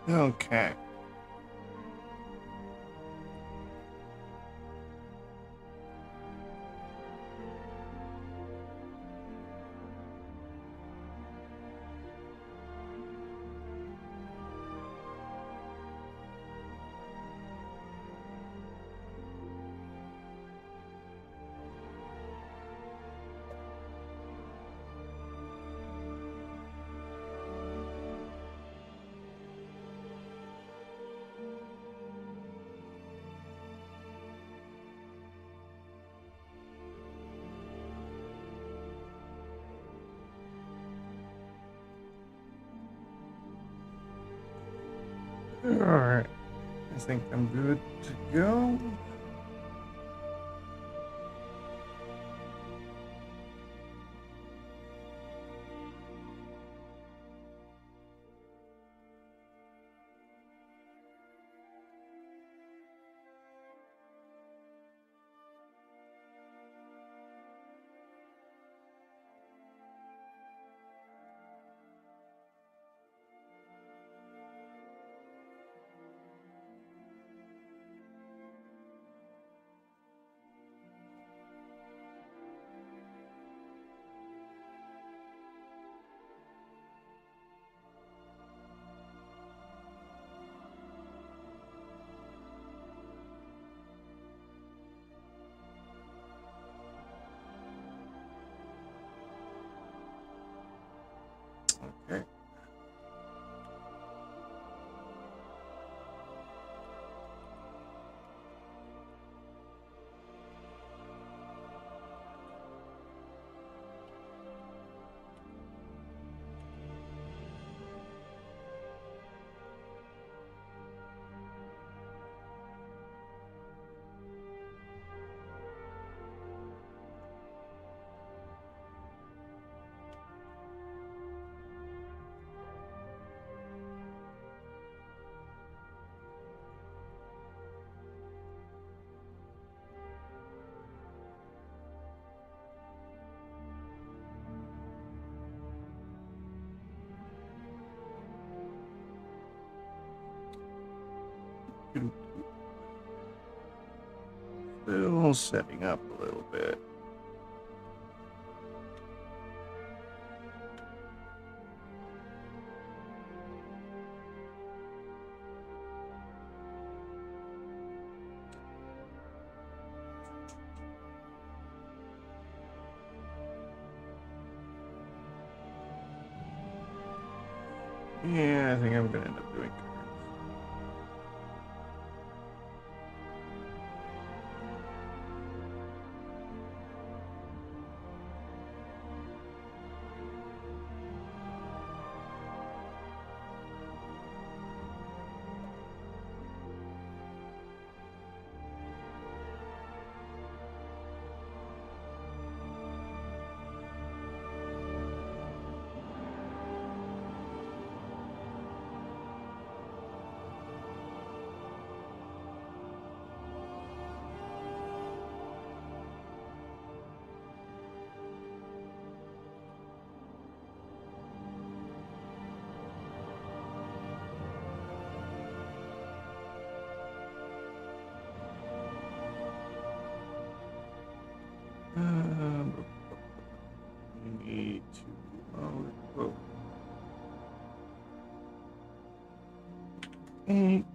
Okay. Alright. I think I'm good to go. Okay. Still setting up a little bit. Yeah, I think I'm gonna end up doing turns. We need to. Oh, 8.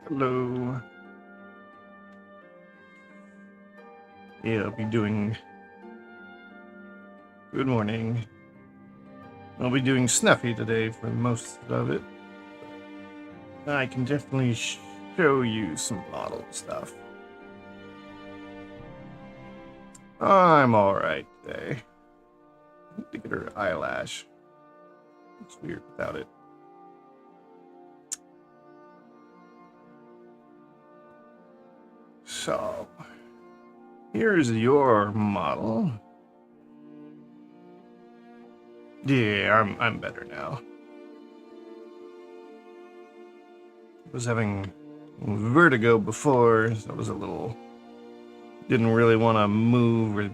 Hello. Yeah, I'll be doing... Good morning. I'll be doing Snuffy today for most of it. I can definitely show you some model stuff. I'm alright today. I need to get her eyelash. It's weird without it. So, here's your model. Yeah, I'm better now. I was having vertigo before, so I was a little... Didn't really want to move or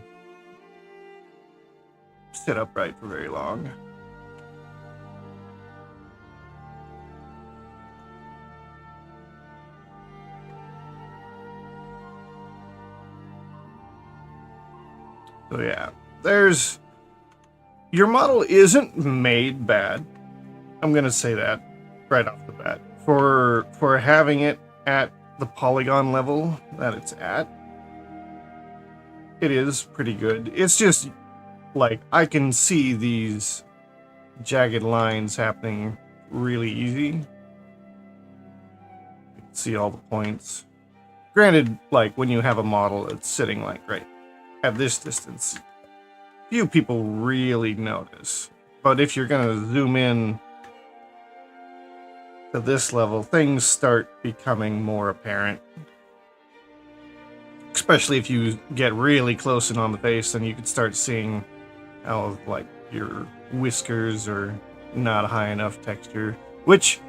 sit upright for very long. So yeah, there's... Your model isn't made bad. I'm gonna say that right off the bat. For having it at the polygon level that it's at, it is pretty good. It's just, like, I can see these jagged lines happening really easy. You can see all the points. Granted, like, when you have a model that's sitting, like, right at this distance, few people really notice. But if you're gonna zoom in to this level, things start becoming more apparent. Especially if you get really close and on the face, then you can start seeing how, like, your whiskers are not high enough texture, which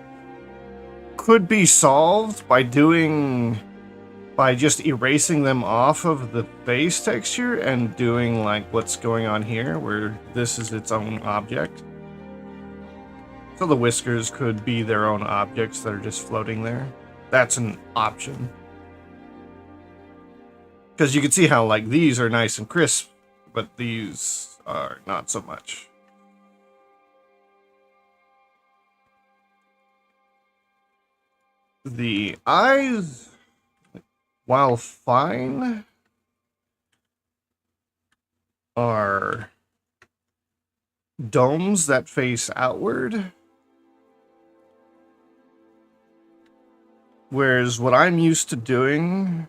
could be solved by just erasing them off of the face texture and doing like what's going on here, where this is its own object. So the whiskers could be their own objects that are just floating there. That's an option. Because you can see how, like, these are nice and crisp, but these are not so much. The eyes, while fine, are domes that face outward. Whereas what I'm used to doing,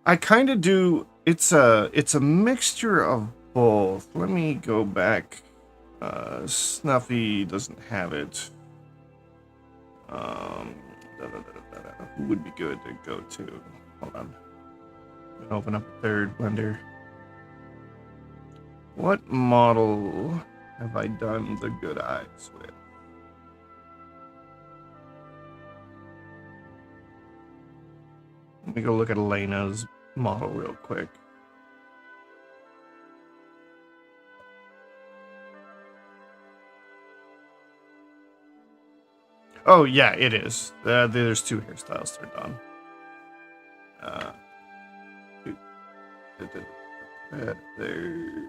I kind of do, it's a mixture of both. Let me go back. Snuffy doesn't have it. Who would be good to go to? Hold on. Open up a third blender. What model have I done the good eyes with? Let me go look at Elena's model real quick. Oh, yeah, it is. There's two hairstyles turned on. There's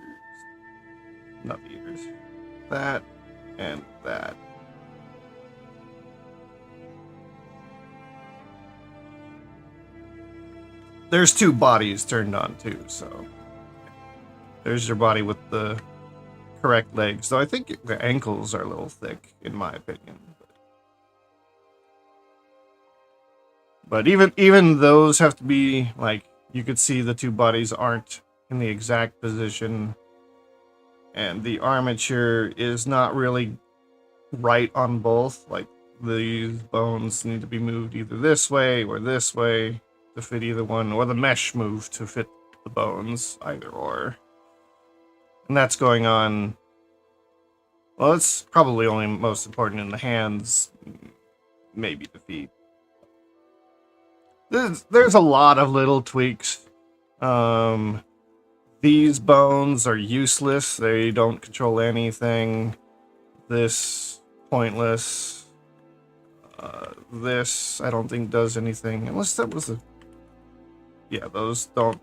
not ears. That and that. There's two bodies turned on too, so there's your body with the correct legs. Though I think the ankles are a little thick, in my opinion. But even those have to be, like, you could see the two bodies aren't in the exact position, and the armature is not really right on both. Like, these bones need to be moved either this way or this way to fit either one, or the mesh moved to fit the bones, either or. And that's going on, well, it's probably only most important in the hands, maybe the feet. There's a lot of little tweaks. These bones are useless. They don't control anything. This, pointless. This, I don't think does anything. Unless that was a... Yeah, those don't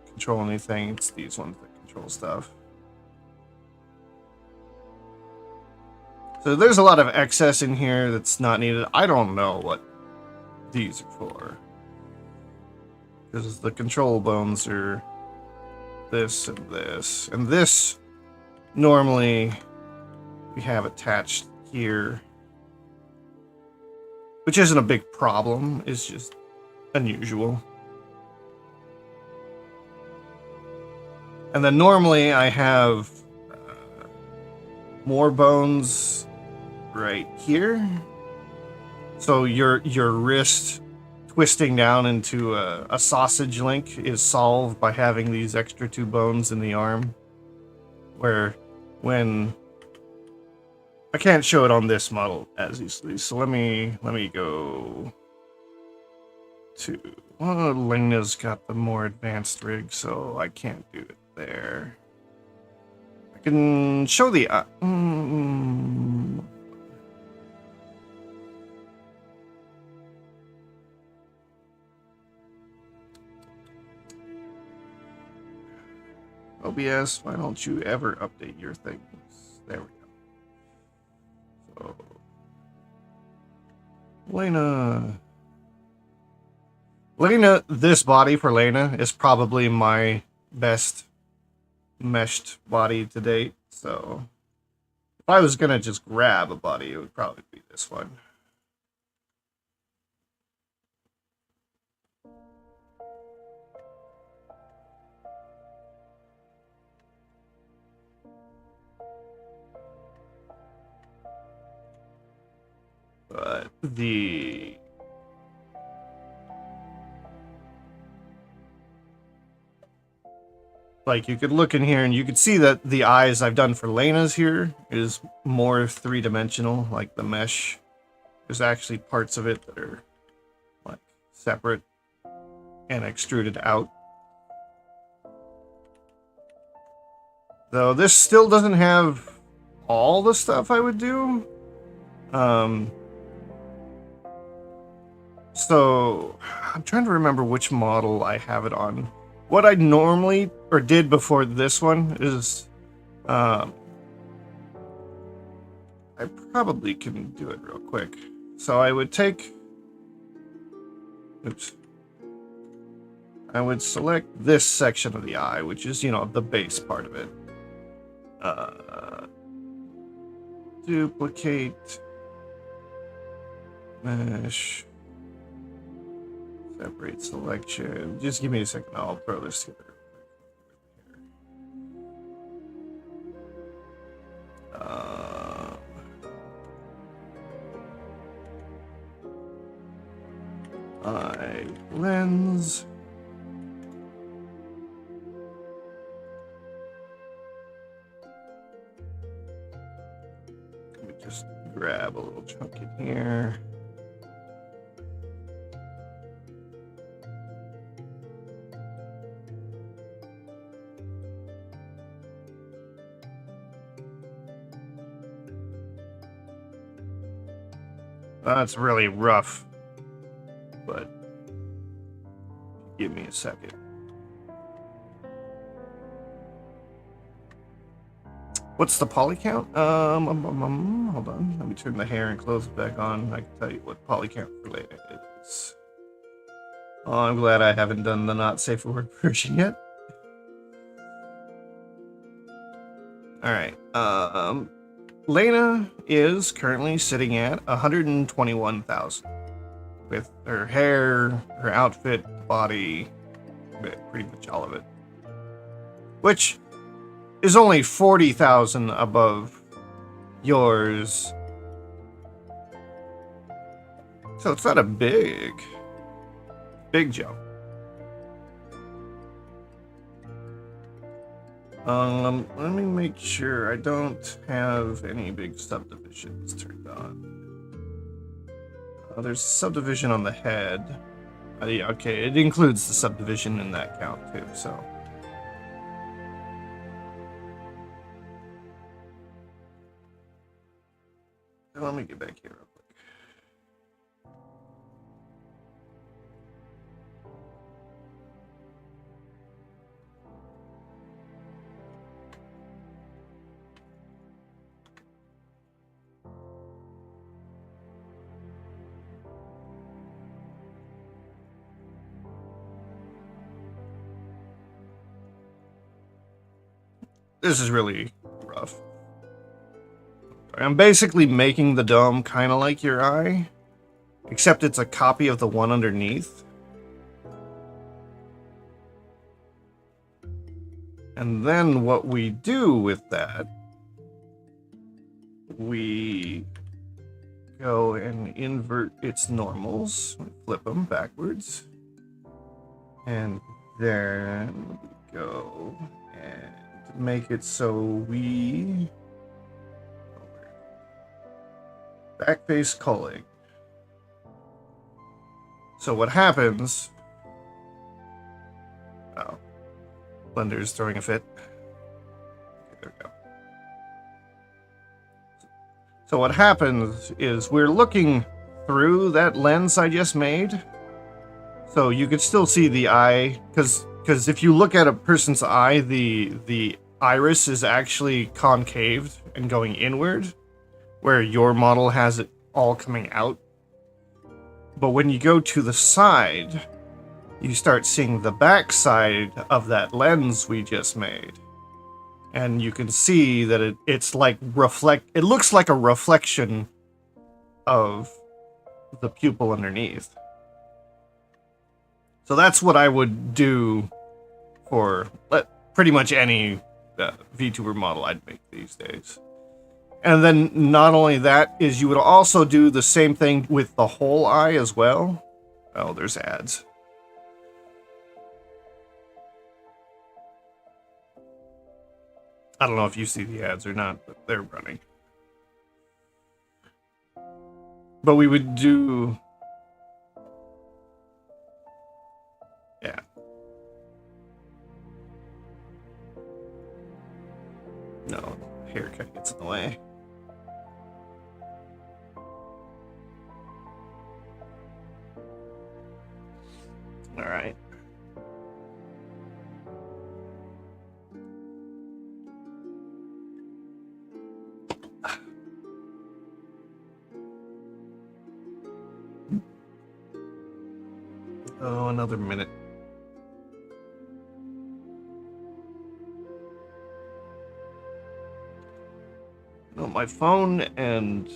control anything. It's these ones that control stuff. So there's a lot of excess in here that's not needed. I don't know what these are for. Because the control bones are this and this. And this, normally, we have attached here. Which isn't a big problem, it's just unusual. And then normally I have more bones right here. So your wrist twisting down into a sausage link is solved by having these extra 2 bones in the arm. Where when I can't show it on this model as easily, so let me go to Lena's got the more advanced rig, so I can't do it there. I can show the OBS, why don't you ever update your things? There we go. So, Lena, this body for Lena is probably my best meshed body to date. So, if I was gonna just grab a body, it would probably be this one. But like, you could look in here and you could see that the eyes I've done for Lena's here is more 3-dimensional, like the mesh. There's actually parts of it that are like separate and extruded out. Though this still doesn't have all the stuff I would do. So I'm trying to remember which model I have it on. What I normally or did before this one is I probably can do it real quick. So I would take, I would select this section of the eye, which is, you know, the base part of it. Duplicate, mesh, separate selection. Just give me a second, I'll throw this together. Eye lens. Let me just grab a little chunk in here. That's really rough, but give me a second. What's the poly count? Hold on. Let me turn the hair and clothes back on. I can tell you what poly count for later is. Oh, I'm glad I haven't done the not safe for work version yet. Alright, Lena is currently sitting at 121,000. With her hair, her outfit, body, pretty much all of it. Which is only 40,000 above yours. So it's not a big jump. Let me make sure I don't have any big subdivisions turned on. There's a subdivision on the head. Yeah, okay, it includes the subdivision in that count too, so. Let me get back here real quick. This is really rough. I'm basically making the dome kind of like your eye, except it's a copy of the one underneath. And then what we do with that, we go and invert its normals, flip them backwards, and then we go and make it so we backface culling. So what happens? Oh, Blender's throwing a fit. Okay, there we go. So what happens is we're looking through that lens I just made. So you could still see the eye, because if you look at a person's eye, the iris is actually concaved and going inward, where your model has it all coming out. But when you go to the side, you start seeing the back side of that lens we just made. And you can see that it's like it looks like a reflection of the pupil underneath. So that's what I would do for pretty much any VTuber model I'd make these days. And then not only that, is you would also do the same thing with the whole eye as well. Oh, there's ads. I don't know if you see the ads or not, but they're running. But we would do... Yeah. No, haircut gets in the way. All right. Oh, another minute. No, my phone and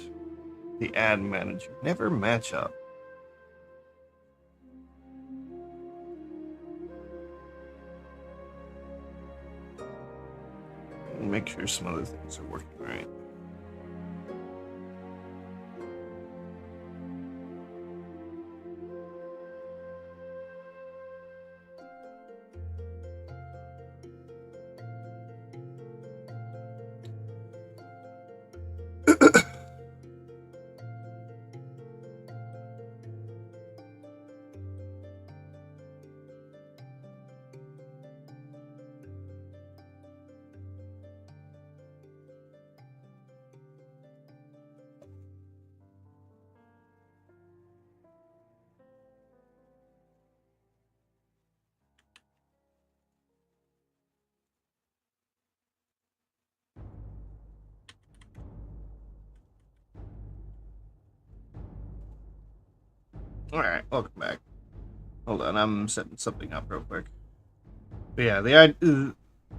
the ad manager never match up. Make sure some other things are working right. Alright, welcome back. Hold on, I'm setting something up real quick. But yeah,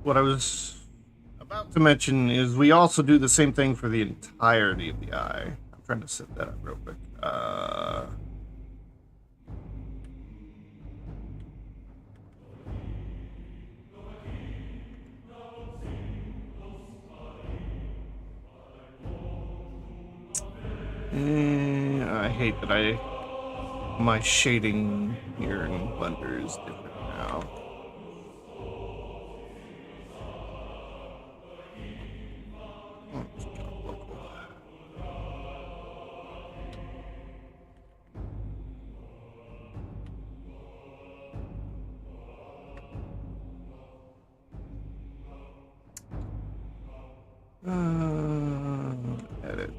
what I was about to mention is we also do the same thing for the entirety of the eye. I'm trying to set that up real quick. I hate that my shading here in Blender is different now. Edit.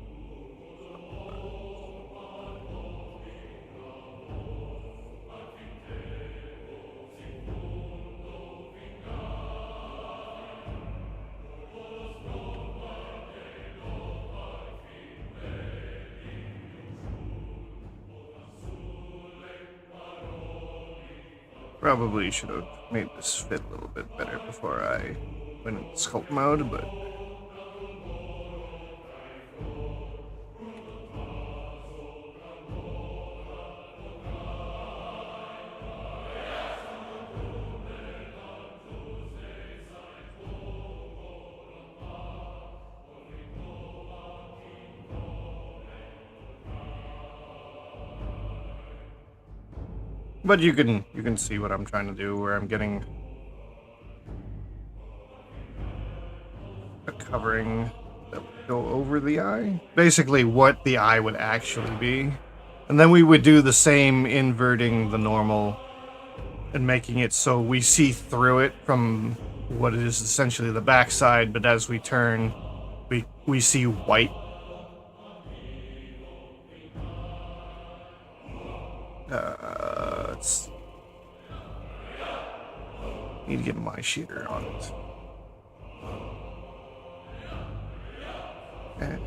Probably should have made this fit a little bit better before I when in sculpt mode, but you can see what I'm trying to do, where I'm getting a covering that would go over the eye. Basically what the eye would actually be. And then we would do the same, inverting the normal and making it so we see through it from what is essentially the backside, but as we turn, we see white. Let's need to get my sheeter on it. And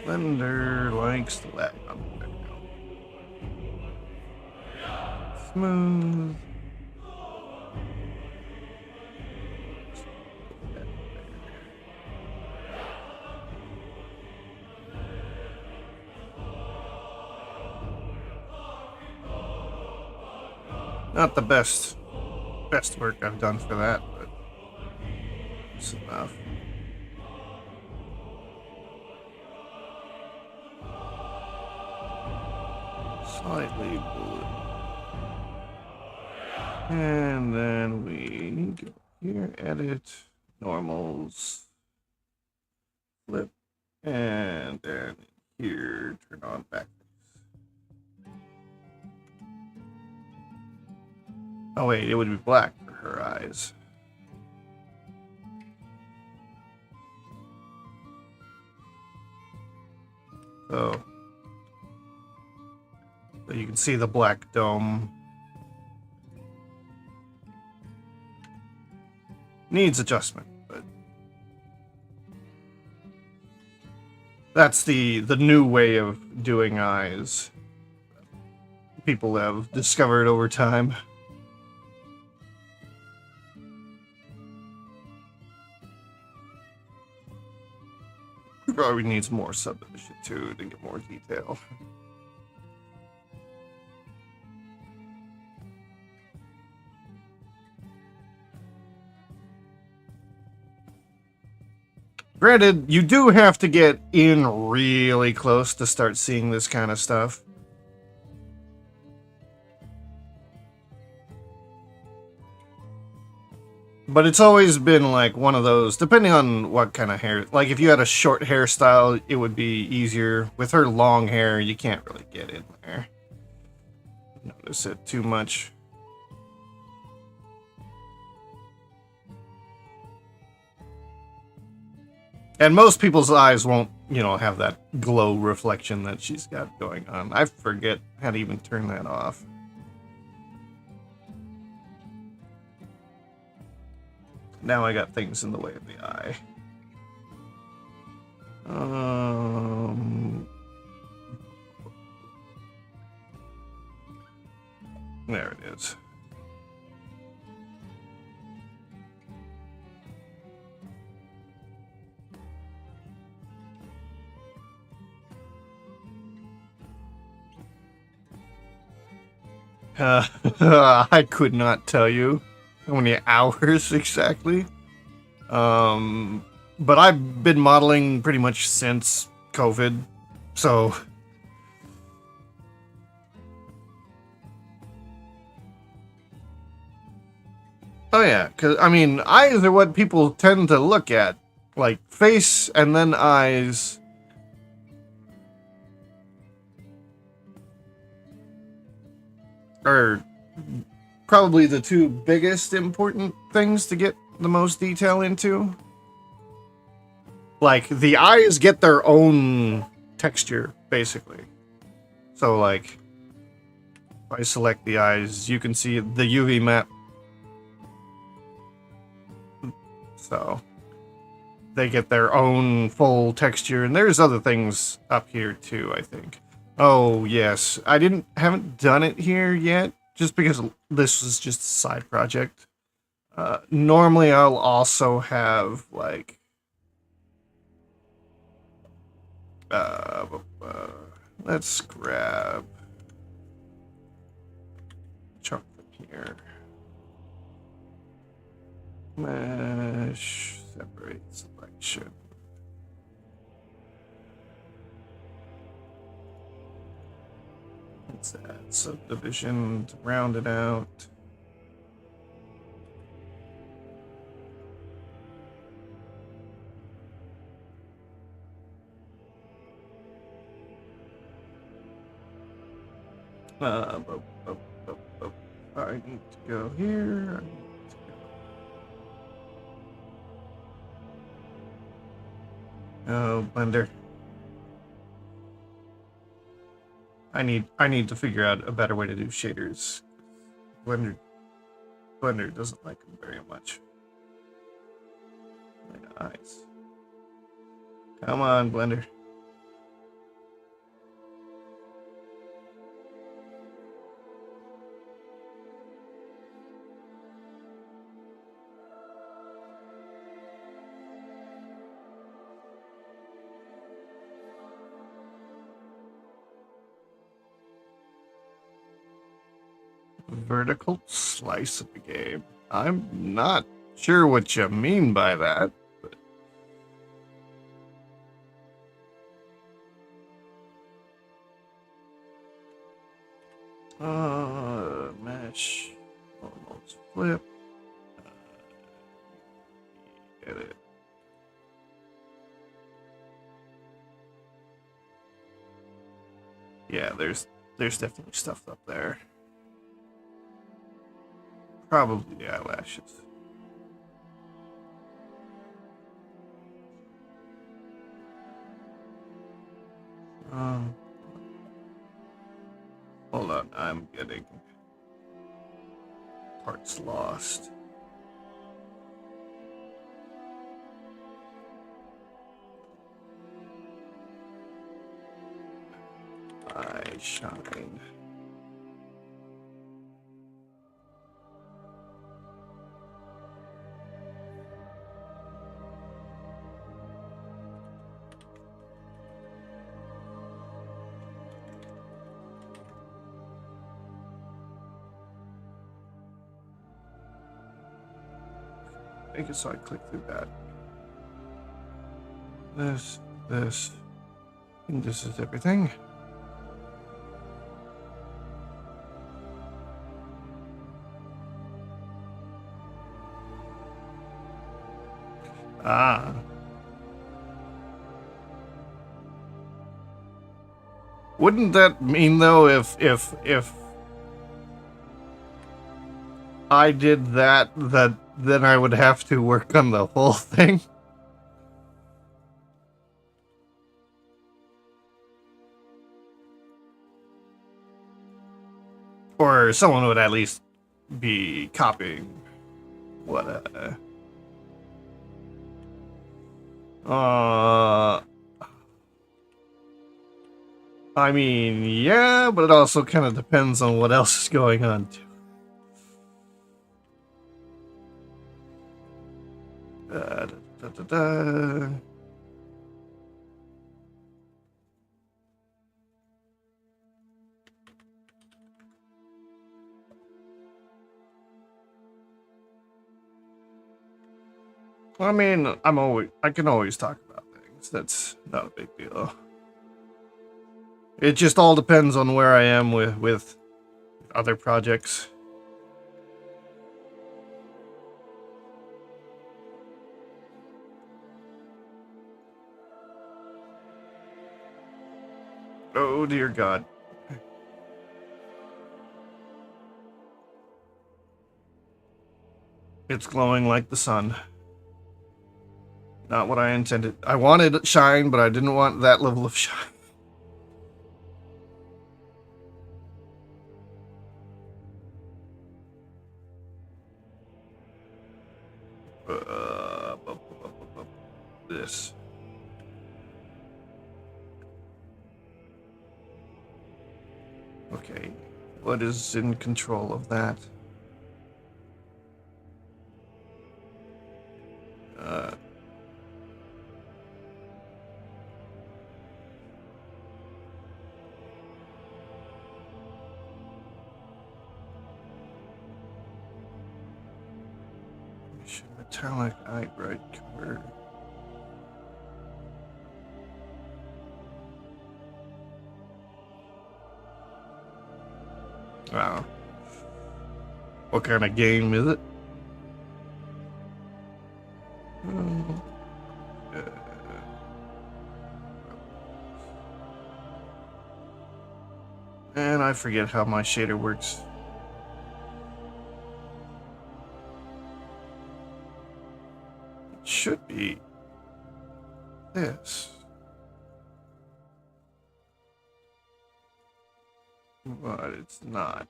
Blender likes the lag on the background. Smooth. Not the best work I've done for that, but it's enough. Slightly blue. And then we go here, edit, normals, flip, and then here, turn on backface. Oh wait, it would be black for her eyes. So you can see the black dome. Needs adjustment, but that's the new way of doing eyes. People have discovered over time. Probably needs more subdivision too to get more detail. Granted, you do have to get in really close to start seeing this kind of stuff. But it's always been like one of those, depending on what kind of hair. Like if you had a short hairstyle, it would be easier. With her long hair, you can't really get in there. Notice it too much. And most people's eyes won't, have that glow reflection that she's got going on. I forget how to even turn that off. Now I got things in the way of the eye. There it is. I could not tell you how many hours exactly. But I've been modeling pretty much since COVID, so oh yeah, because I mean, eyes are what people tend to look at, like face and then eyes. Are probably the two biggest important things to get the most detail into. Like, the eyes get their own texture, basically. So, like, if I select the eyes, you can see the UV map So they get their own full texture, and there's other things up here too, I think. Oh yes, I haven't done it here yet, just because this was just a side project. Normally I'll also have like let's grab chunk from here. Mesh, separate selection. What's that? Subdivision to round it out. I need to go here. Oh, Blender. I need to figure out a better way to do shaders. Blender doesn't like them very much. My eyes. Come on, Blender. Vertical slice of the game. I'm not sure what you mean by that. Mesh. Almost flip. Get it. Yeah, there's definitely stuff up there. Probably the eyelashes. Hold on, I'm getting parts lost. I shine. I think so. I click through that. This, and this is everything. Ah. Wouldn't that mean though if I did that then I would have to work on the whole thing? Or someone would at least be copying what I mean, yeah, but it also kind of depends on what else is going on too. I mean, I can always talk about things. That's not a big deal. It just all depends on where I am with other projects. Oh dear God. It's glowing like the sun. Not what I intended. I wanted shine, but I didn't want that level of shine. this. Okay, what is in control of that? Metallic eye bright cover. Wow. What kind of game is it? And I forget how my shader works. It should be this. But it's not.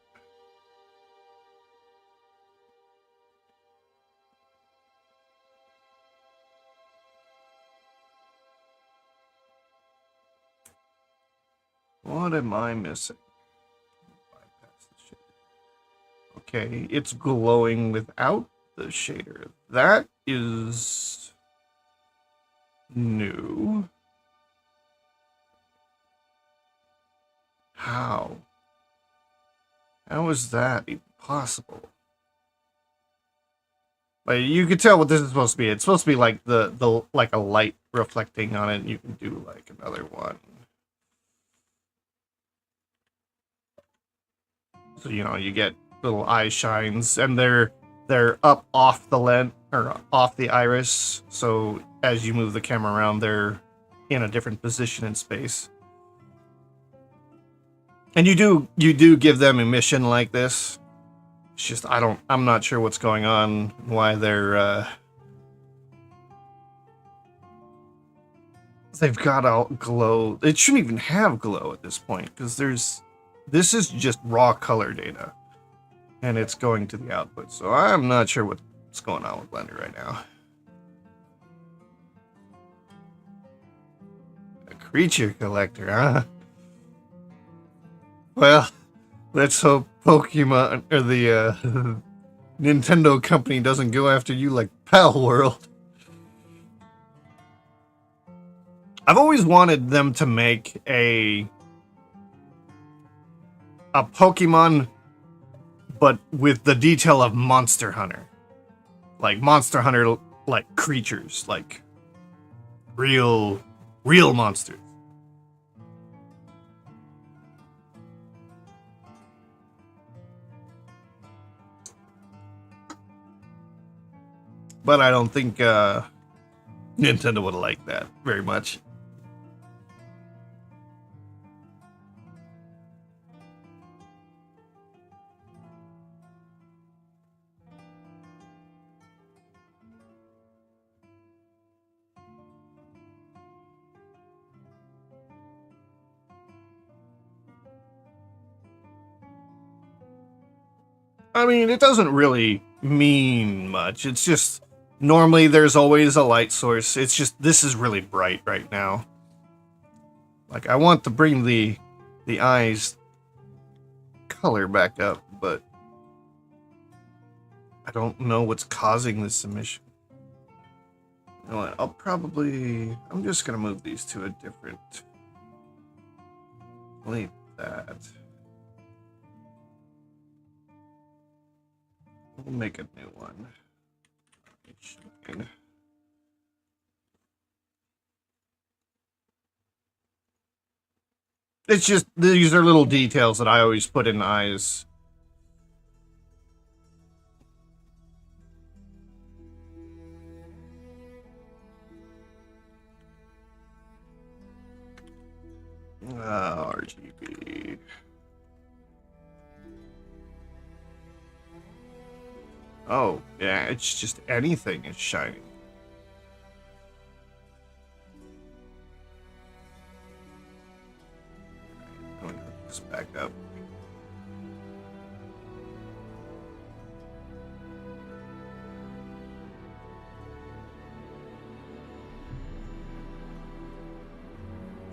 What am I missing? Okay, it's glowing without the shader. That is new. How? How is that even possible? Like, you could tell what this is supposed to be. It's supposed to be like the like a light reflecting on it. And you can do like another one. So you get little eye shines, and they're up off the lens or off the iris. So as you move the camera around, they're in a different position in space. And you do give them a mission like this. It's just I'm not sure what's going on, why they've got a glow. It shouldn't even have glow at this point, because this is just raw color data, and it's going to the output. So I'm not sure what's going on with Blender right now. A creature collector, huh? Well, let's hope Pokemon or the Nintendo company doesn't go after you like Pal World. I've always wanted them to make a Pokemon, but with the detail of Monster Hunter. Like Monster Hunter, like creatures, like real monsters. But I don't think Nintendo would like that very much. I mean, it doesn't really mean much. It's just normally there's always a light source. It's just this is really bright right now. Like, I want to bring the eyes color back up, but I don't know what's causing this emission. You know what? I'm just gonna move these to a different. Delete that. We'll make a new one. It's just, these are little details that I always put in eyes. RGB. Oh, yeah, it's just anything is shining. I'm gonna put this back up.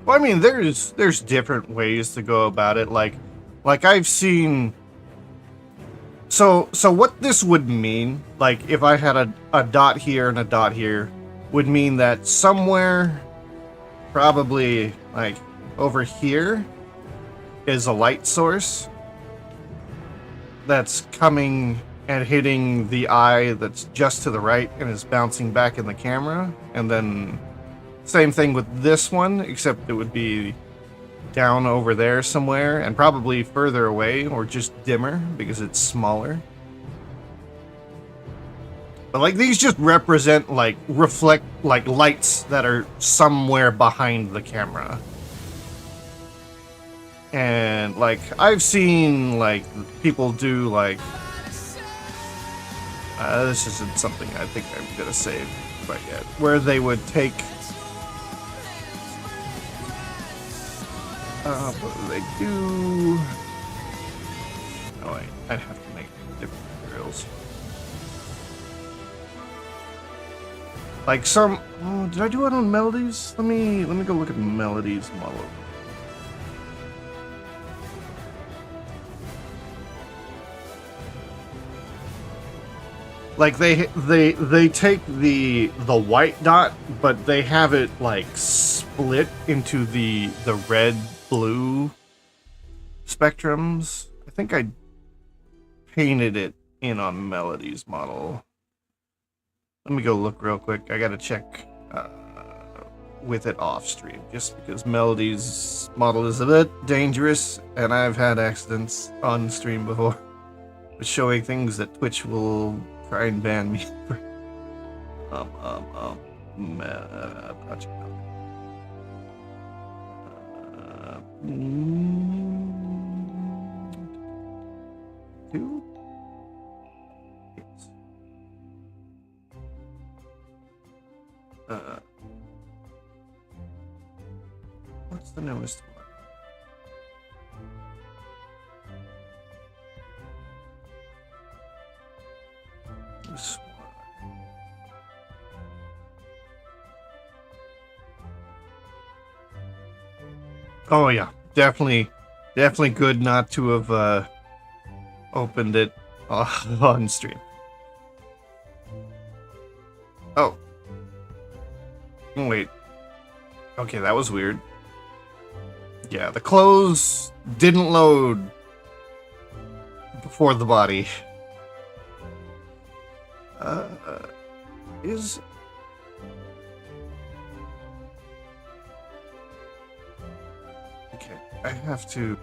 Well, I mean, there's different ways to go about it. Like I've seen. So what this would mean, like if I had a dot here and a dot here, would mean that somewhere, probably like over here, is a light source that's coming and hitting the eye that's just to the right and is bouncing back in the camera. And then same thing with this one, except it would be down over there somewhere and probably further away or just dimmer because it's smaller. But like these just represent like reflect like lights that are somewhere behind the camera. And like I've seen like people do like this isn't something I think I'm gonna save quite yet, where they would take what do they do? Oh wait, I'd have to make different materials. Like some did I do it on Melodies? Let me go look at Melodies model. Like they take the white dot, but they have it like split into the red blue spectrums. I think I painted it in on Melody's model. Let me go look real quick. I gotta check with it off stream, just because Melody's model is a bit dangerous, and I've had accidents on stream before with showing things that Twitch will try and ban me for. Project two. Yes. What's the newest one? This one. Oh yeah, definitely good not to have opened it on stream. Oh. Wait. Okay, that was weird. Yeah, the clothes didn't load before the body. Is... Okay, I have to...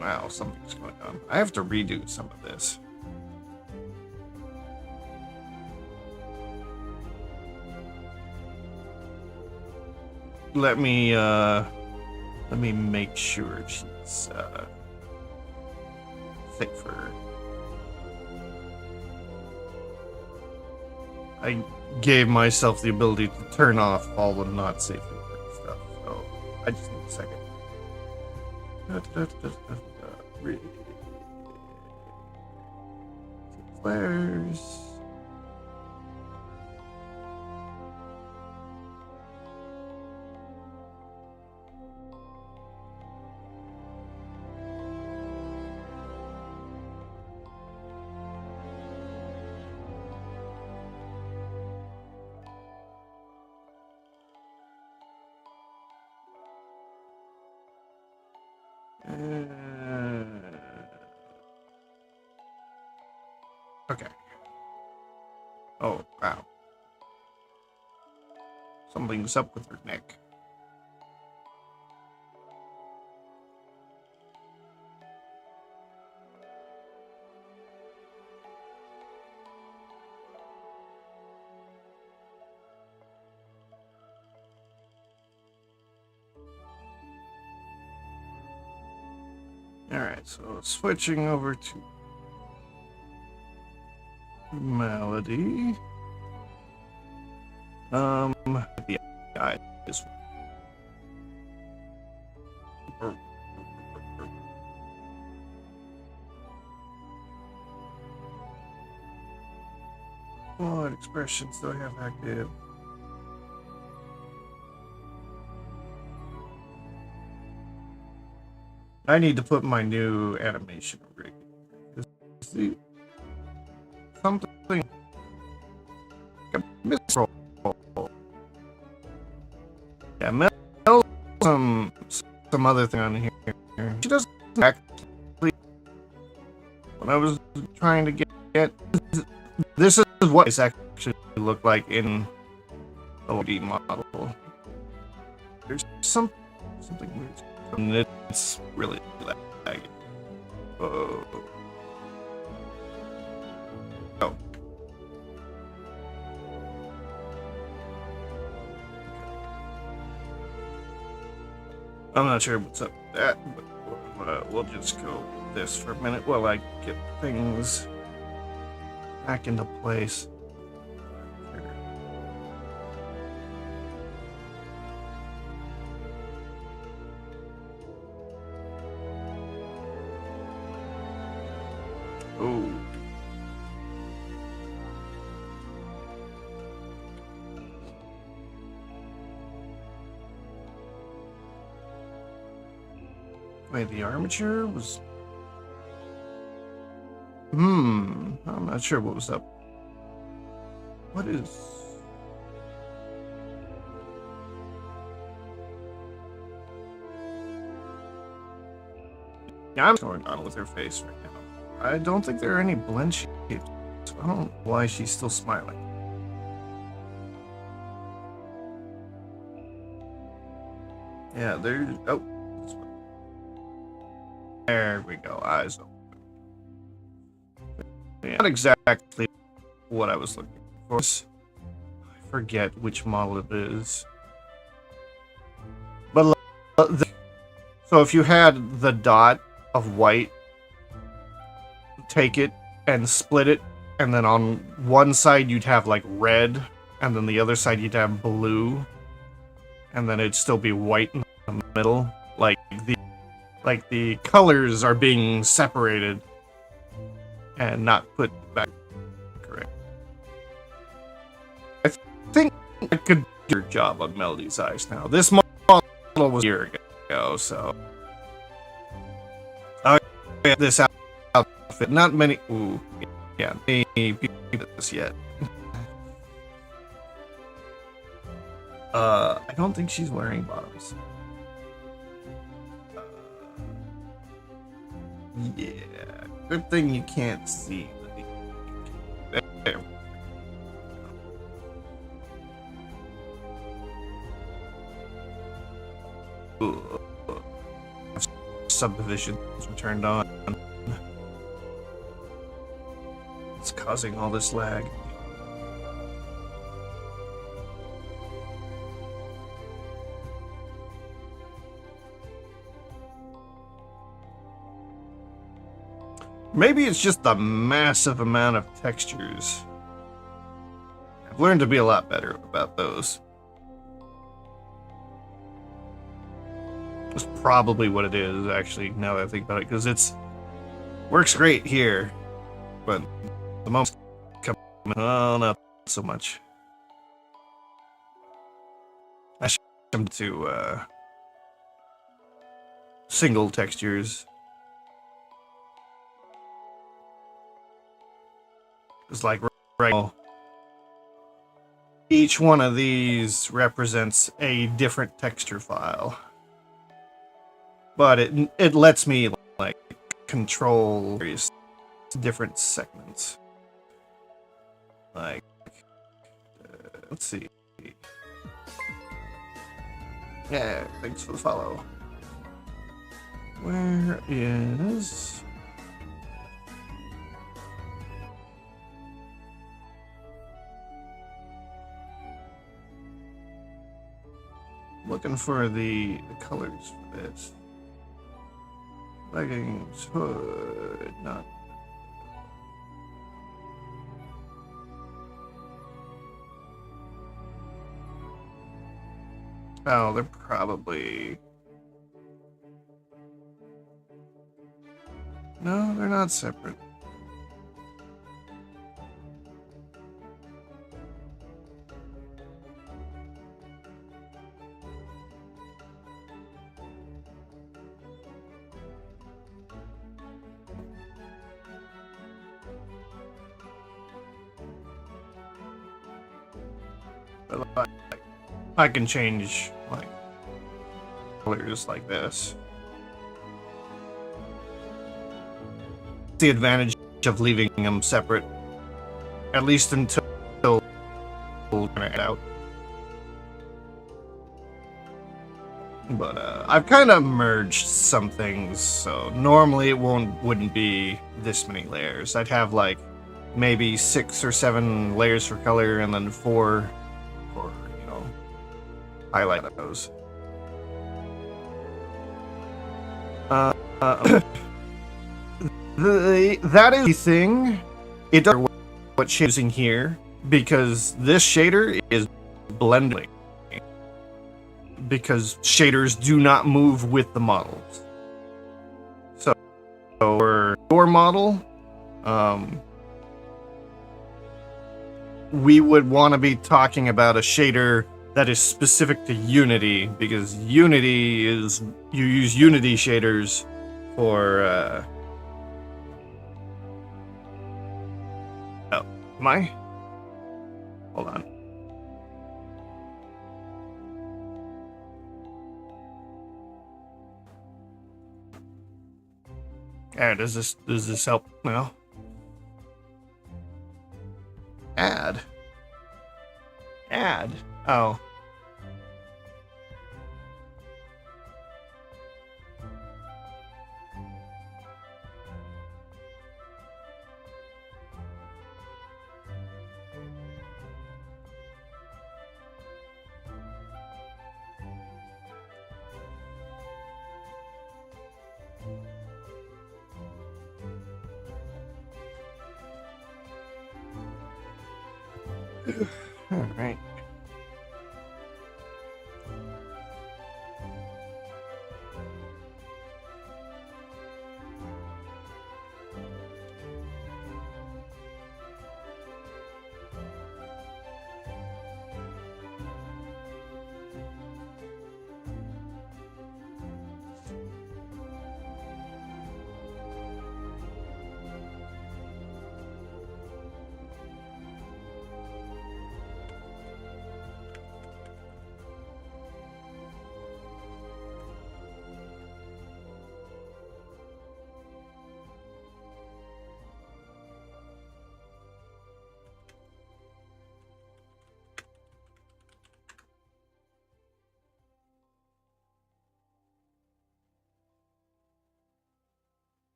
Wow, something's going on. I have to redo some of this. Let me make sure she's fit for her. I gave myself the ability to turn off all the not safe stuff, so I just need a second. Flares. Okay. Oh, wow. Something's up with her neck. Alright, so switching over to Melody. The eye is. What expressions do I have active? I need to put my new animation rig. See something misroll. Yeah, Mel some other thing on here. She doesn't actually. When I was trying to get this is what it's actually looked like in the OD model. There's something weird. And it's really laggy. Oh. Oh. I'm not sure what's up with that, but we'll just go with this for a minute while I get things back into place. Oh. Wait, the armature was... I'm not sure what was up. What is... Yeah, I'm going on with her face right now. I don't think there are any blend shapes. I don't know why she's still smiling. Yeah, there's... Oh. There we go. Eyes open. Yeah, not exactly what I was looking for. I forget which model it is. But so if you had the dot of white, take it and split it, and then on one side you'd have like red, and then the other side you'd have blue, and then it'd still be white in the middle. Like the colors are being separated and not put back correct. I think I could do your job on Melody's eyes now. This model was a year ago, so I get this outfit. Not many. Ooh, yeah, many people do this yet. I don't think she's wearing bottoms. Yeah, good thing you can't see. There. Ooh. Subdivisions are turned on. It's causing all this lag. Maybe it's just the massive amount of textures. I've learned to be a lot better about those. That's probably what it is, actually, now that I think about it, because it's works great here, but the moment coming, well, not so much. I should come to single textures. It's like right now, each one of these represents a different texture file. But it lets me like control various different segments. Like, let's see. Yeah, thanks for the follow. Where is... Looking for the colors for this. Leggings, hood, not. Oh, they're probably... No, they're not separate. But like, I can change like colors like this. The advantage of leaving them separate, at least until we're gonna head out. But I've kind of merged some things, so normally it wouldn't be this many layers. I'd have like maybe 6 or 7 layers for color, and then 4 for, you know, highlight those. That is the thing. It does what shader's using here, because this shader is blending. Because shaders do not move with the models. So for your model, we would want to be talking about a shader that is specific to Unity, because Unity is, you use Unity shaders for oh, am I? Hold on. Alright, does this help now? Add. Oh. All right.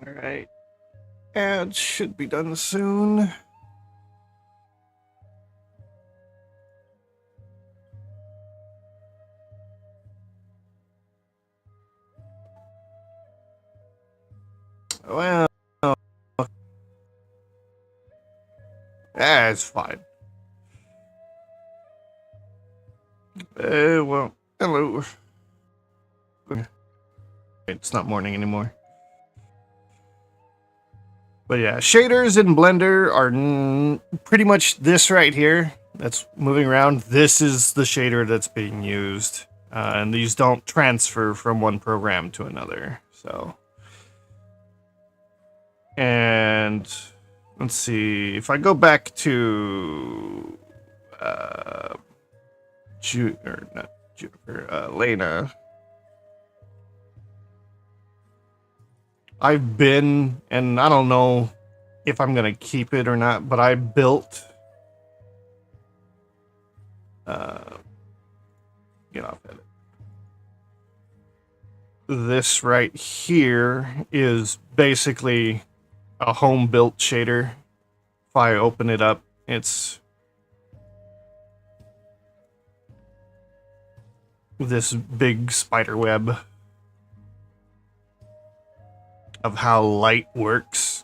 All right. Ads should be done soon. Well, it's fine. Well, hello. It's not morning anymore. But yeah, shaders in Blender are pretty much this right here that's moving around. This is the shader that's being used. And these don't transfer from one program to another. So, and let's see, if I go back to Lena, I've been, and I don't know if I'm gonna keep it or not, but I built get off edit. This right here is basically a home built shader. If I open it up, it's this big spider web of how light works,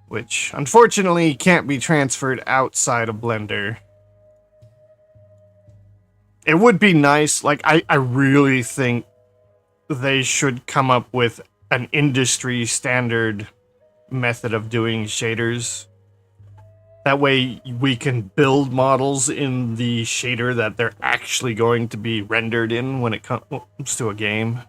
which unfortunately can't be transferred outside of Blender. It would be nice, like, I really think they should come up with an industry standard method of doing shaders. That way we can build models in the shader that they're actually going to be rendered in when it comes to a game.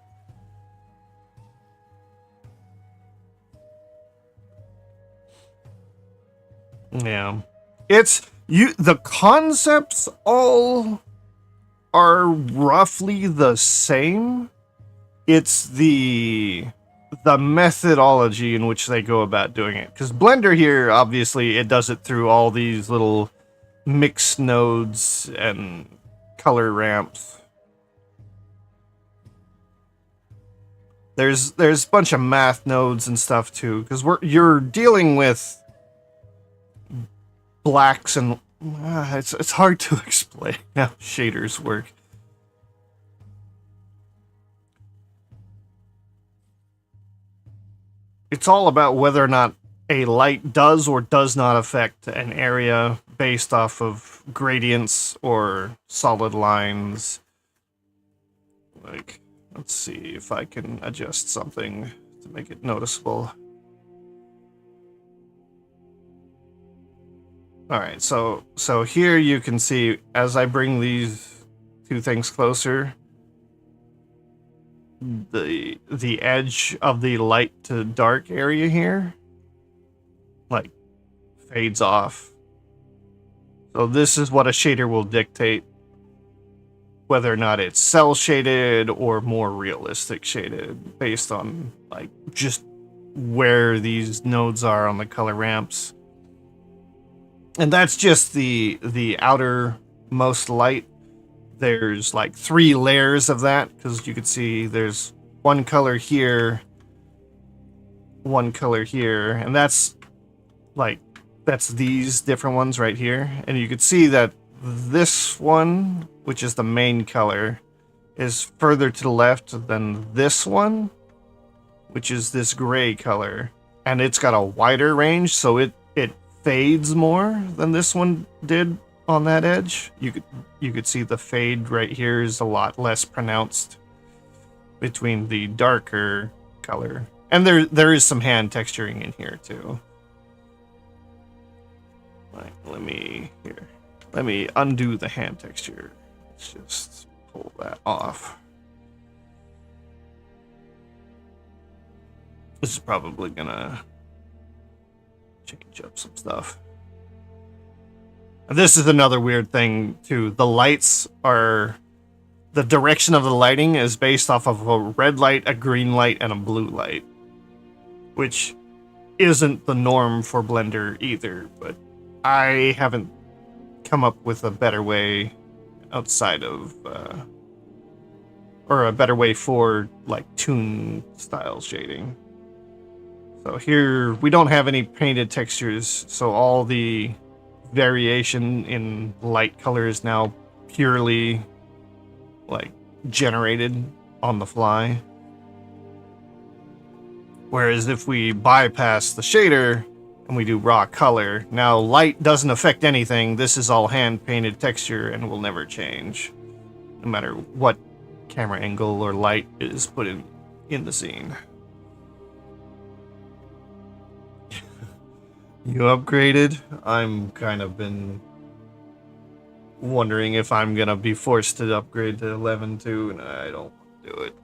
Yeah. The concepts all are roughly the same. It's the methodology in which they go about doing it. Because Blender here, obviously, it does it through all these little mix nodes and color ramps. There's a bunch of math nodes and stuff too, because you're dealing with blacks and it's hard to explain how shaders work. It's all about whether or not a light does or does not affect an area based off of gradients or solid lines. Like, let's see if I can adjust something to make it noticeable. Alright, so here you can see, as I bring these two things closer, the edge of the light to dark area here, like, fades off. So this is what a shader will dictate, whether or not it's cell shaded or more realistic shaded, based on, like, just where these nodes are on the color ramps. And that's just the outermost light. There's like 3 layers of that, because you can see there's one color here, one color here, and that's these different ones right here. And you can see that this one, which is the main color, is further to the left than this one, which is this gray color. And it's got a wider range, so it fades more than this one did on that edge. You could see the fade right here is a lot less pronounced between the darker color. And there is some hand texturing in here too. Right, let me undo the hand texture. Let's just pull that off. This is probably gonna change up some stuff. This is another weird thing too. The lights are, the direction of the lighting is based off of a red light, a green light, and a blue light, which isn't the norm for Blender either, but I haven't come up with a better way outside of or a better way for like toon style shading. So here we don't have any painted textures, so all the variation in light color is now purely like generated on the fly. Whereas if we bypass the shader and we do raw color, now light doesn't affect anything. This is all hand painted texture and will never change, no matter what camera angle or light is put in the scene. You upgraded? I'm kind of been wondering if I'm gonna be forced to upgrade to 11 too, and I don't want to do it.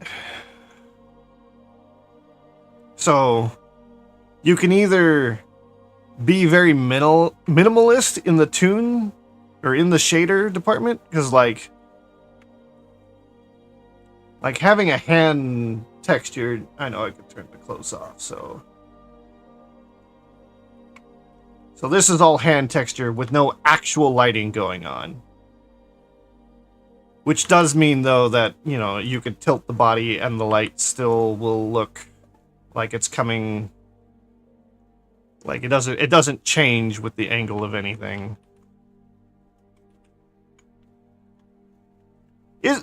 So, you can either be very minimalist in the toon or in the shader department, because like having a hand texture, I know I could turn the close off, so this is all hand texture with no actual lighting going on. Which does mean, though, that, you know, you could tilt the body and the light still will look like it's coming... Like, it doesn't change with the angle of anything.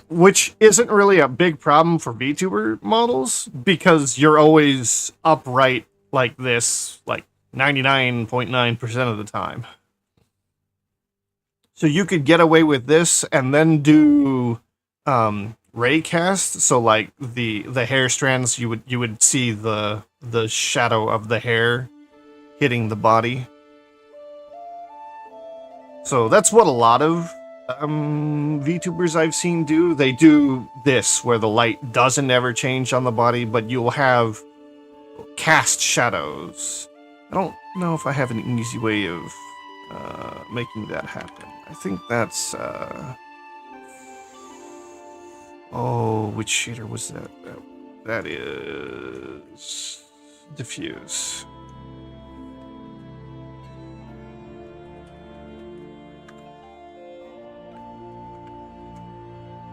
Which isn't really a big problem for VTuber models, because you're always upright like this, like, 99.9% of the time. So you could get away with this and then do raycast. So like the hair strands, you would see the shadow of the hair hitting the body. So that's what a lot of VTubers I've seen do. They do this, where the light doesn't ever change on the body, but you'll have cast shadows. I don't know if I have an easy way of making that happen. I think that's... Oh, which shader was that? That is... Diffuse.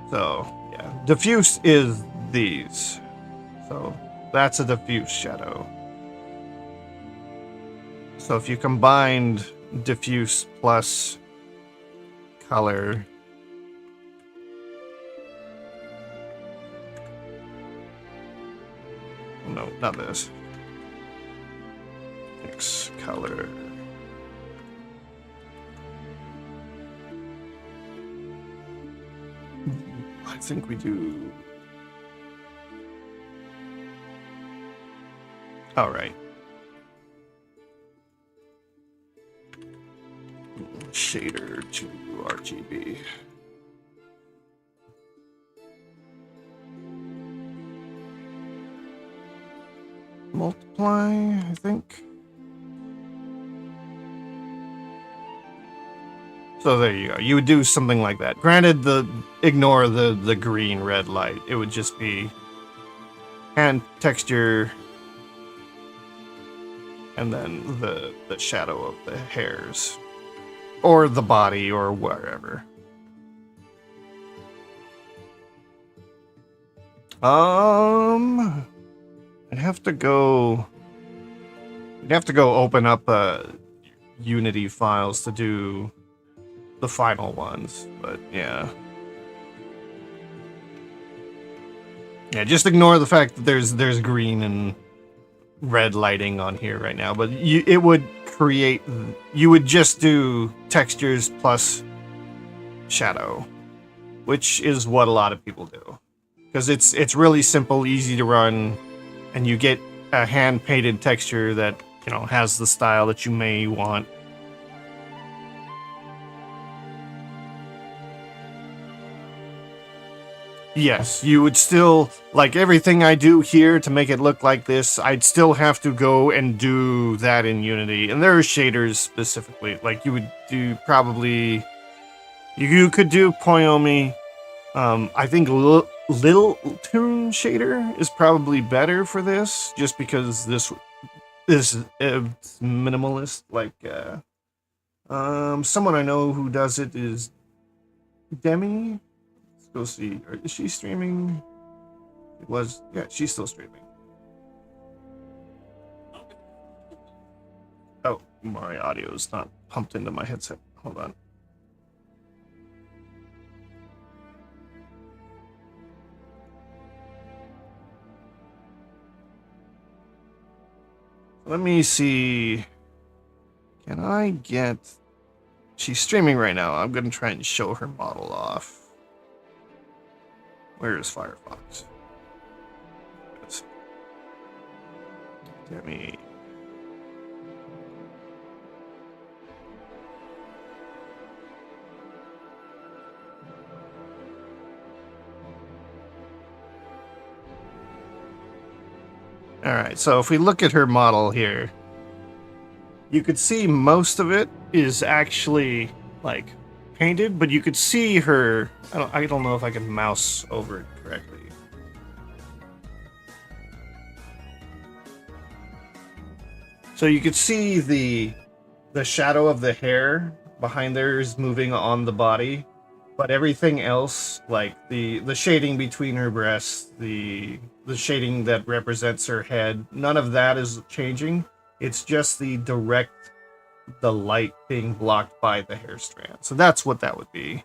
So, yeah. Diffuse is these. So, that's a diffuse shadow. So if you combined diffuse plus color... No, not this. Mix color. I think we do... Alright. Shader to RGB. Multiply, I think. So there you go. You would do something like that. Granted, ignore the green red light. It would just be hand texture and then the shadow of the hairs or the body or wherever. I'd have to go. You'd have to go open up Unity files to do the final ones, but yeah. Yeah, just ignore the fact that there's green and red lighting on here right now, but it would create... You would just do textures plus shadow, which is what a lot of people do. Because it's really simple, easy to run, and you get a hand-painted texture that, you know, has the style that you may want. Yes, you would still, like everything I do here to make it look like this, I'd still have to go and do that in Unity. And there are shaders specifically, like you would do probably... You could do Poyomi. I think Little Toon shader is probably better for this, just because this is minimalist. Like, someone I know who does it is Demi. Let's go see. Is she streaming? It was, yeah, she's still streaming. Oh, my audio is not pumped into my headset. Hold on. Let me see. Can I get... She's streaming right now. I'm going to try and show her model off. Where is Firefox? Let me... Alright, so if we look at her model here, you could see most of it is actually, like, painted, but you could see her... I don't know if I can mouse over it correctly. So you could see the shadow of the hair behind there is moving on the body, but everything else, like the shading between her breasts, the shading that represents her head, none of that is changing. It's just the light being blocked by the hair strand. So that's what that would be.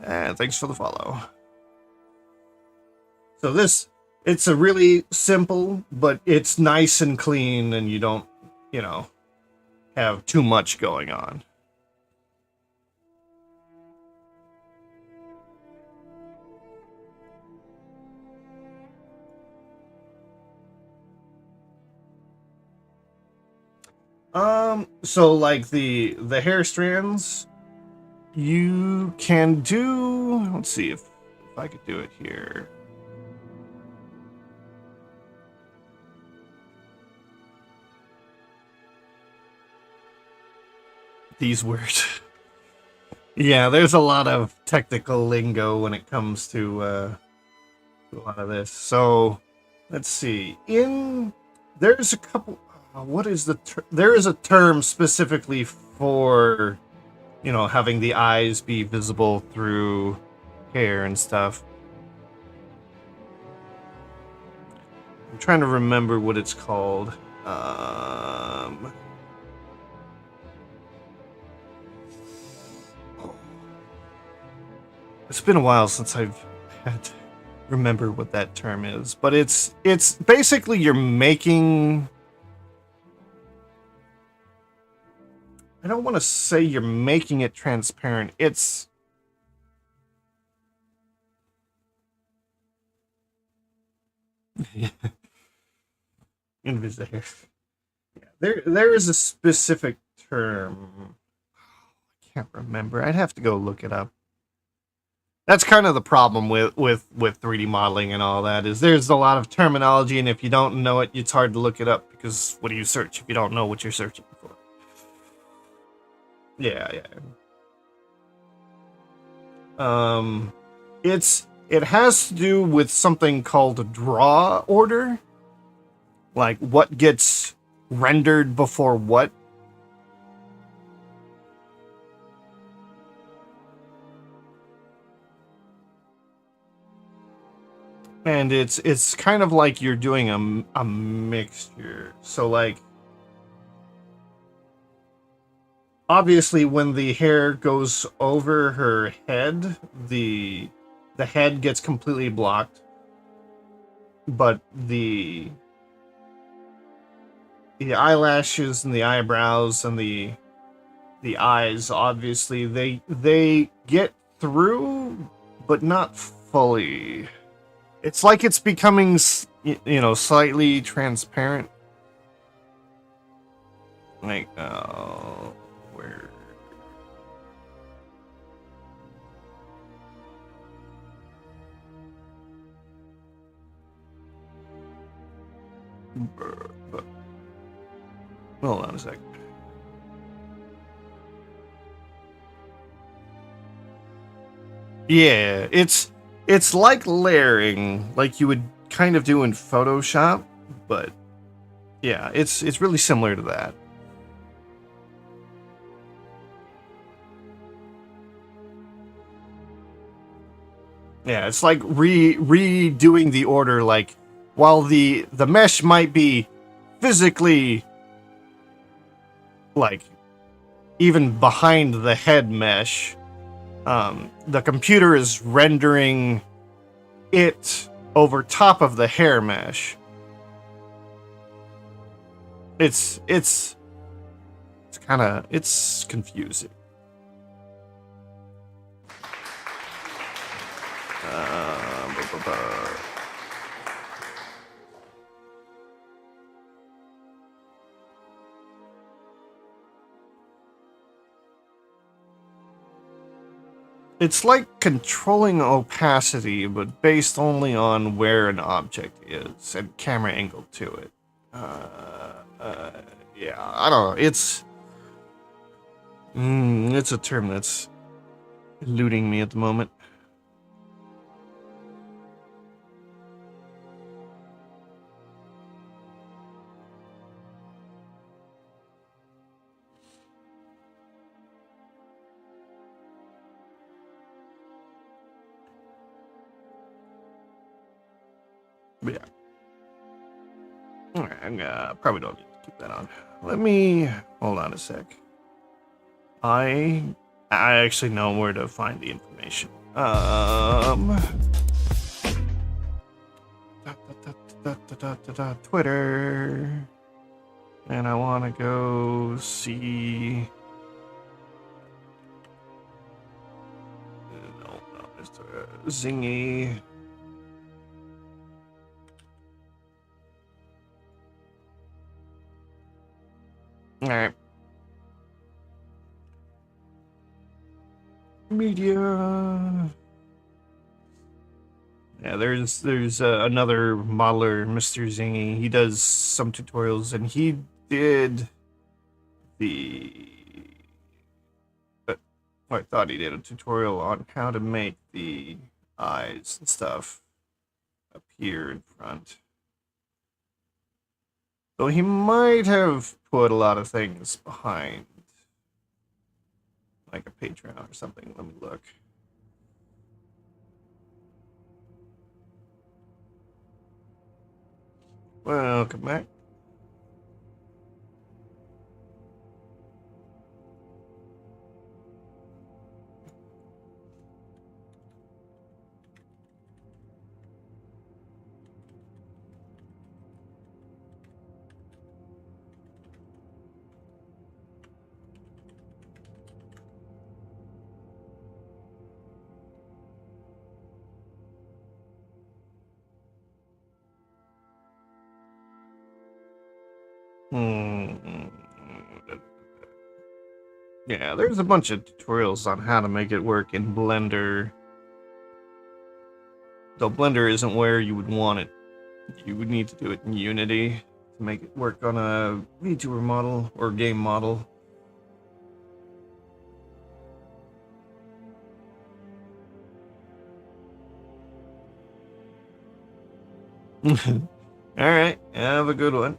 And thanks for the follow. So it's a really simple, but it's nice and clean, and you don't, you know, have too much going on. So like the hair strands, you can do. Let's see if I could do it here. These words. Yeah, there's a lot of technical lingo when it comes to a lot of this. So let's see. There's a couple. What is there is a term specifically for having the eyes be visible through hair and stuff. I'm trying to remember what it's called. It's been a while since I've had to remember what that term is, but it's basically you're making. I don't want to say you're making it transparent. It's Invisible. Yeah, there is a specific term. I can't remember. I'd have to go look it up. That's kind of the problem with 3D modeling and all that is there's a lot of terminology, and if you don't know it, it's hard to look it up because what do you search if you don't know what you're searching for? Yeah, yeah. It has to do with something called draw order, like what gets rendered before what. And it's kind of like you're doing a mixture. So like obviously when the hair goes over her head, the head gets completely blocked, but the eyelashes and the eyebrows and the eyes obviously they get through but not fully. It's like it's becoming slightly transparent. Like where hold on a sec. Yeah, it's like layering, like you would kind of do in Photoshop, but yeah, it's really similar to that. Yeah, it's like redoing the order. Like while the mesh might be physically like even behind the head mesh, the computer is rendering it over top of the hair mesh. It's kind of it's confusing. Bu- bu- bu- It's like controlling opacity, but based only on where an object is and camera angle to it. Uh, yeah, I don't know. It's a term that's eluding me at the moment. But yeah, all right, I'm probably don't need to keep that on. Let me hold on a sec. I I actually know where to find the information. Twitter, and I want to go see. No, Mr. Zingy. All right. Media. Yeah, there's another modeler, Mr. Zingy. He does some tutorials, and he did the. I thought he did a tutorial on how to make the eyes and stuff appear in front. So he might have put a lot of things behind, like a Patreon or something. Let me look. Welcome back. Yeah, there's a bunch of tutorials on how to make it work in Blender. Though Blender isn't where you would want it. You would need to do it in Unity to make it work on a VTuber model or game model. Alright, have a good one.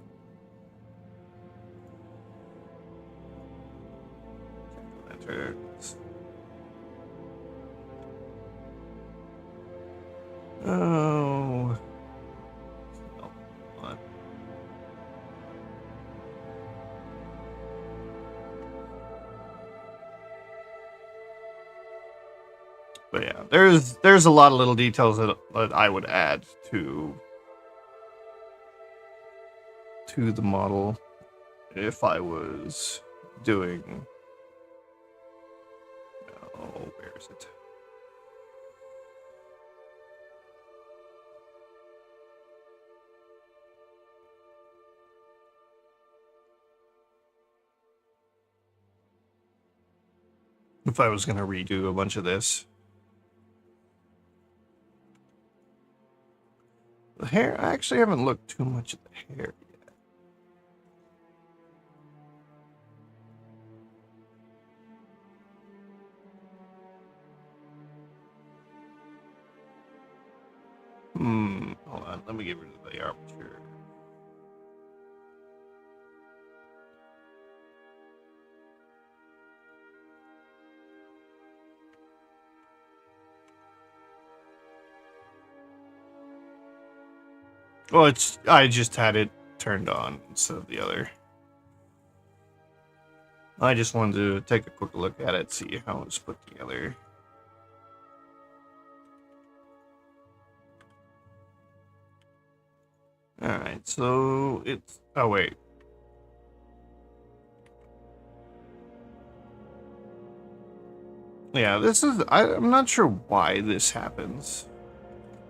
Oh. But yeah, there's a lot of little details that I would add to the model if I was doing. Oh, where is it? If I was gonna redo a bunch of this. The hair, I actually haven't looked too much at the hair yet. Hold on, let me get rid of the armature. Well, I just had it turned on instead of the other. I just wanted to take a quick look at it, see how it's put together. Alright, so it's... Oh, wait. Yeah, this is... I'm not sure why this happens.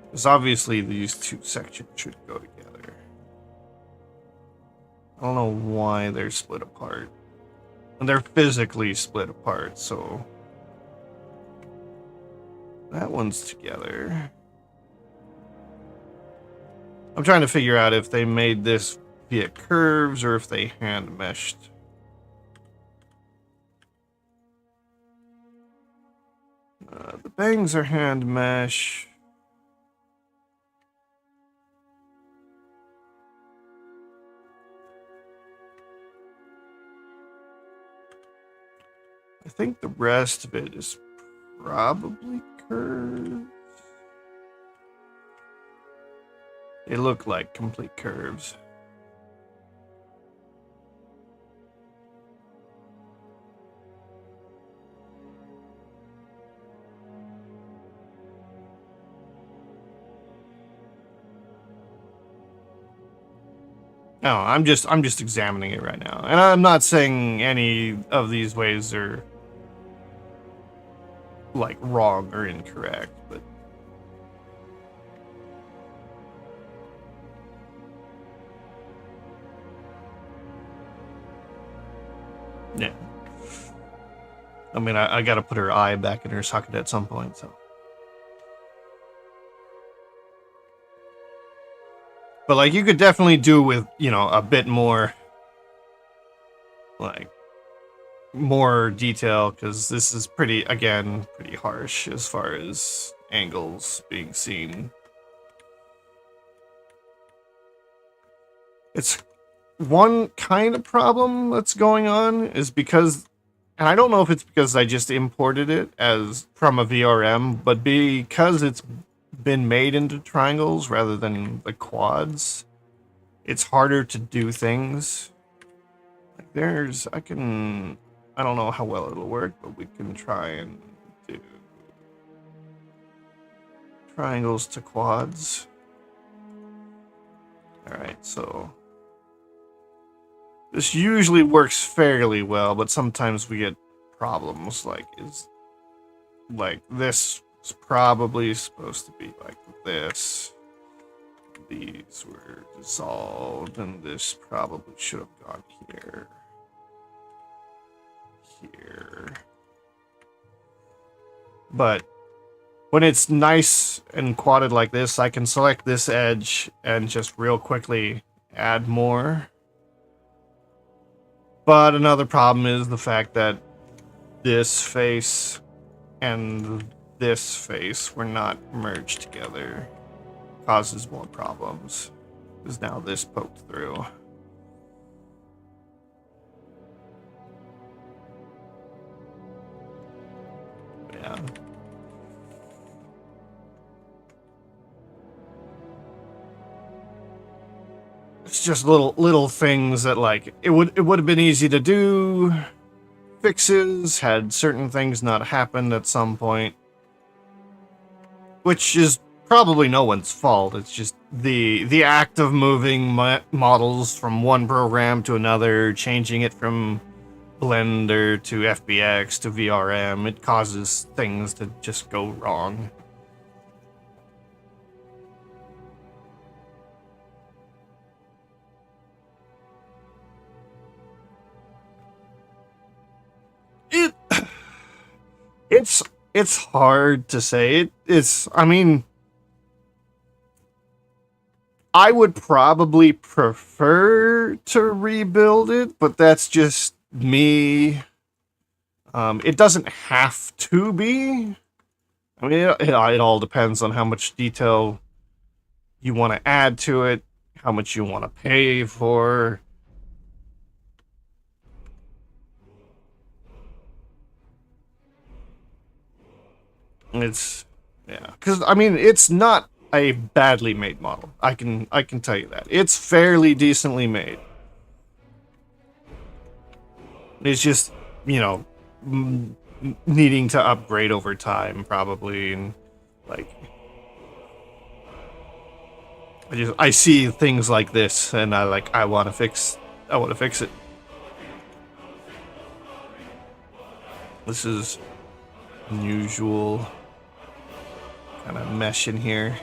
Because obviously these two sections should go together. I don't know why they're split apart. And they're physically split apart, so... That one's together. I'm trying to figure out if they made this via curves or if they hand meshed. The bangs are hand mesh. I think the rest of it is probably curves. They look like complete curves. No, I'm just examining it right now. And I'm not saying any of these ways are like wrong or incorrect, but Yeah. I mean, I gotta put her eye back in her socket at some point, so. But, like, you could definitely do with, you know, a bit more, like, more detail, because this is pretty, again, pretty harsh as far as angles being seen. It's one kind of problem that's going on is because, and I don't know if it's because I just imported it as from a VRM, but because it's been made into triangles rather than the quads, it's harder to do things. Like I don't know how well it'll work, but we can try and do triangles to quads. Alright, so this usually works fairly well, but sometimes we get problems. Like this is probably supposed to be like this. These were dissolved, and this probably should have gone here. Here. But when it's nice and quadded like this, I can select this edge and just real quickly add more. But another problem is the fact that this face and this face were not merged together. Causes more problems. Because now this poked through. Yeah. It's just little things that, like, it would have been easy to do. Fixes had certain things not happened at some point, which is probably no one's fault. It's just the act of moving models from one program to another, changing it from Blender to FBX to VRM. It causes things to just go wrong. It's hard to say. I mean, I would probably prefer to rebuild it, but that's just me. It doesn't have to be. I mean, it all depends on how much detail you want to add to it, how much you want to pay for. It's, yeah, because I mean, it's not a badly made model. I can tell you that. It's fairly decently made. It's just, you know, needing to upgrade over time, probably, and like, I see things like this, and I want to fix it. This is unusual kind of mesh in here.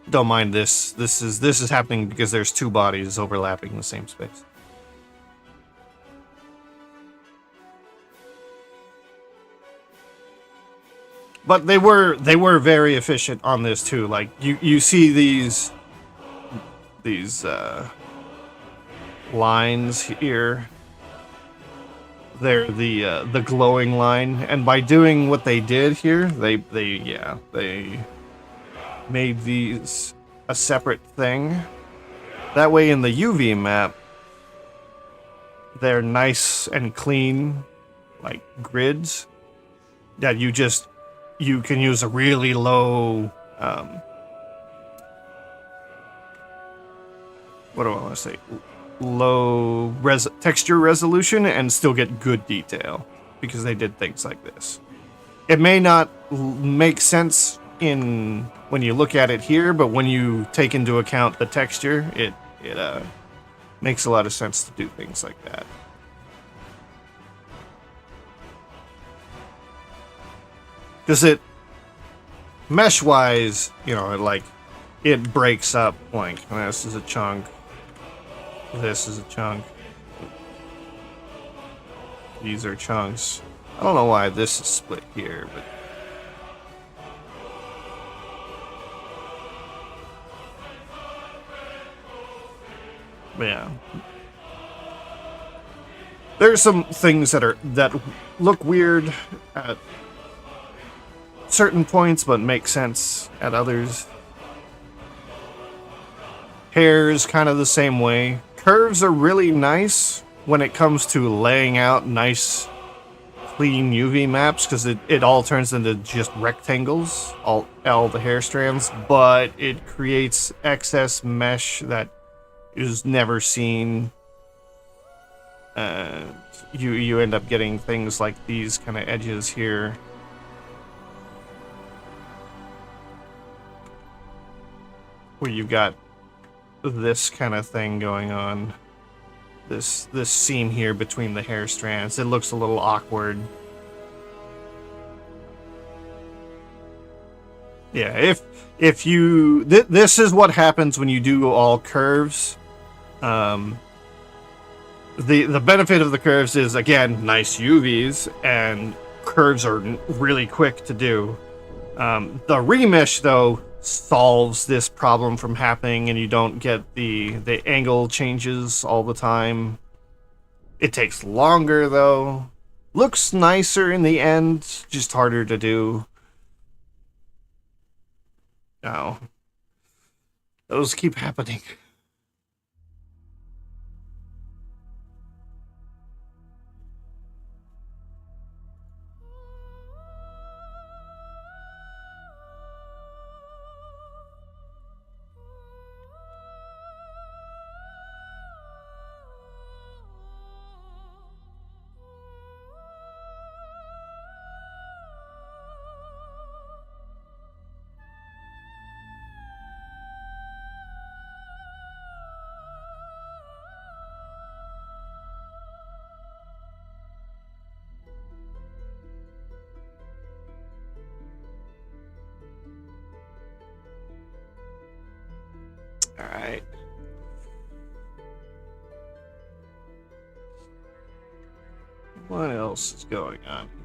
Don't mind this. This is happening because there's two bodies overlapping the same space. But they were very efficient on this too. Like you see these lines here. They're the glowing line, and by doing what they did here, they made these a separate thing. That way in the UV map, they're nice and clean, like grids, that you can use a really low, what do I want to say? Low texture resolution and still get good detail, because they did things like this. It may not make sense when you look at it here, but when you take into account the texture, it makes a lot of sense to do things like that. Because it, mesh-wise, you know, like, it breaks up. Like, this is a chunk. This is a chunk. These are chunks. I don't know why this is split here, but... yeah. There's some things that look weird at certain points, but make sense at others. Hair is kind of the same way. Curves are really nice when it comes to laying out nice, clean UV maps, because it all turns into just rectangles, all the hair strands, but it creates excess mesh that is never seen. You end up getting things like these kind of edges here. Where you've got this kind of thing going on. This seam here between the hair strands. It looks a little awkward. Yeah, if you... this is what happens when you do all curves. The benefit of the curves is, again, nice UVs, and curves are really quick to do. The remesh, though, solves this problem from happening, and you don't get the angle changes all the time. It takes longer, though. Looks nicer in the end, just harder to do. Oh. Those keep happening. Alright. What else is going on here?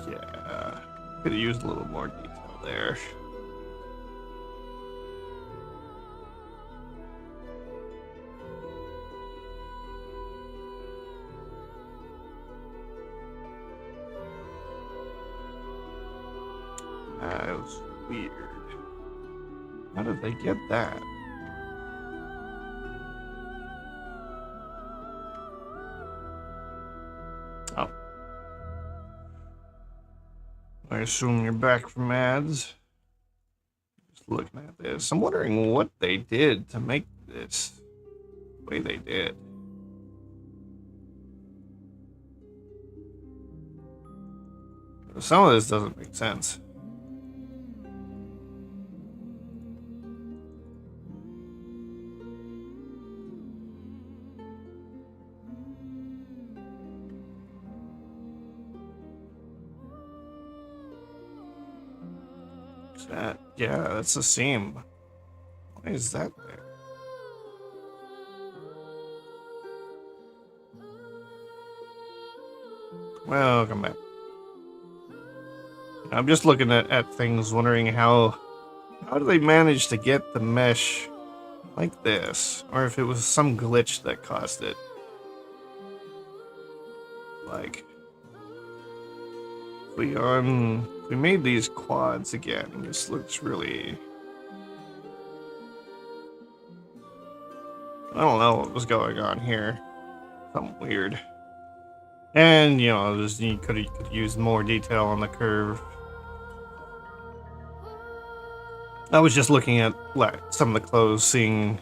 Yeah, could have used a little more detail there. That was weird. How did they get that? Oh. I assume you're back from ads. Just looking at this. I'm wondering what they did to make this the way they did. Some of this doesn't make sense. That, yeah, that's a seam. Why is that there? Welcome back. I'm just looking at things, wondering how do they manage to get the mesh like this, or if it was some glitch that caused it. Like, if we made these quads again, this looks really... I don't know what was going on here. Something weird. And, you know, you could use more detail on the curve. I was just looking at some of the clothes, seeing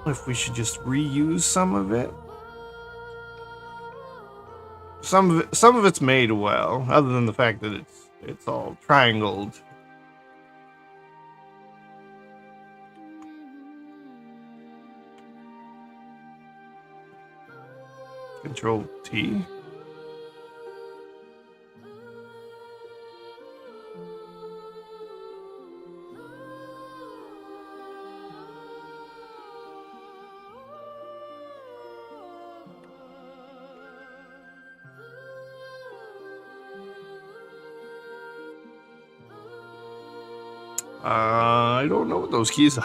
if we should just reuse some of it. Some of it's made well, other than the fact that it's all triangled. Control T. I don't know what those keys are.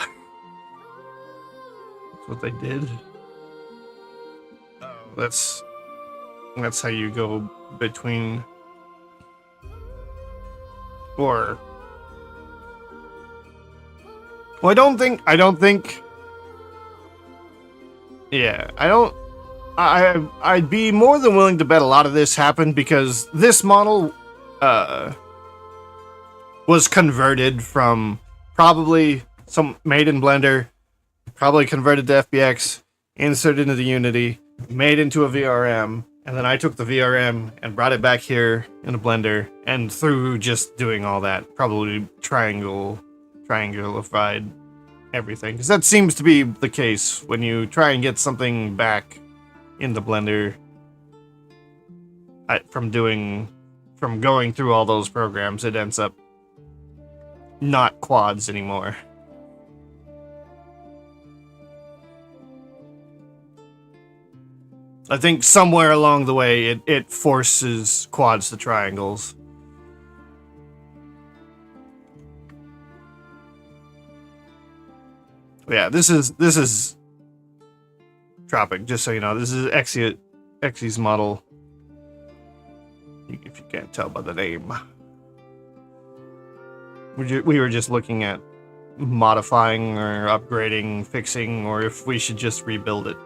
That's what they did. That's how you go between, or well, I don't think yeah, I'd be more than willing to bet a lot of this happened because this model was converted from probably some made in Blender, probably converted to FBX, inserted into Unity, made into a VRM, and then I took the VRM and brought it back here in a Blender, and through just doing all that, probably triangleified everything. Because that seems to be the case when you try and get something back in the Blender from going through all those programs, it ends up not quads anymore. I think somewhere along the way, it forces quads to triangles. Yeah, this is Tropic. Just so you know, this is Exy's model. If you can't tell by the name, we were just looking at modifying or upgrading, fixing, or if we should just rebuild it.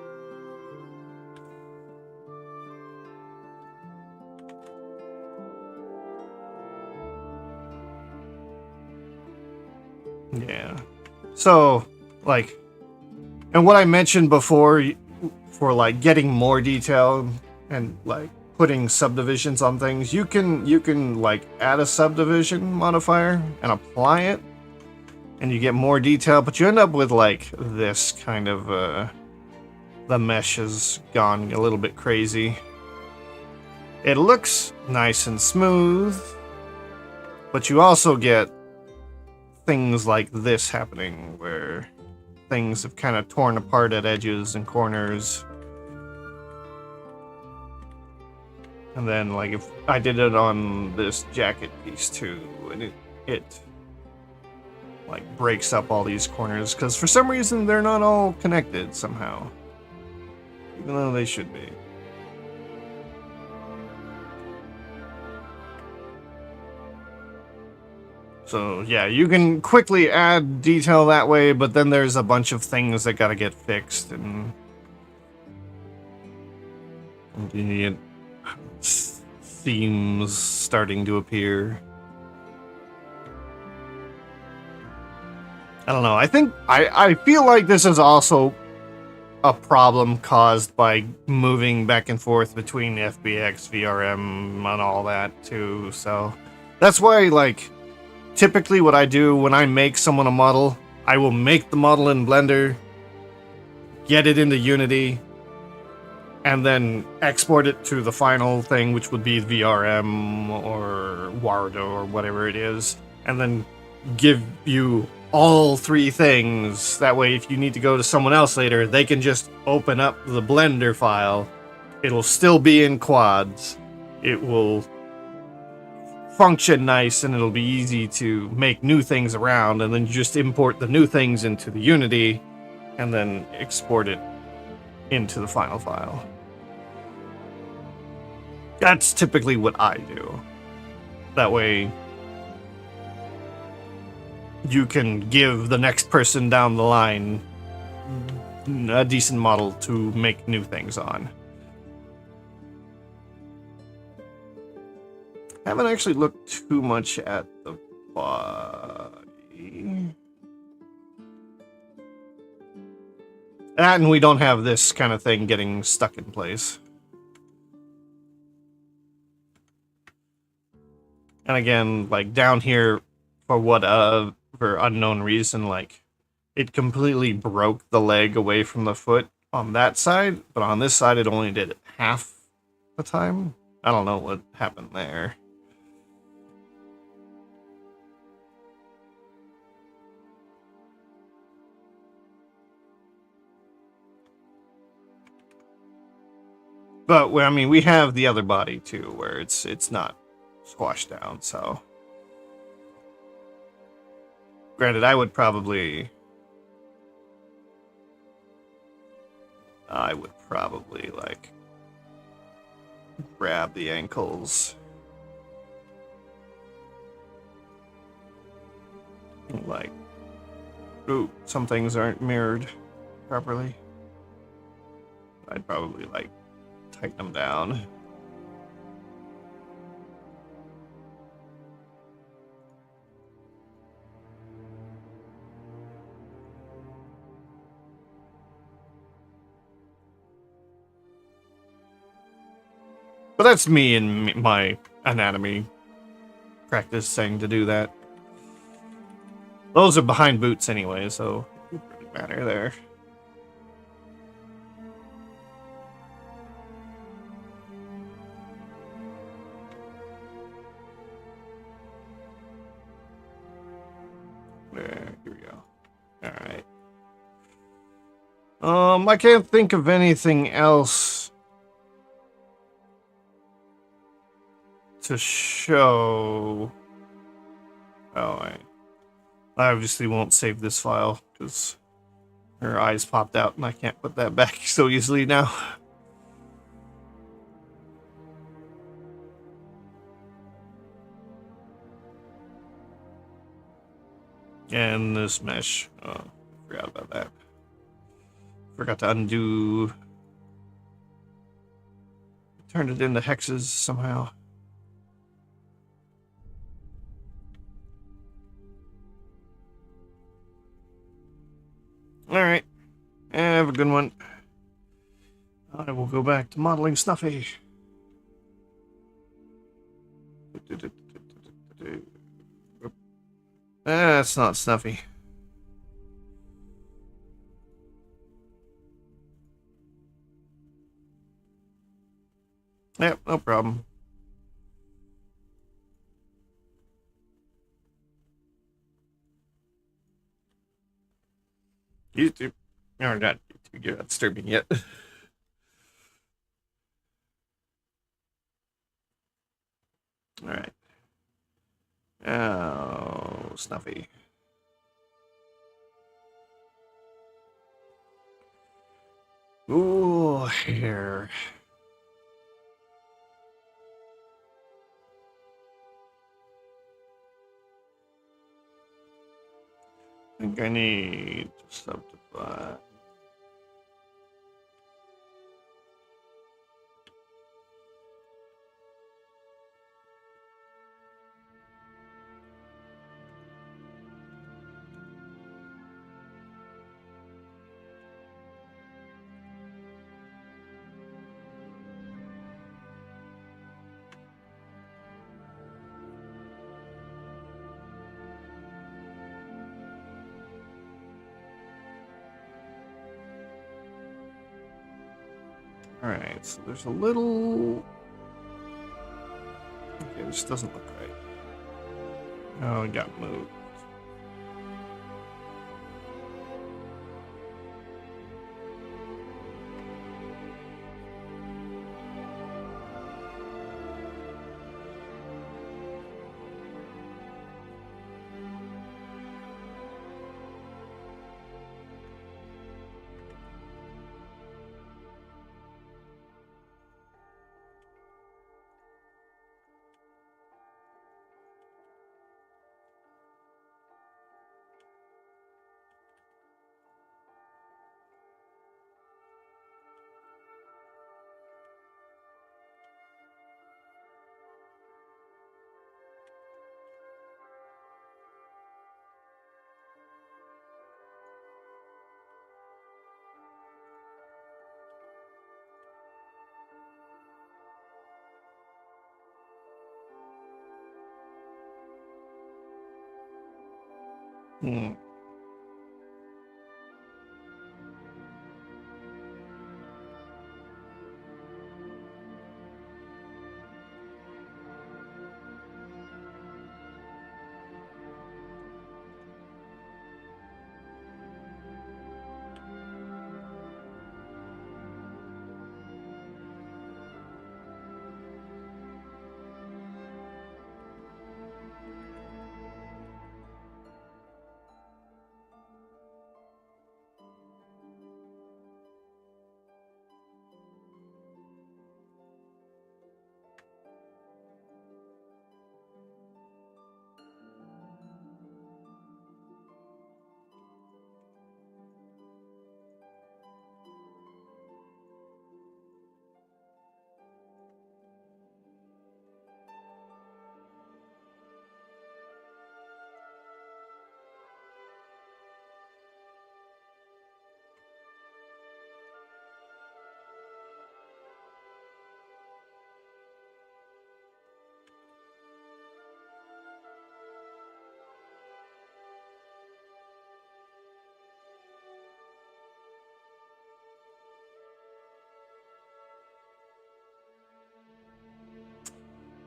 Yeah. So, like, and what I mentioned before for like getting more detail and like putting subdivisions on things, you can like add a subdivision modifier and apply it and you get more detail, but you end up with like this kind of the mesh has gone a little bit crazy. It looks nice and smooth, but you also get things like this happening where things have kind of torn apart at edges and corners. And then like if I did it on this jacket piece too, and it like breaks up all these corners because for some reason they're not all connected somehow, even though they should be. So yeah, you can quickly add detail that way, but then there's a bunch of things that gotta get fixed, and you get themes starting to appear. I don't know, I feel like this is also a problem caused by moving back and forth between FBX, VRM, and all that too, so that's why, like, typically what I do when I make someone a model, I will make the model in Blender, get it into Unity, and then export it to the final thing, which would be VRM or Wardo or whatever it is, and then give you all three things. That way, if you need to go to someone else later, they can just open up the Blender file. It'll still be in quads. It will function nice and it'll be easy to make new things around, and then you just import the new things into the Unity and then export it into the final file. That's typically what I do. That way you can give the next person down the line a decent model to make new things on. I haven't actually looked too much at the body. And we don't have this kind of thing getting stuck in place. And again, like down here, for whatever unknown reason, like it completely broke the leg away from the foot on that side, but on this side it only did it half the time. I don't know what happened there. But I mean, we have the other body too, where it's not squashed down. So, granted, I would probably like grab the ankles, like, ooh, some things aren't mirrored properly. I'd probably like tighten them down. But that's me and my anatomy practice saying to do that. Those are behind boots anyway, so it doesn't really matter there. There, here we go. Alright. I can't think of anything else to show. Oh, I obviously won't save this file because her eyes popped out and I can't put that back so easily now. And this mesh. Oh, I forgot about that. Forgot to undo. Turned it into hexes somehow. Alright. Have a good one. I will go back to modeling Snuffy. That's not Snuffy. Yep, no problem. YouTube. Or not YouTube, you're not disturbing yet. Alright. Oh, Snuffy. Ooh, hair. I think I need to subdivide. Alright, so there's a little... Okay, this doesn't look right. Oh, it got moved. Hmm.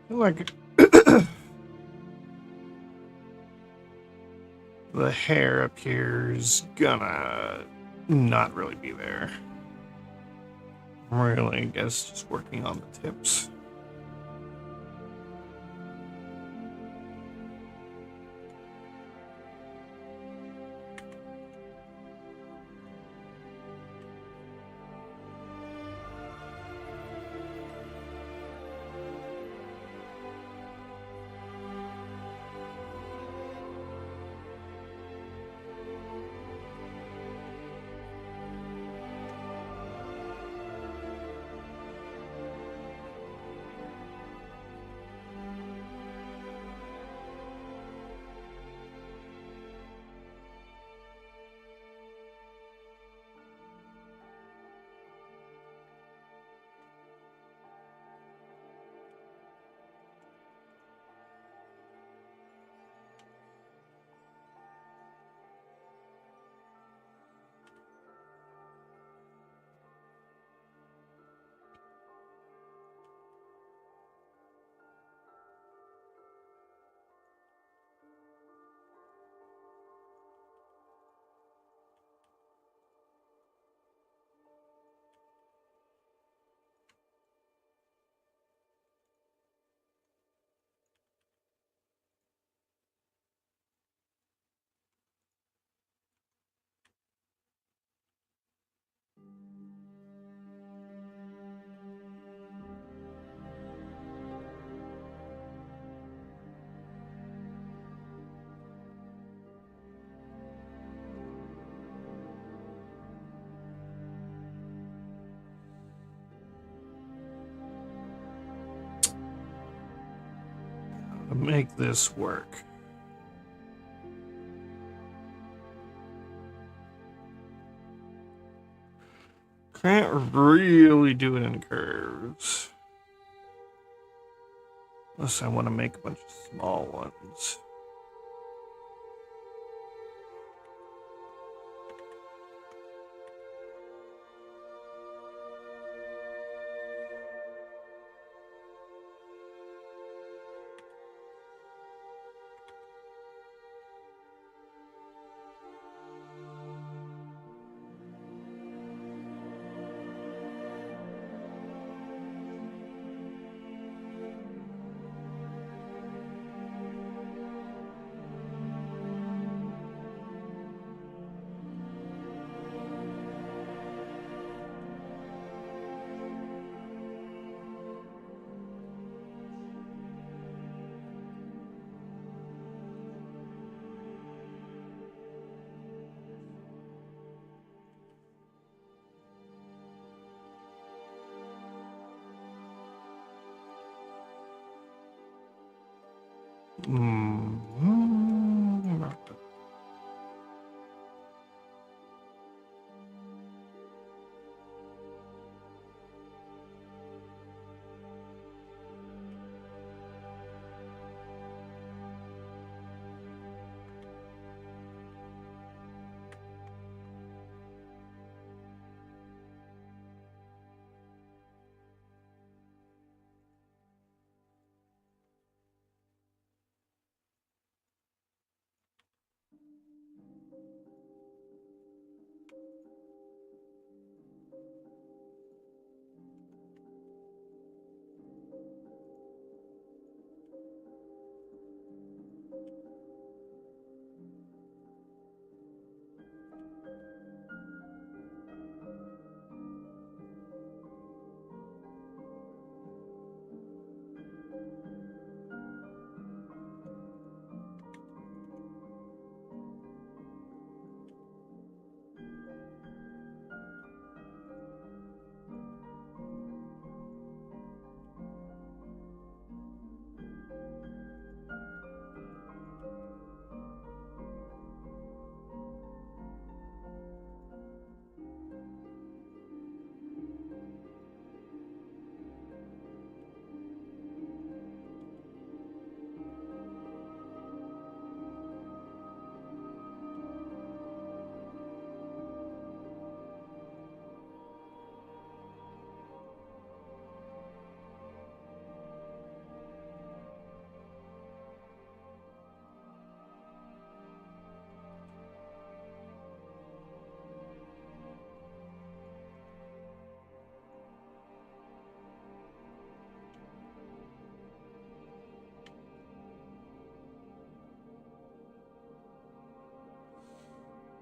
I feel like the hair up here is gonna not really be there. Really, I guess just working on the tips. To make this work. Can't really do it in curves. Unless I want to make a bunch of small ones. Mm-hmm.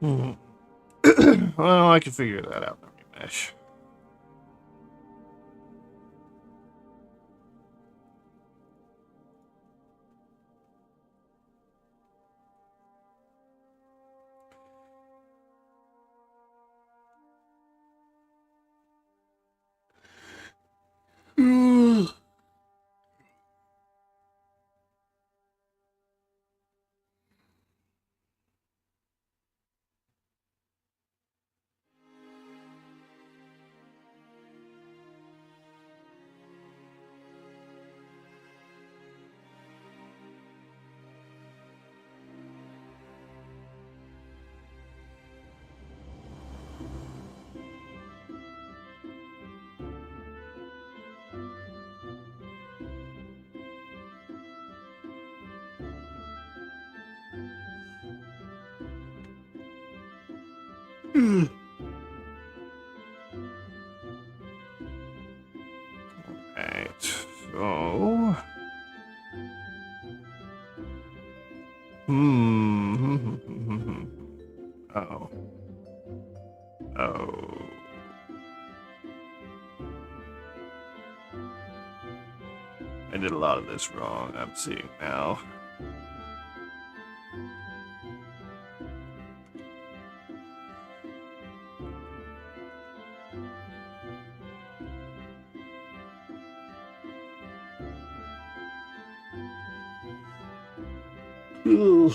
Hmm. Well, I can figure that out in the remesh. Right. So. Oh. Oh. I did a lot of this wrong. I'm seeing now. Ugh.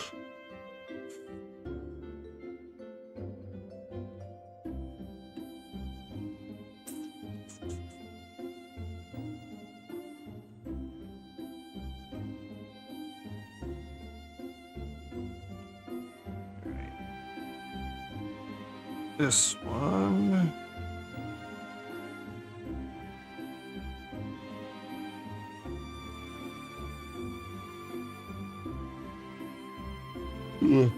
This one. Ugh.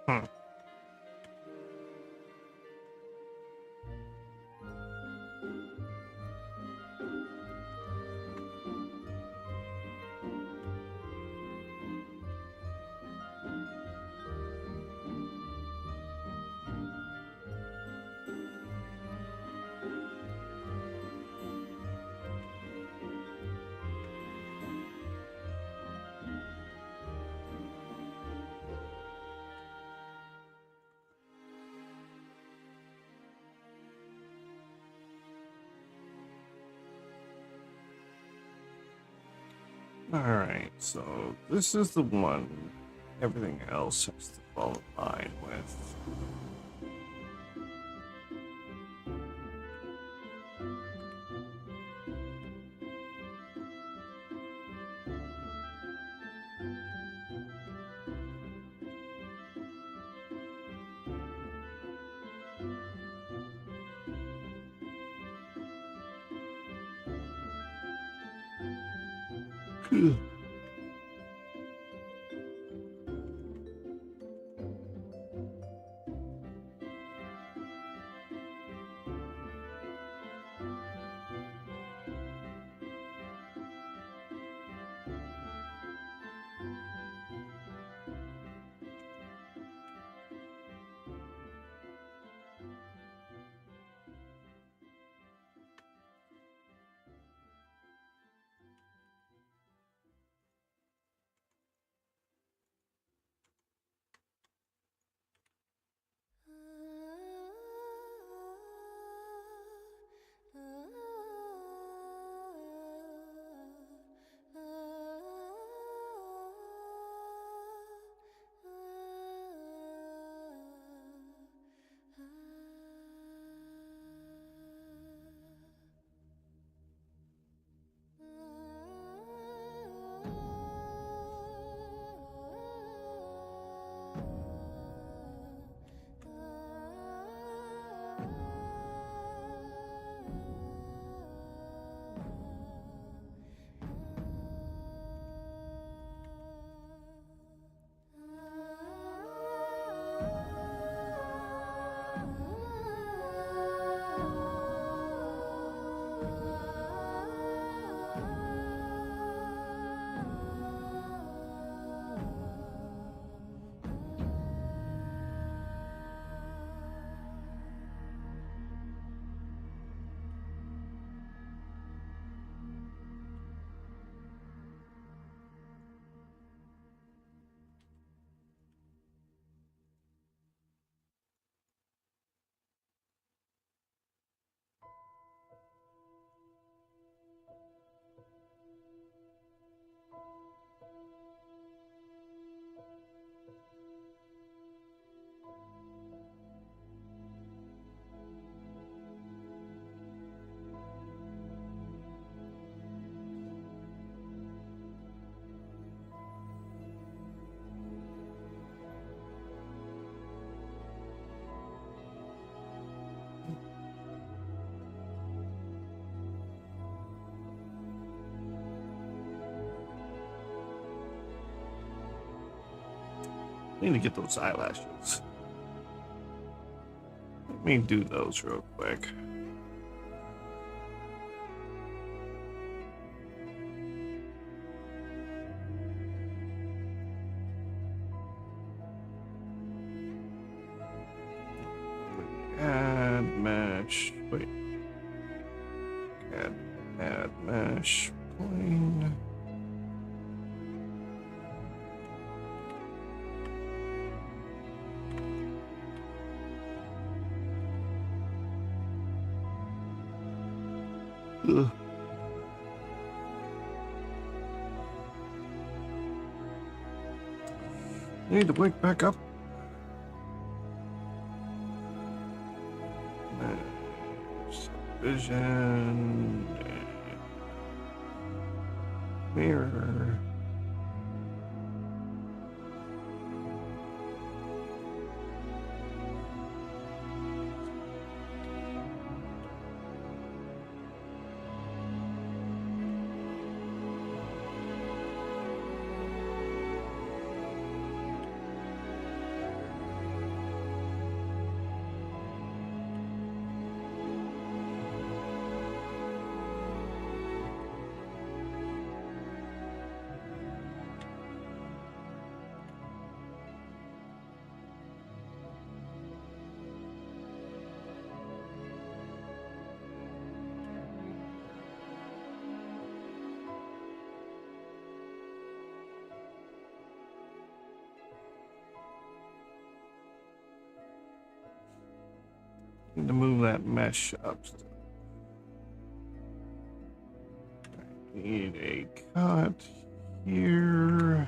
Hmm. Alright, so this is the one everything else has to fall in line with. Need to get those eyelashes. Let me do those real quick. Add mesh. Wait. Add mesh. Plane. Ugh. Need to wake back up. Vision. Mirror. Need to move that mesh up. Need a cut here.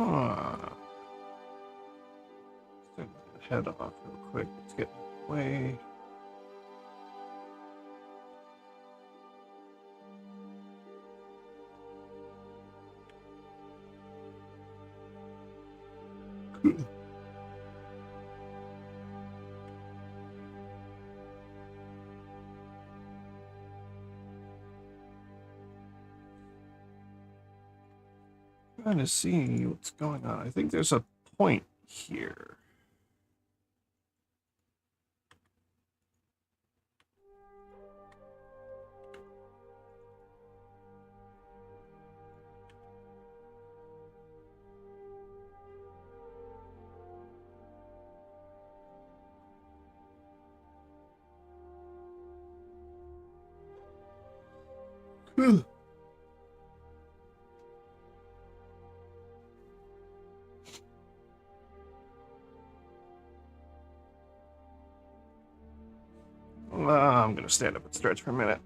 Huh. Head off real quick. Let's get away. Trying to see what's going on. I think there's a point here. I'm gonna stand up and stretch for a minute.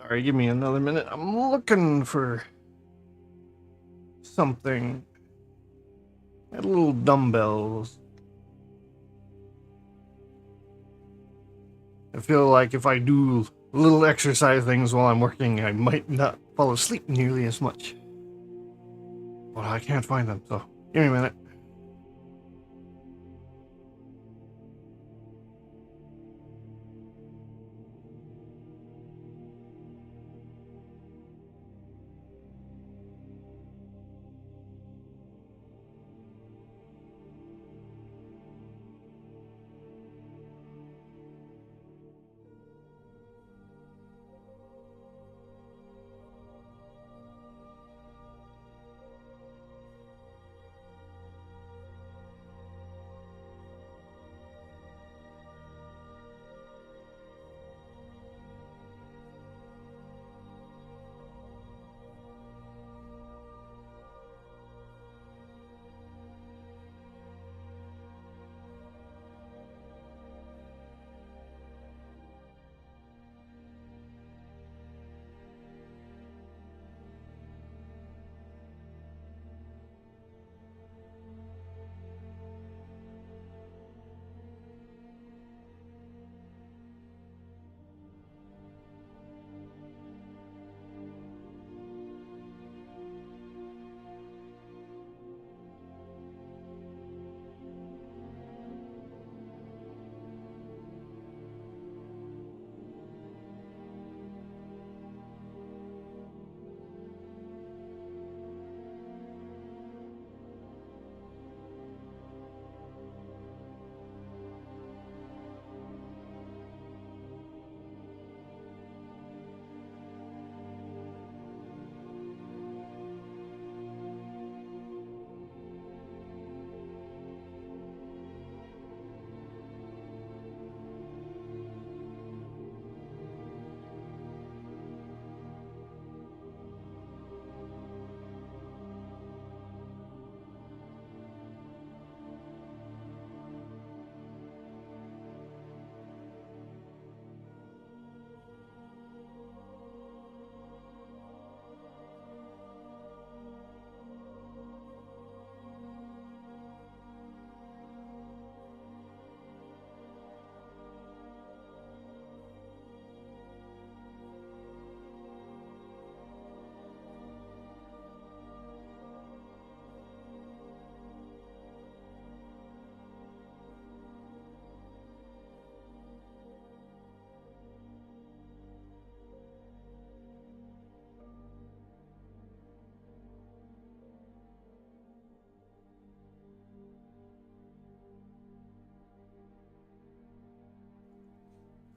Sorry, give me another minute. I'm looking for something. Little dumbbells. I feel like if I do little exercise things while I'm working, I might not fall asleep nearly as much. But I can't find them, so give me a minute.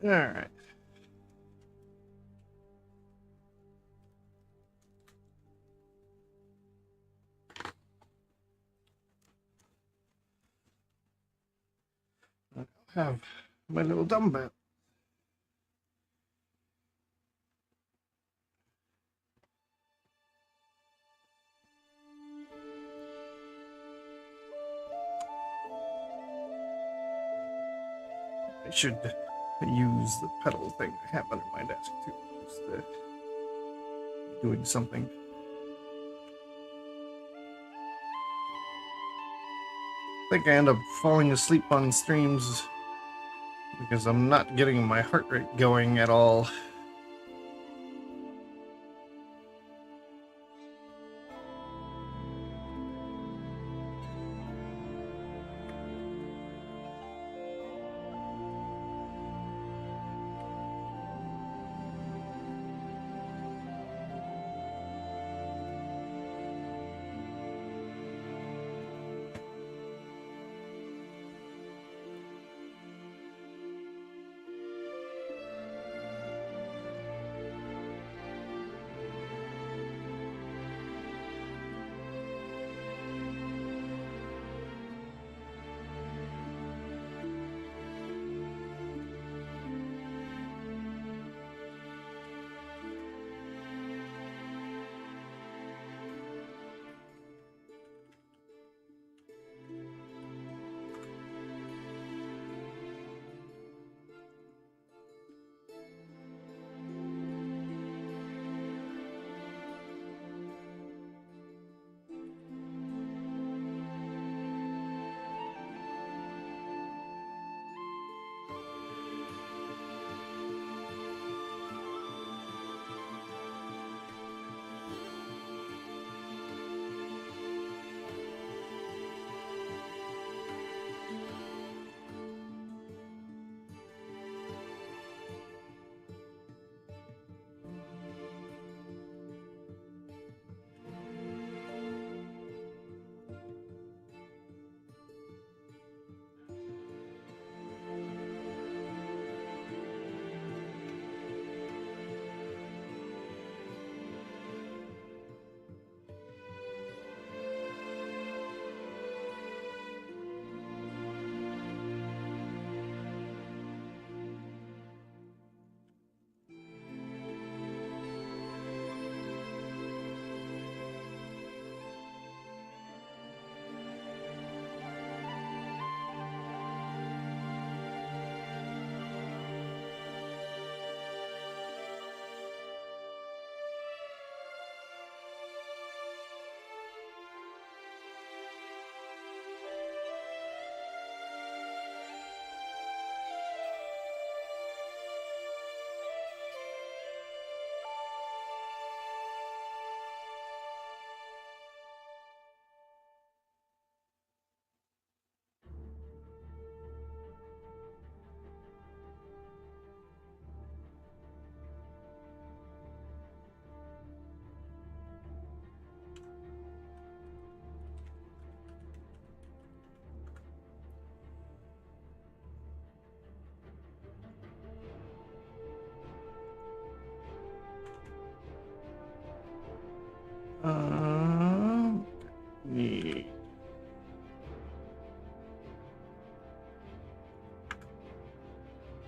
Alright. I have my little dumbbell. I should use the pedal thing I have under my desk too. Just doing something. I think I end up falling asleep on streams because I'm not getting my heart rate going at all.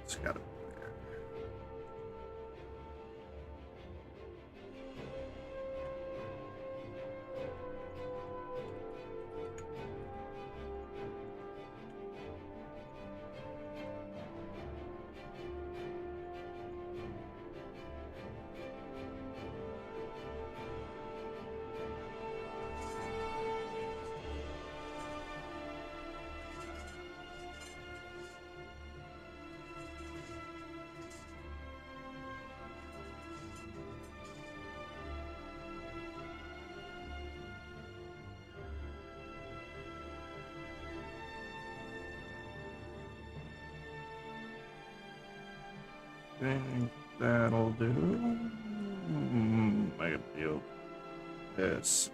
It's gotta be there. I think that'll do. I gotta deal this.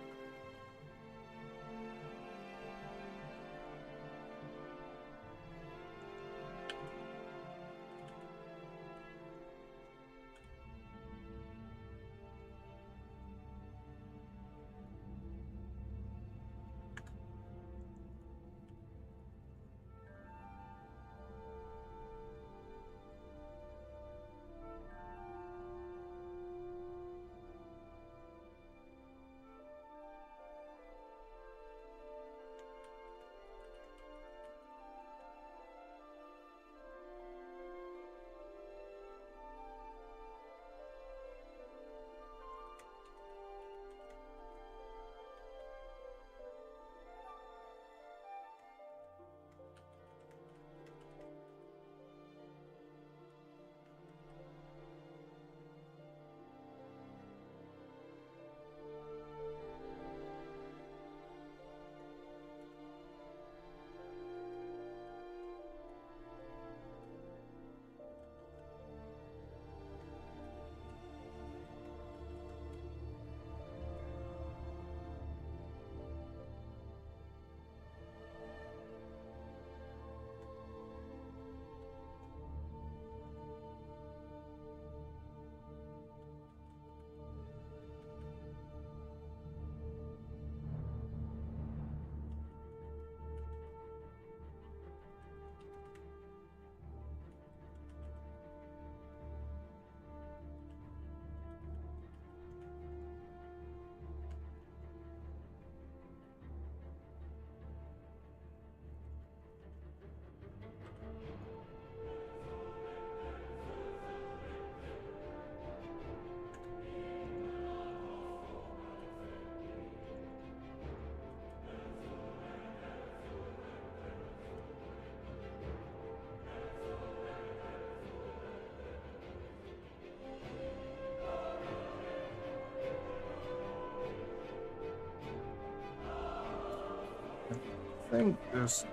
I think this.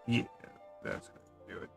Yeah, that's gonna do it.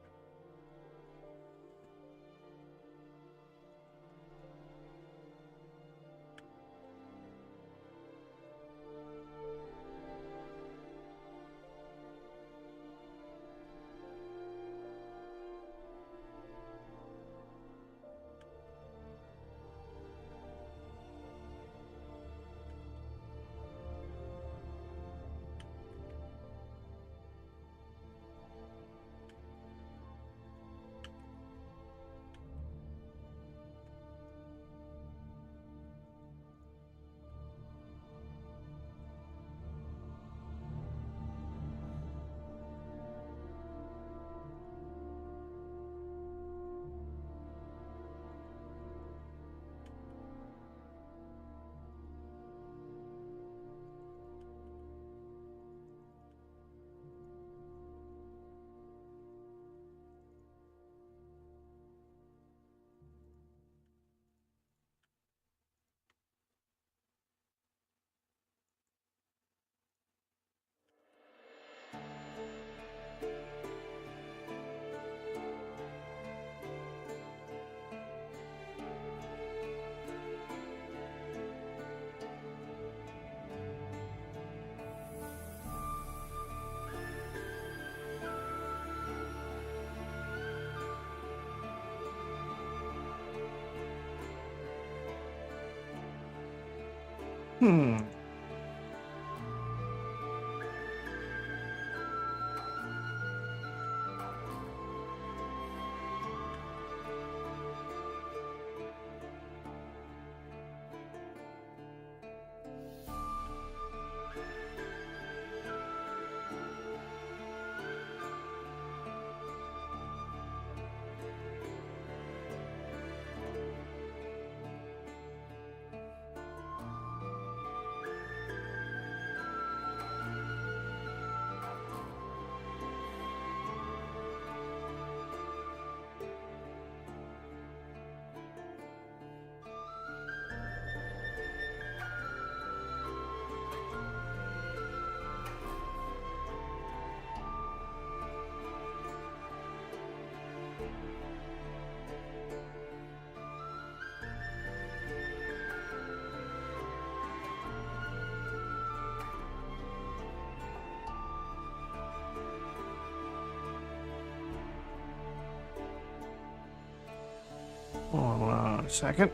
Hmm. Hold on a second.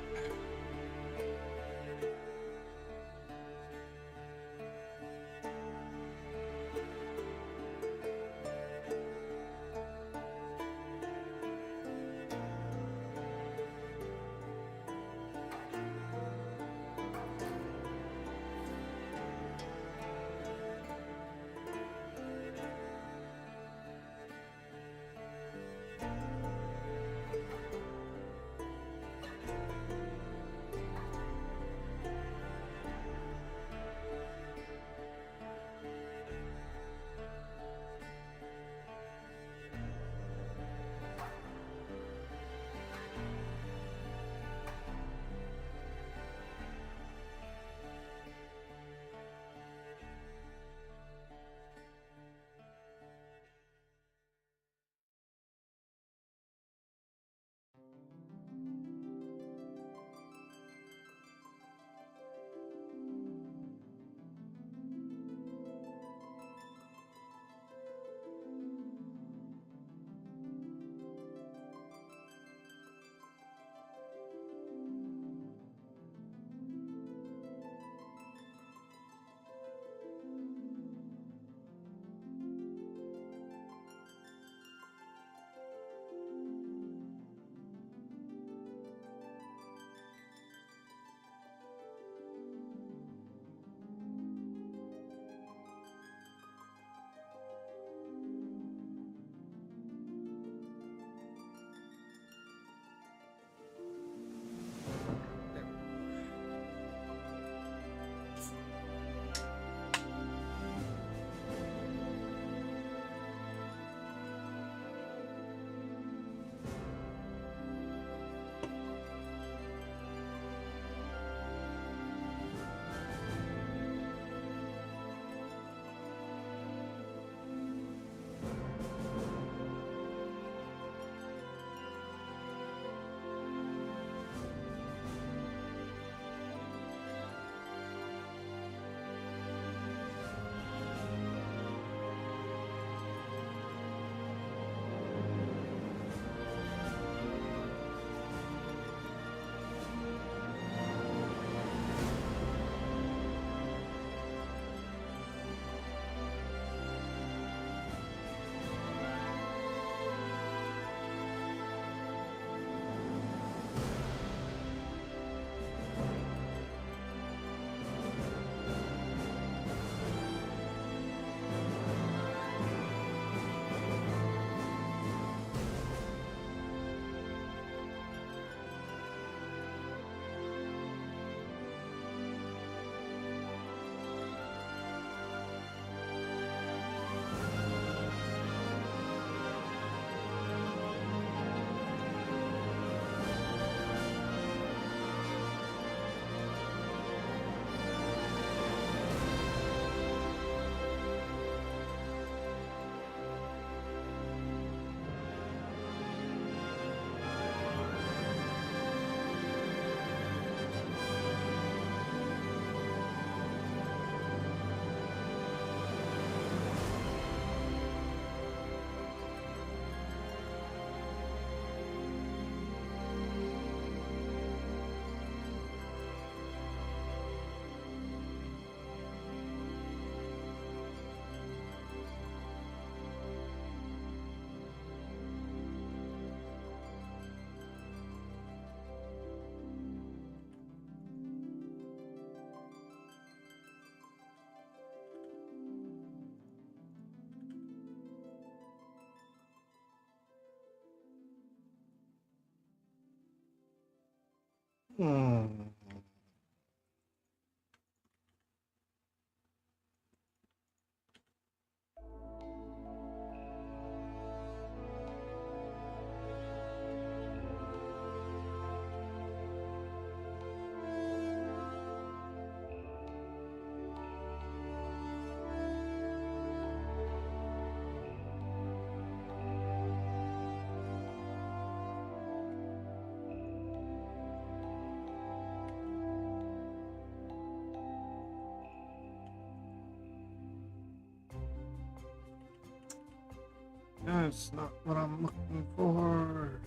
Hmm. That's not what I'm looking for.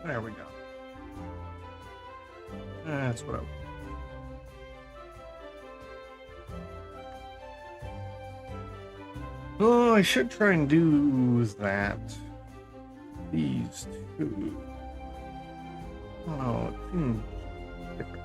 There we go. That's what I. Oh, I should try and do that. These two. Oh, it seems different.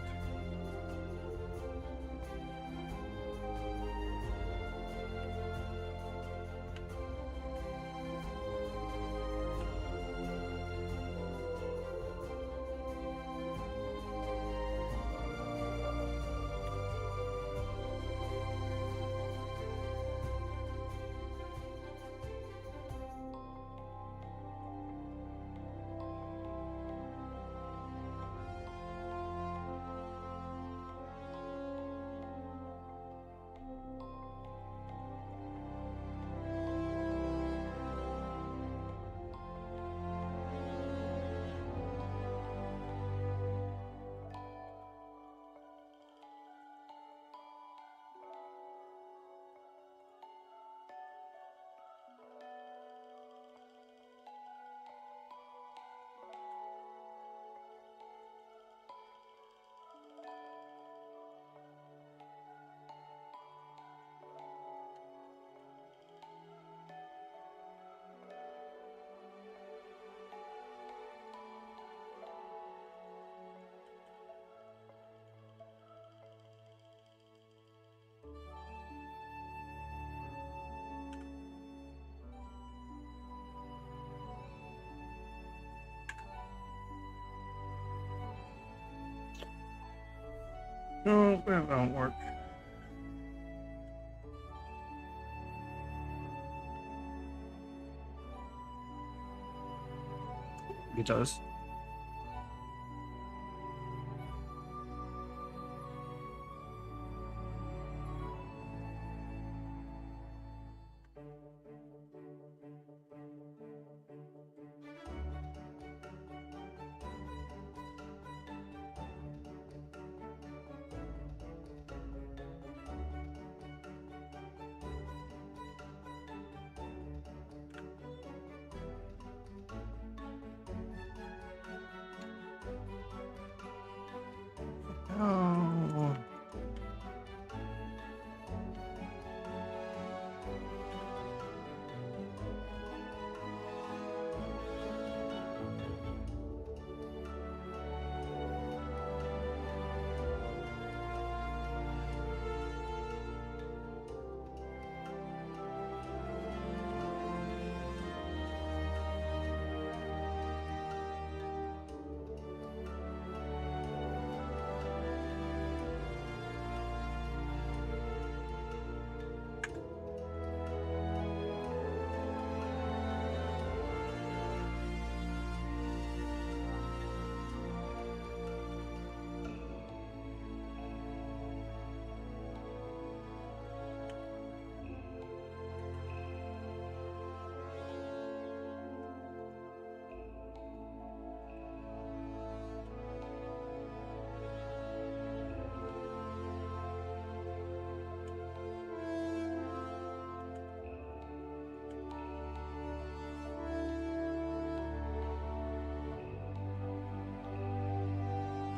No, that don't work. It does.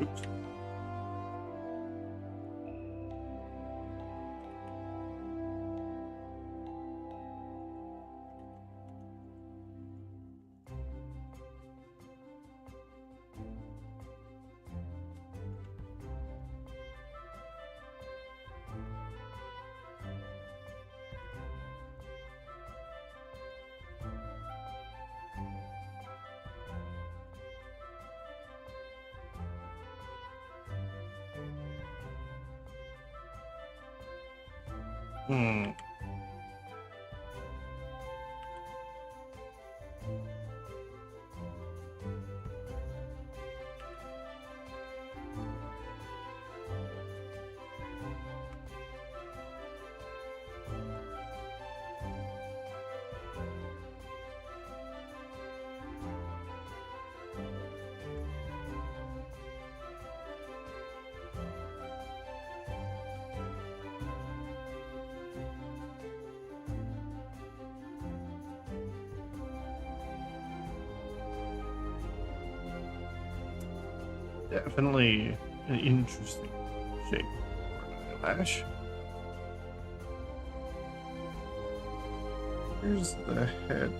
Oops. Hmm. Definitely an interesting shape for an eyelash. Here's the head.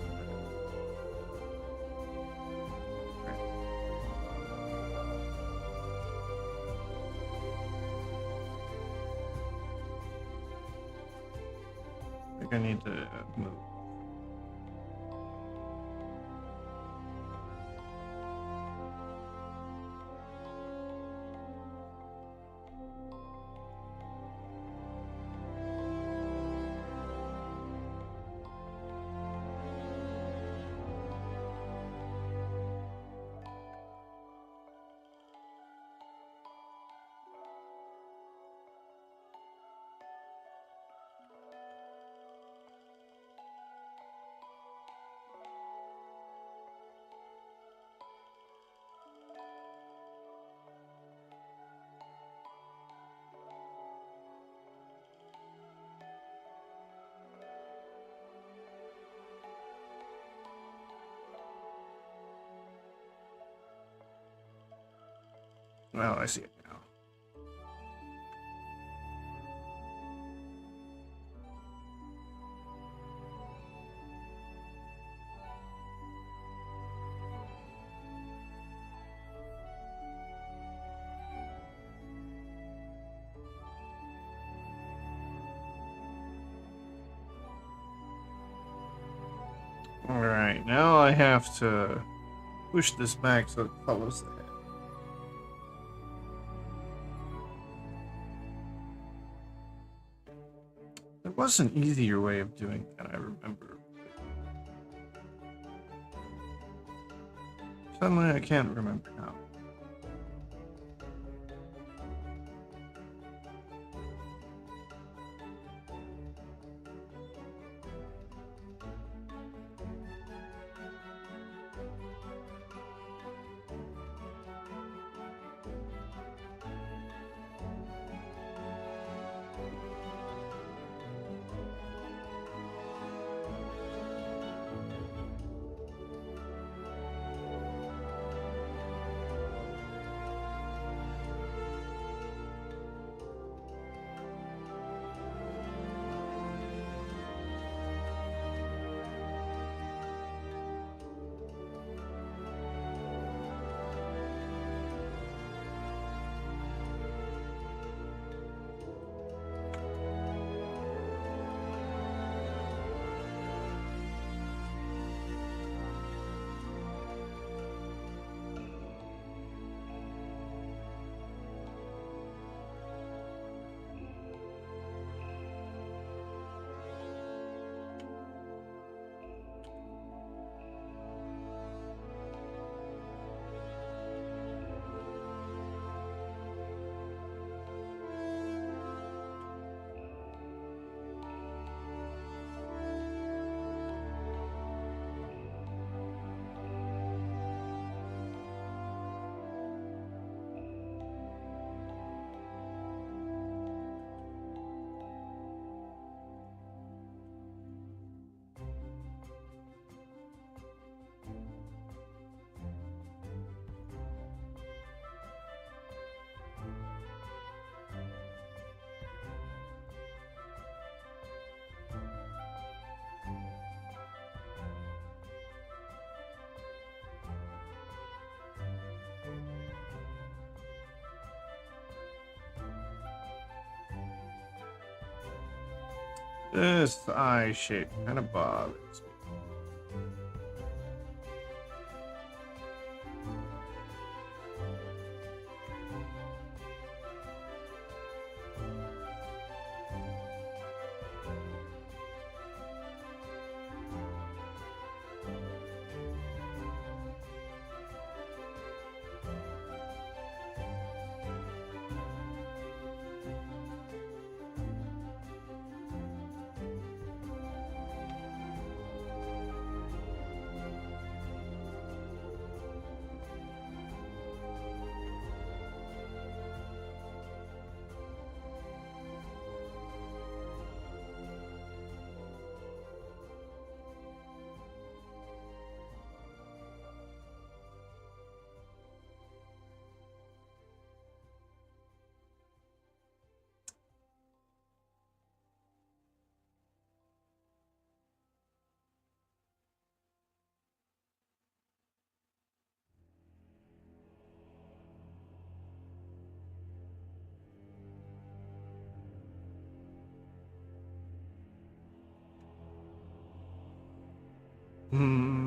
I think I need to move. Well, I see it now. Alright, now I have to push this back so it follows the head. There was an easier way of doing that, I remember. Suddenly I can't remember now. This eye shape kind of bothers me. Hmm.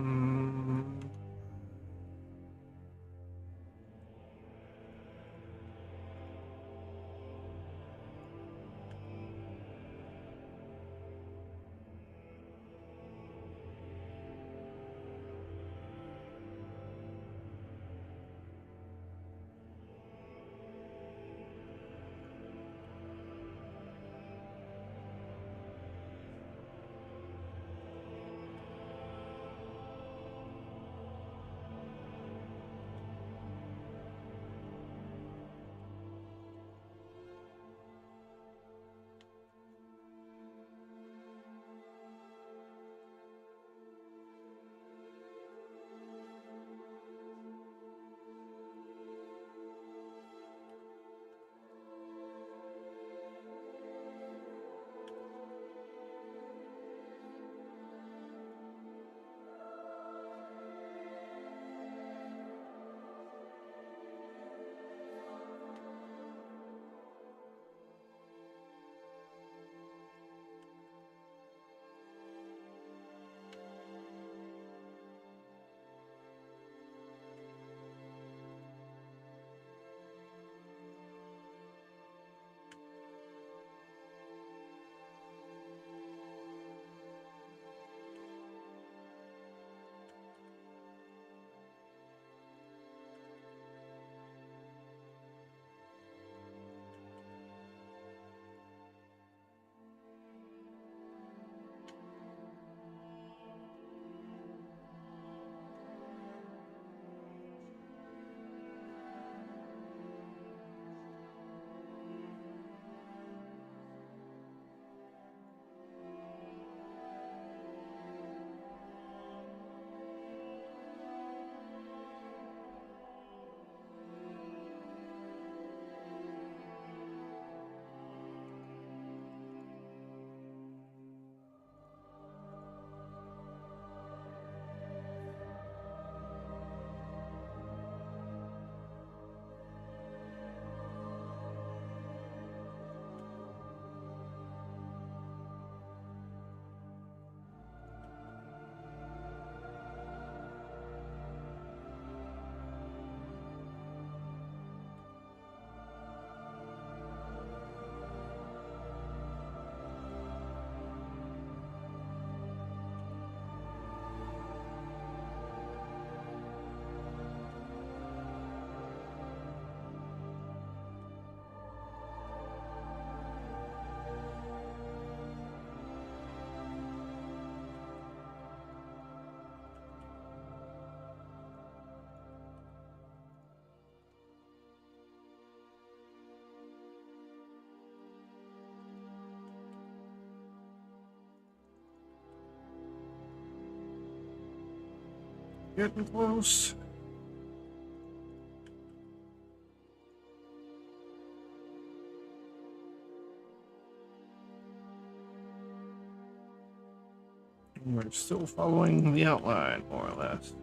Getting close. We're still following the outline, more or less.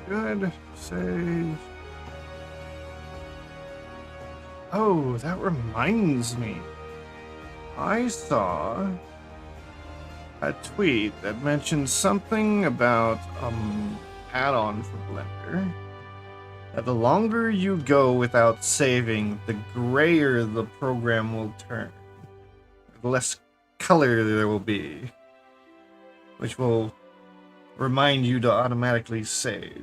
Good. Save. Oh, that reminds me. I saw a tweet that mentioned something about add-on for Blender. That the longer you go without saving, the grayer the program will turn. The less color there will be, which will remind you to automatically save.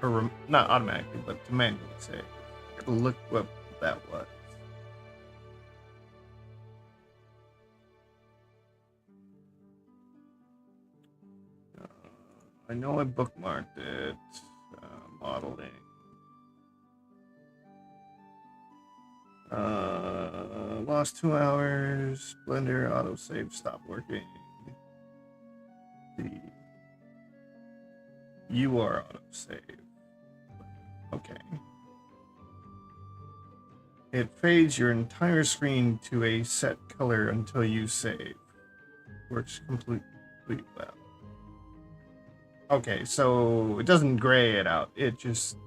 Or not automatically, but to manually save. I have to look what that was. I know I bookmarked it. Modeling. Lost 2 hours. Blender autosave stopped working. You are autosave. Okay. It fades your entire screen to a set color until you save. Works completely well. Okay, so it doesn't gray it out. It just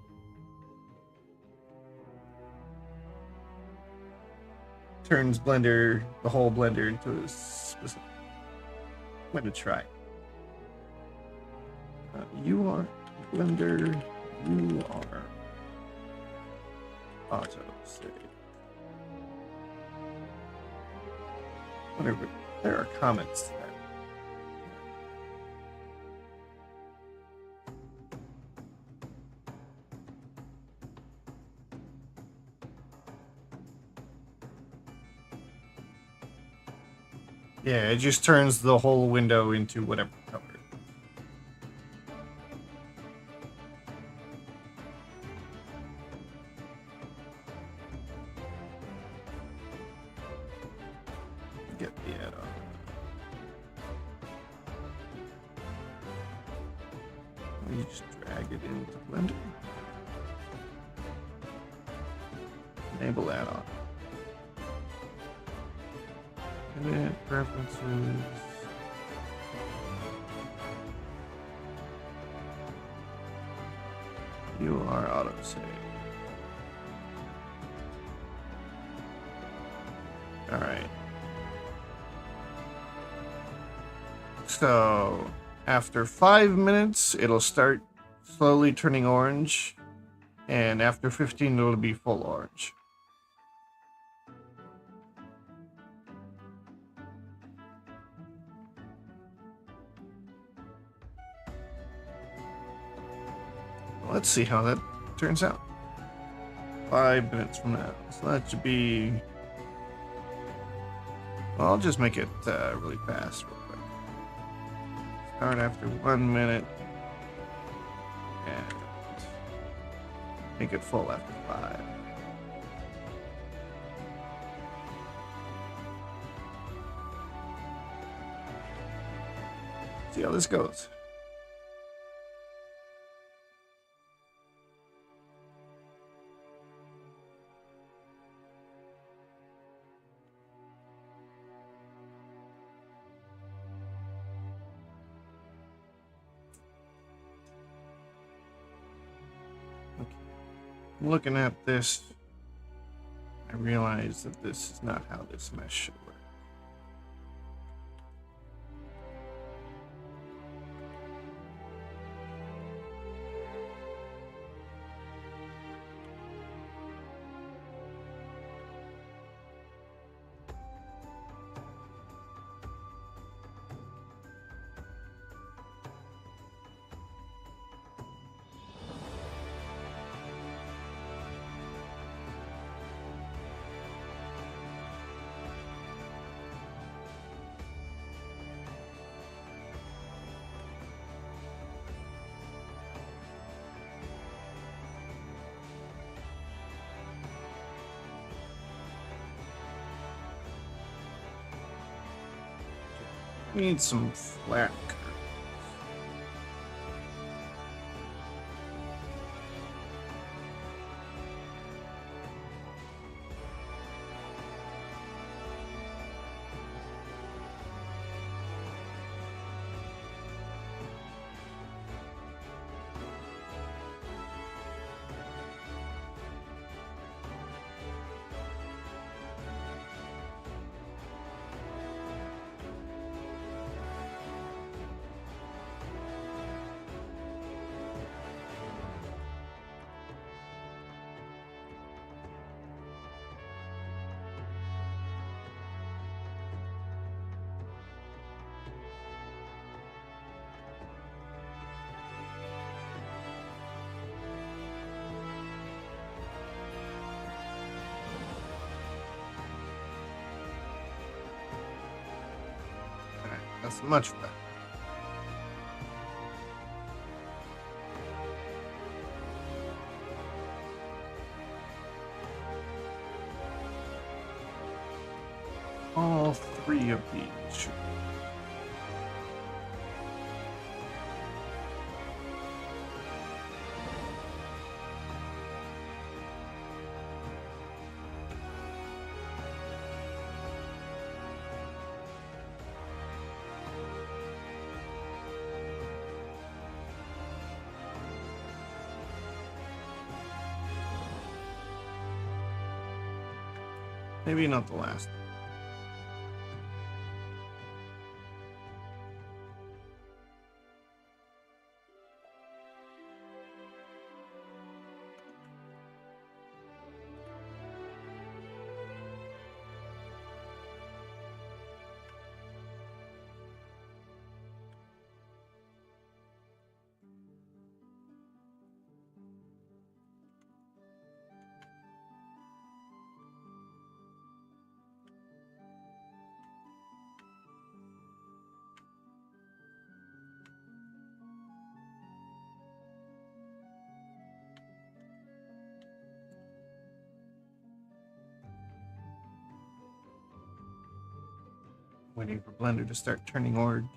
turns Blender, the whole Blender, into a specific. I'm gonna try. You are Blender. You are auto save. Whatever. There are comments to that. Yeah, it just turns the whole window into whatever color. Get the add-on. You just drag it into Blender. Enable add-on. Edit preferences. You are autosave. Alright. So, after 5 minutes, it'll start slowly turning orange. And after 15, it'll be full orange. Let's see how that turns out. 5 minutes from now. So that should be... Well, I'll just make it really fast real quick. Start after 1 minute. And make it full after 5. See how this goes. Looking at this, I realize that this is not how this mesh should work. We need some flat curves. That's much better. All three of these should. Maybe not the last. Waiting for Blender to start turning orange.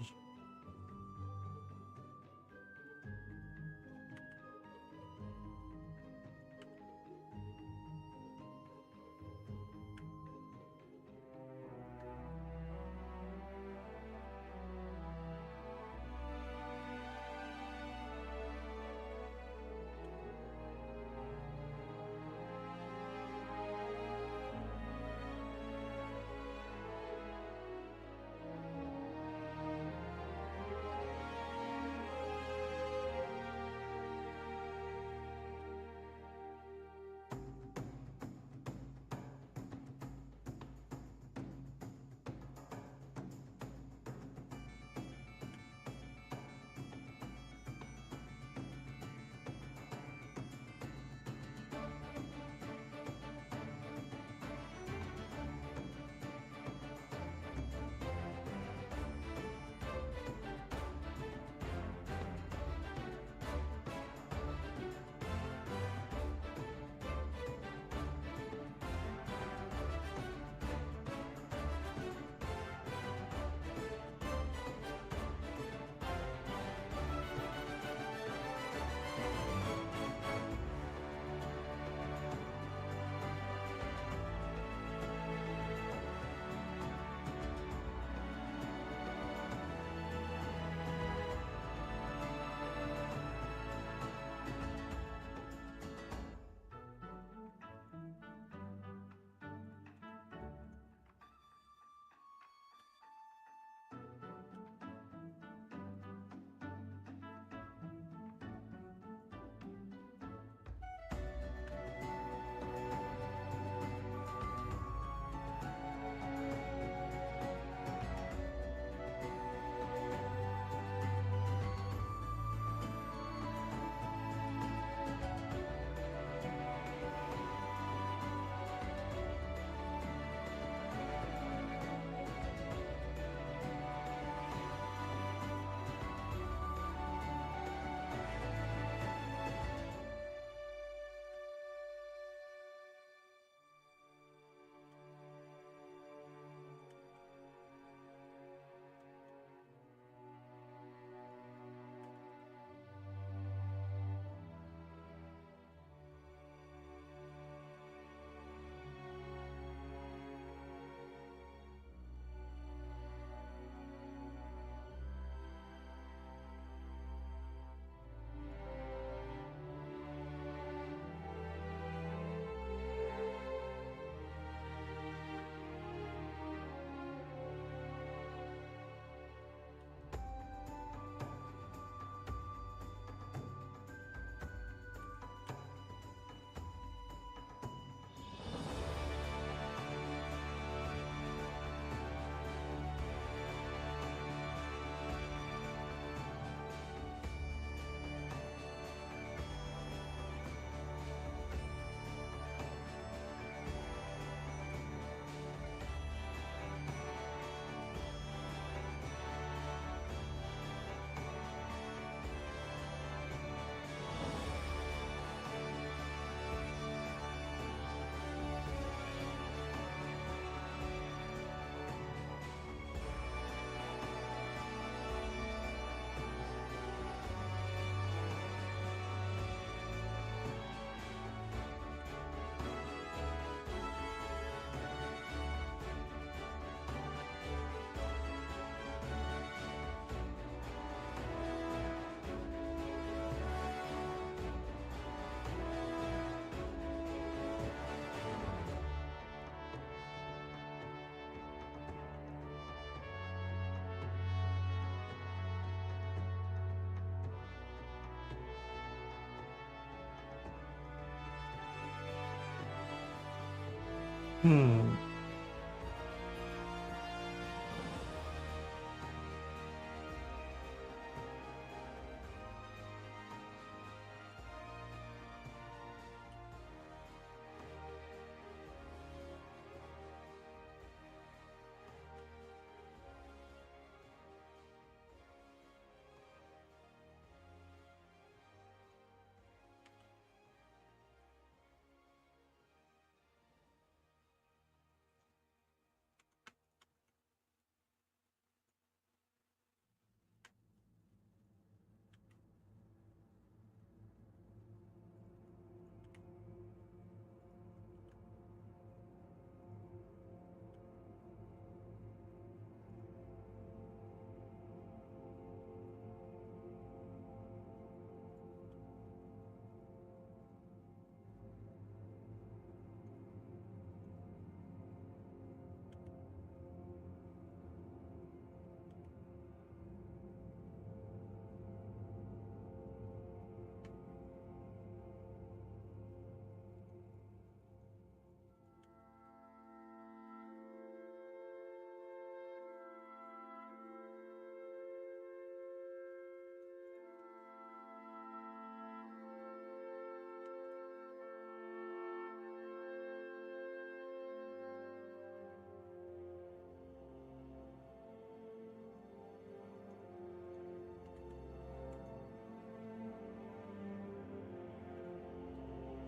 Hmm.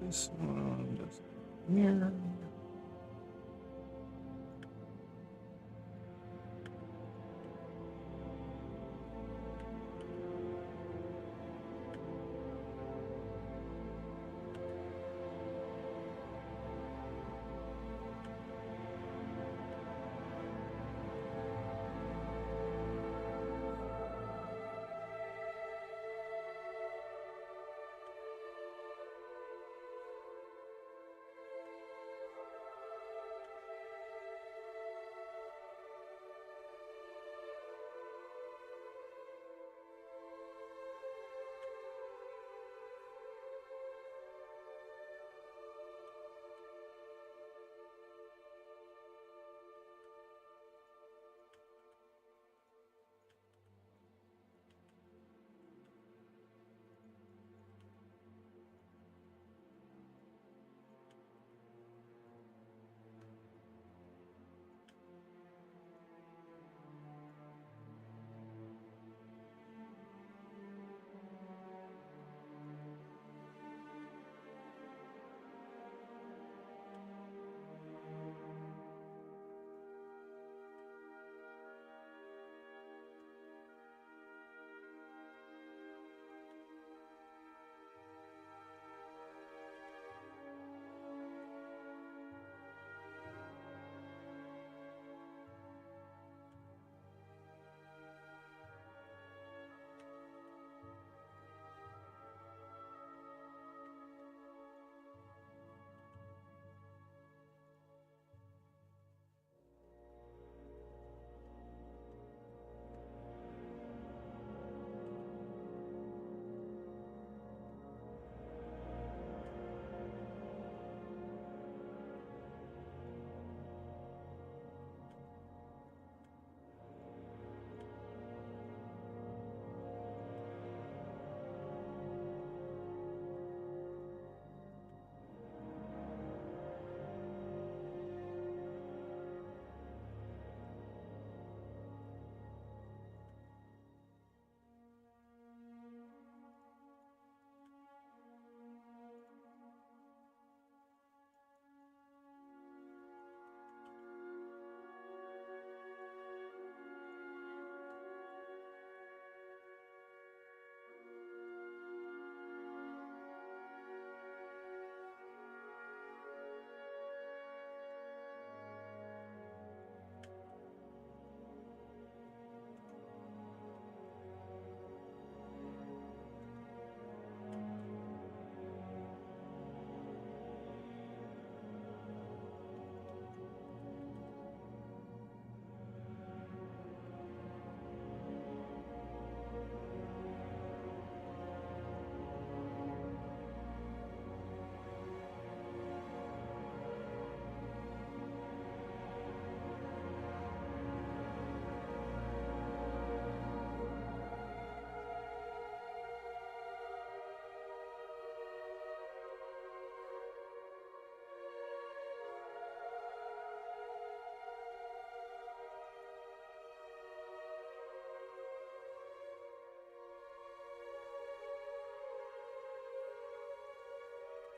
This one just here.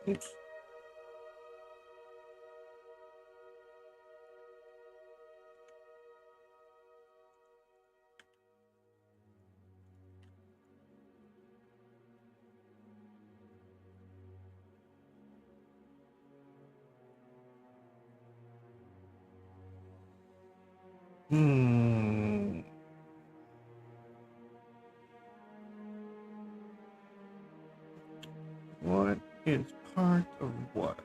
Oops. Hmm. What is part of what?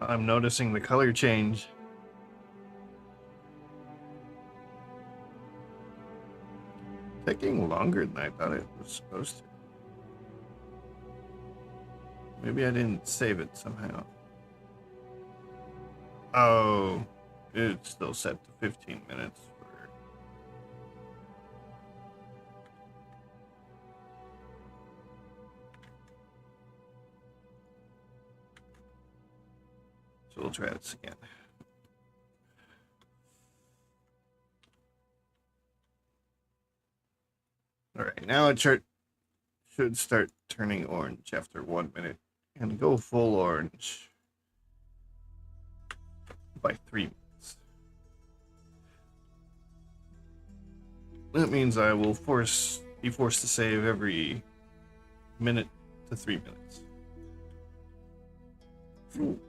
I'm noticing the color change. Taking longer than I thought it was supposed to. Maybe I didn't save it somehow. Oh, it's still set to 15 minutes. So we'll try this again. All right, now it should start turning orange after 1 minute and go full orange by 3 minutes. That means I will be forced to save every minute to 3 minutes. Ooh.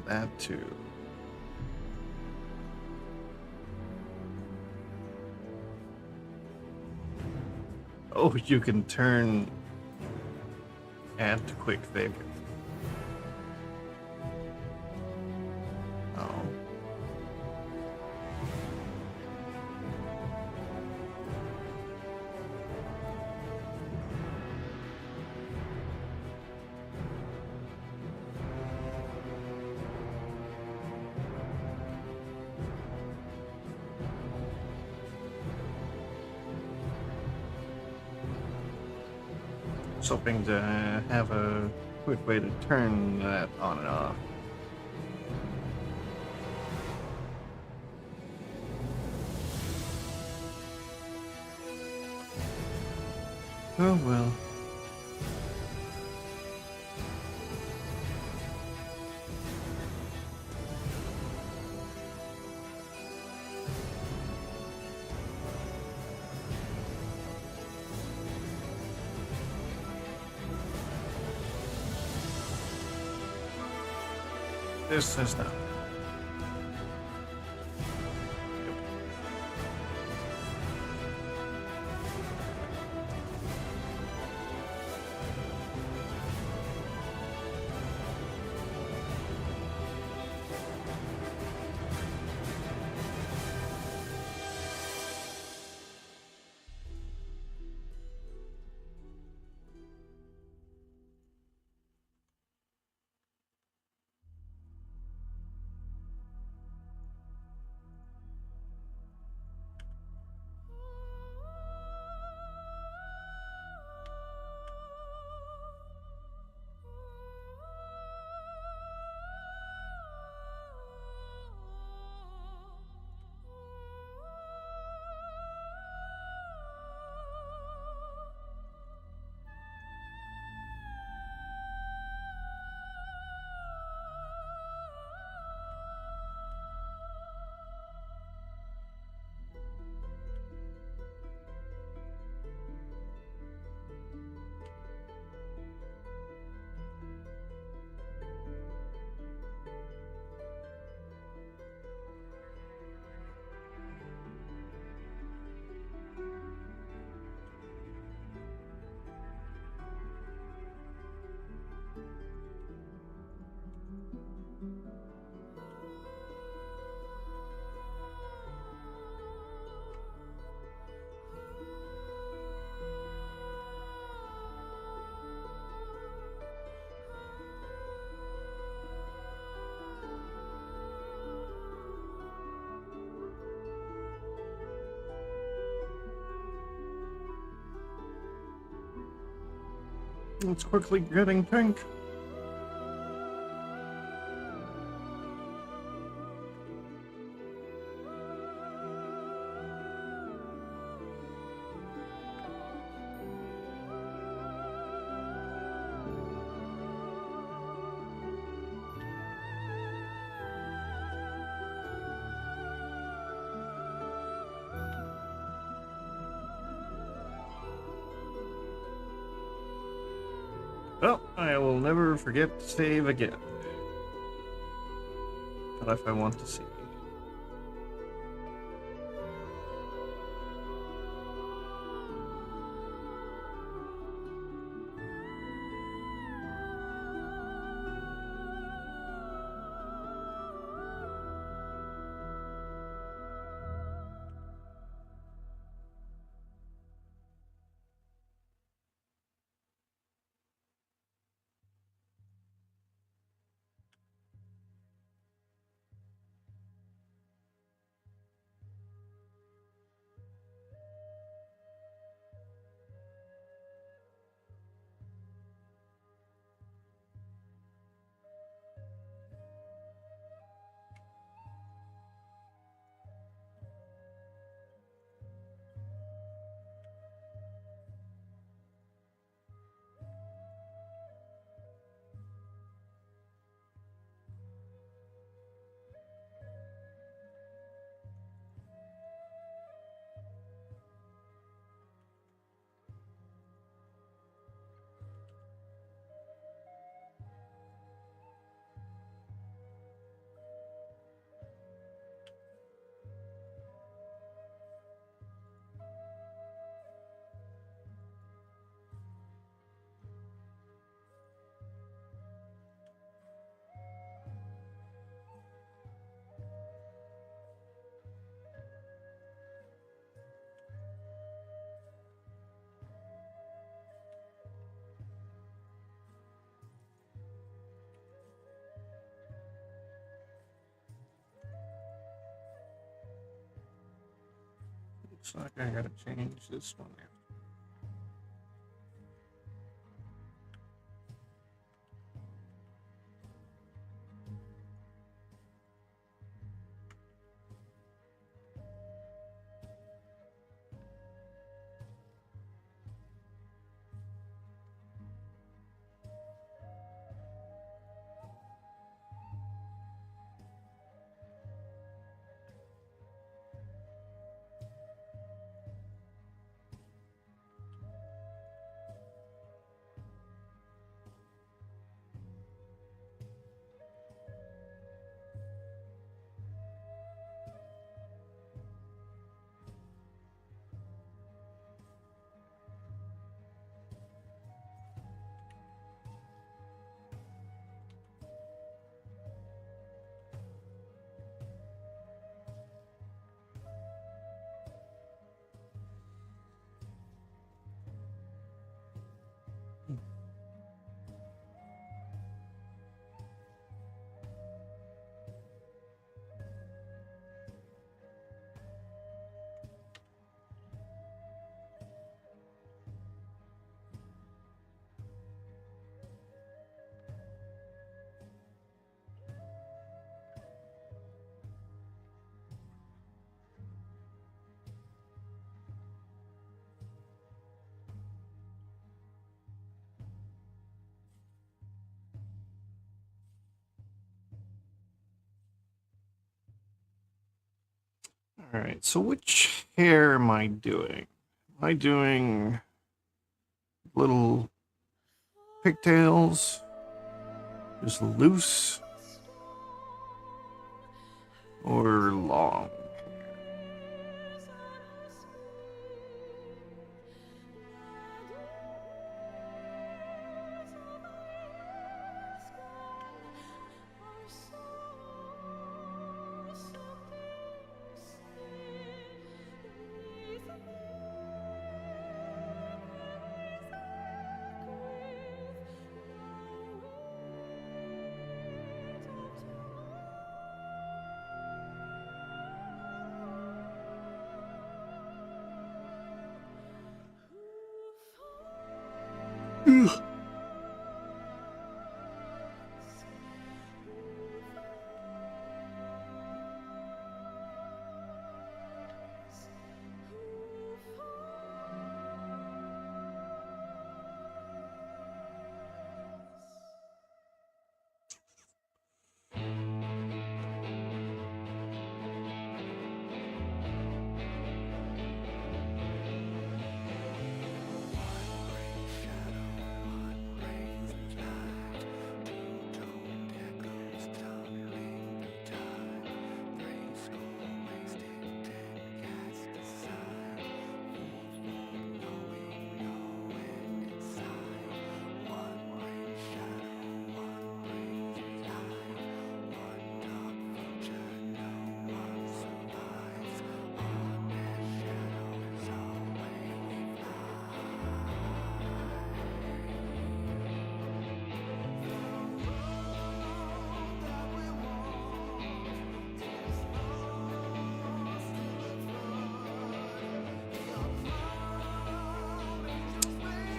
That too. Oh, you can turn add to quick favorite. Oh. I was hoping to have a quick way to turn that on and off. Oh well. This is not. It's quickly getting pink. Well, I will never forget to save again. Not if I want to see. Looks like I gotta change this one now. All right, so which hair am I doing? Am I doing little pigtails, just loose, or long? Ugh.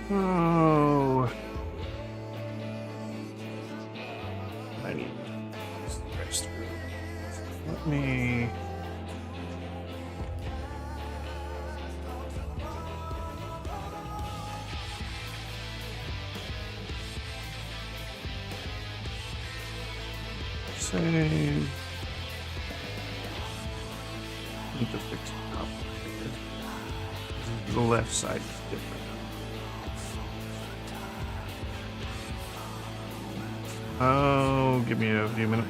Oh. I need this rest room. Let me. Save. Need to fix the top here. The left side is different. Oh, give me a few minutes.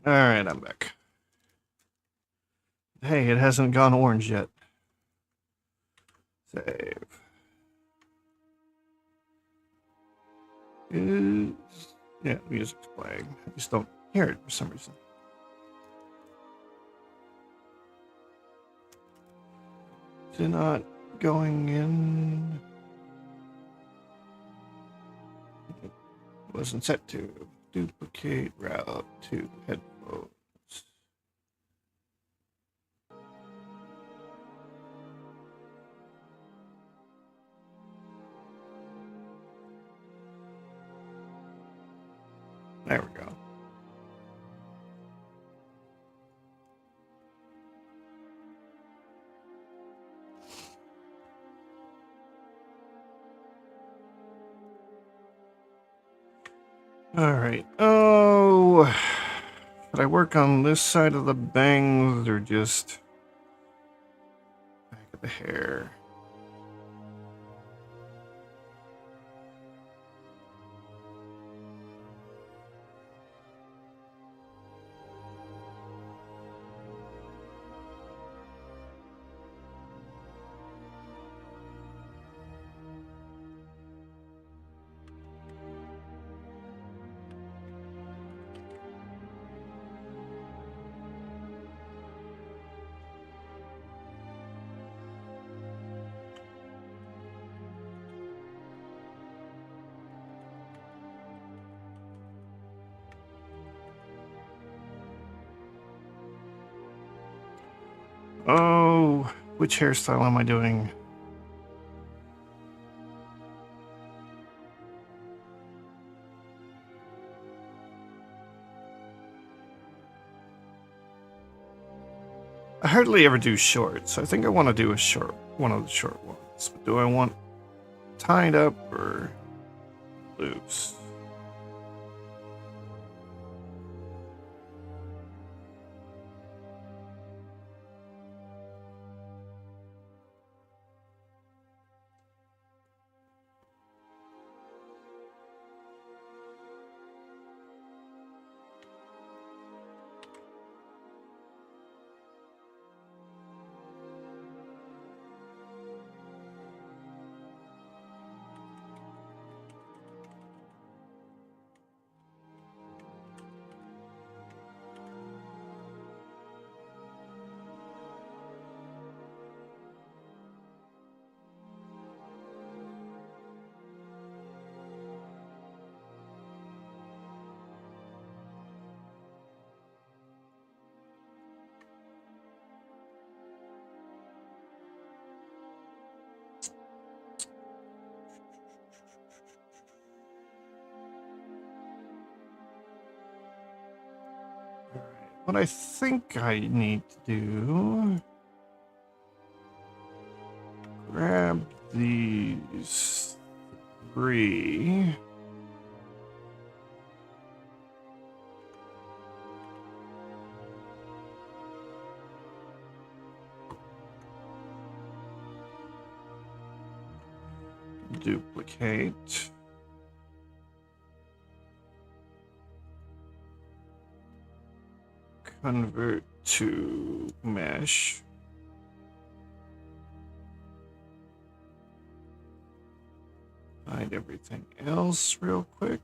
Alright, I'm back. Hey, it hasn't gone orange yet. Save. Yeah, music's playing. I just don't hear it for some reason. Is it not going in? It wasn't set to. Duplicate route to headphones. There we go. Alright. Oh, should I work on this side of the bangs or just back of the hair? Oh, which hairstyle am I doing? I hardly ever do shorts. I think I want to do a short, one of the short ones. But do I want tied up or loose? What I think I need to do, grab these three. Duplicate. Convert to mesh. Hide everything else real quick.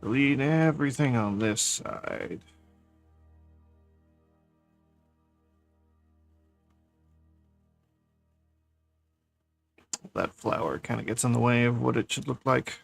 Delete everything on this side. That flower kind of gets in the way of what it should look like.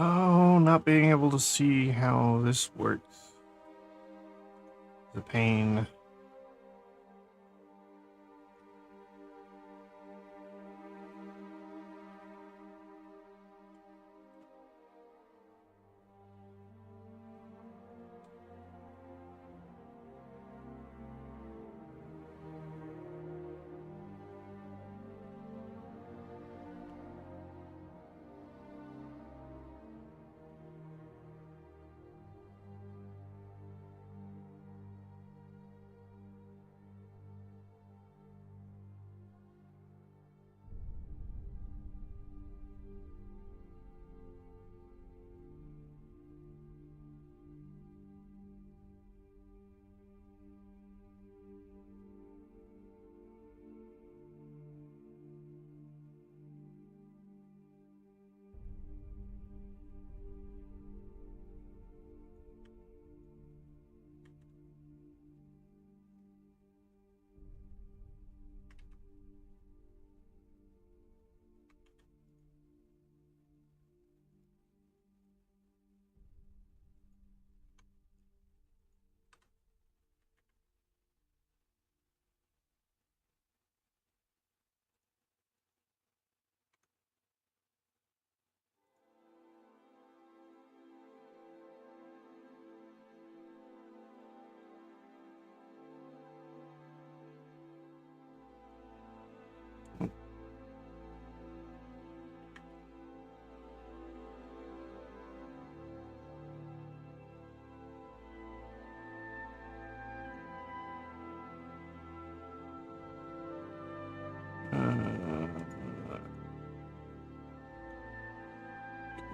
Oh, not being able to see how this works. The pain.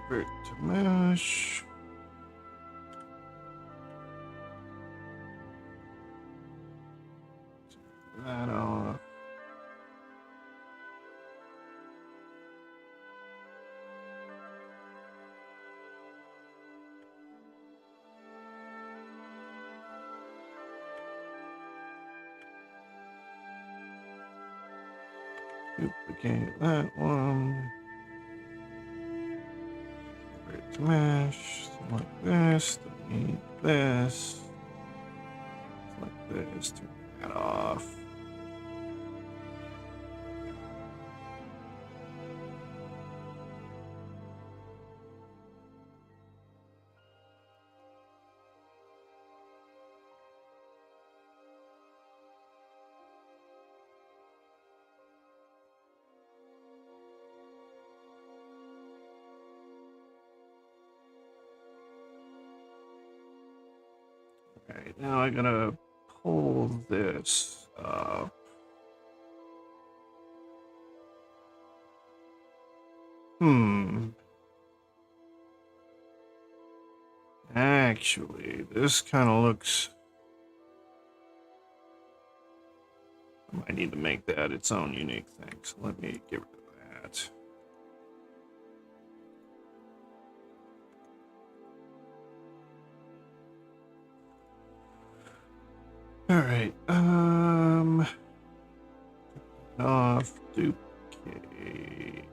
Convert to mesh. That off. Duplicate that one. Convert to mesh. Select this. Delete this. Select this. Turn that off. Alright, now I gotta pull this up. Actually, this kind of looks... I might need to make that its own unique thing, so let me get rid of that. Alright, off, duplicate.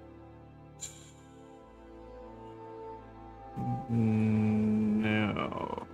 No.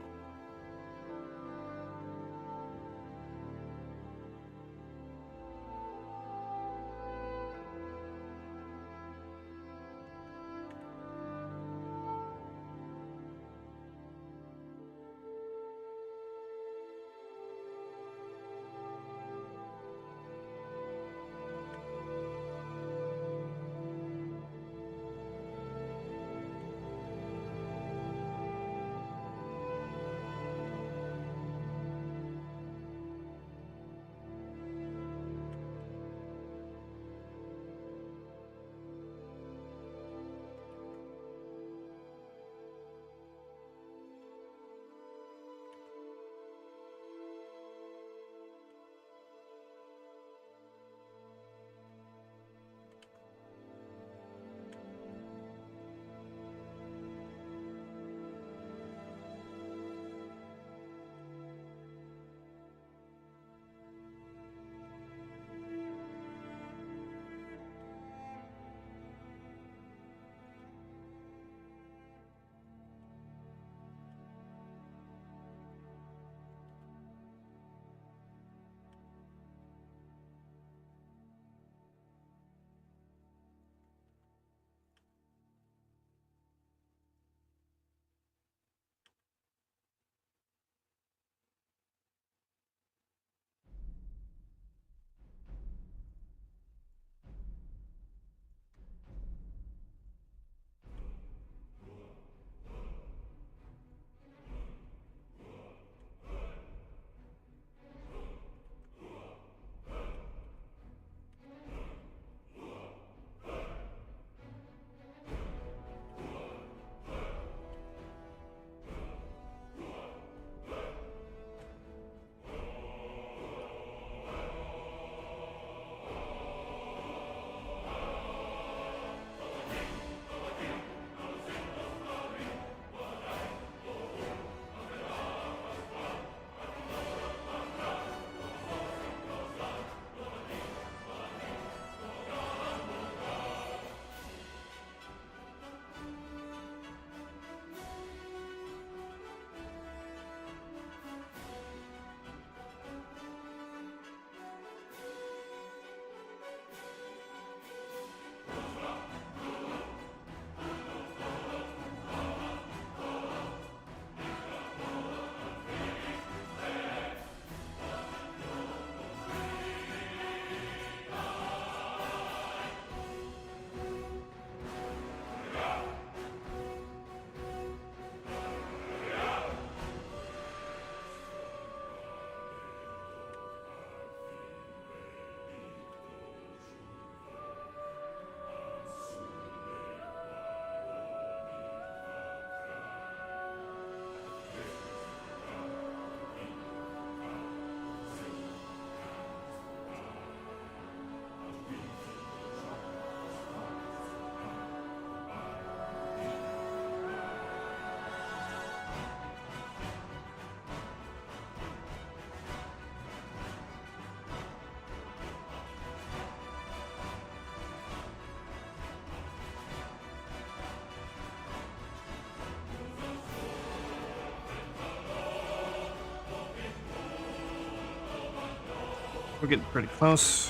We're getting pretty close.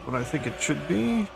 What I think it should be.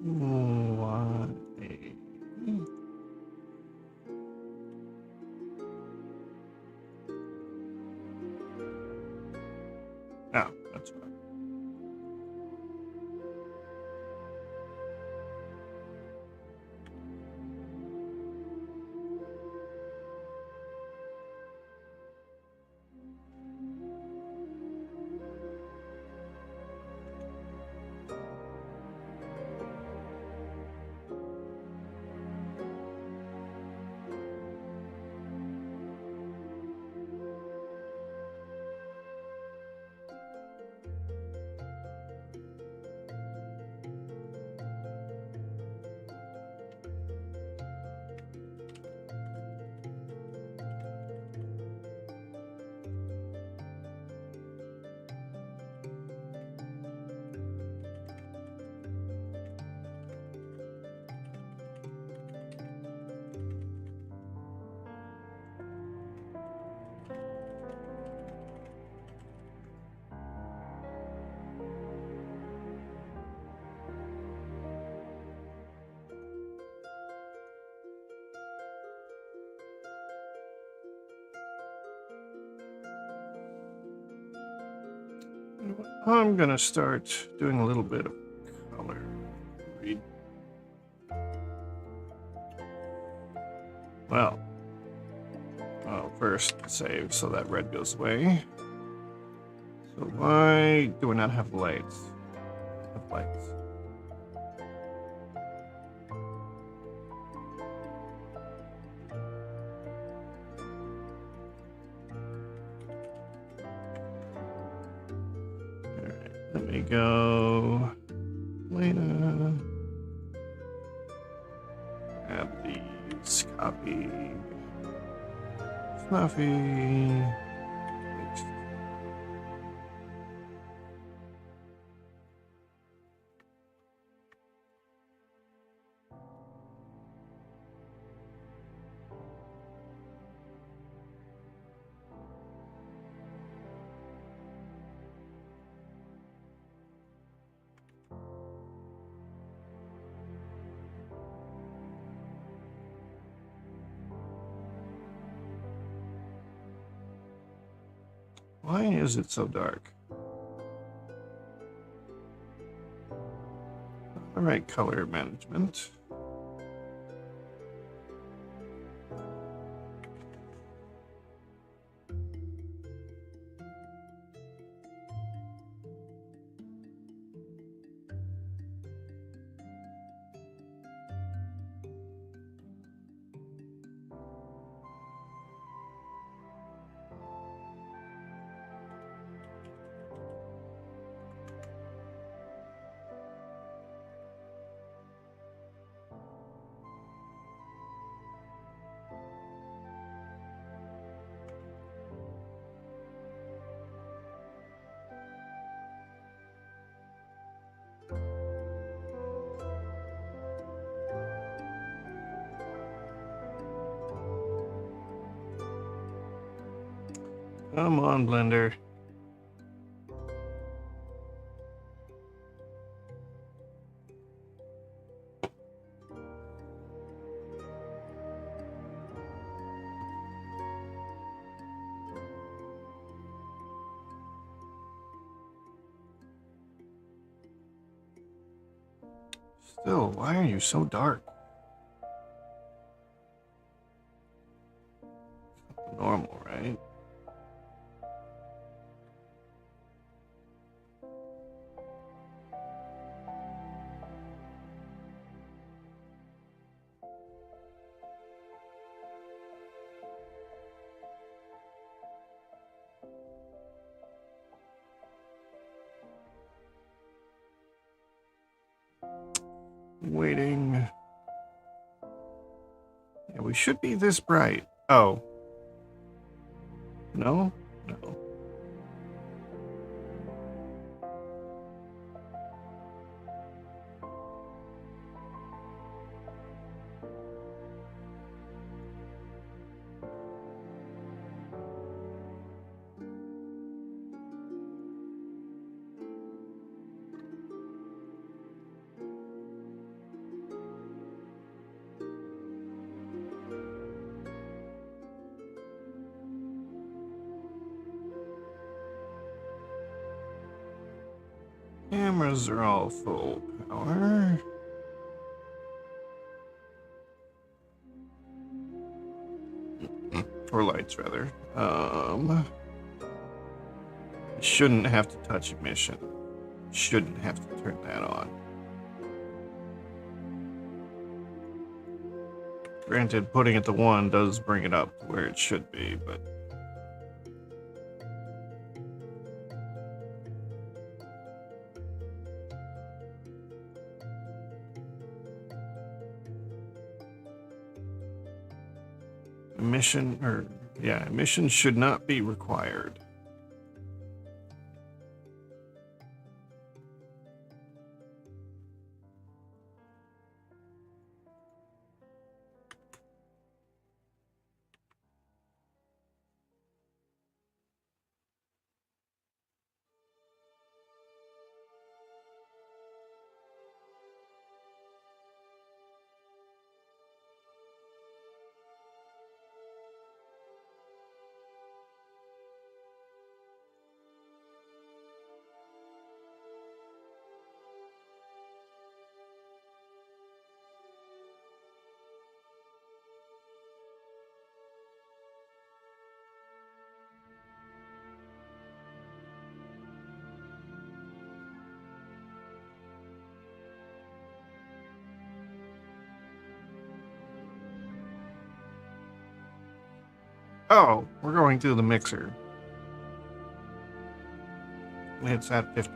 Why? No, that's fine. I'm gonna start doing a little bit of color. Read. Well, first save so that red goes away. So why do we not have lights? Have lights. Alright, let me go. Lena. Grab these. Copy. Fluffy. Paste. Why is it so dark? All right, color management. Come on, Blender. Still, why are you so dark? Normal, right? Waiting. Yeah, we should be this bright. Oh. No? No. Cameras are all full power. Or lights, rather. Shouldn't have to touch emission. Shouldn't have to turn that on. Granted, putting it to 1 does bring it up to where it should be, but... emission should not be required. Oh, we're going through the mixer. It's at 50.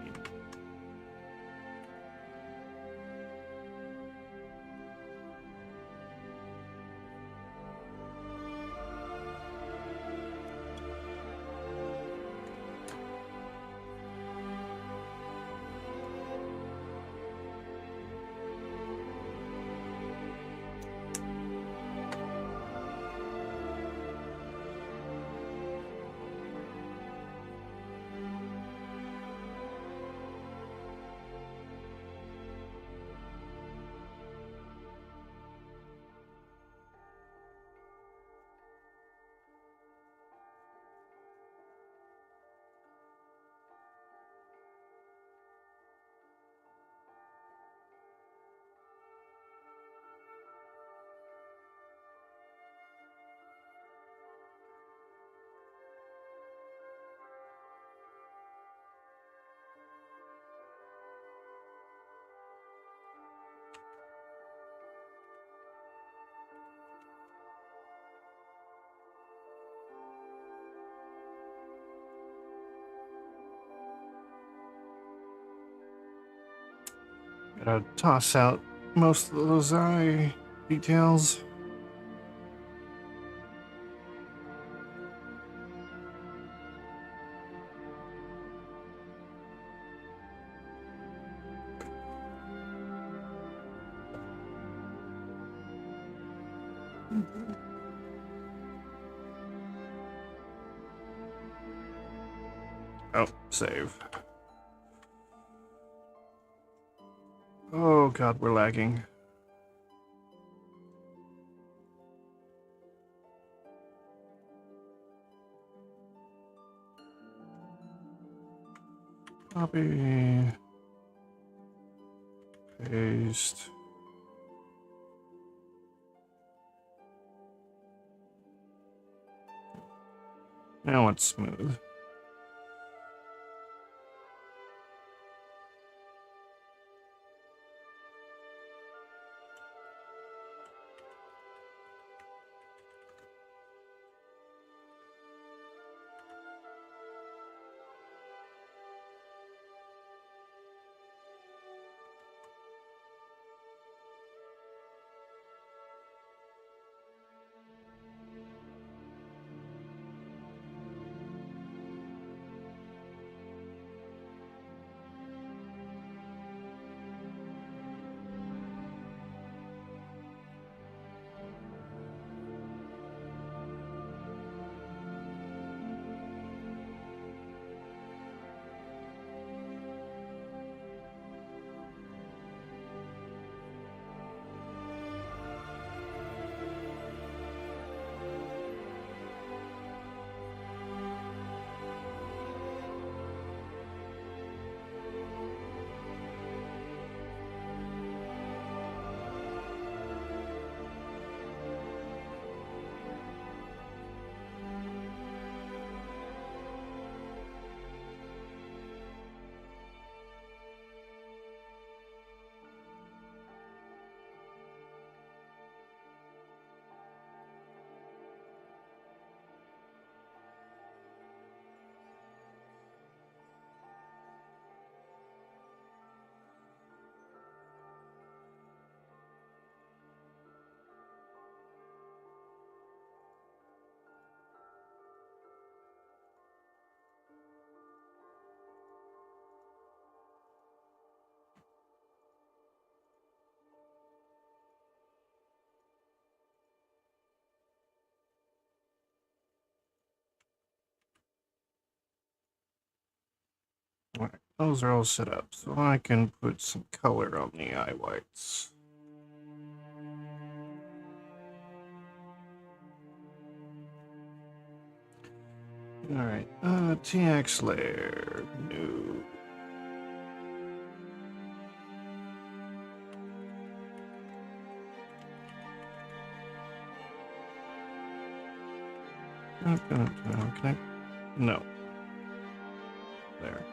Gotta toss out most of those eye details. Oh, save. Oh god, we're lagging. Copy. Paste. Now it's smooth. those are all set up, so I can put some color on the eye whites. Alright, TX layer, new. Can I? No. There.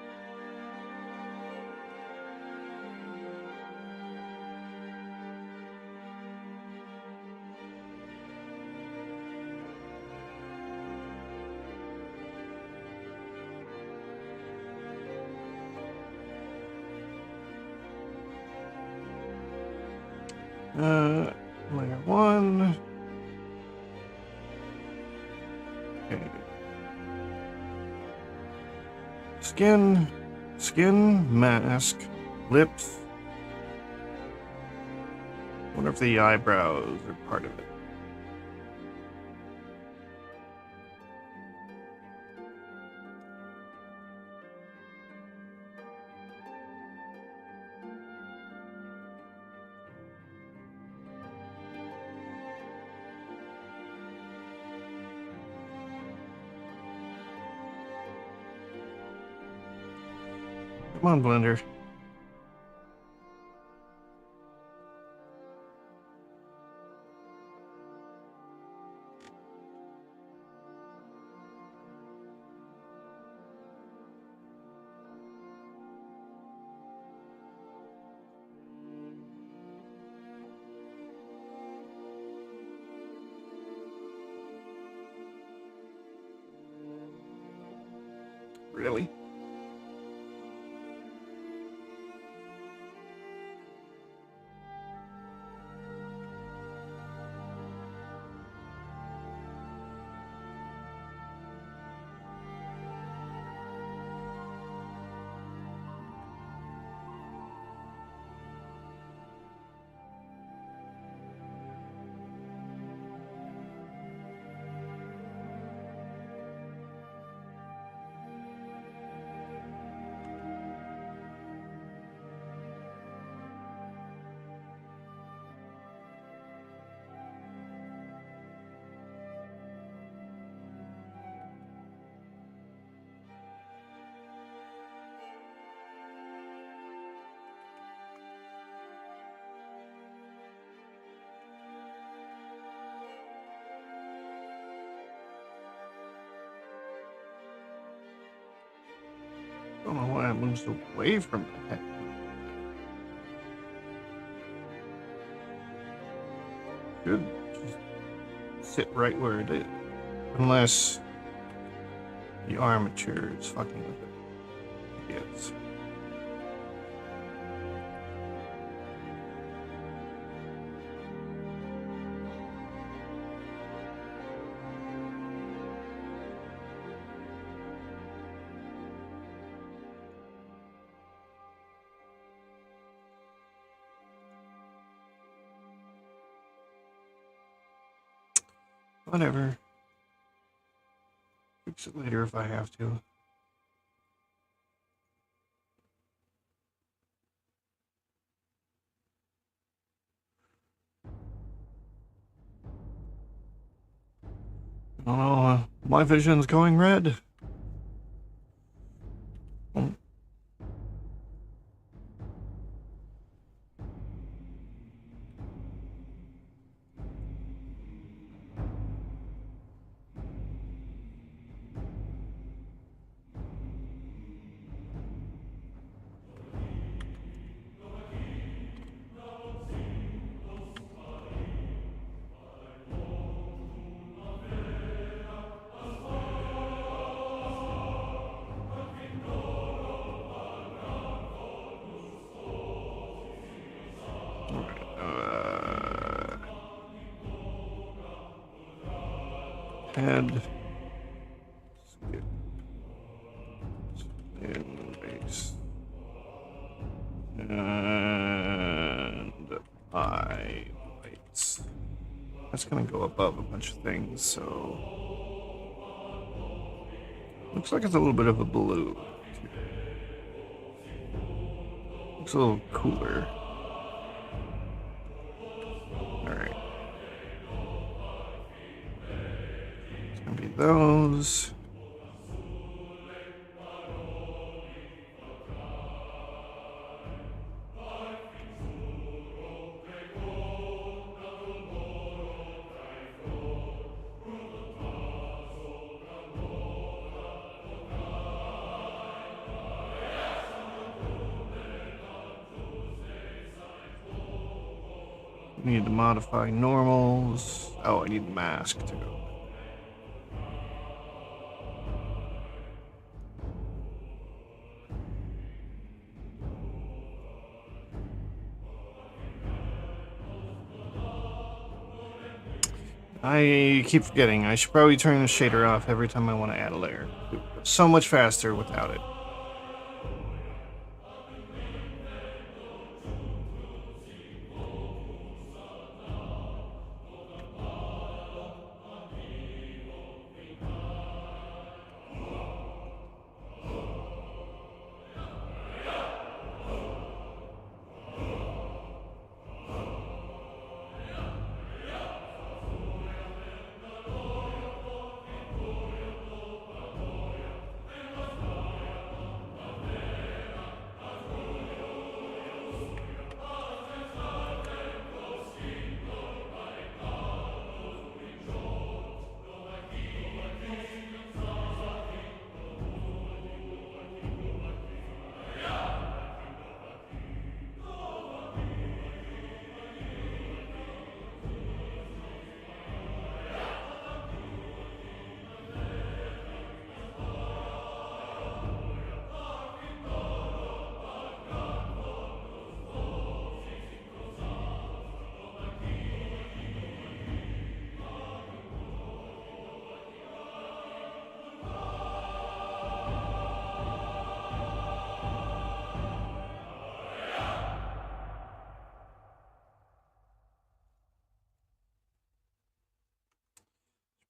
Layer 1. Okay. Skin, mask, lips. I wonder if the eyebrows are part of it. Come on, Blender. Really? I don't know why I moved away from the head. Should just sit right where it is. Unless the armature is fucking with it. Yes. Whatever. Fix it later if I have to. I don't know, my vision's going red. Head. Skin base. And eye whites. That's gonna go above a bunch of things, so looks like it's a little bit of a blue. Looks a little cooler. Alright. It's gonna be those. Need to modify normals. Oh, I need the mask to go. I keep forgetting. I should probably turn the shader off every time I want to add a layer. It's so much faster without it.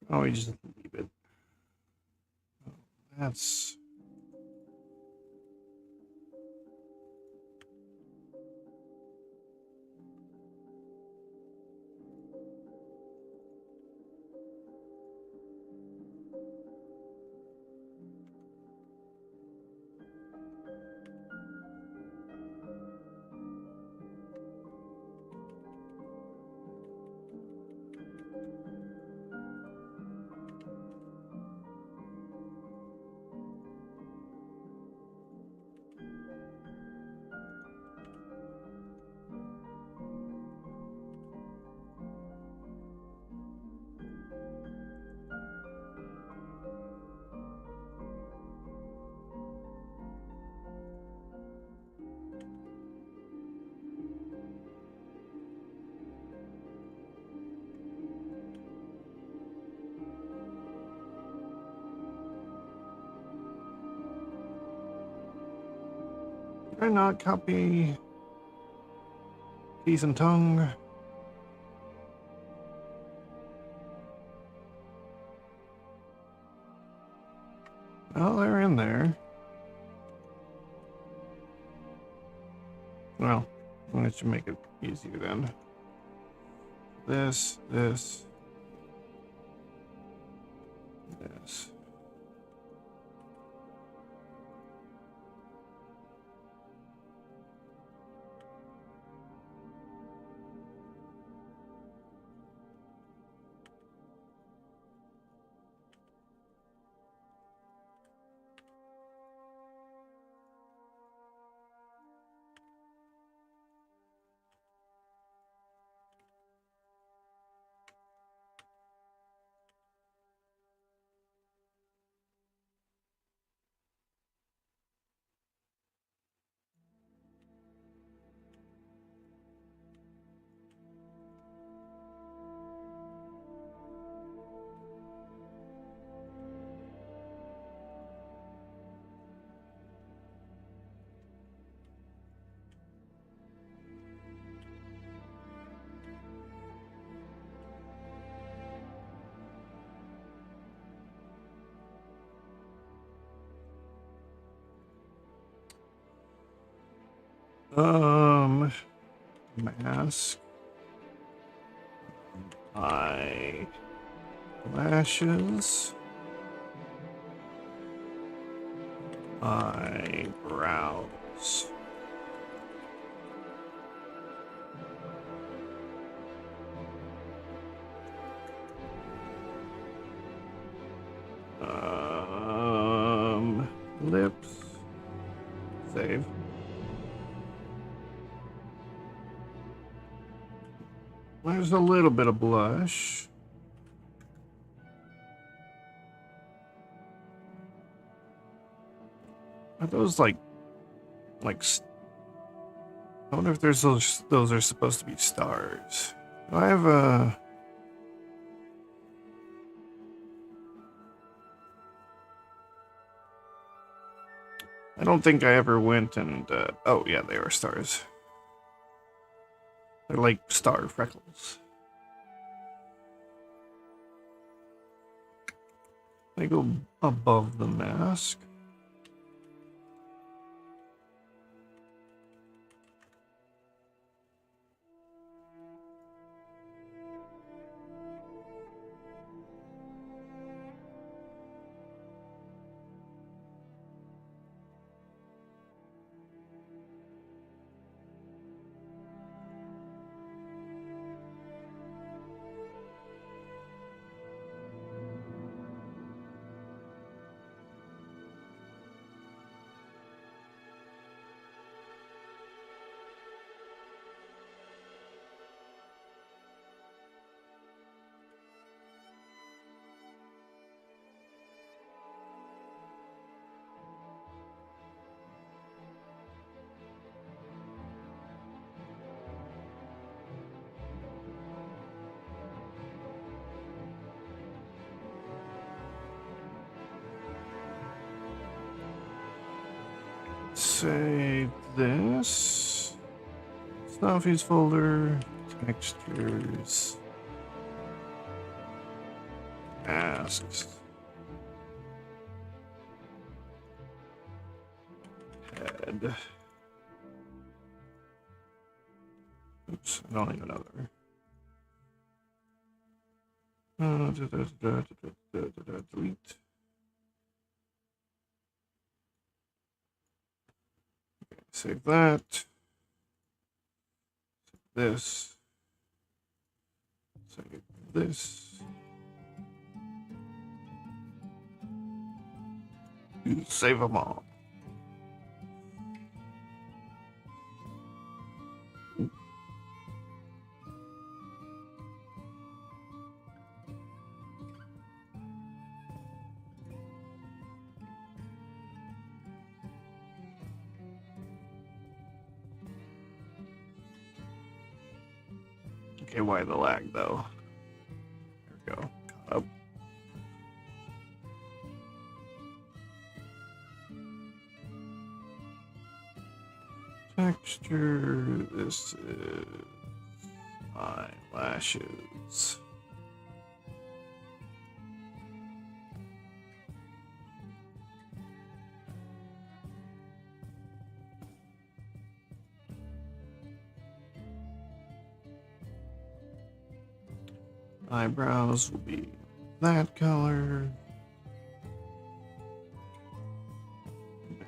Oh, we just leave it. That's... Did I not copy teeth and tongue? Oh, they're in there. Well, that should make it easier then. This. This. Mask. Eyelashes. Eyebrows. Lips. Save. There's a little bit of blush. Are those like I wonder if there's those are supposed to be stars. Do I have a I don't think I ever went and oh yeah, they are stars. They're like star freckles. They go above the mask. Save this. Snuffies folder. Textures. Asks. Head. Oops, I don't even know there. Delete. Save that. This. Save this. Save them all. Okay, why the lag though? There we go. Caught up. Texture. This is eyelashes. Eyebrows will be that color.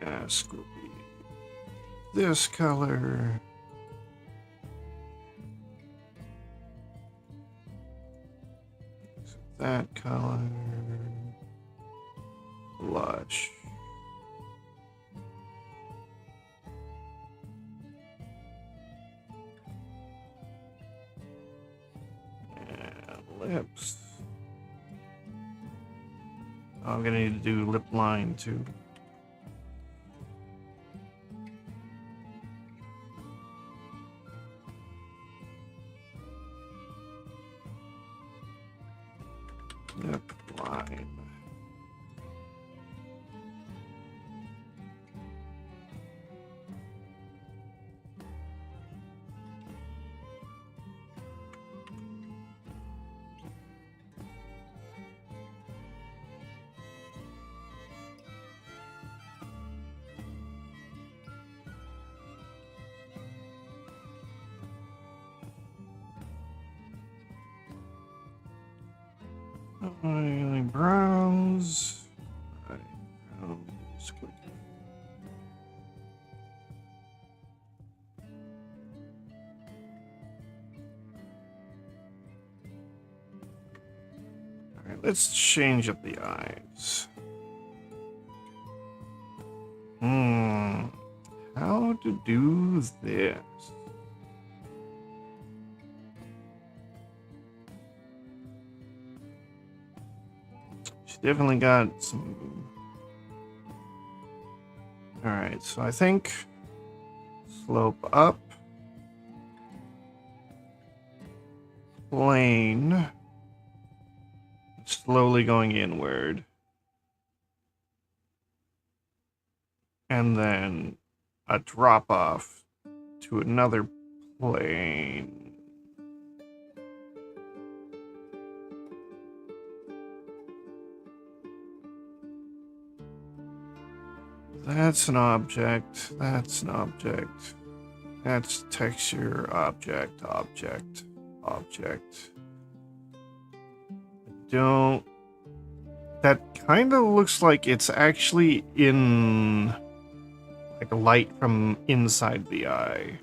Mask will be this color. That color. Blush. Lips. I'm gonna need to do lip line too. Lip line. Browse. Browse. Click. Alright, let's change up the eyes. How to do this? She's definitely got some. Alright, so I think slope up, plane, slowly going inward, and then a drop off to another plane. That's an object. That's an object. That's texture, object, object, object. Don't. That kind of looks like it's actually in. Like a light from inside the eye.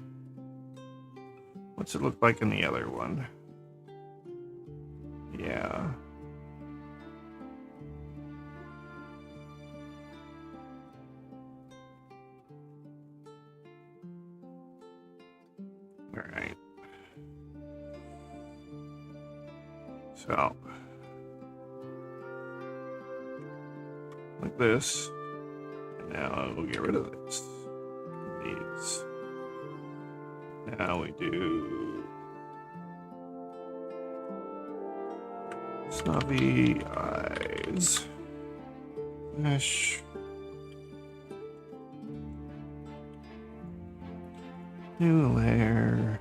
What's it look like in the other one? Yeah. Alright. So. Like this. And now we'll get rid of this. These. Now we do snobby eyes. Mesh. New layer.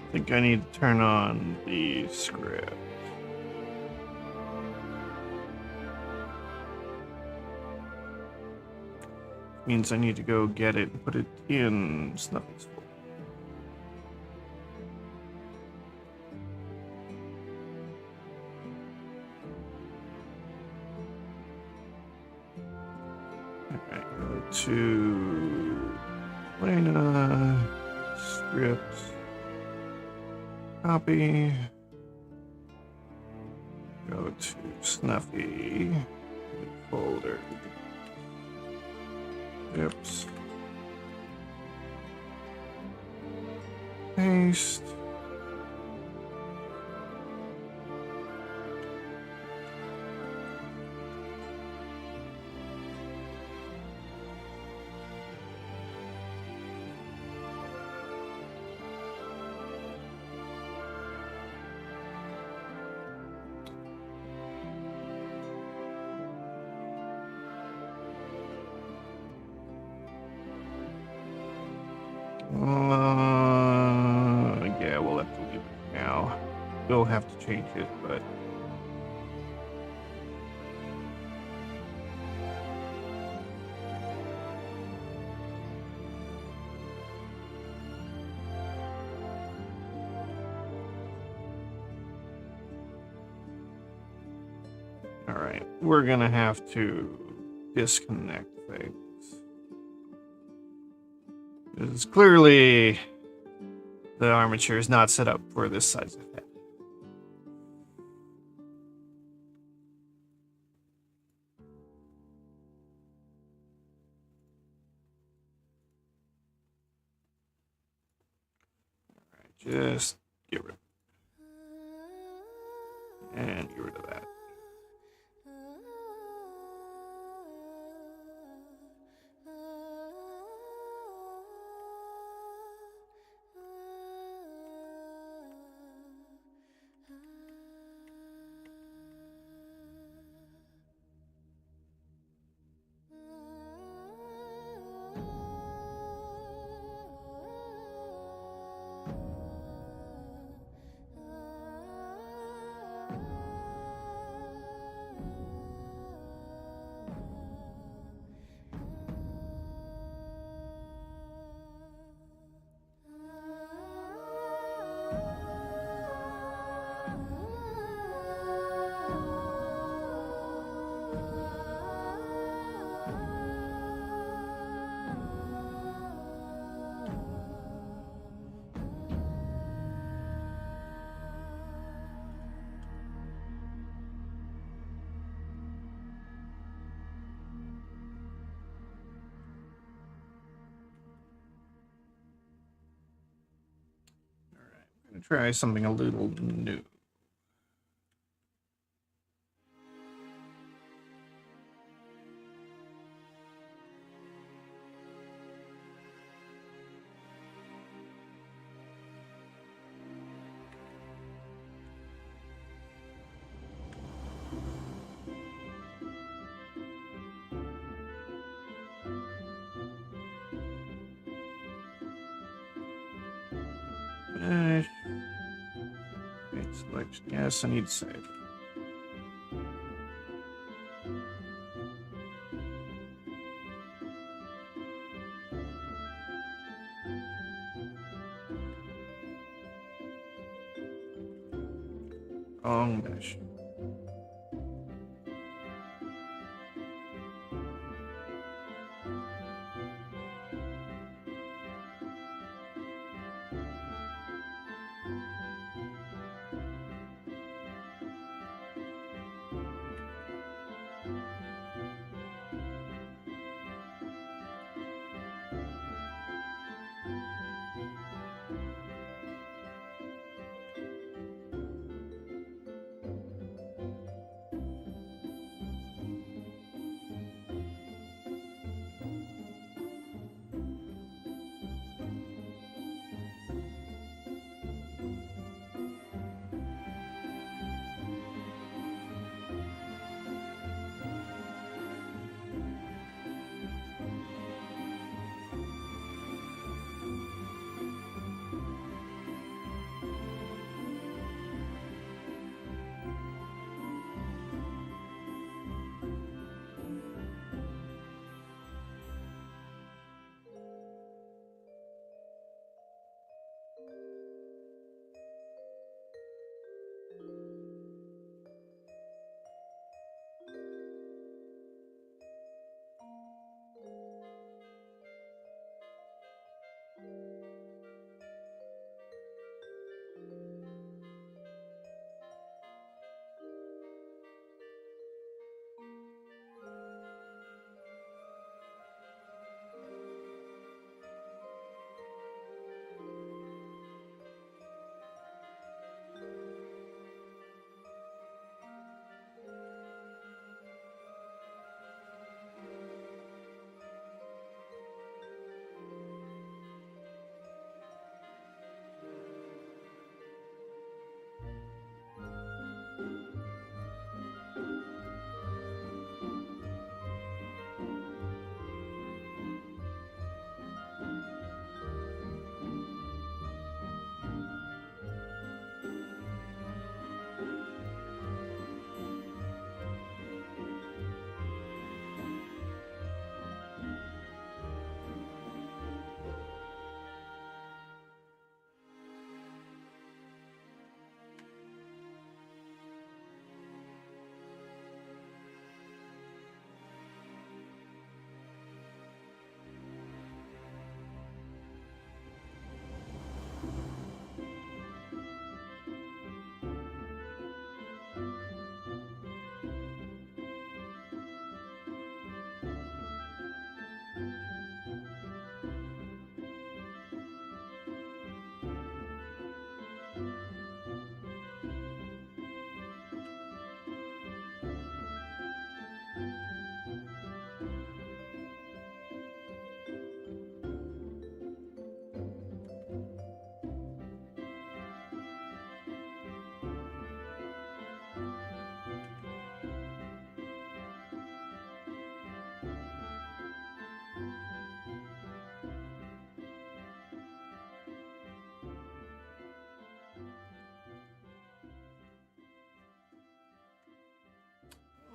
I think I need to turn on the script. Means I need to go get it and put it in Snuffy's folder. Alright, go to Lena, script, copy, go to Snuffy, folder. Oops. Paste. Yeah, we'll have to leave it now. We'll have to change it, but all right, we're gonna have to disconnect things. Because clearly the armature is not set up for this size of head. Alright, just get rid of it. And get rid of that. Try something a little new. Finish. Create selection. Yes, I need to save. Wrong mesh.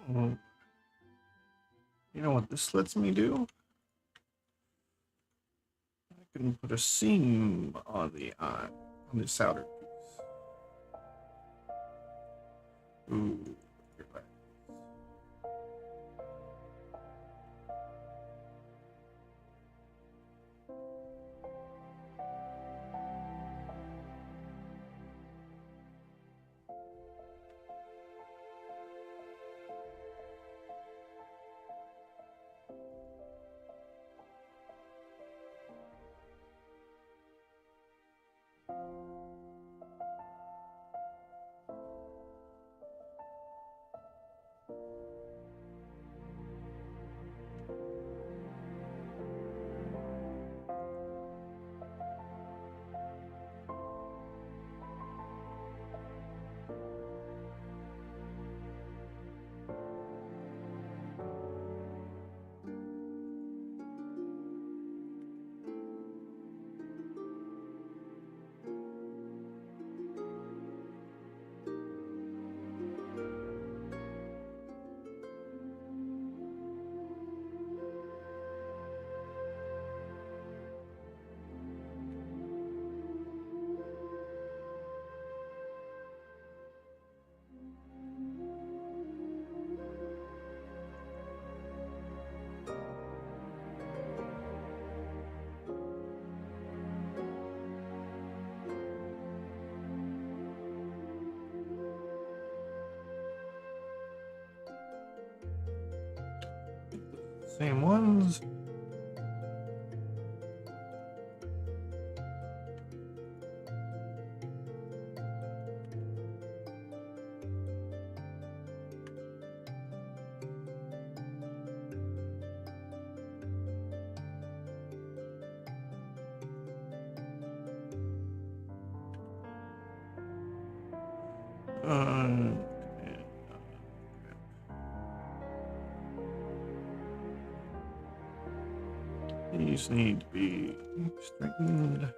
Well, you know what this lets me do? I can put a seam on the eye, on this outer piece. Ooh, look at that. Same ones. Uh, These need to be straightened.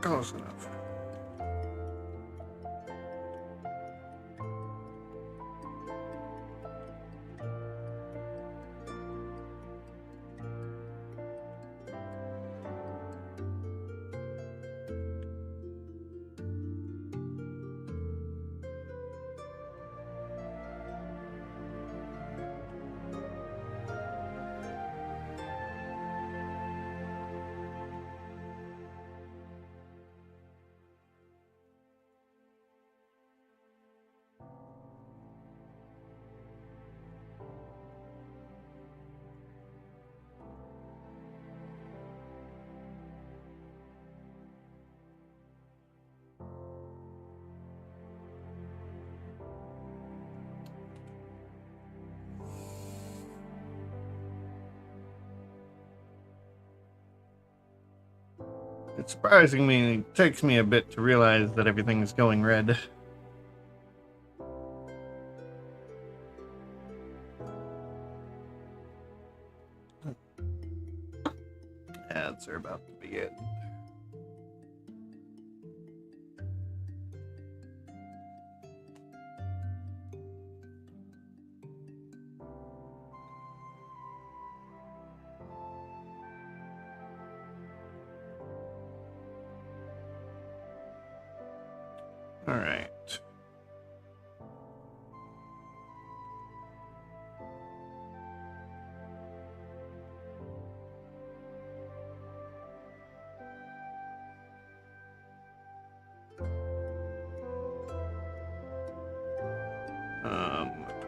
Close enough. It's surprising me. It takes me a bit to realize that everything's going red. Ads are about to begin. All right.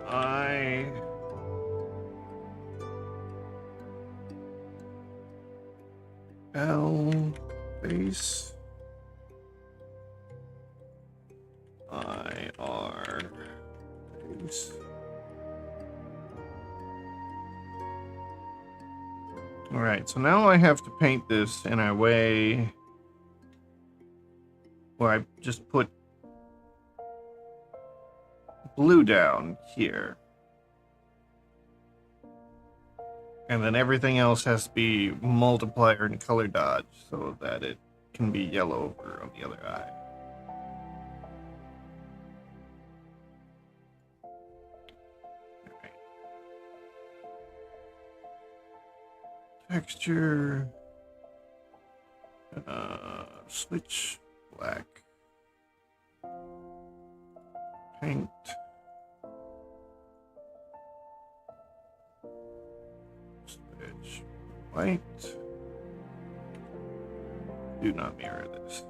I L base IR base. All right, so now I have to paint this in a way where I just put blue down here. And then everything else has to be multiplier and color dodge so that it can be yellow over on the other eye. Texture, switch black, paint, switch white, do not mirror this.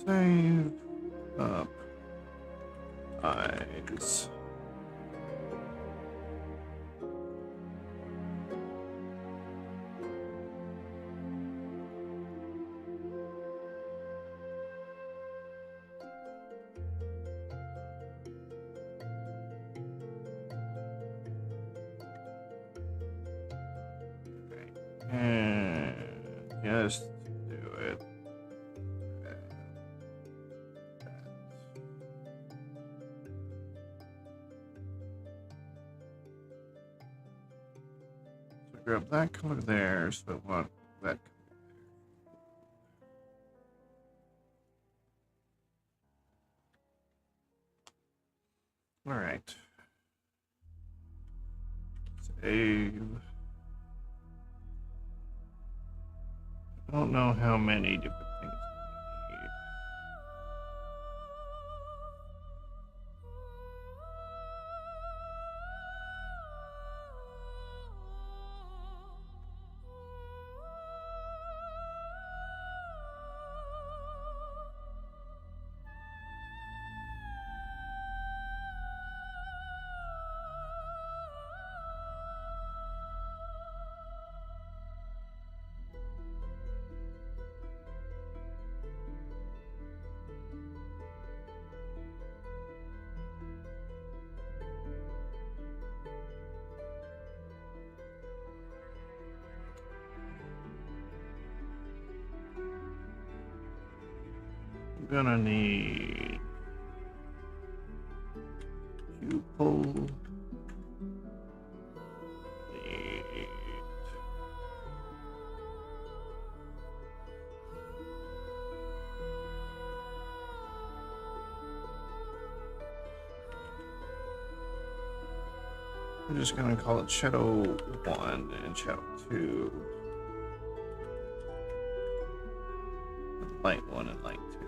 Save up eyes. And just do it. So grab that color there, so I want that color. All right. Save. I don't know how many different things we need. I'm gonna need pupil. I'm just gonna call it Shadow 1 and Shadow 2. And Light 1 and Light 2.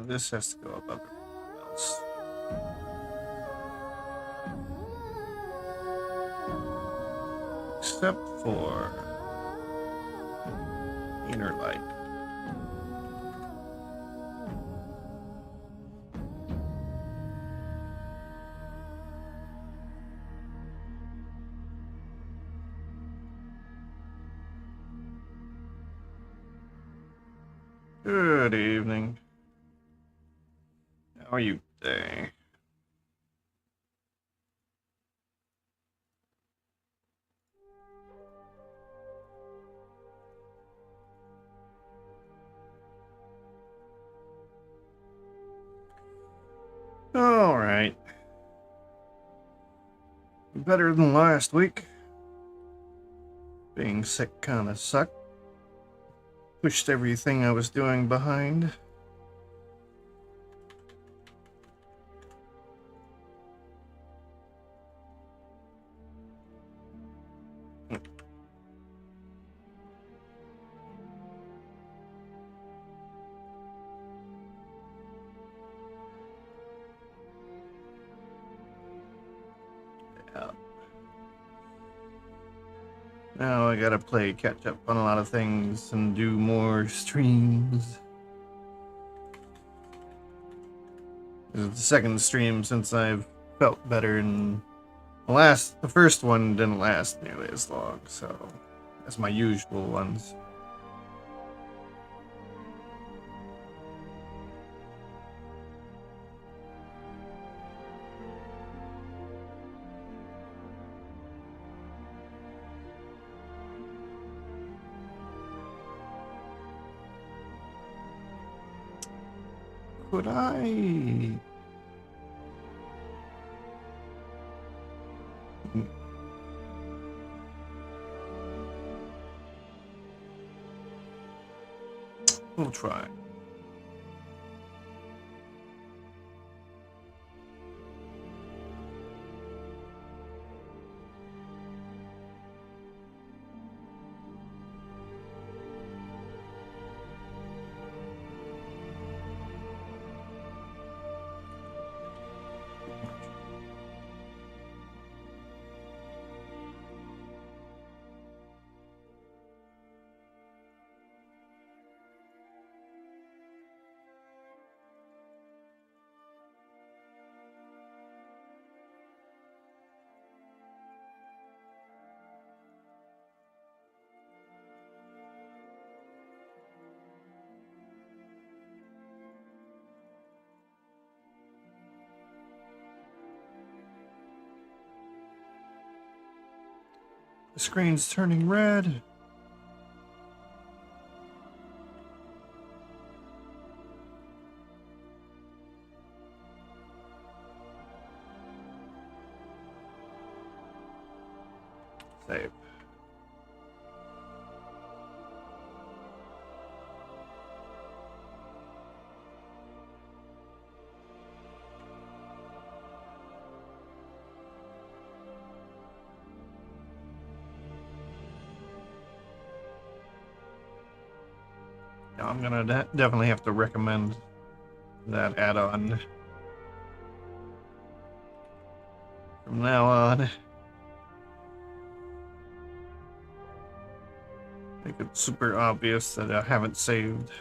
This has to go above everything else. Except for inner light. Good evening. How are you today? All right. Better than last week. Being sick kind of sucked. Pushed everything I was doing behind. Now I gotta play catch up on a lot of things and do more streams. This is the second stream since I've felt better, and the first one didn't last nearly as long, so as my usual ones. Could I? We'll try. The screen's turning red. Save. I'm gonna definitely have to recommend that add-on from now on. Make it super obvious that I haven't saved.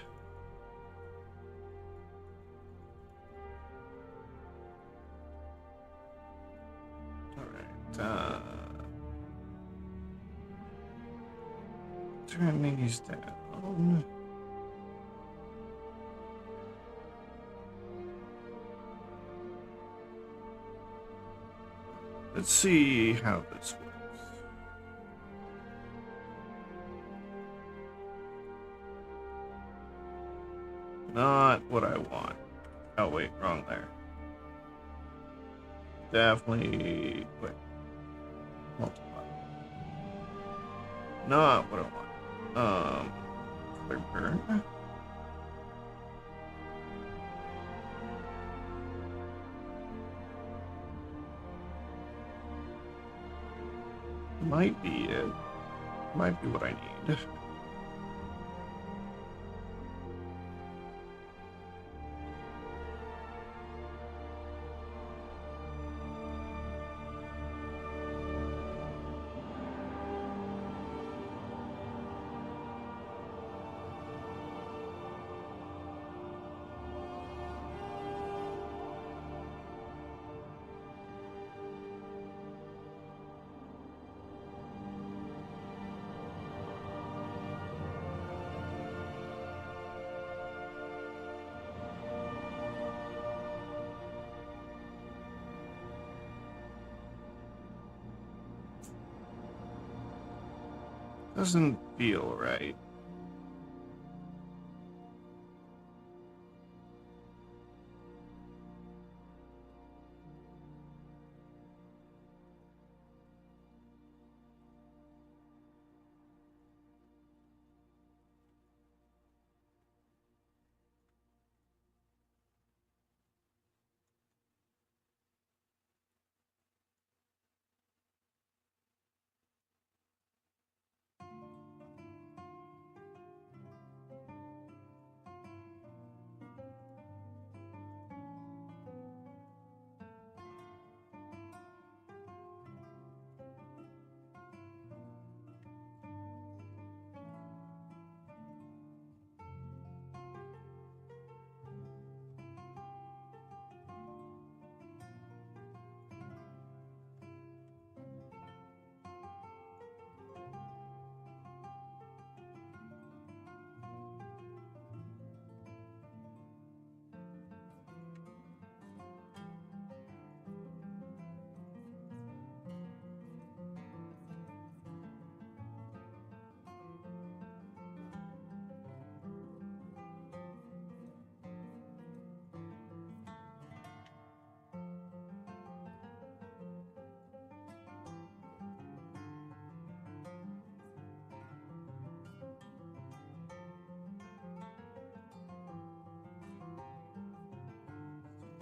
Alright, turn these down. Let's see how this works. Not what I want. Oh wait, wrong there. Definitely, wait. Multiply. Not what I want. Clear burn. Might be it. Might be what I need. Doesn't feel right.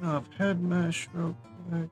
Off head mesh real quick.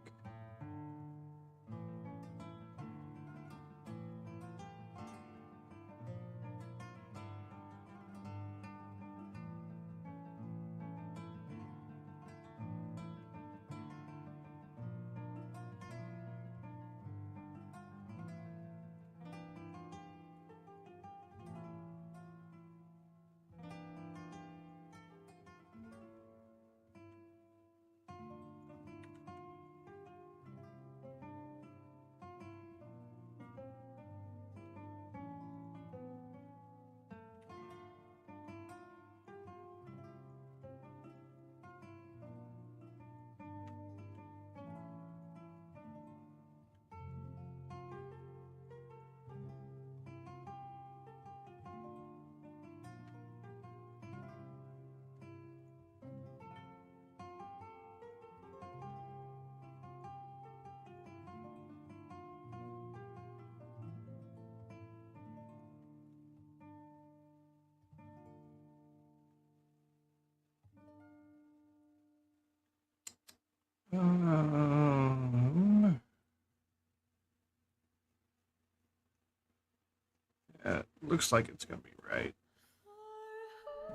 Yeah, looks like it's gonna be right.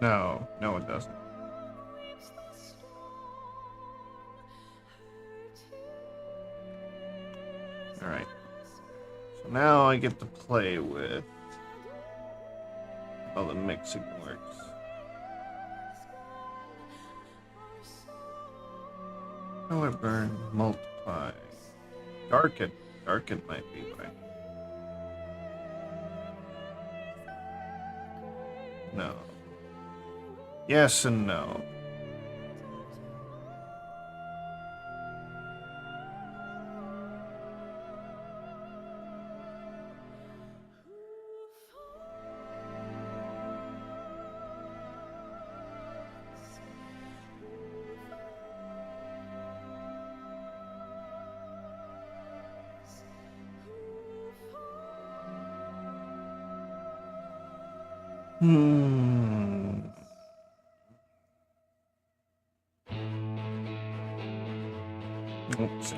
No, it doesn't. Alright. So now I get to play with how the mixing works. However, multiply. Darken. Darken might be right. No. Yes and no. Oops.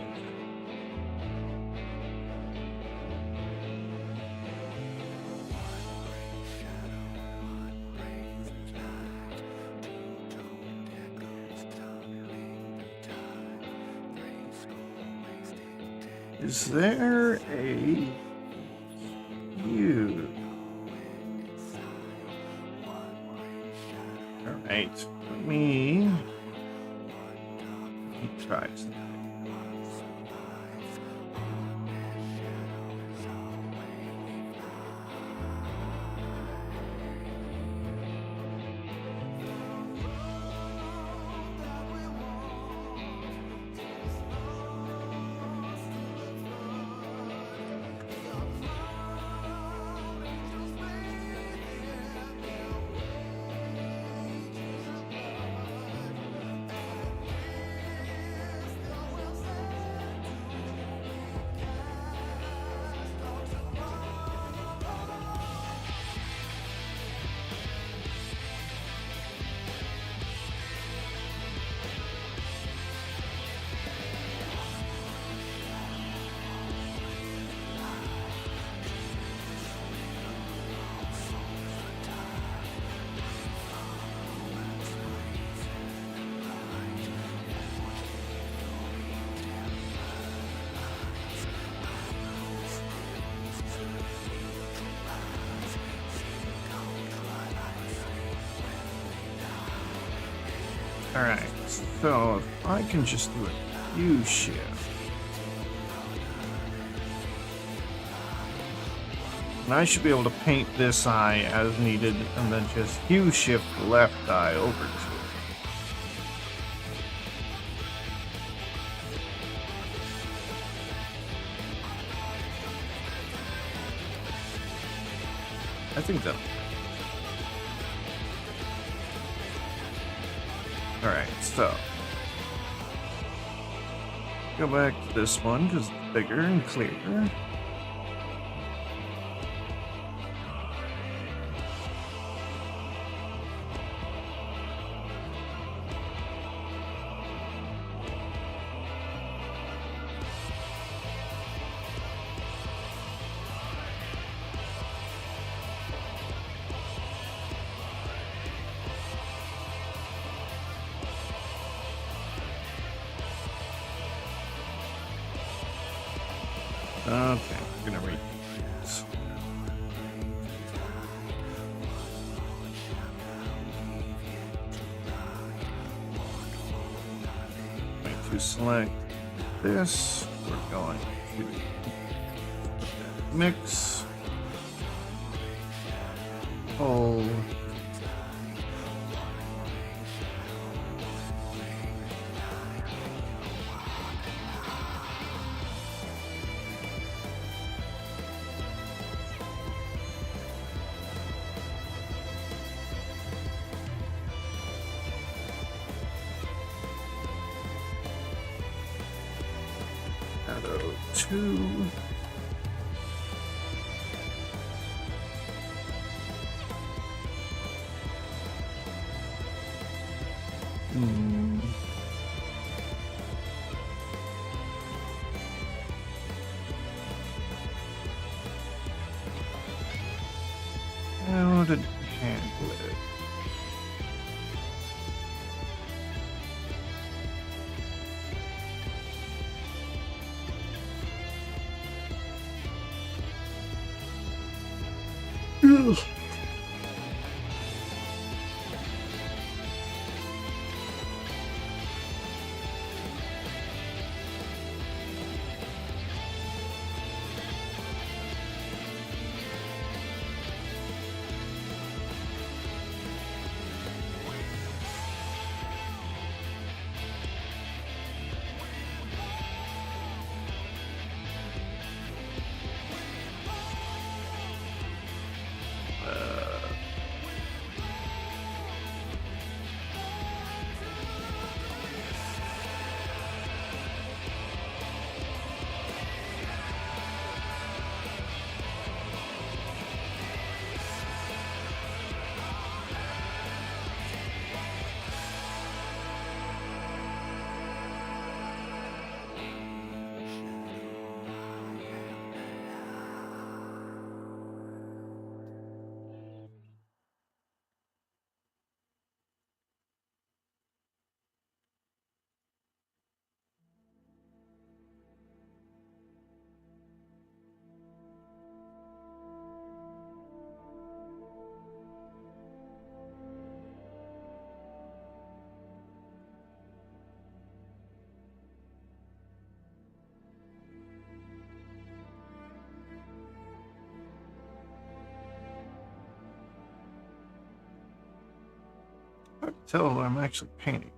Is there a hue? Alright, let me try something. Alright, so if I can just do a hue shift. And I should be able to paint this eye as needed and then just hue shift the left eye over to it. I think that. Alright, so go back to this one because it's bigger and clearer. Okay, I'm gonna read this. Going to select this. We're going to mix, pull, Shadow 2. How did we handle it? Ugh. I can tell I'm actually painting.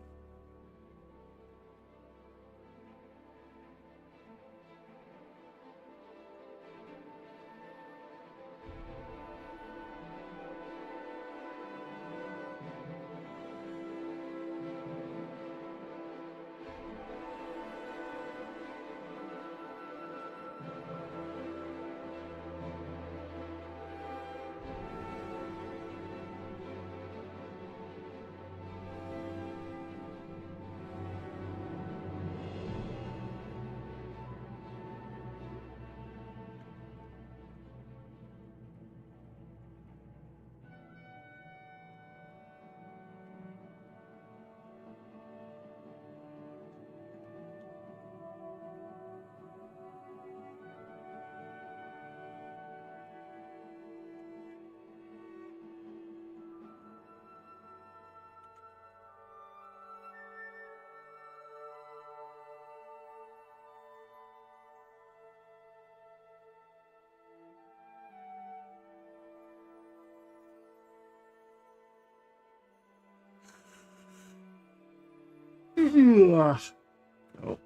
Oh,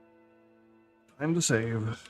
time to save.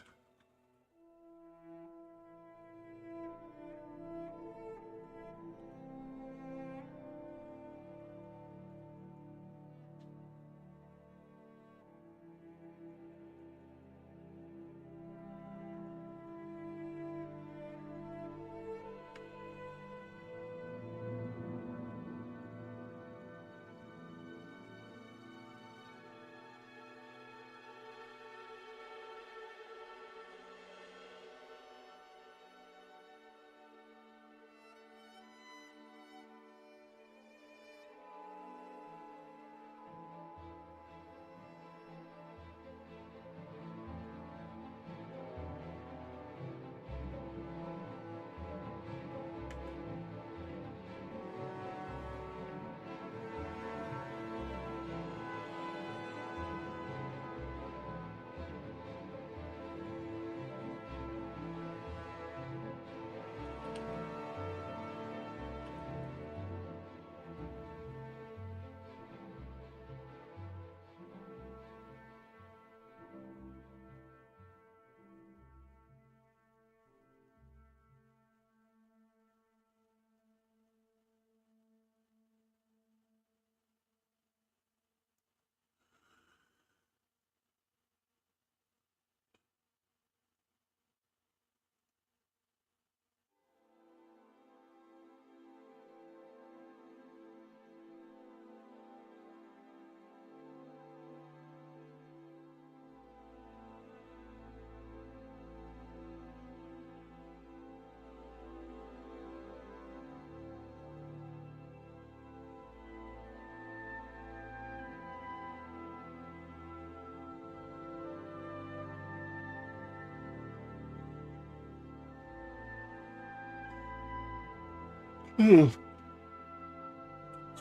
It's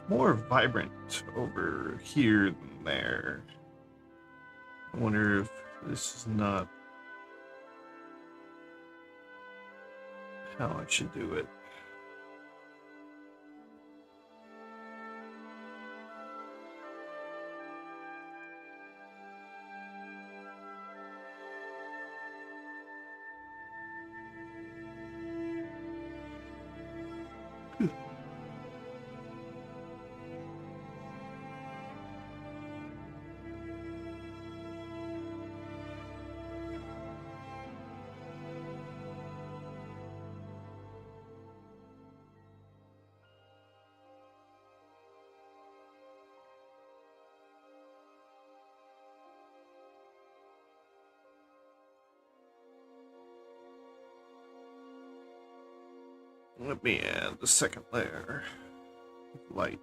more vibrant over here than there. I wonder if this is not how I should do it. Let me add the second layer of light.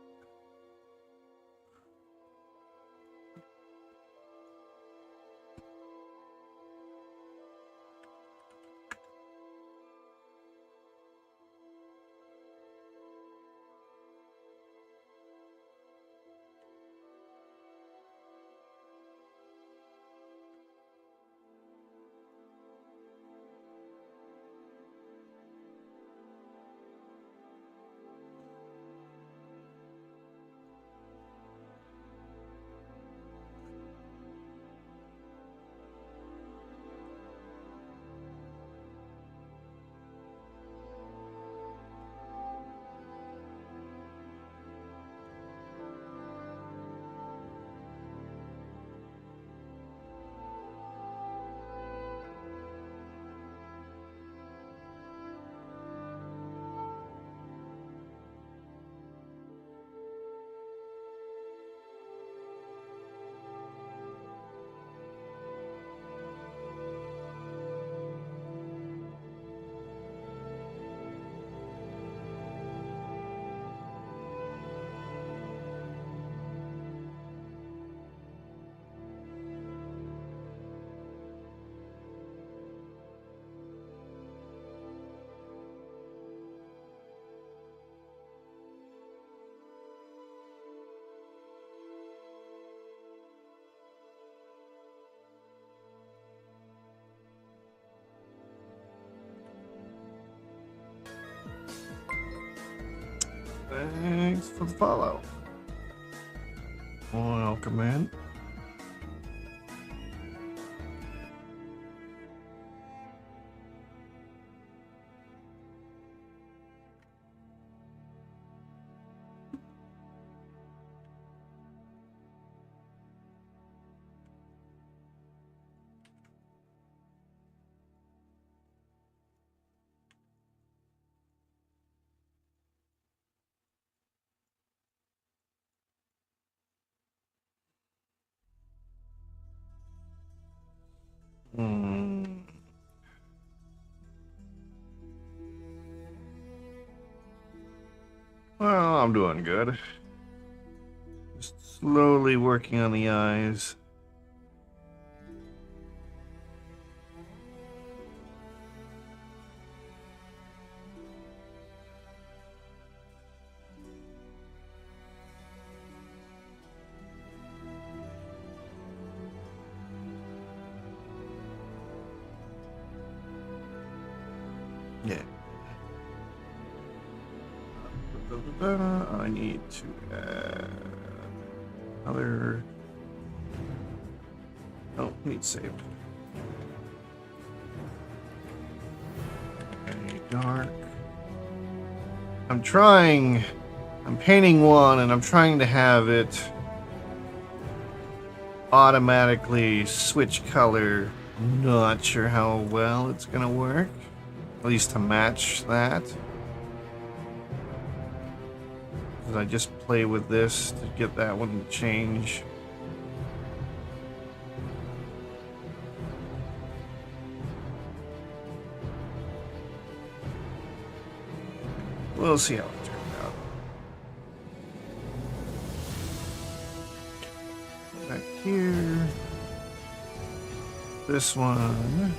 Thanks for the follow. Welcome in. Well, I'm doing good. Just slowly working on the eyes. Yeah. I need to add another. Oh, need saved. Okay, dark. I'm painting one and I'm trying to have it automatically switch color. I'm not sure how well it's gonna work. At least to match that. Because I just play with this to get that one to change. We'll see how it turns out. Back here. This one.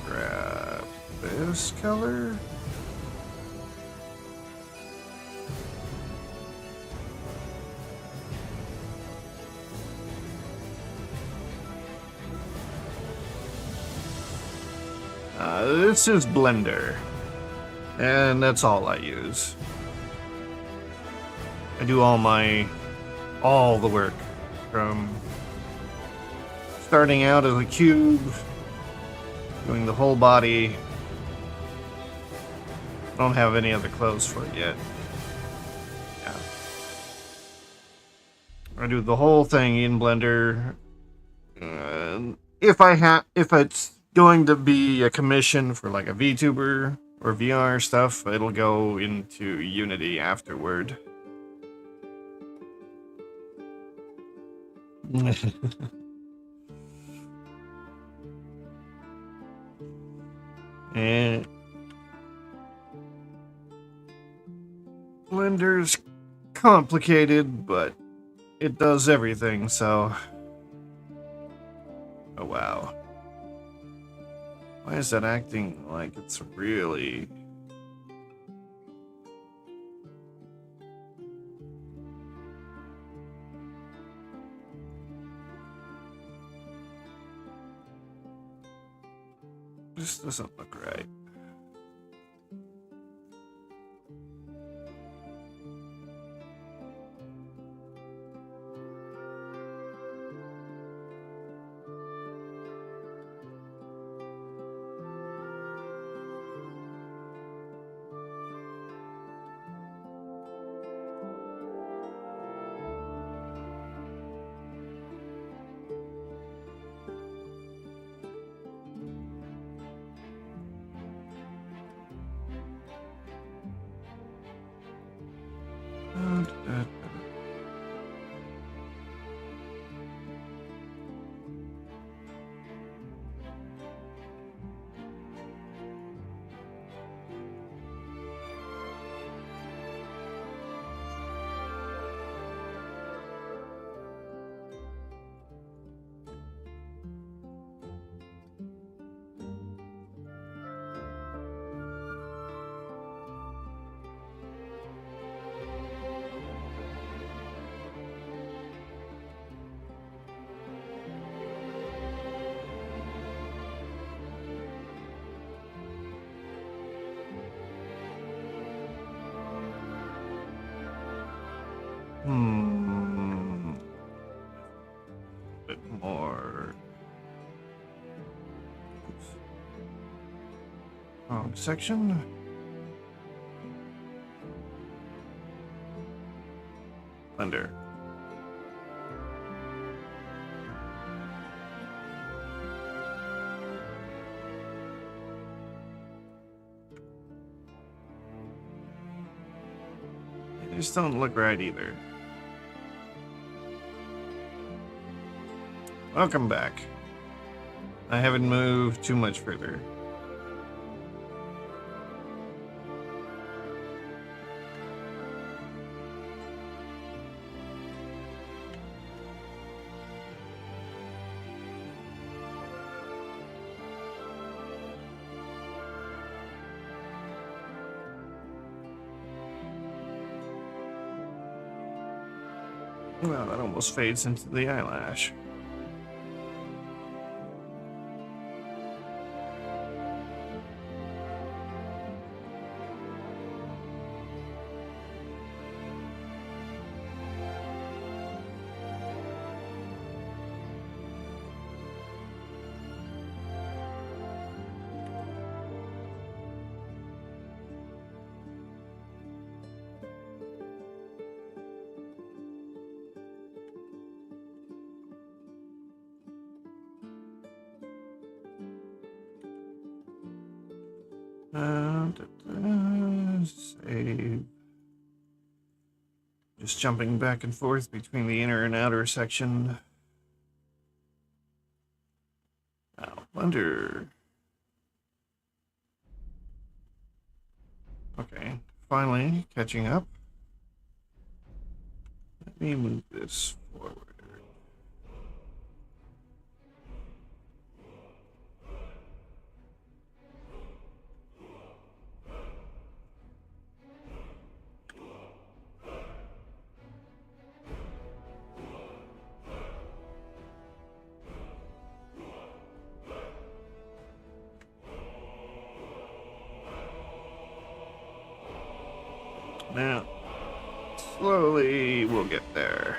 Grab this color. This is Blender, and that's all I use. I do all the work, from starting out as a cube, doing the whole body. I don't have any other clothes for it yet. Yeah. I do the whole thing in Blender. If it's going to be a commission for like a VTuber or VR stuff, it'll go into Unity afterward. And Blender's complicated, but it does everything, so... Oh, wow. Why is that acting like it's really... This doesn't look right. Bit more. Oops. Wrong section. Blender. They just don't look right either. Welcome back. I haven't moved too much further. Well, that almost fades into the eyelash. Save. Just jumping back and forth between the inner and outer section. Now, Blender. Okay, finally catching up. Let me move this forward. Now, slowly we'll get there.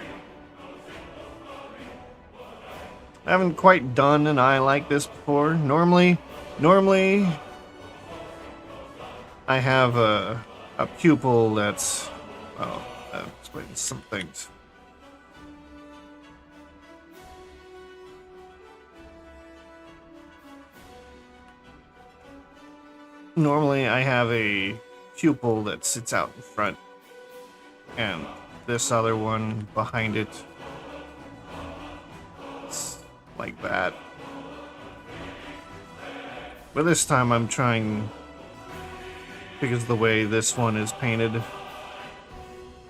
I haven't quite done an eye like this before. Normally, I have a pupil that's, well, that explains some things. Normally, I have a pupil that sits out in front, and this other one behind it. It's like that. But this time I'm trying, because of the way this one is painted,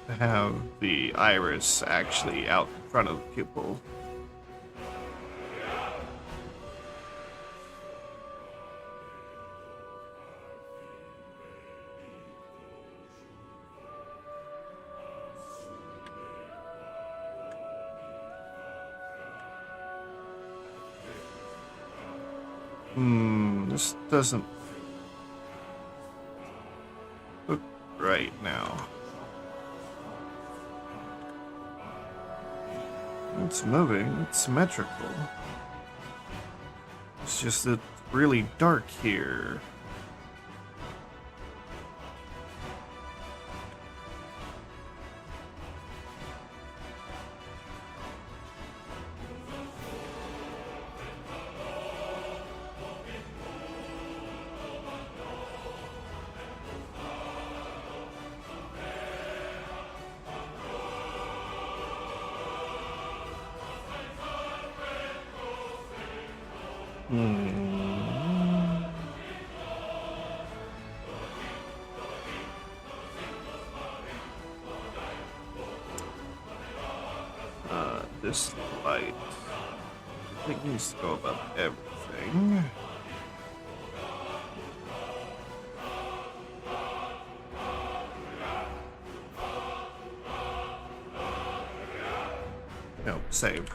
to have the iris actually out in front of the pupil. This doesn't look right now. It's moving, it's symmetrical. It's just that it's really dark here. This light, I think, needs to go above everything. No, save.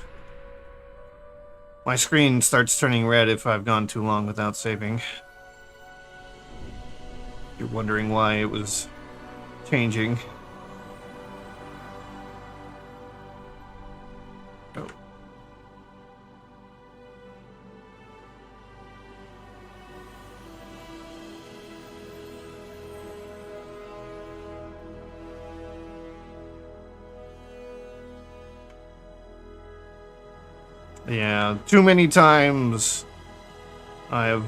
My screen starts turning red if I've gone too long without saving. You're wondering why it was changing. Oh. Yeah, too many times I've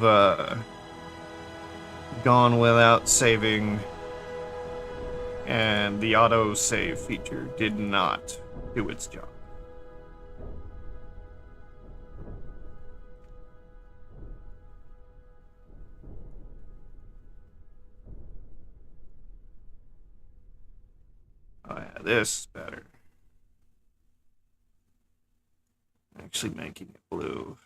gone without saving, and the auto-save feature did not do its job. Oh yeah, this is better. Actually making it blue.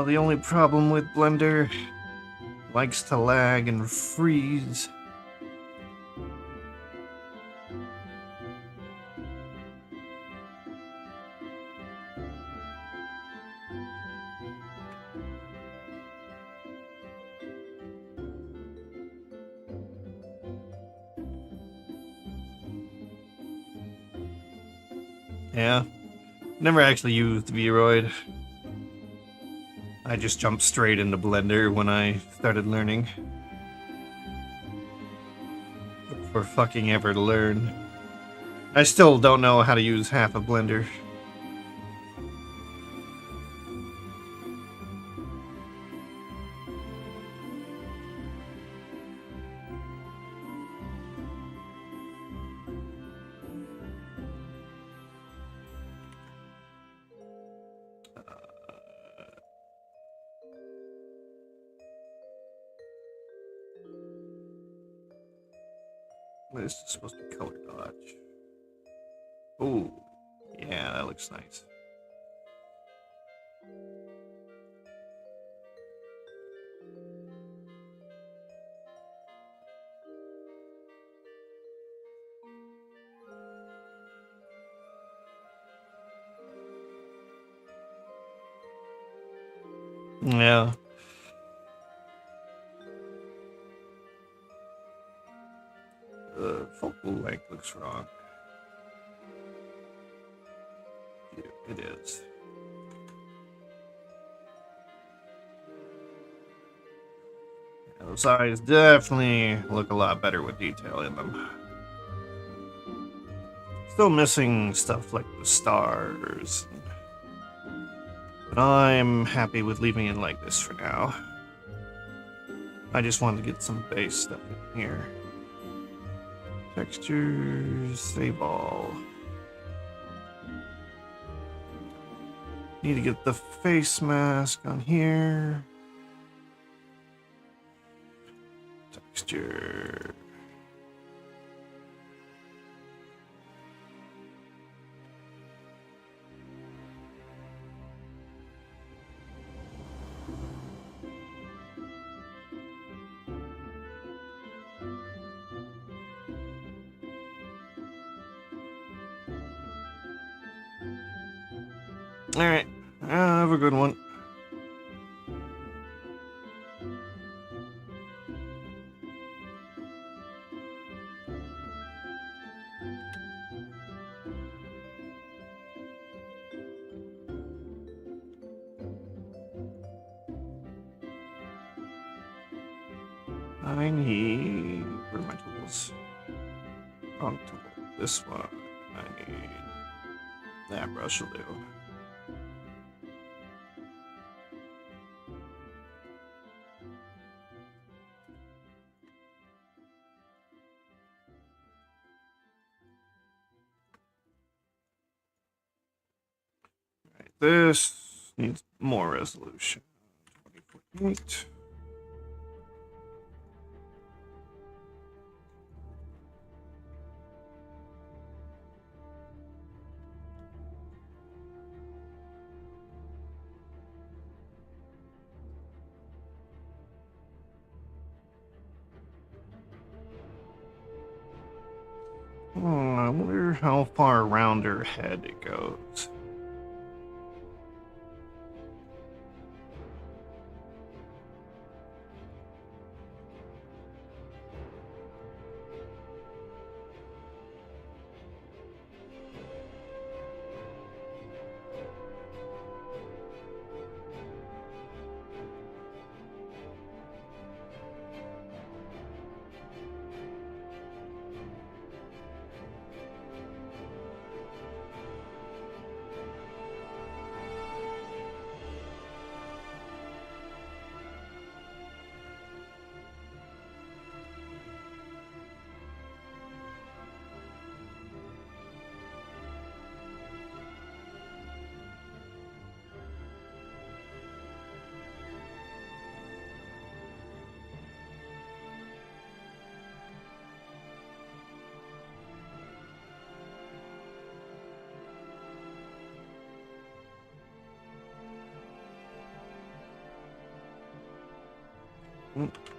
The only problem with Blender, likes to lag and freeze. Yeah, never actually used Vroid. I just jumped straight into Blender when I started learning. For fucking ever to learn. I still don't know how to use half of Blender. This is supposed to be color dodge. Oh, yeah, that looks nice. Yeah. The focal length looks wrong. Yeah, it is. Yeah, those eyes definitely look a lot better with detail in them. Still missing stuff like the stars. But I'm happy with leaving it like this for now. I just wanted to get some base stuff in here. Textures, save all. Need to get the face mask on here. Texture. Alright, have a good one. I need... Where are my tools? Wrong tool. This one. I need... That brush will do. Right, this needs more resolution. 2048. I wonder how far around her head it goes.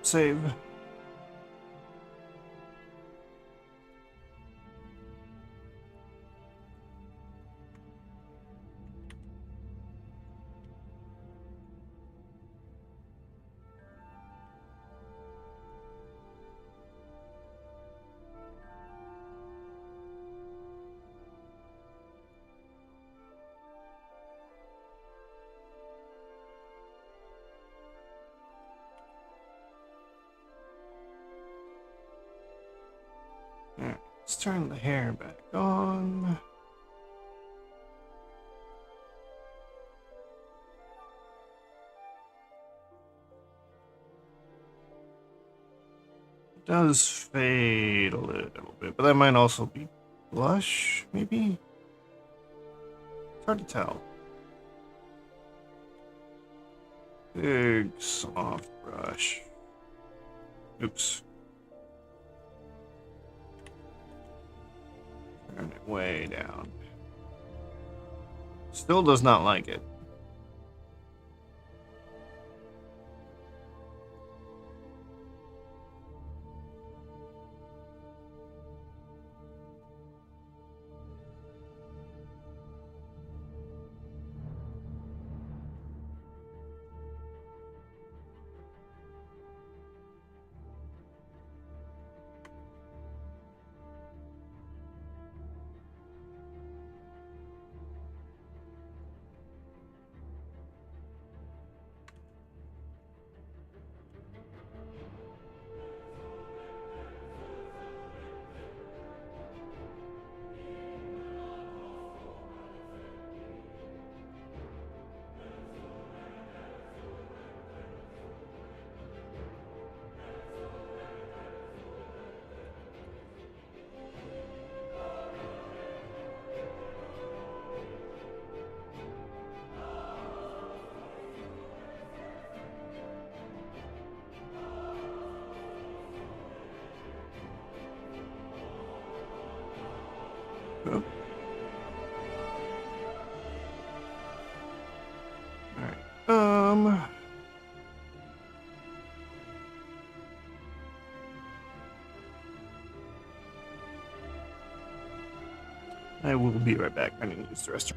Save. Alright, let's turn the hair back on. It does fade a little bit, but that might also be blush, maybe? It's hard to tell. Big soft brush. Oops. Turn it way down. Still does not like it. Oh. Alright. I will be right back. I need to use the restroom.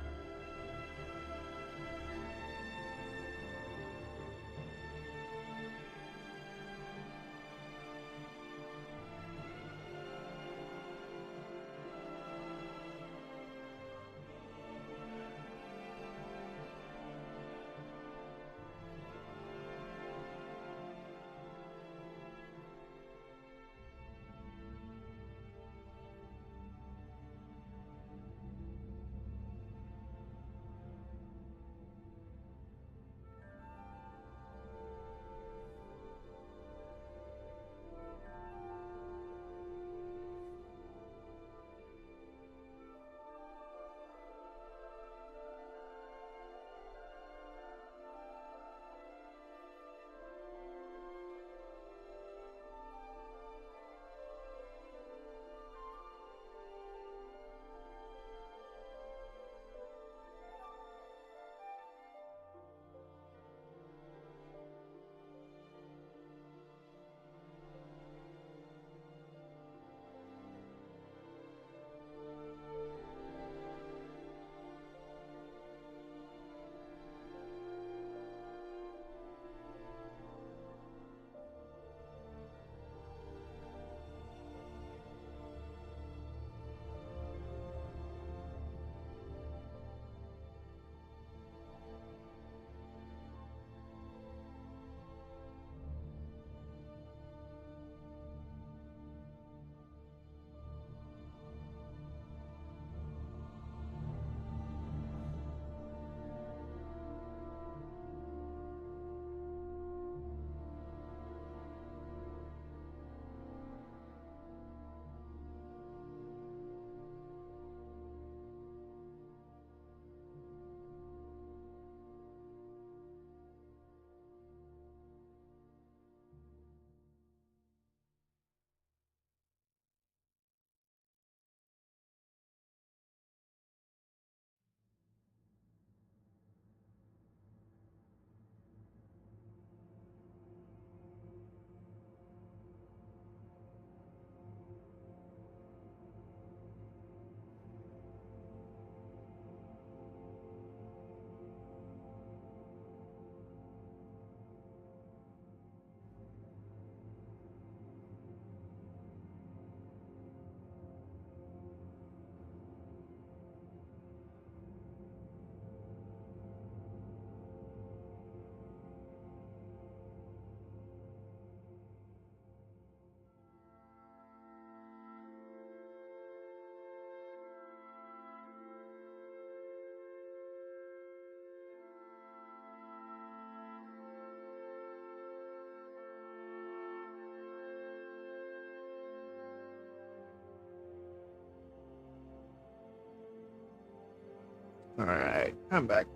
Alright, I'm back.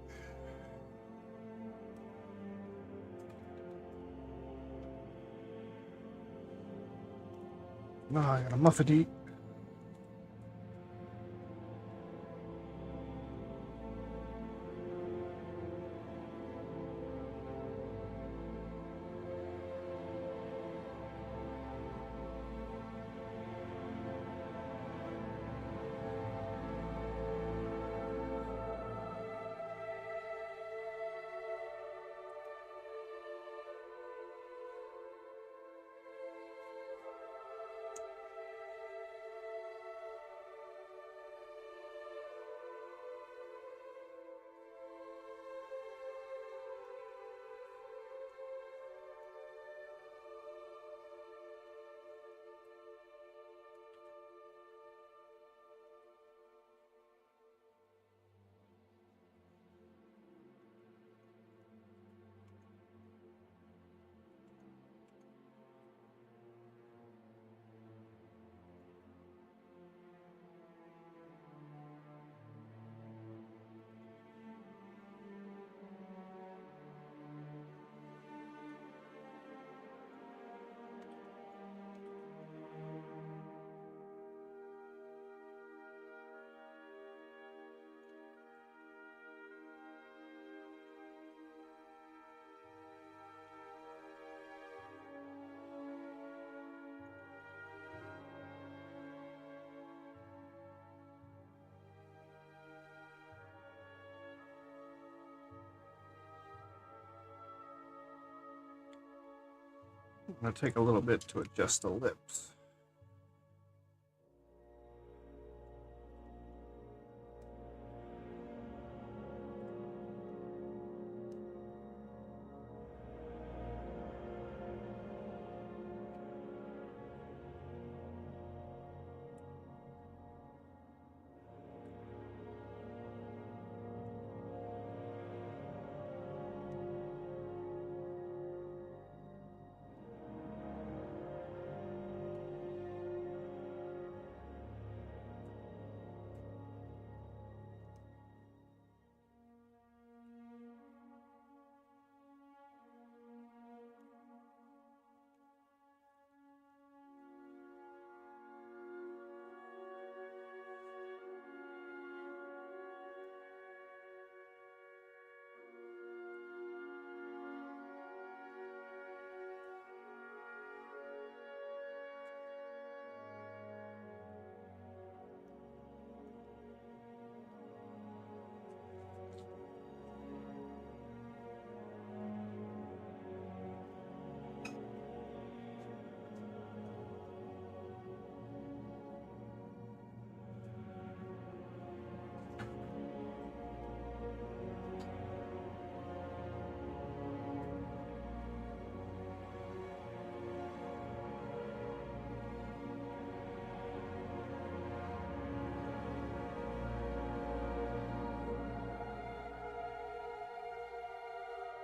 No, I got a muffin to eat. I'm gonna take a little bit to adjust the lips.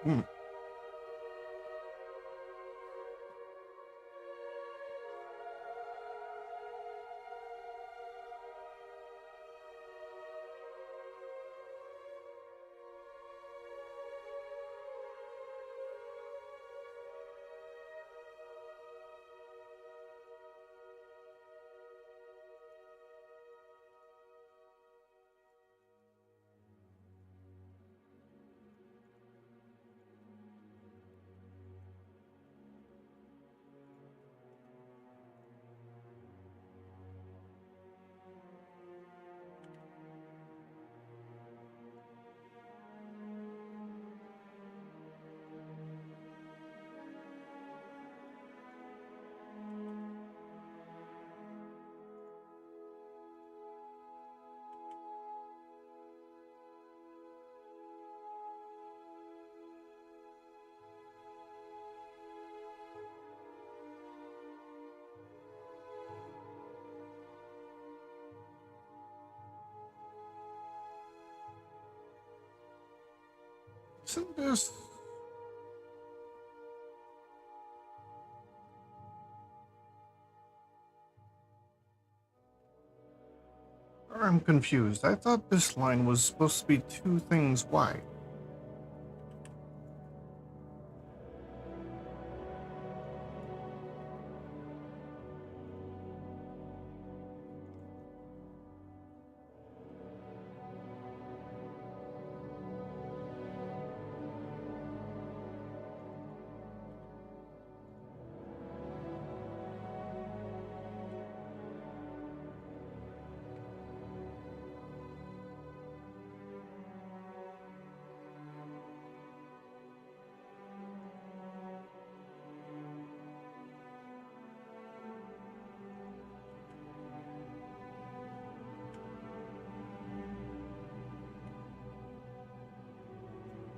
Hmm. Isn't this? I'm confused. I thought this line was supposed to be 2 things wide.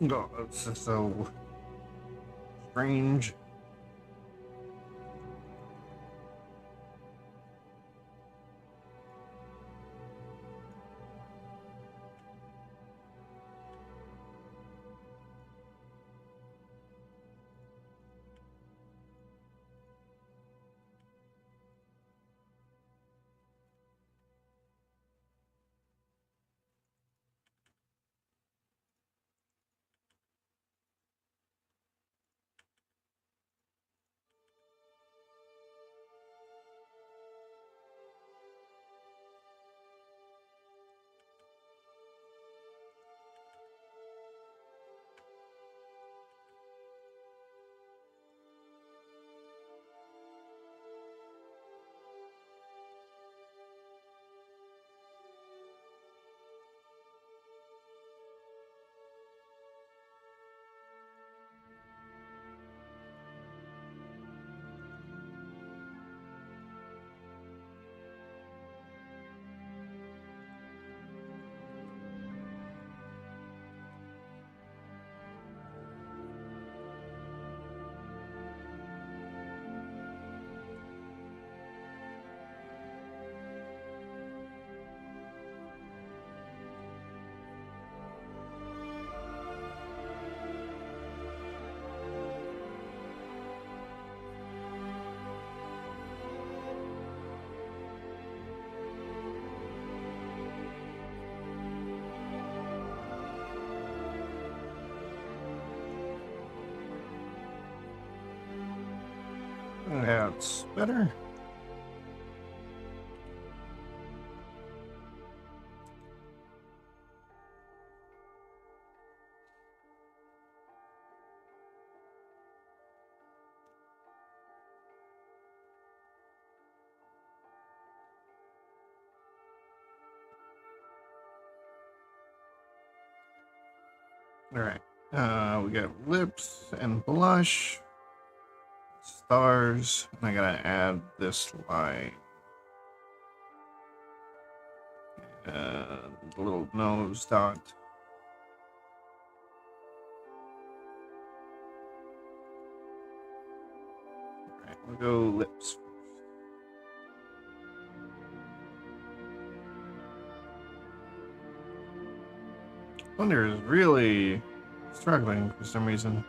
No, it's just so strange. That's better. All right. We got lips and blush, stars, and I gotta add this line. The little nose dot. All right, we'll go lips. Wonder is really struggling for some reason.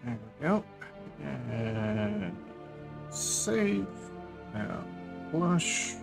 There we go. And save. Now, blush.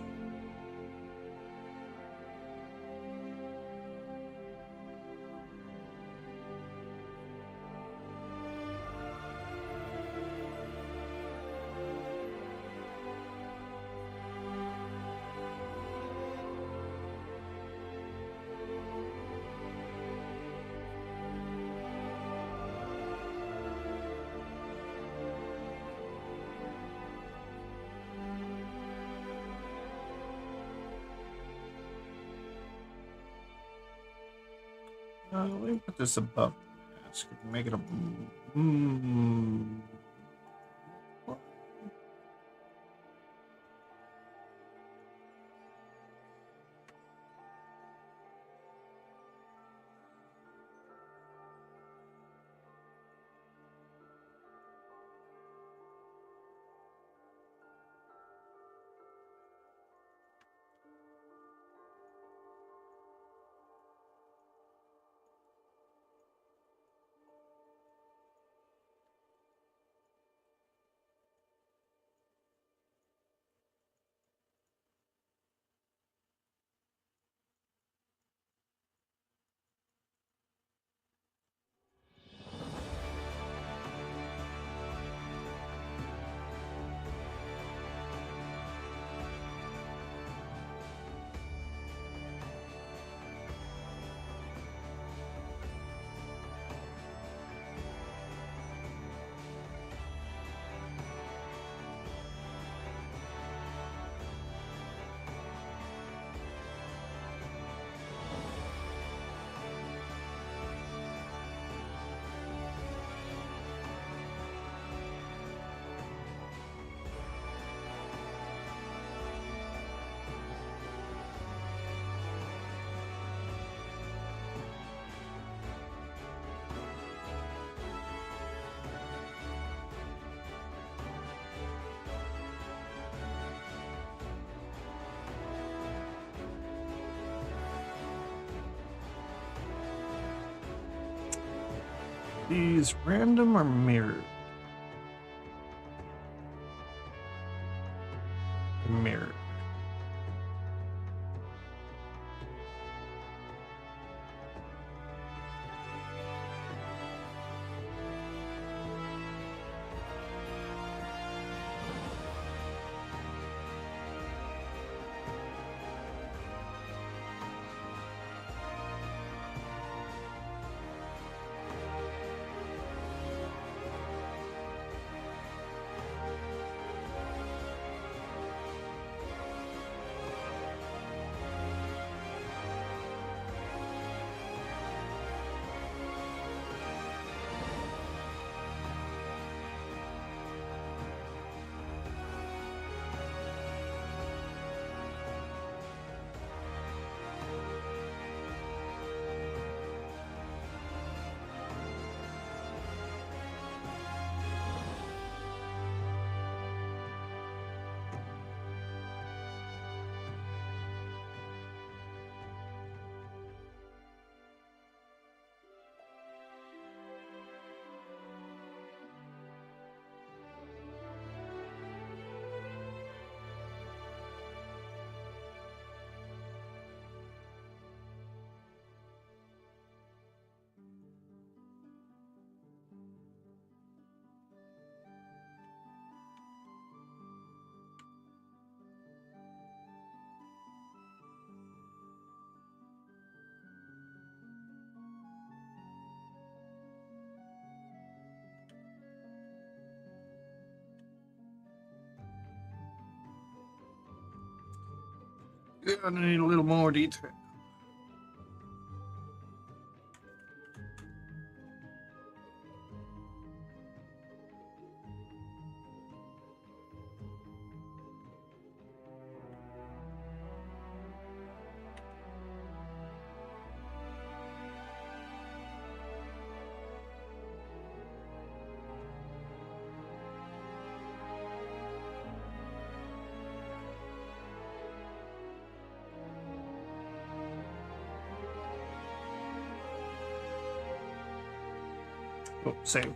Let me put this above the mask. Make it a. These random or mirrored? Mirrored. I need a little more detail. Oh, save.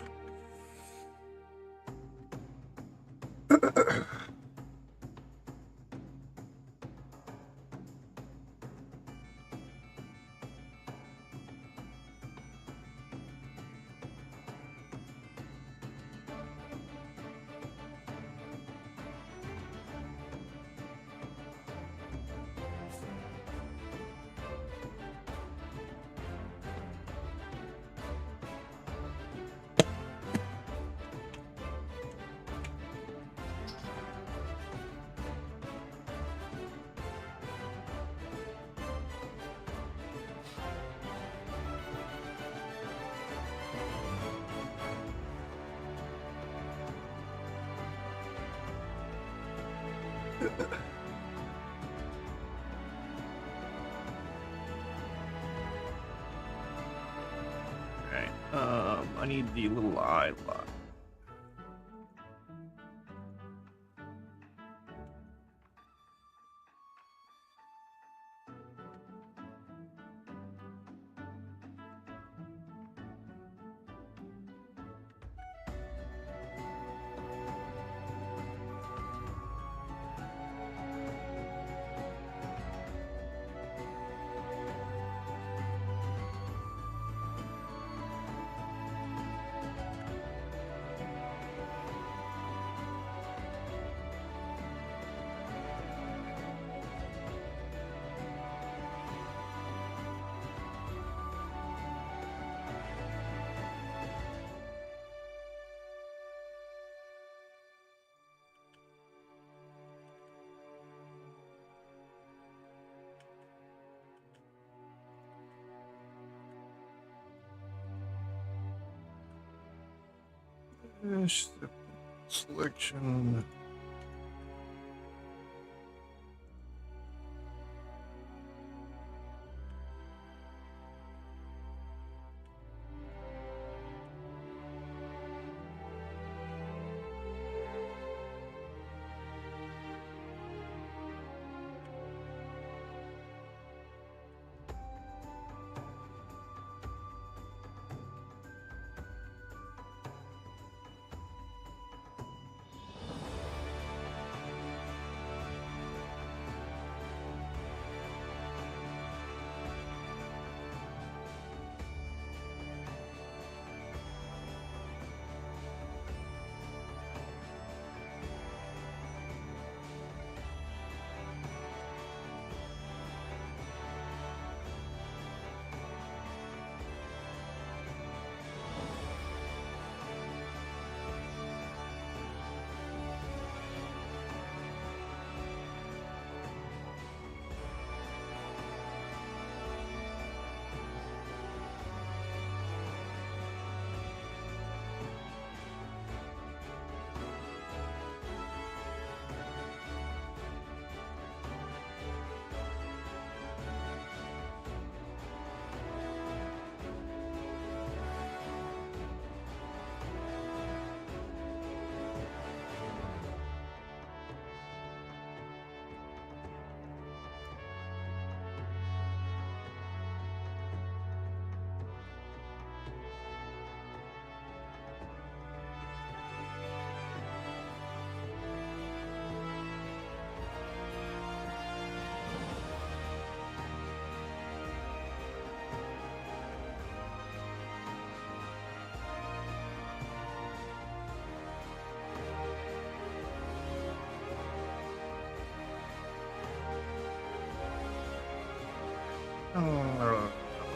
I need the little eye lock. Selection.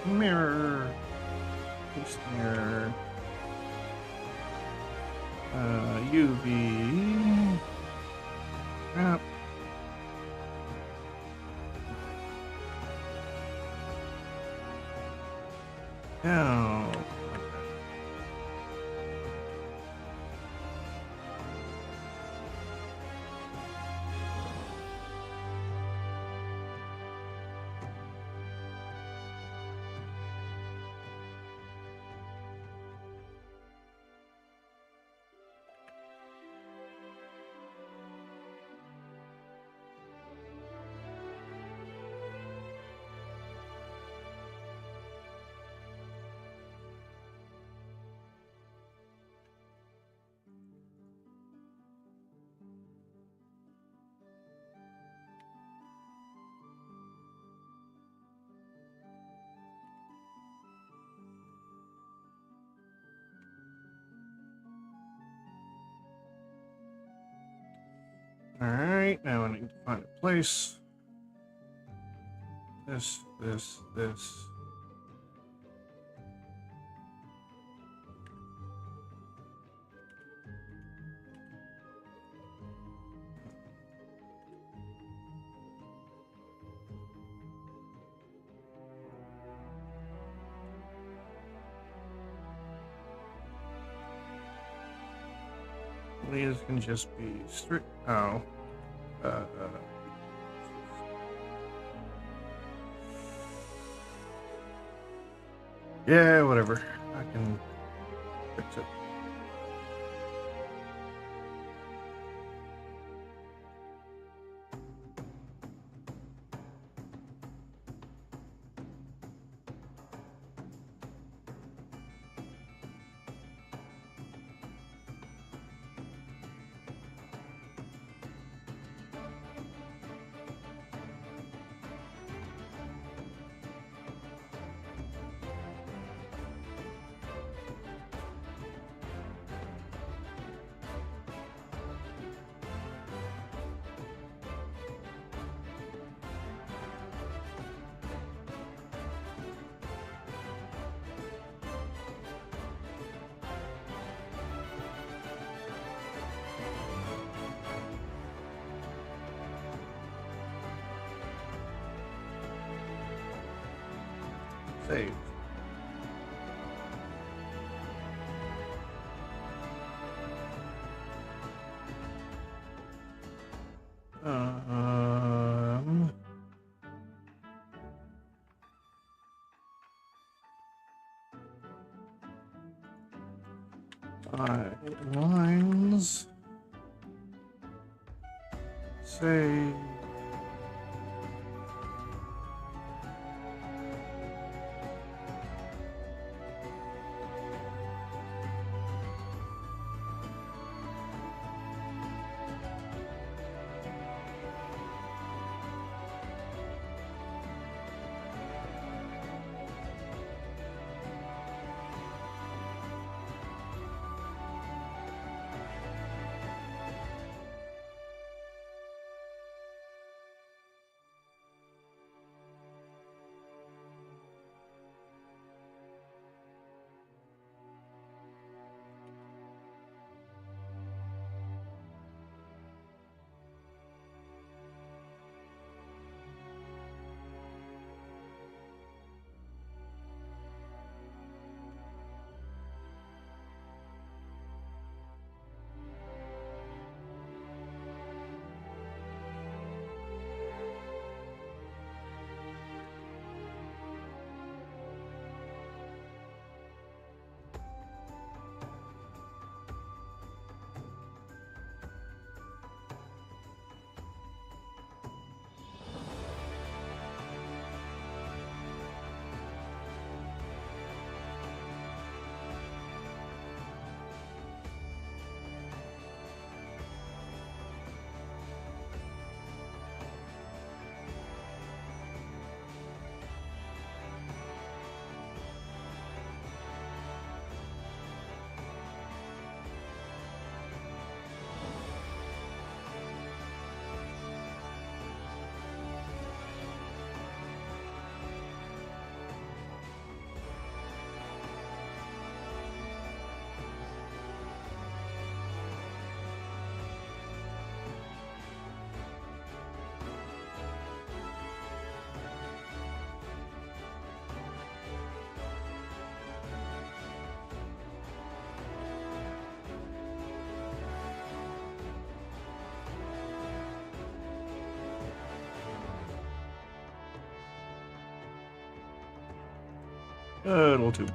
Mirror. Paste mirror. UV. Wrap. Alright, now I need to find a place. This. These can just be straight. Oh. Yeah, whatever. I can fix it. Save. Um, lines. Save. A little too big.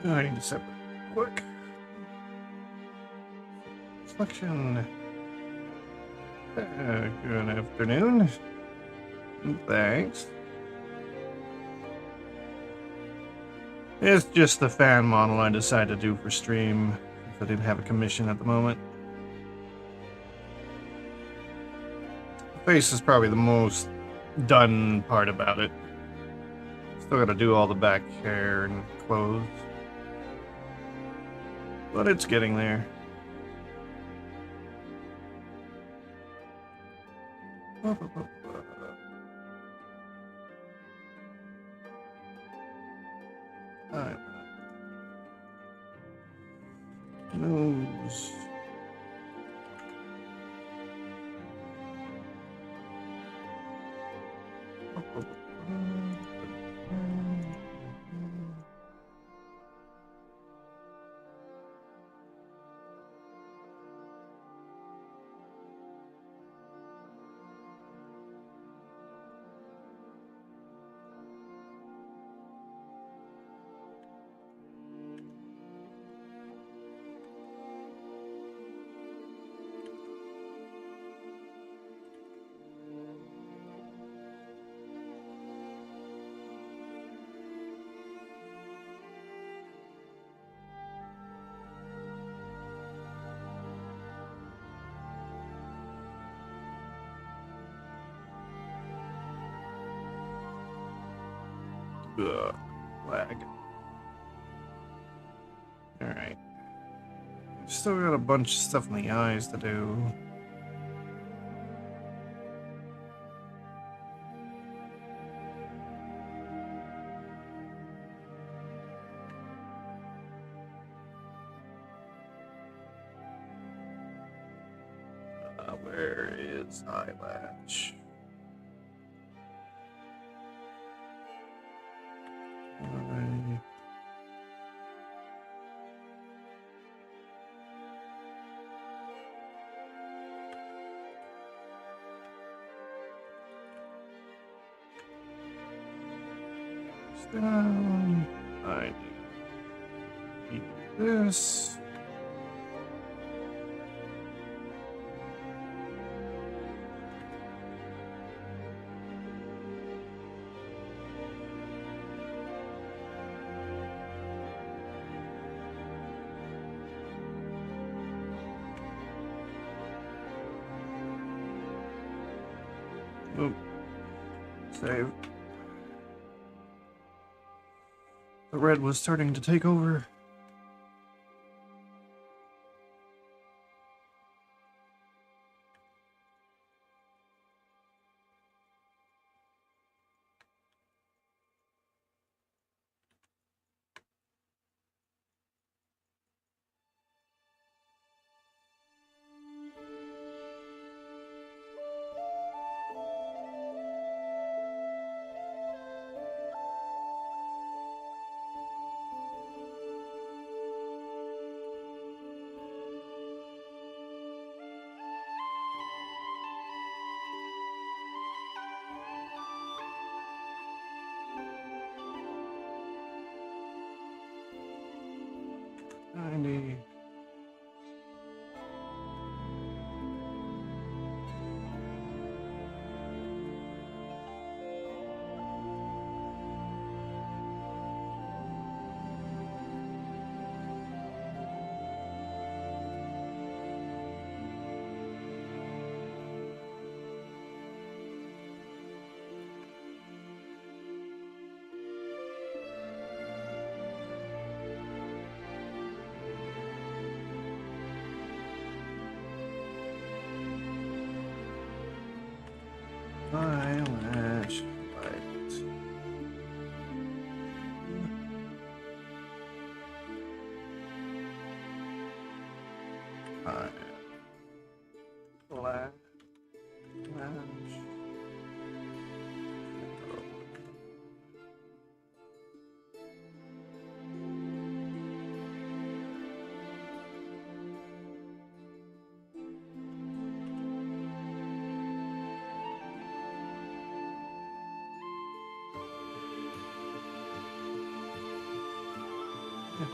I need to separate quick. Selection. Good afternoon. Thanks. It's just the fan model I decided to do for stream, since I didn't have a commission at the moment. The face is probably the most done part about it. Still gotta do all the back hair and clothes. But it's getting there. Nose. Lag. Alright. Still got a bunch of stuff in the eyes to do. Where is eyelash? Down. I need this. Oop. Save. The red was starting to take over. Eyelash light. Eyelash.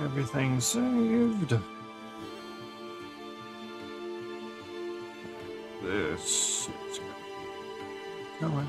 Everything saved. This is going.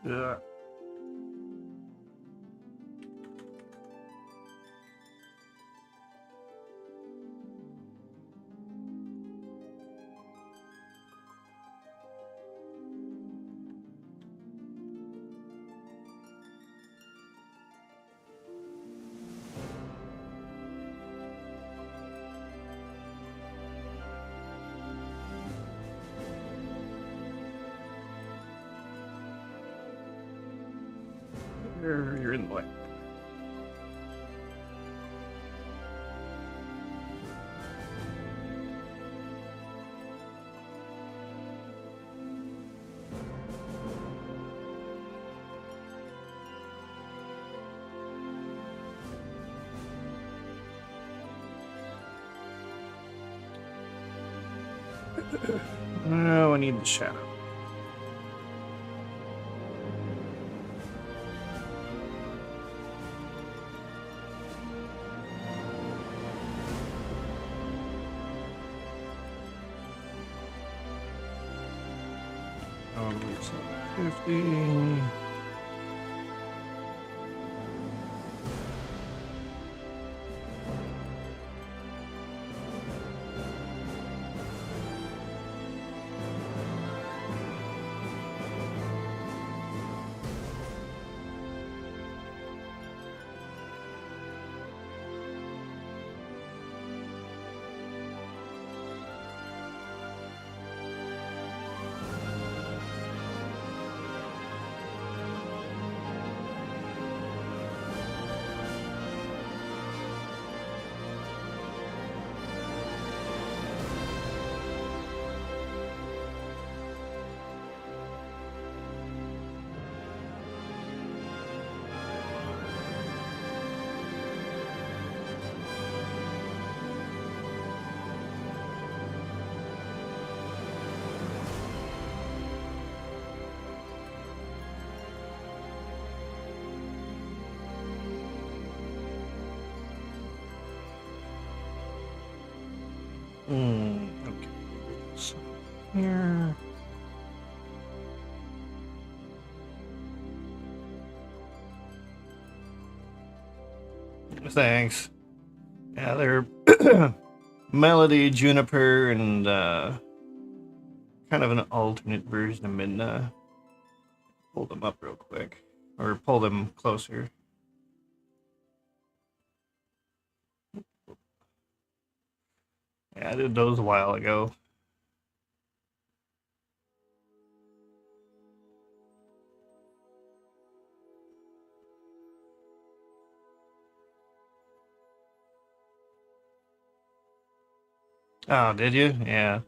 Yeah. You're in the way. Oh, I need the shadow. So 50. Okay. So here. Thanks. Yeah, they're Melody, Juniper, and kind of an alternate version of Midna. Pull them up real quick. Or pull them closer. Yeah, I did those a while ago. Oh, did you? Yeah.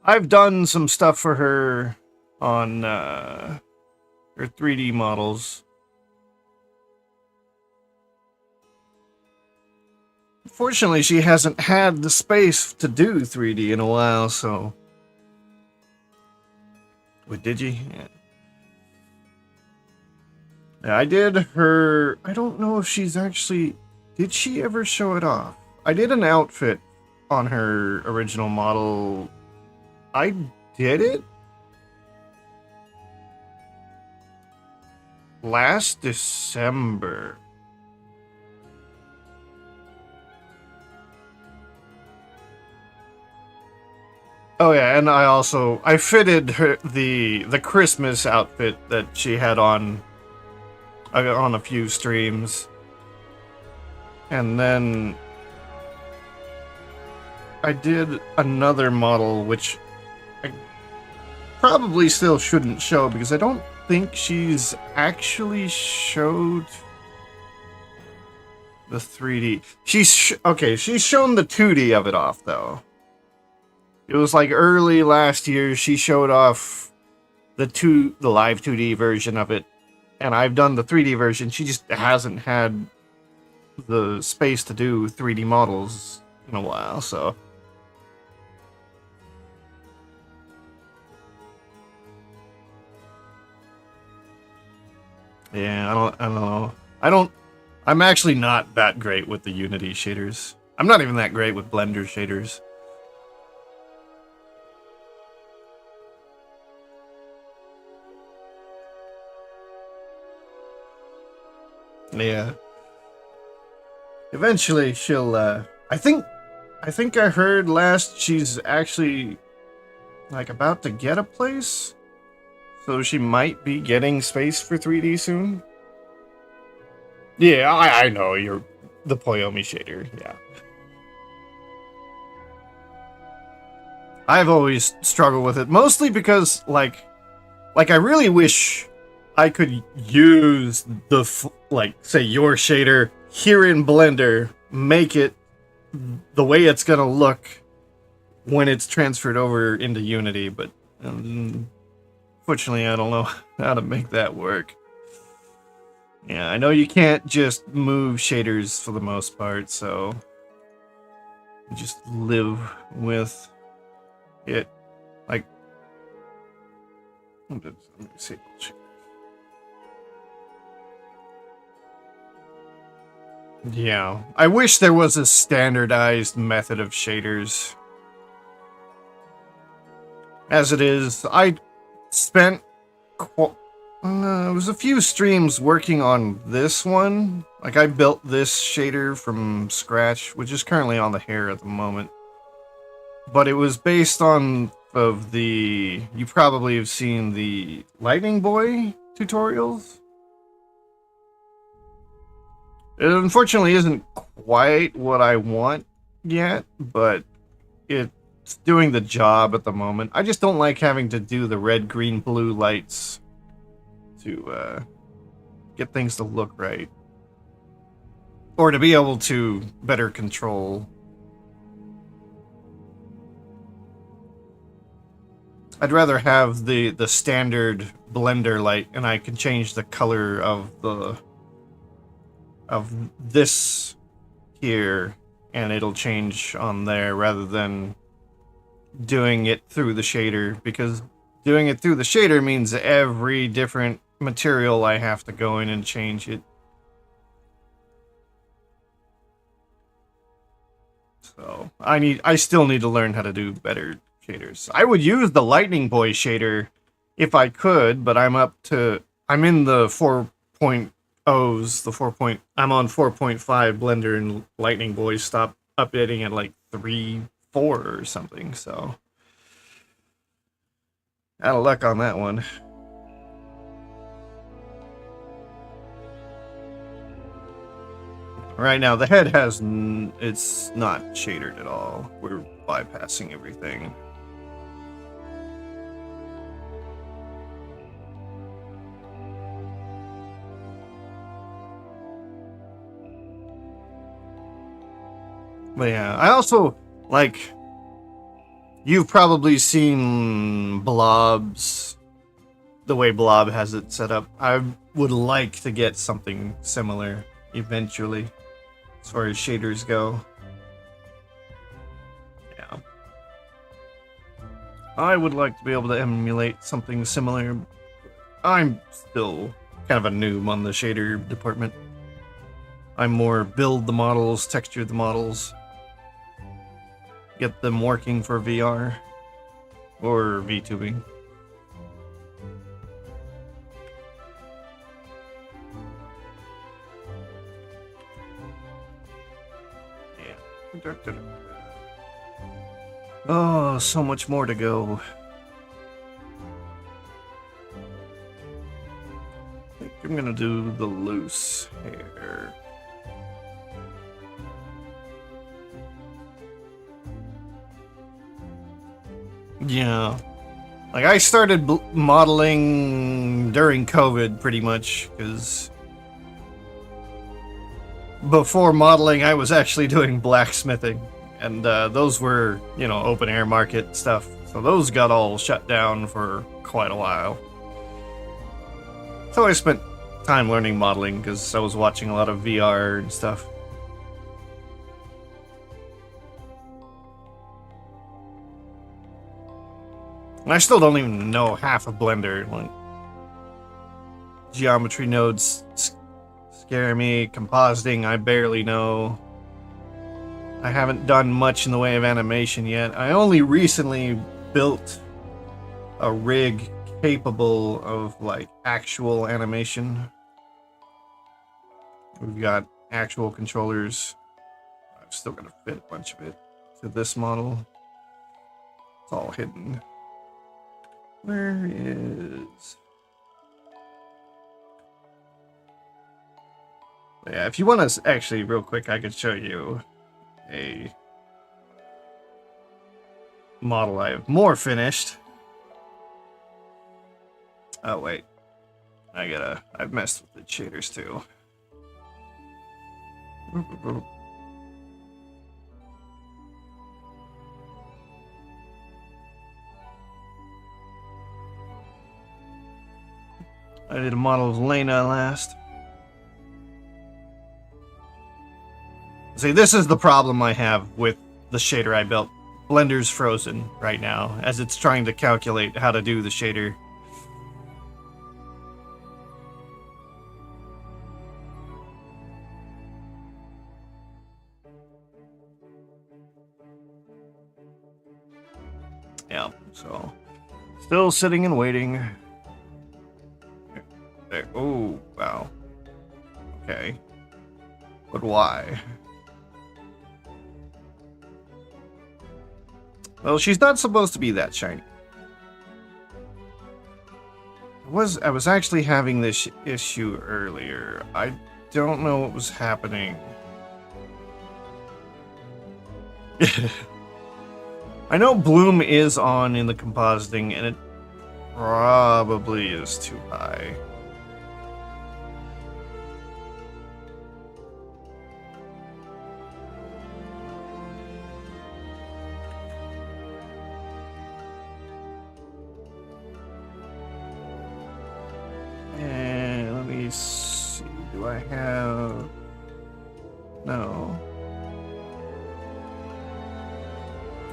I've done some stuff for her on her 3D models. Fortunately, she hasn't had the space to do 3D in a while, so. What did you? Yeah. Yeah, I did her. I don't know if she's actually. Did she ever show it off? I did an outfit on her original model. I did it last December. Oh yeah, and I fitted her the Christmas outfit that she had on a few streams, and then I did another model which I probably still shouldn't show because I don't think she's actually showed the 3D. Okay, she's shown the 2D of it off though. It was like early last year she showed off the live 2D version of it, and I've done the 3D version. She just hasn't had the space to do 3D models in a while, so. Yeah, I don't know. I'm actually not that great with the Unity shaders. I'm not even that great with Blender shaders. Yeah. Eventually she'll I think I heard last she's actually like about to get a place. So she might be getting space for 3D soon. Yeah, I know you're the Poyomi shader, yeah. I've always struggled with it, mostly because like I really wish I could use like say your shader here in Blender, make it the way it's gonna look when it's transferred over into Unity, but fortunately I don't know how to make that work. Yeah, I know you can't just move shaders for the most part, so you just live with it. Like, let me see. Yeah, I wish there was a standardized method of shaders. As it is, I spent it was a few streams working on this one. Like I built this shader from scratch, which is currently on the hair at the moment. But it was based on of the you probably have seen the Lightning Boy tutorials. It unfortunately isn't quite what I want yet, but it's doing the job at the moment. I just don't like having to do the red, green, blue lights to get things to look right. Or to be able to better control. I'd rather have the standard Blender light, and I can change the color of this here, and it'll change on there rather than doing it through the shader, because doing it through the shader means every different material I have to go in and change it. So I still need to learn how to do better shaders. I would use the Lightning Boy shader if I could, but I'm in the 4.0s, I'm on 4.5 Blender, and Lightning Boy stopped updating at like 3.4 or something, so out of luck on that one. Right now, the head it's not shadered at all. We're bypassing everything. But yeah, I also, like, You've probably seen Blob's, the way Blob has it set up. I would like to get something similar eventually, as far as shaders go. Yeah. I would like to be able to emulate something similar. I'm still kind of a noob on the shader department. I'm more build the models, texture the models, get them working for VR or VTubing. Yeah. Oh, so much more to go. I think I'm gonna do the loose hair. Yeah. Like, I started modeling during COVID, pretty much, because before modeling, I was actually doing blacksmithing, and those were, you know, open air market stuff, so those got all shut down for quite a while. So I spent time learning modeling, because I was watching a lot of VR and stuff. And I still don't even know half of Blender. Like, geometry nodes scare me. Compositing, I barely know. I haven't done much in the way of animation yet. I only recently built a rig capable of, like, actual animation. We've got actual controllers. I've still got to fit a bunch of it to this model. It's all hidden. Where is... Yeah, if you want to actually, real quick, I could show you a model I have more finished. Oh, wait. I've messed with the shaders too. I did a model of Lena last. See, this is the problem I have with the shader I built. Blender's frozen right now, as it's trying to calculate how to do the shader. Yeah, so still sitting and waiting. There. Oh, wow. Okay. But why? Well, she's not supposed to be that shiny. I was actually having this issue earlier. I don't know what was happening. I know bloom is on in the compositing, and it probably is too high. And let me see, do I have... No.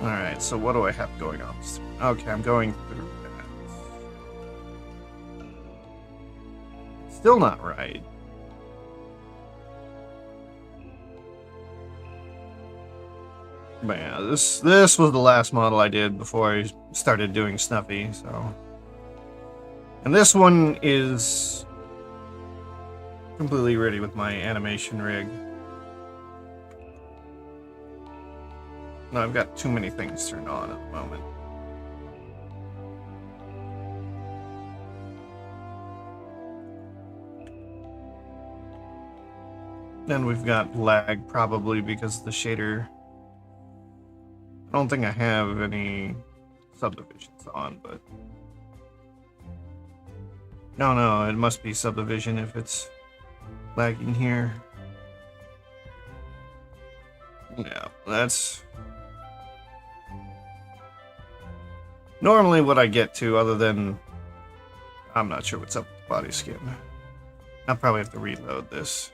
Alright, so what do I have going on? Okay, I'm going through that. Still not right. But yeah, this was the last model I did before I started doing Snuffy, so... And this one is completely ready with my animation rig. No, I've got too many things turned on at the moment. Then we've got lag, probably because the shader... I don't think I have any subdivisions on, but... No, it must be subdivision if it's lagging here. Yeah, that's... normally what I get to, other than I'm not sure what's up with the body skin. I'll probably have to reload this.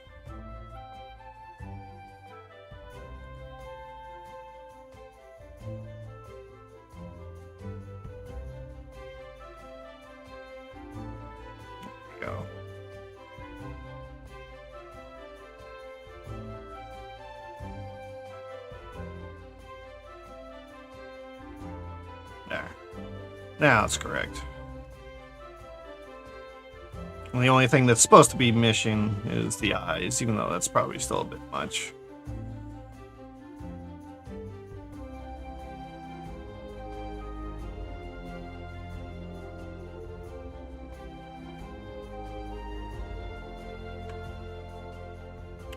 There we go. There. Now it's correct. And the only thing that's supposed to be missing is the eyes, even though that's probably still a bit much.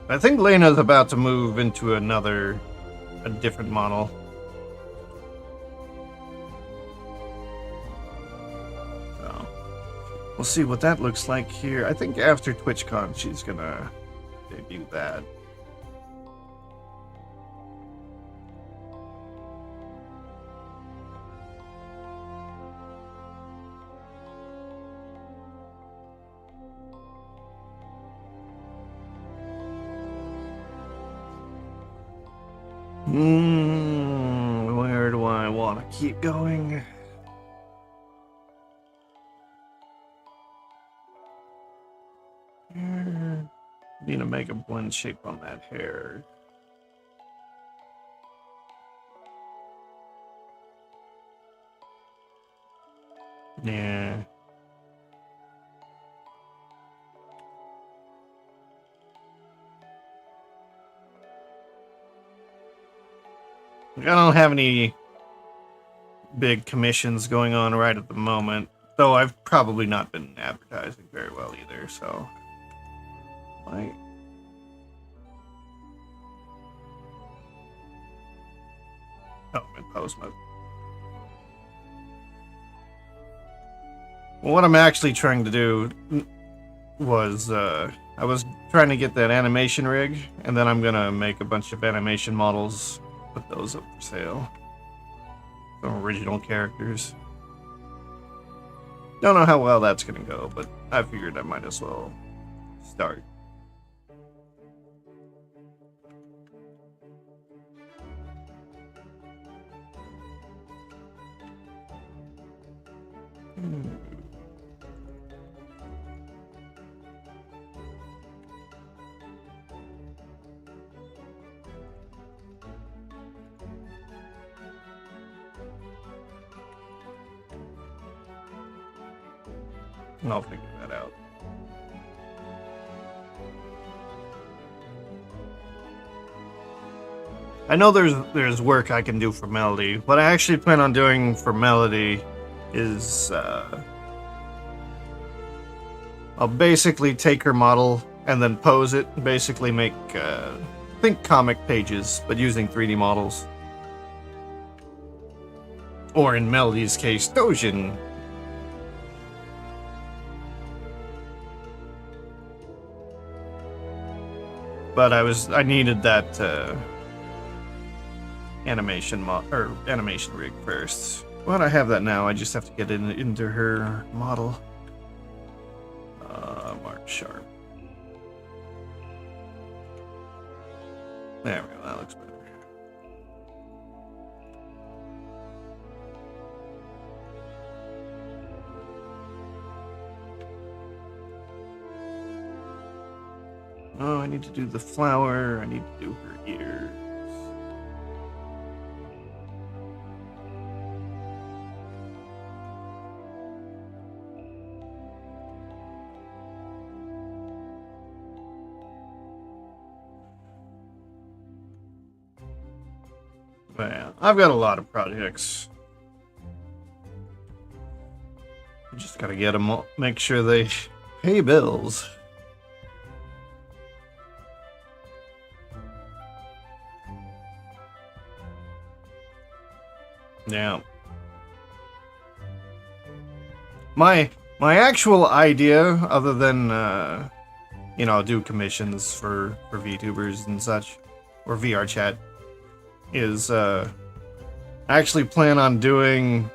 I think Lena's about to move into a different model. So, we'll see what that looks like here. I think after TwitchCon, she's gonna debut that. Where do I want to keep going? Need to make a blend shape on that hair. Yeah. I don't have any big commissions going on right at the moment, though I've probably not been advertising very well either, so... Like... Oh, I'm in pose mode. Well, what I'm actually trying to do was, I was trying to get that animation rig, and then I'm gonna make a bunch of animation models, put those up for sale. Some original characters. Don't know how well that's gonna go, but I figured I might as well start. I'll figure that out. I know there's work I can do for Melody. What I actually plan on doing for Melody is I'll basically take her model and then pose it, basically make think comic pages, but using 3D models. Or in Melody's case, Dojin. But I needed that animation rig first. Well, I have that now. I just have to get into her model. Mark Sharp. There we go. That looks better. Oh, I need to do the flower. I need to do her ears. Well, I've got a lot of projects. I just gotta get them all, make sure they pay bills. Yeah. My actual idea, other than do commissions for VTubers and such, or VR chat, is I actually plan on doing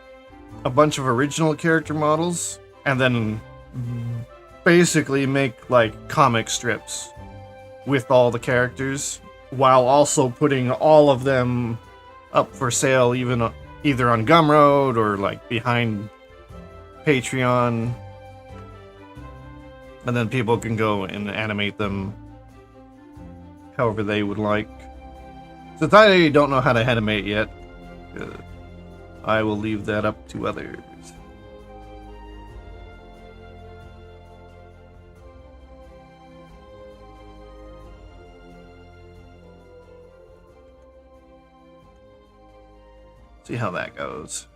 a bunch of original character models and then basically make like comic strips with all the characters, while also putting all of them up for sale, even either on Gumroad or like behind Patreon, and then people can go and animate them however they would like. Since I don't know how to animate yet, I will leave that up to others. See how that goes.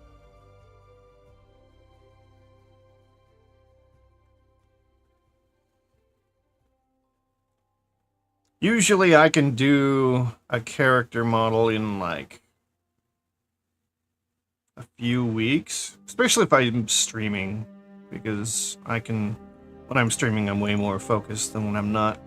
Usually I can do a character model in like a few weeks, especially if I'm streaming, because when I'm streaming, I'm way more focused than when I'm not.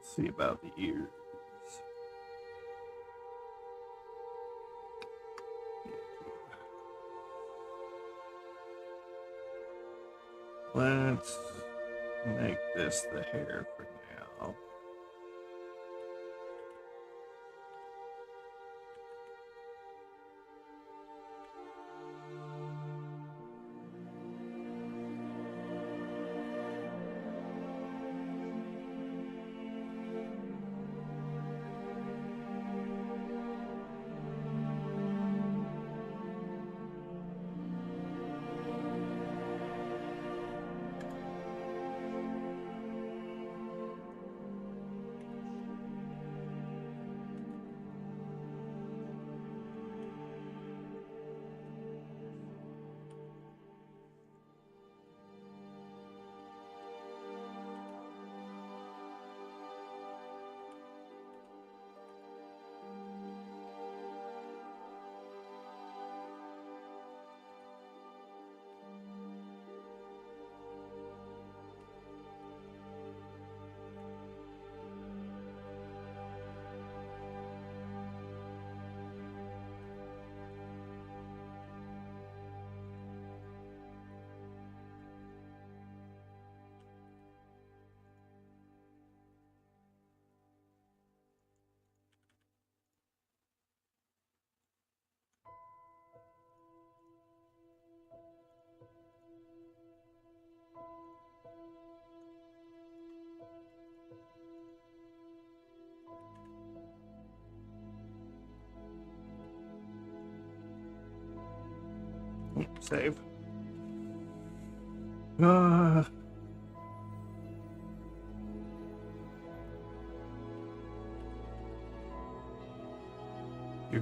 Let's see about the ears. Let's make this the hair for now. Save. You're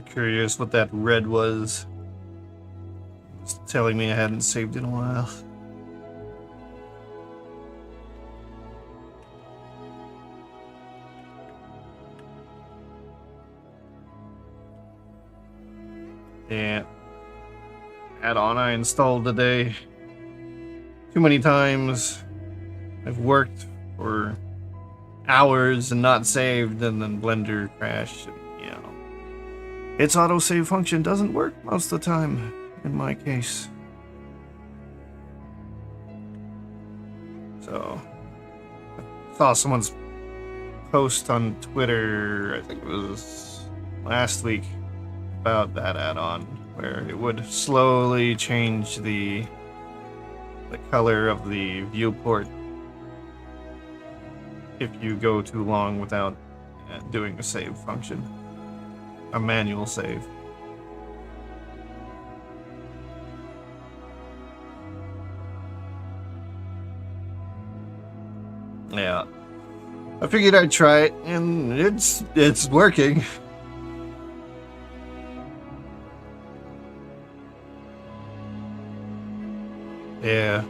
curious what that red was? It's telling me I hadn't saved in a while. Yeah. Add-on I installed today. Too many times. I've worked for hours and not saved, and then Blender crashed. And, you know, its autosave function doesn't work most of the time, in my case. So, I saw someone's post on Twitter, I think it was last week, about that add-on, where it would slowly change the color of the viewport if you go too long without doing a save function, a manual save. Yeah, I figured I'd try it, and it's working. Yeah,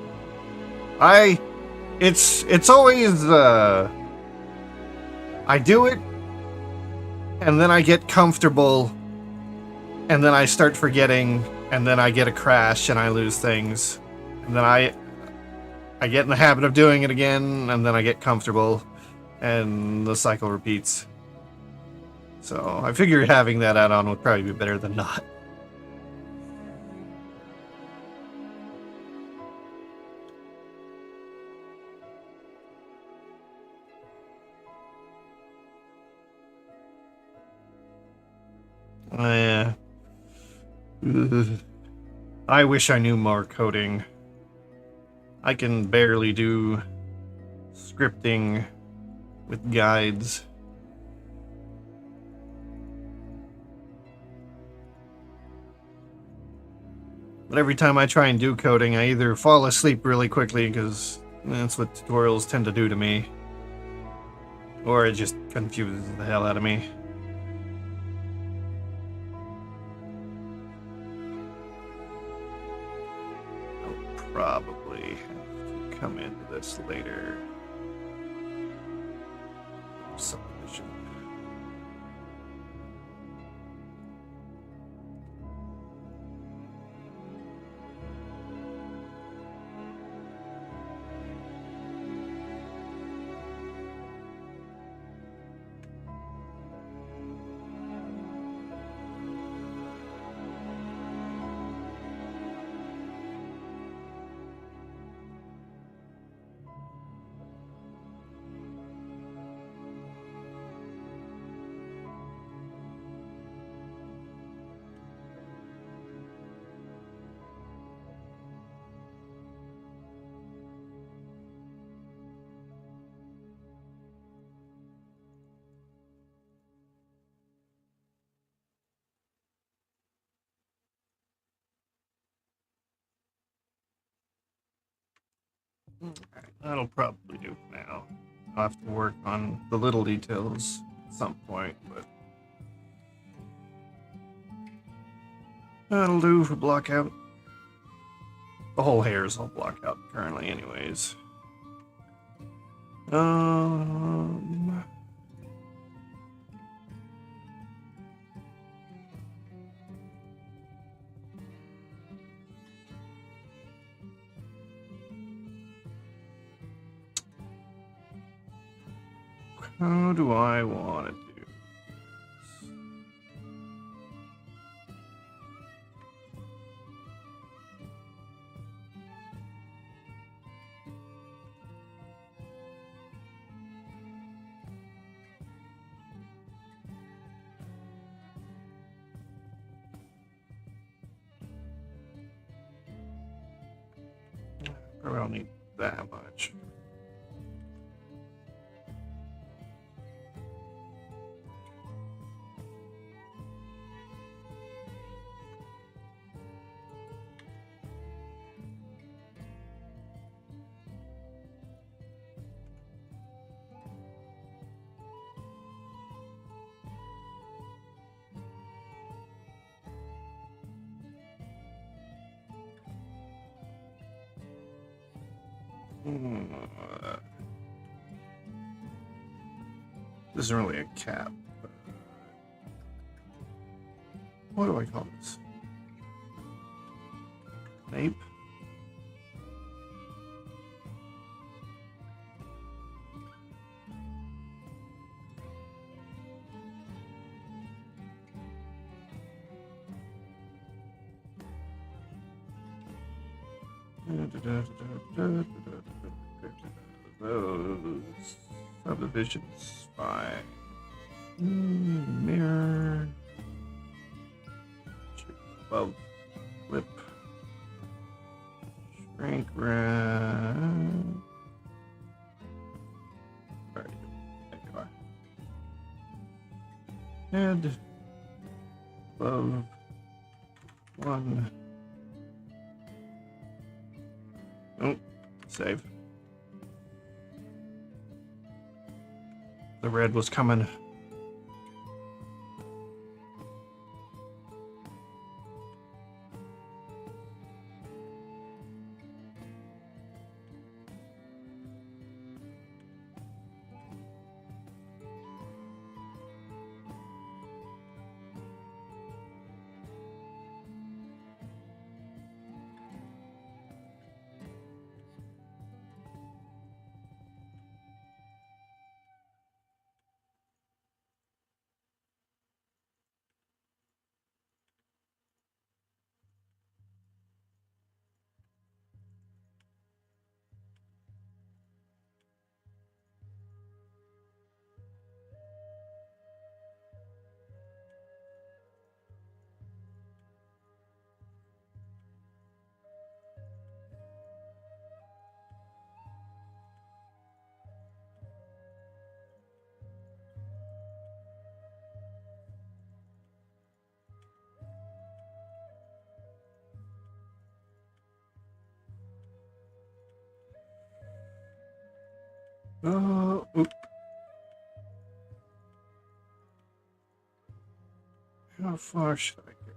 I it's always I do it and then I get comfortable and then I start forgetting and then I get a crash and I lose things. And then I get in the habit of doing it again and then I get comfortable and the cycle repeats. So I figure having that add-on would probably be better than not. Yeah. I wish I knew more coding. I can barely do scripting with guides. But every time I try and do coding, I either fall asleep really quickly, because that's what tutorials tend to do to me, or it just confuses the hell out of me. I'll probably have to come into this later. Subdivision. Alright, that'll probably do for now. I'll have to work on the little details at some point, but that'll do for block out. The whole hair is all blocked out currently anyways. How do I want to do this? Probably don't need that much. This isn't really a cap. What do I call this? Nape? Those subdivisions, fine. Mirror. Above flip. Shrink wrap. There you are. Head. Above. One. Oh, save. The red was coming. Oop. How far should I go?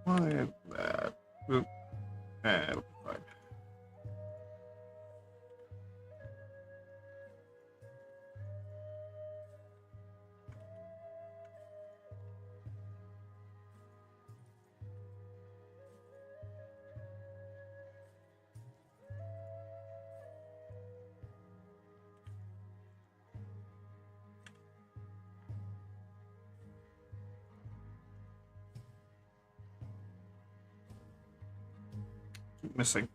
Why that? Oop. It'll be fine. Keep missing.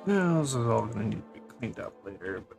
Yeah, this is all gonna need to be cleaned up later, but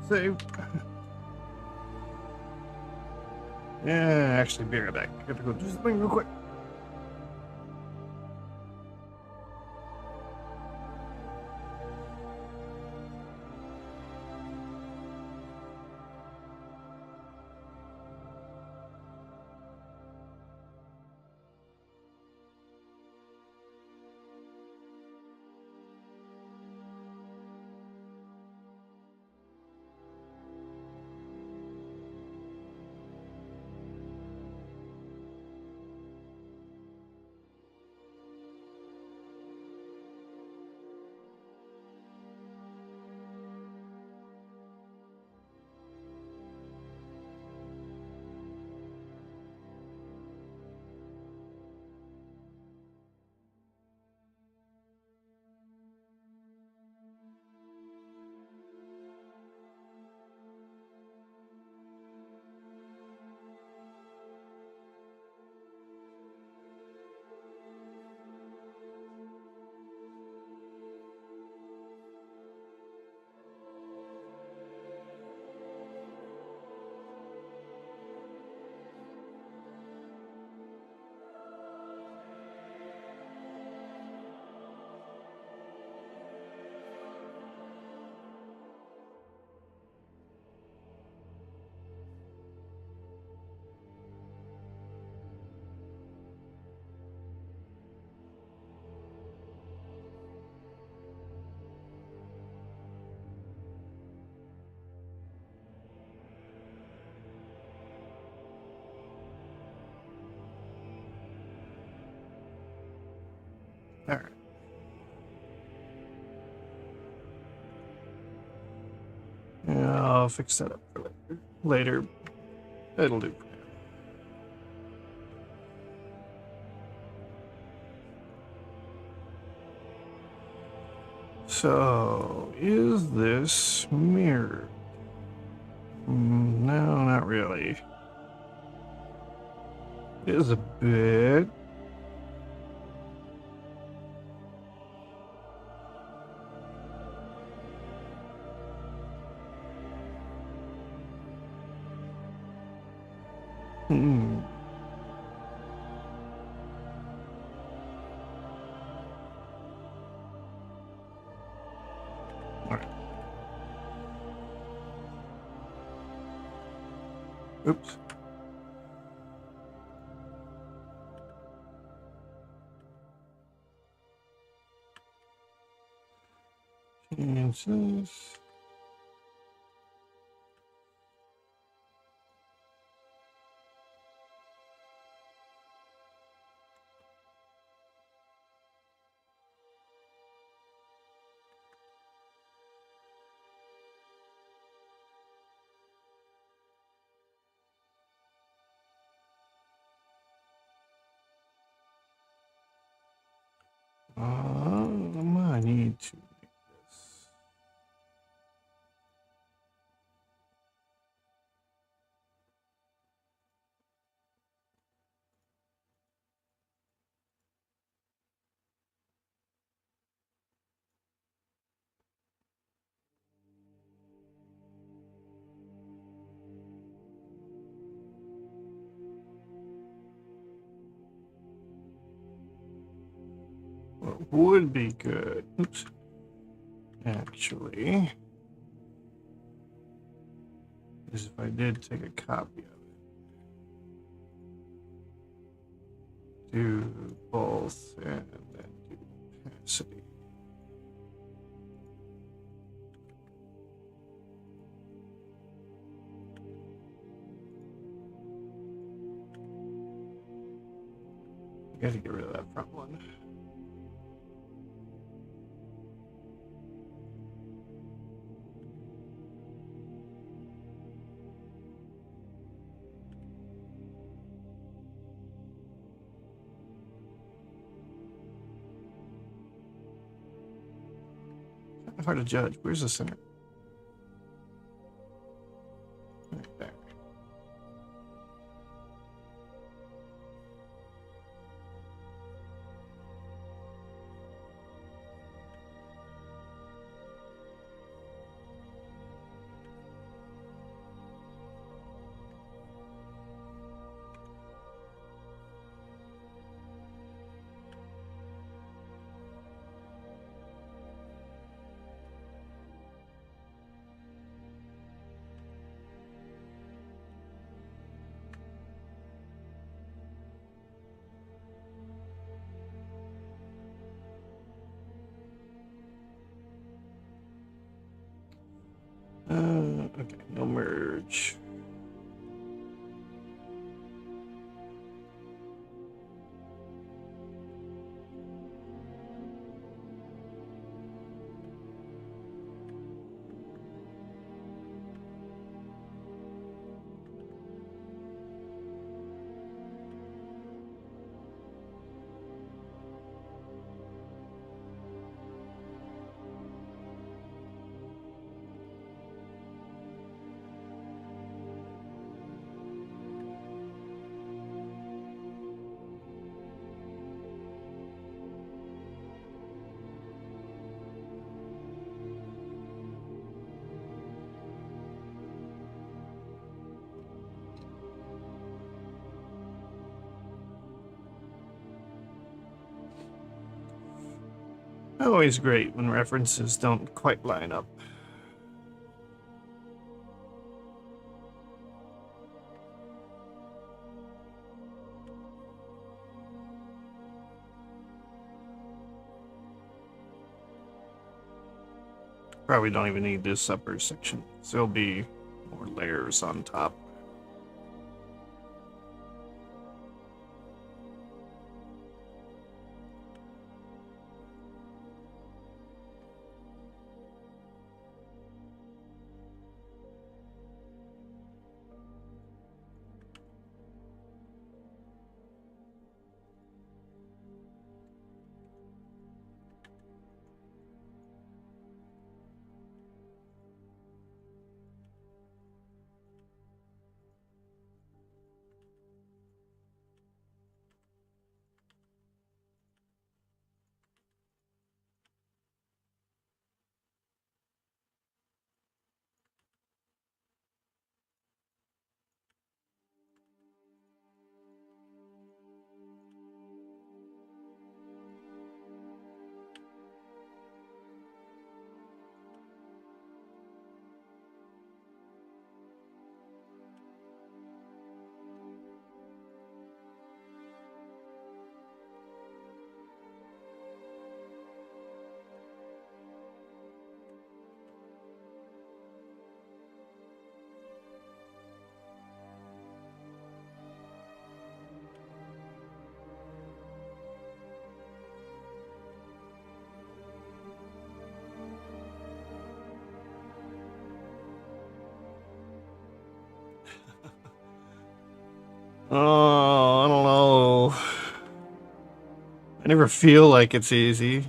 Save. Yeah, actually, be right back. I gotta go do something real quick. All right. Yeah, I'll fix that up for later. It'll do. So, is this mirrored? No, not really. It is a bit. Hmm. All right. Oops. Change this. I need to make this. What would be good? Oops. Actually, is if I did take a copy of it, do both, and then do opacity. I gotta get rid of that front one. Kind of hard to judge. Where's the center? Right there. Okay, no merge. Always great when references don't quite line up. Probably don't even need this upper section. There'll be more layers on top. Oh, I don't know. I never feel like it's easy.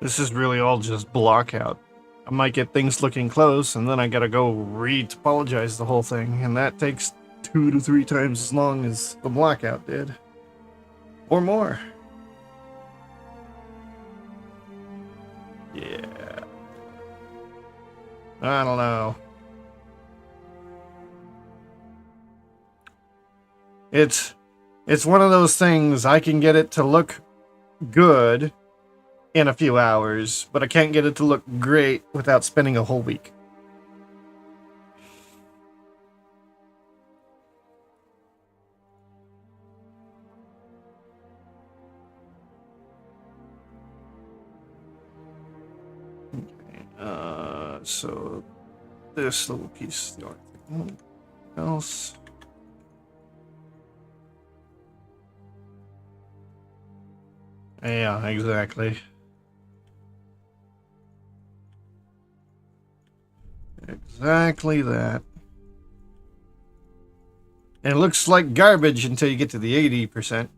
This is really all just block out. I might get things looking close, and then I gotta go re-topologize the whole thing, and that takes 2 to 3 times as long as the blockout did. Or more. Yeah. I don't know. It's one of those things. I can get it to look good in a few hours, but I can't get it to look great without spending a whole week. So this little piece, the only thing else. Yeah, exactly. Exactly that. And it looks like garbage until you get to the 80%.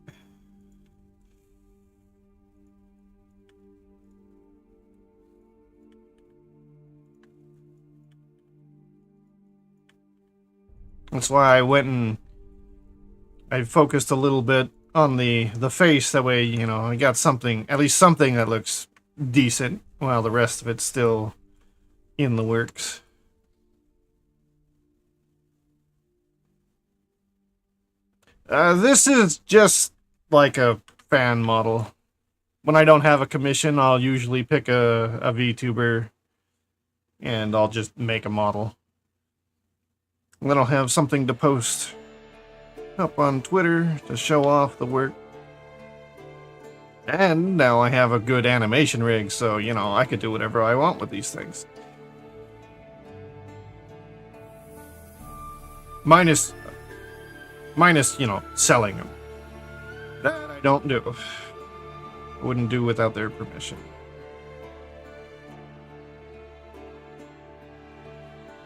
That's why I went and I focused a little bit on the face. That way, you know, I got something, at least something that looks decent, while the rest of it's still in the works. This is just like a fan model. When I don't have a commission, I'll usually pick a VTuber and I'll just make a model. And then I'll have something to post. up on Twitter to show off the work. And now I have a good animation rig, so, you know, I could do whatever I want with these things. Minus, you know, selling them. That I don't do. I wouldn't do without their permission.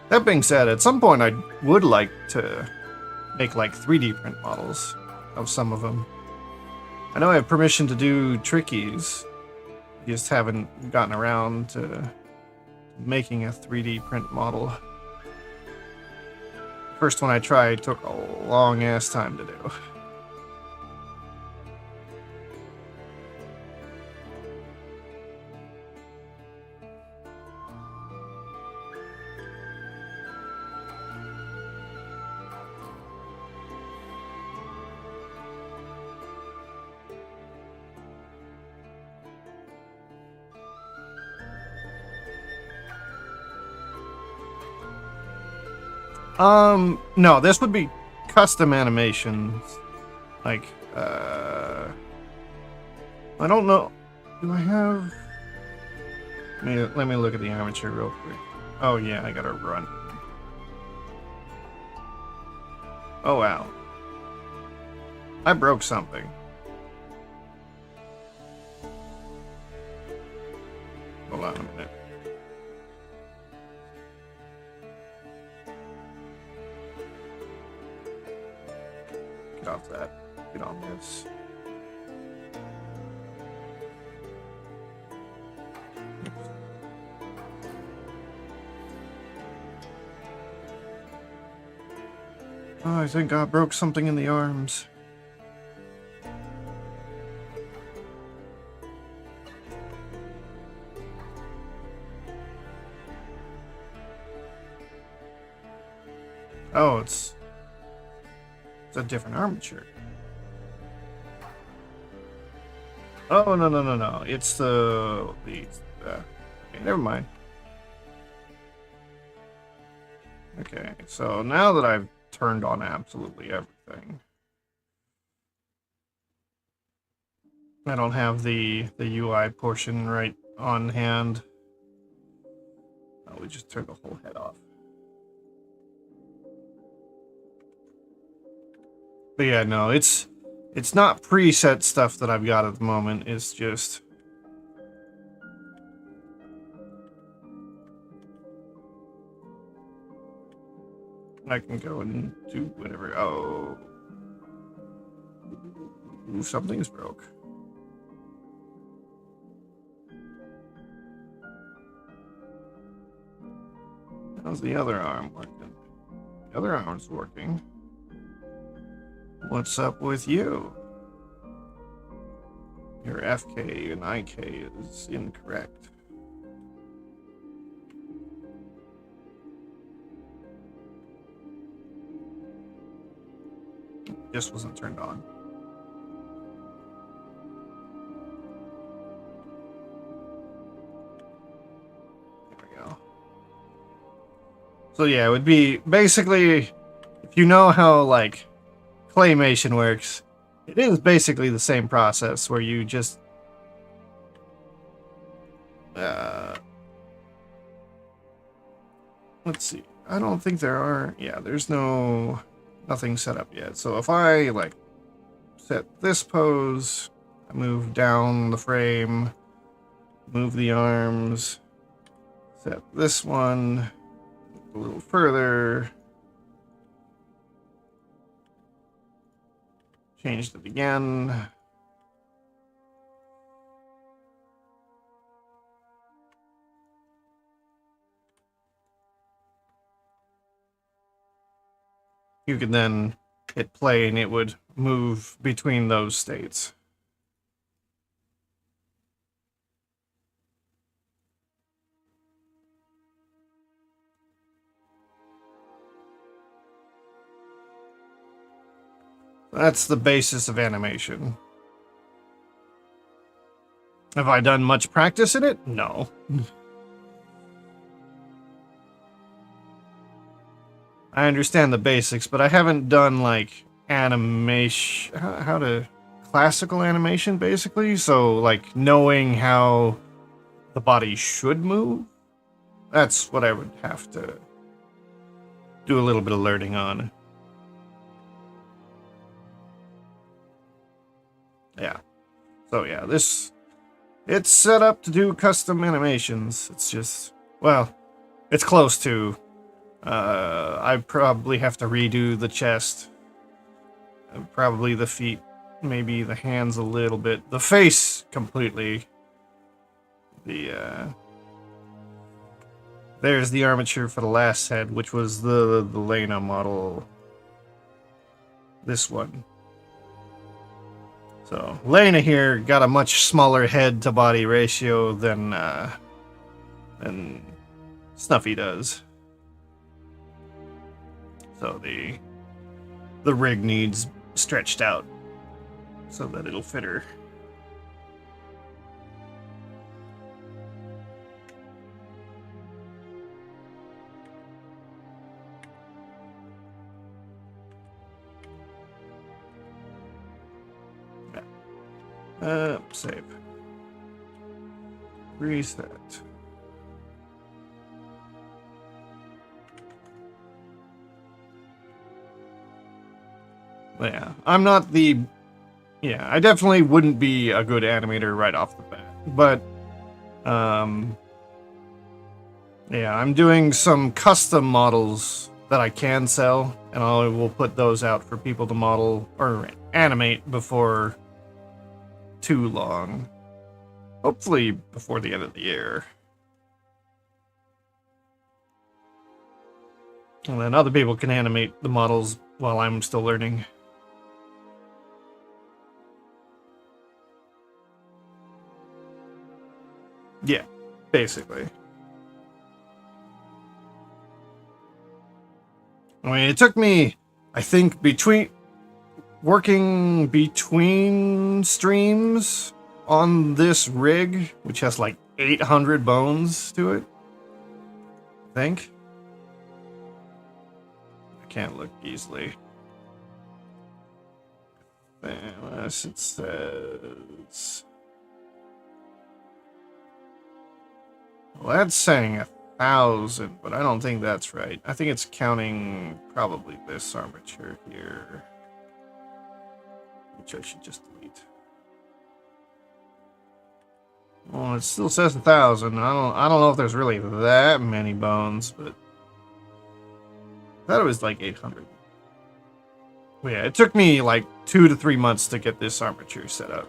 That being said, at some point I would like to make like 3D print models of some of them. I know I have permission to do trickies, just haven't gotten around to making a 3D print model. First one I tried took a long ass time to do. No, this would be custom animations. Like, I don't know. Do I have... Let me look at the armature real quick. Oh yeah, I gotta run. Oh wow. I broke something. Hold on a minute. Get off that. Get on this. Oh, I think I broke something in the arms. Oh, it's a different armature. Oh, no. It's okay, never mind. Okay, so now that I've turned on absolutely everything, I don't have the UI portion right on hand. Oh, we just turned the whole head off. But yeah, no, it's not preset stuff that I've got at the moment. It's just I can go and do whatever. Oh, something's broke. How's the other arm working? The other arm's working. What's up with you? Your FK and IK is incorrect. This wasn't turned on. There we go. So yeah, it would be basically, if you know how like claymation works, it is basically the same process where you just let's see. I don't think there are. Yeah, there's nothing set up yet. So if I like set this pose, I move down the frame, move the arms, set this one a little further, changed it again. You could then hit play and it would move between those states. That's the basis of animation. Have I done much practice in it? No. I understand the basics, but I haven't done like animation, how to classical animation, basically. So, like, knowing how the body should move. That's what I would have to do a little bit of learning on. Yeah. So yeah, it's set up to do custom animations. It's just, well, it's close to. I probably have to redo the chest. Probably the feet, maybe the hands a little bit. The face completely. There's the armature for the last head, which was the Lena model. This one. So Lena here got a much smaller head to body ratio than Snuffy does. So the rig needs stretched out so that it'll fit her. Save. Reset. Yeah, I'm not the... Yeah, I definitely wouldn't be a good animator right off the bat. But, yeah, I'm doing some custom models that I can sell, and I will put those out for people to model or animate before too long. Hopefully before the end of the year. And then other people can animate the models while I'm still learning. Yeah, basically. I mean, it took me, I think, working between streams on this rig, which has like 800 bones to it, I think. I can't look easily. Unless it says... Well, that's saying 1,000, but I don't think that's right. I think it's counting probably this armature here, which I should just delete. Well, it still says 1,000. I don't know if there's really that many bones, but I thought it was like 800. Well, yeah, it took me like 2 to 3 months to get this armature set up.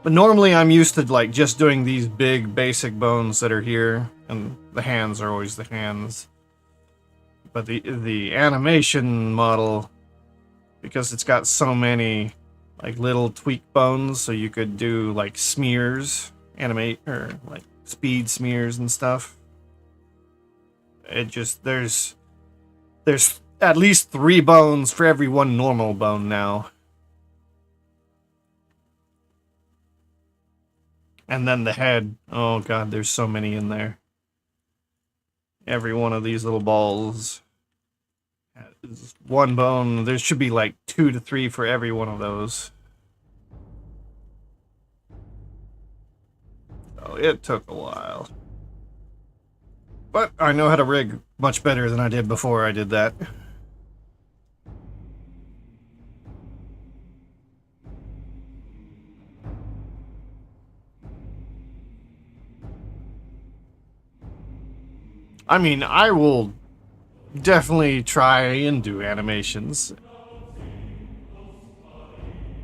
But normally I'm used to like just doing these big basic bones that are here, and the hands are always the hands. But the animation model, because it's got so many like little tweak bones, so you could do like smears, animate, or like speed smears and stuff. It just there's at least 3 bones for every 1 normal bone now. And then the head. Oh god, there's so many in there. Every one of these little balls is 1 bone. There should be like 2 to 3 for every one of those. So it took a while. But I know how to rig much better than I did before I did that. I mean, I will definitely try and do animations.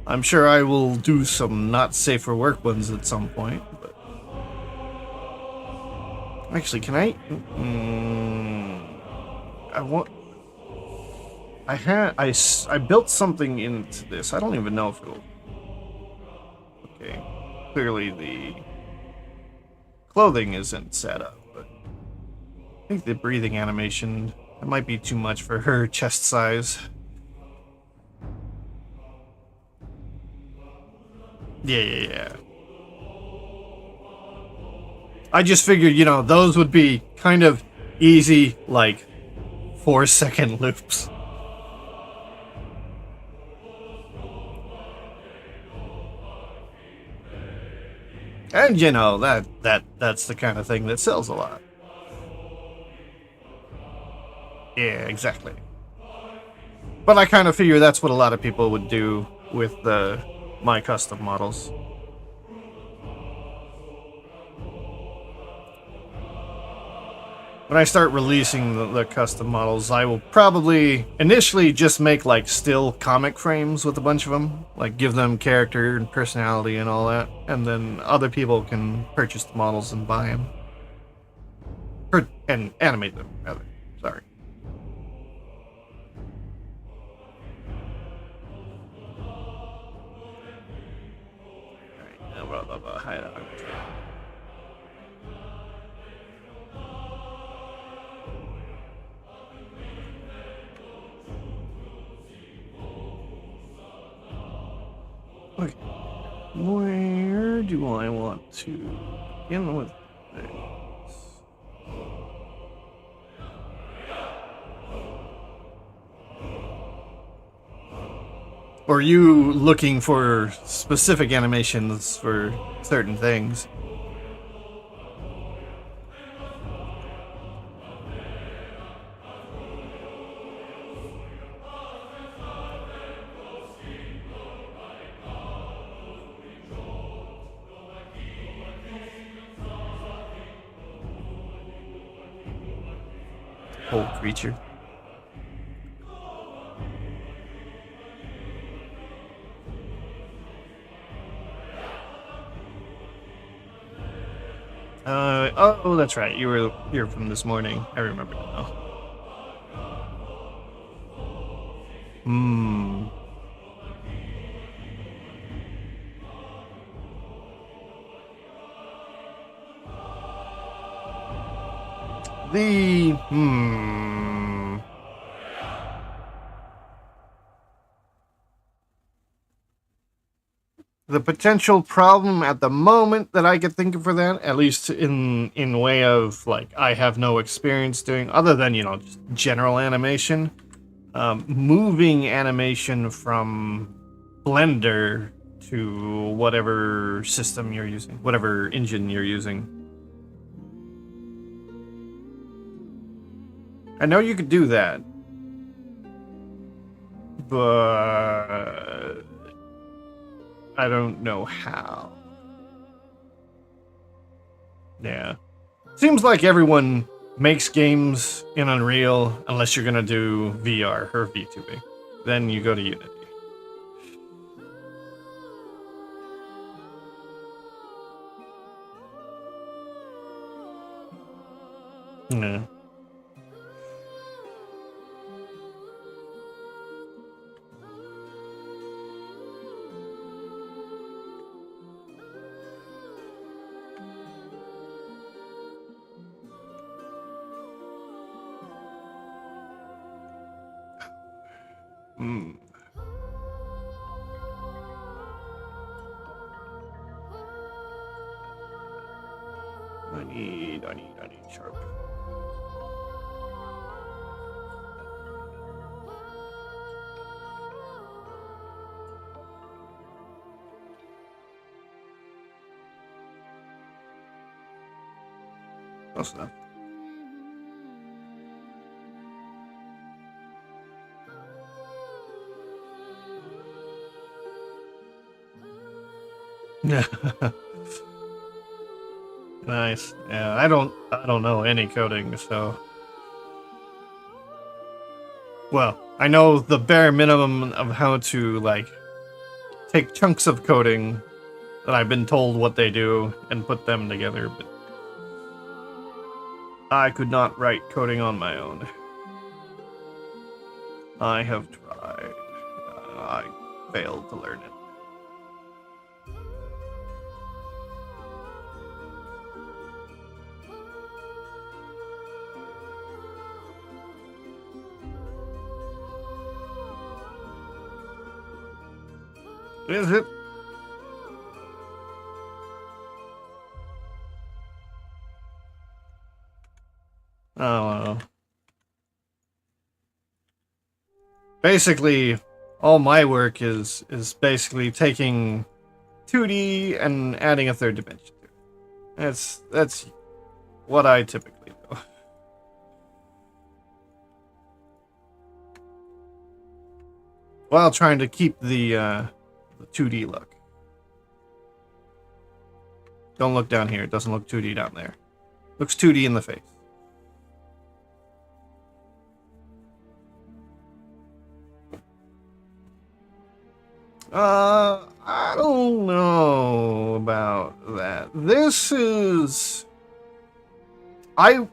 I'm sure I will do some not safe for work ones at some point, but... Actually, can I... I built something into this. I don't even know if it'll... Okay. Clearly the clothing isn't set up. I think the breathing animation, that might be too much for her chest size. Yeah. I just figured, you know, those would be kind of easy, like, 4-second loops. And you know, that's the kind of thing that sells a lot. Yeah, exactly. But I kind of figure that's what a lot of people would do with the my custom models. When I start releasing the custom models, I will probably initially just make like still comic frames with a bunch of them, like give them character and personality and all that, and then other people can purchase the models and buy them, and animate them rather. Sorry. Hideout. Okay. Where do I want to begin with this? Or are you looking for specific animations for certain things? Whole creature. Oh, that's right. You were here from this morning. I remember now. Hmm. The the potential problem at the moment that I could think of for that, at least in way of like I have no experience doing other than just general animation, moving animation from Blender to whatever system you're using, whatever engine you're using. I know you could do that, but I don't know how. Yeah. Seems like everyone makes games in Unreal unless you're gonna do VR or VTubing. Then you go to Unity. Yeah. Hmm. I need sharp. Close enough. Nice. Yeah, I don't know any coding, so well, I know the bare minimum of how to like take chunks of coding that I've been told what they do and put them together, but I could not write coding on my own. I have tried. I failed to learn it. Is it? Oh, basically, all my work is basically taking 2D and adding a third dimension to That's what I typically do. While trying to keep the 2D look. Don't look down here. It doesn't look 2D down there. Looks 2D in the face. I don't know about that. This is... I,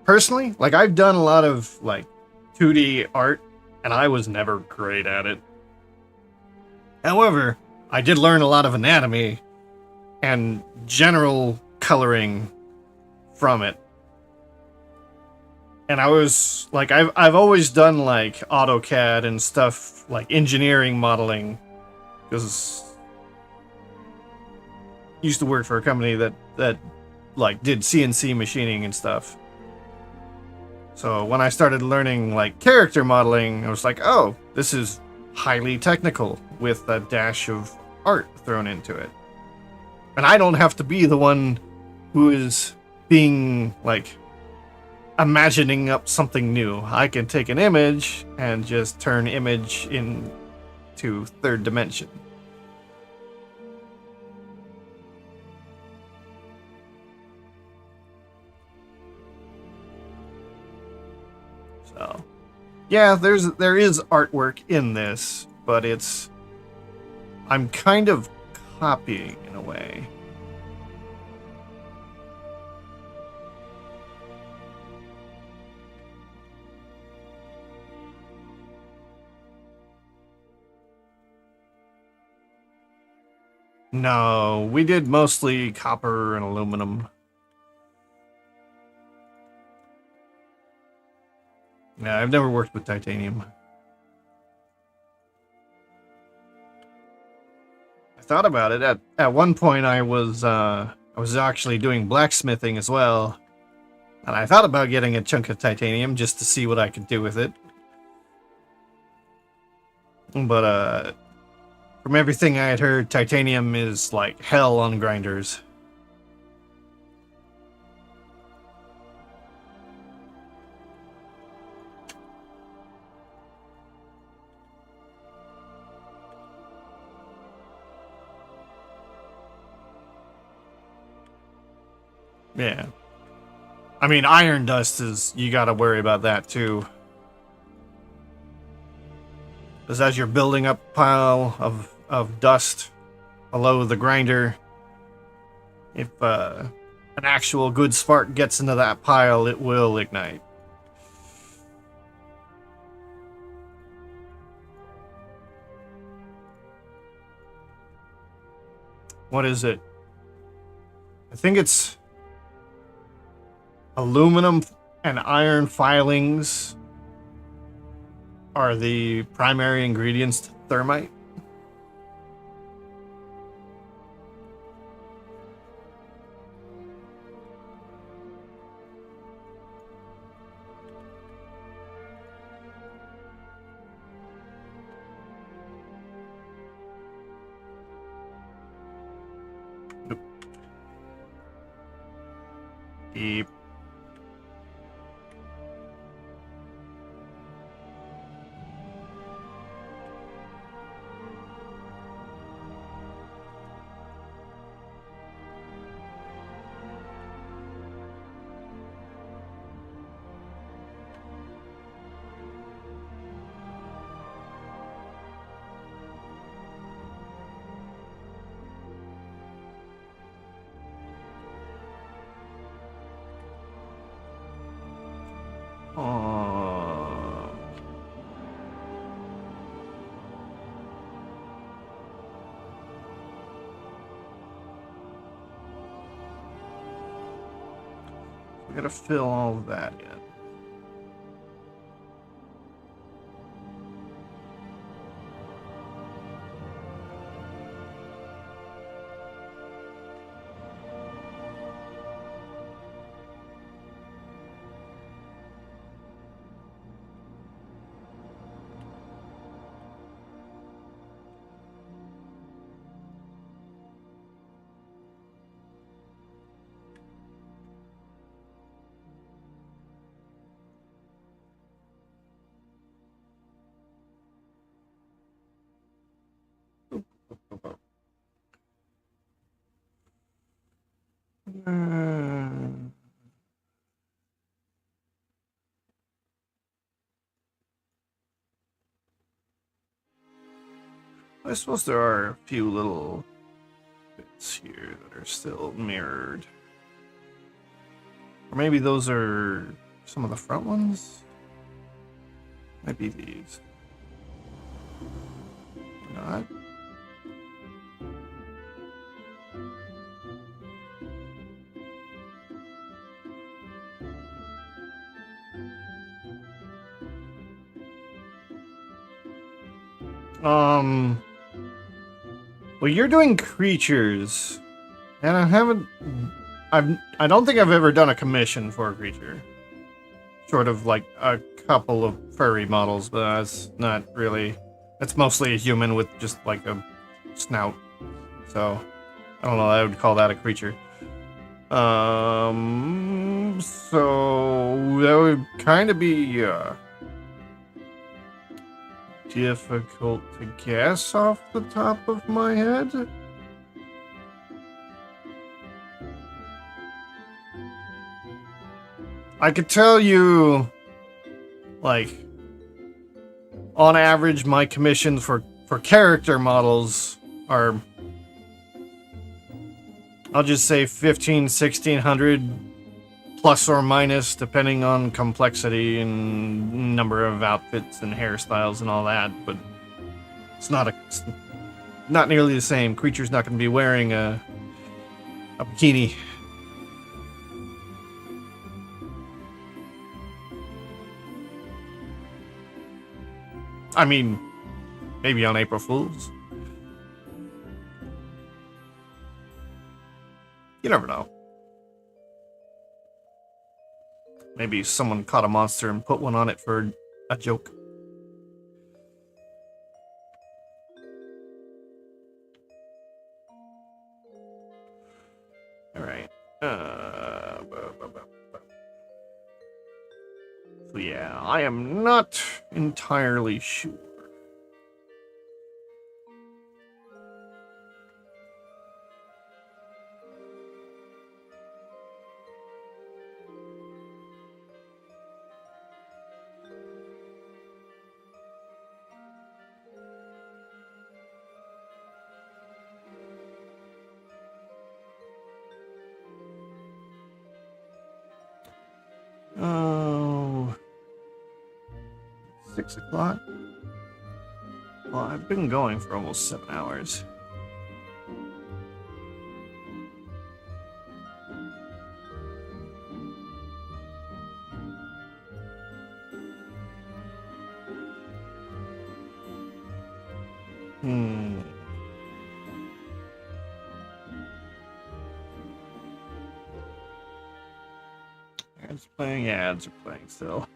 personally, like, I've done a lot of, like, 2D art, and I was never great at it. However, I did learn a lot of anatomy and general coloring from it. And I was, like, I've always done, like, AutoCAD and stuff, like, engineering modeling, because I used to work for a company that like did CNC machining and stuff. So when I started learning like character modeling, I was like, oh, this is highly technical with a dash of art thrown into it. And I don't have to be the one who is being like imagining up something new. I can take an image and just turn image into third dimension. So, yeah, there is artwork in this, but I'm kind of copying in a way. No, we did mostly copper and aluminum. Yeah, I've never worked with titanium. I thought about it. At one point I was actually doing blacksmithing as well. And I thought about getting a chunk of titanium just to see what I could do with it. But from everything I had heard, titanium is like hell on grinders. Yeah. I mean, iron dust is, you gotta worry about that too. Because as you're building up a pile of dust below the grinder, if an actual good spark gets into that pile, it will ignite. What is it? I think it's aluminum and iron filings are the primary ingredients to thermite. Deep. We gotta fill all of that in. I suppose there are a few little bits here that are still mirrored. Or maybe those are some of the front ones? Might be these. Or not. Well, you're doing creatures, and I don't think I've ever done a commission for a creature. Short of like a couple of furry models, but that's not really. That's mostly a human with just like a snout. So I don't know. I would call that a creature. So that would kind of be difficult to guess off the top of my head. I could tell you, like, on average, my commissions for character models are, I'll just say 1600 plus or minus, depending on complexity and number of outfits and hairstyles and all that. But it's not nearly the same. Creature's not going to be wearing a bikini. I mean, maybe on April Fools. You never know. Maybe someone caught a monster and put one on it for a joke. Alright. So yeah, I am not entirely sure. Oh, 6 o'clock? Well, I've been going for almost 7 hours. Ads playing, ads are playing still.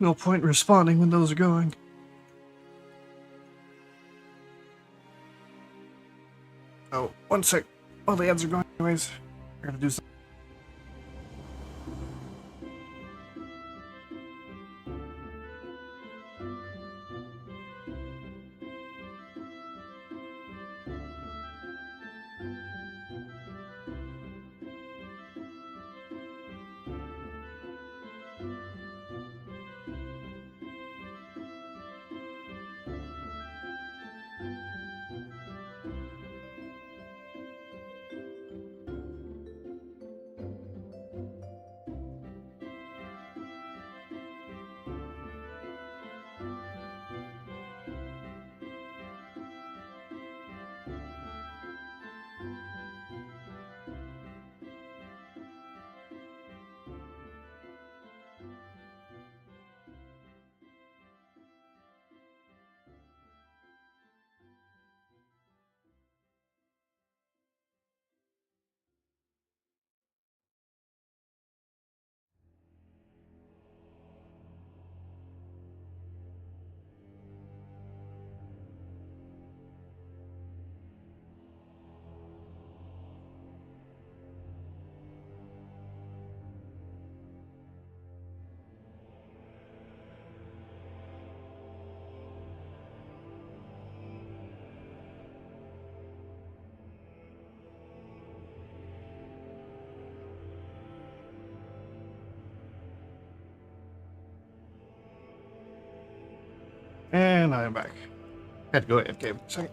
No point responding when those are going. Oh, one sec. Oh, the ads are going anyways. I gotta do something. And I'm back. Had to go ahead, okay, second.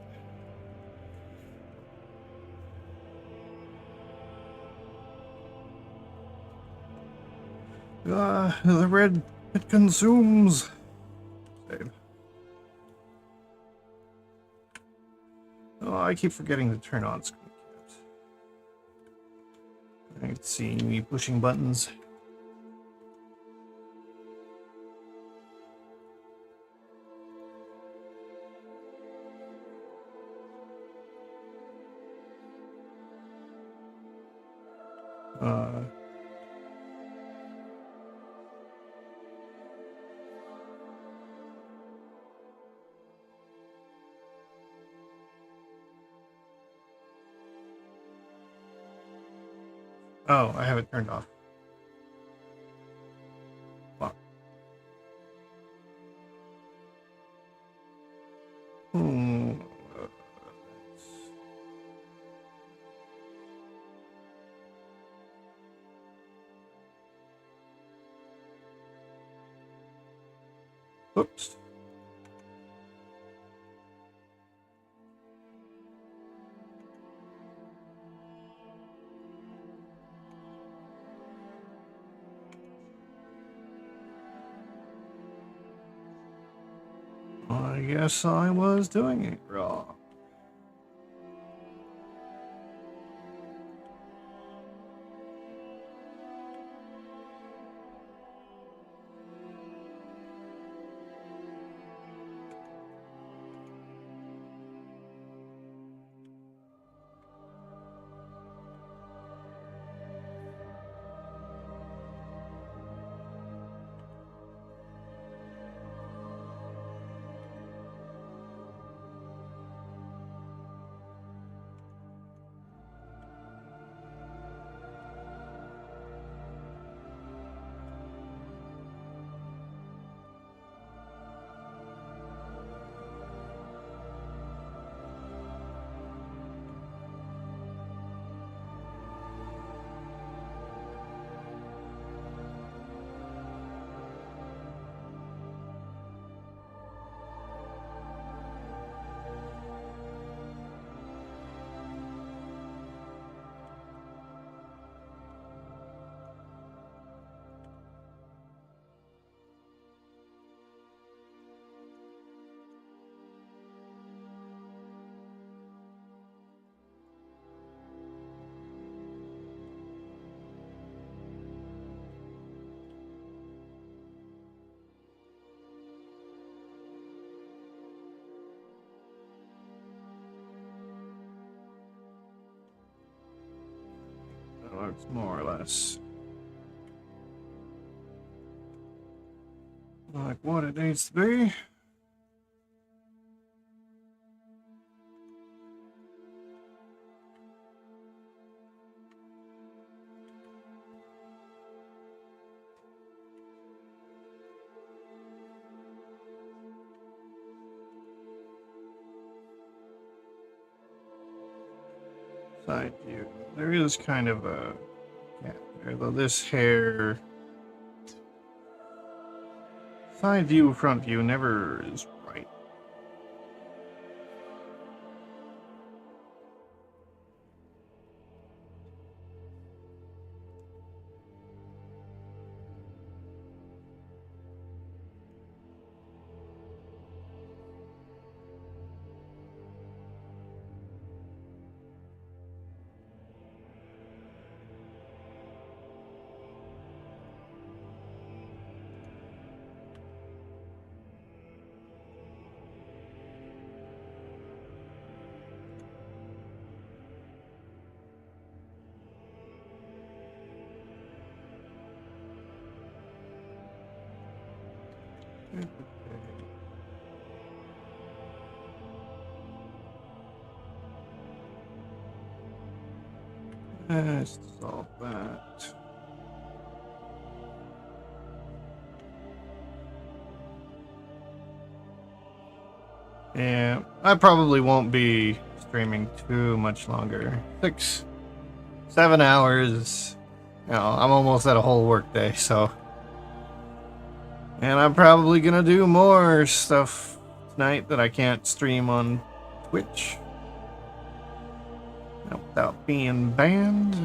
The red, it consumes. Save. Oh, I keep forgetting to turn on screen caps. I can see me pushing buttons. Oh, I have it turned off. Fuck. Oops. I guess I was doing it wrong. That looks more or less like what it needs to be. Side view. There is kind of a gap there, though this hair. Side view, front view never is right. Let's solve that. Yeah, I probably won't be streaming too much longer. 6, 7 hours. You know, I'm almost at a whole work day, so. And I'm probably gonna do more stuff night that I can't stream on Twitch without being banned.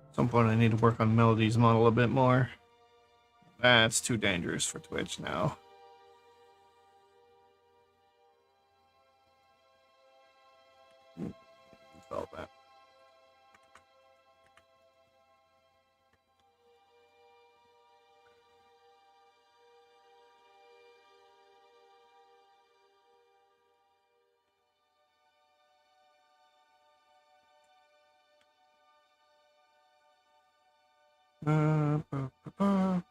At some point I need to work on Melody's model a bit more. That's too dangerous for Twitch now. Felt that. Ba, ba, ba.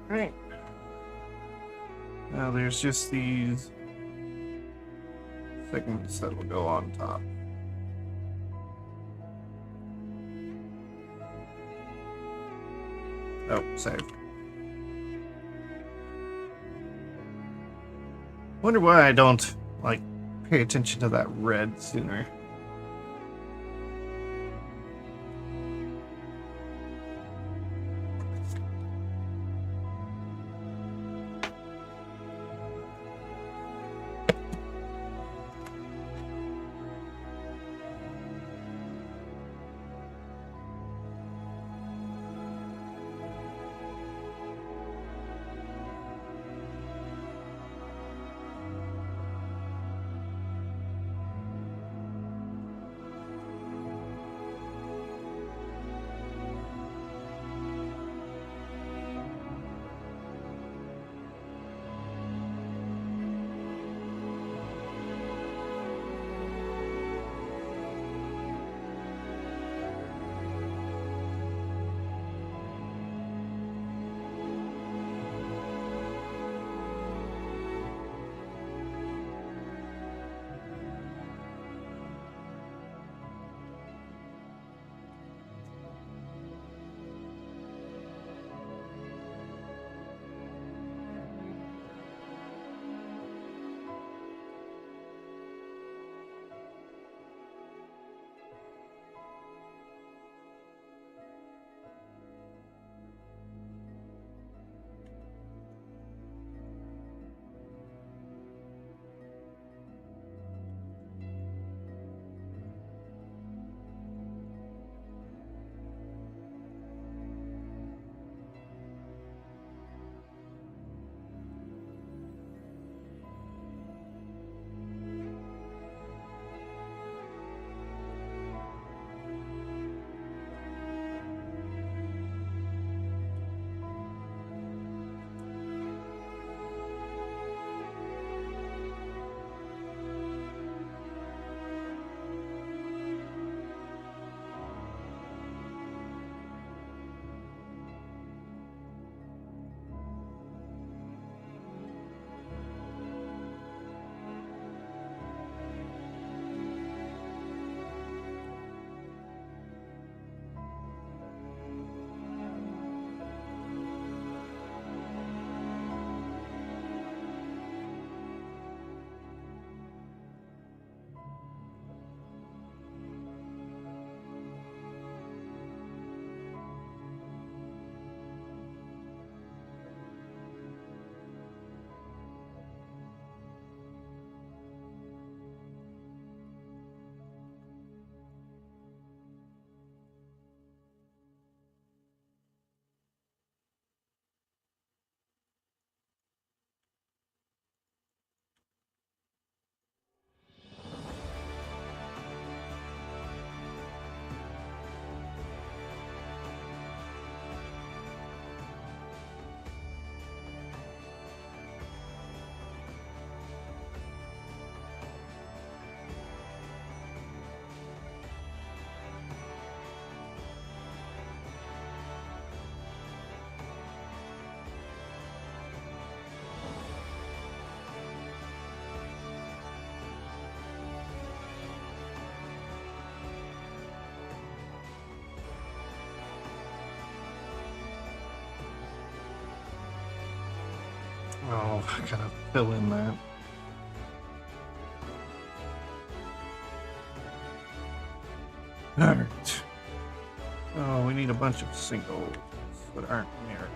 Right. Now there's just these segments that will go on top. Oh, save. Wonder why I don't, like, pay attention to that red sooner. Oh, I gotta fill in that. Alright. Oh, we need a bunch of singles that aren't mirrored.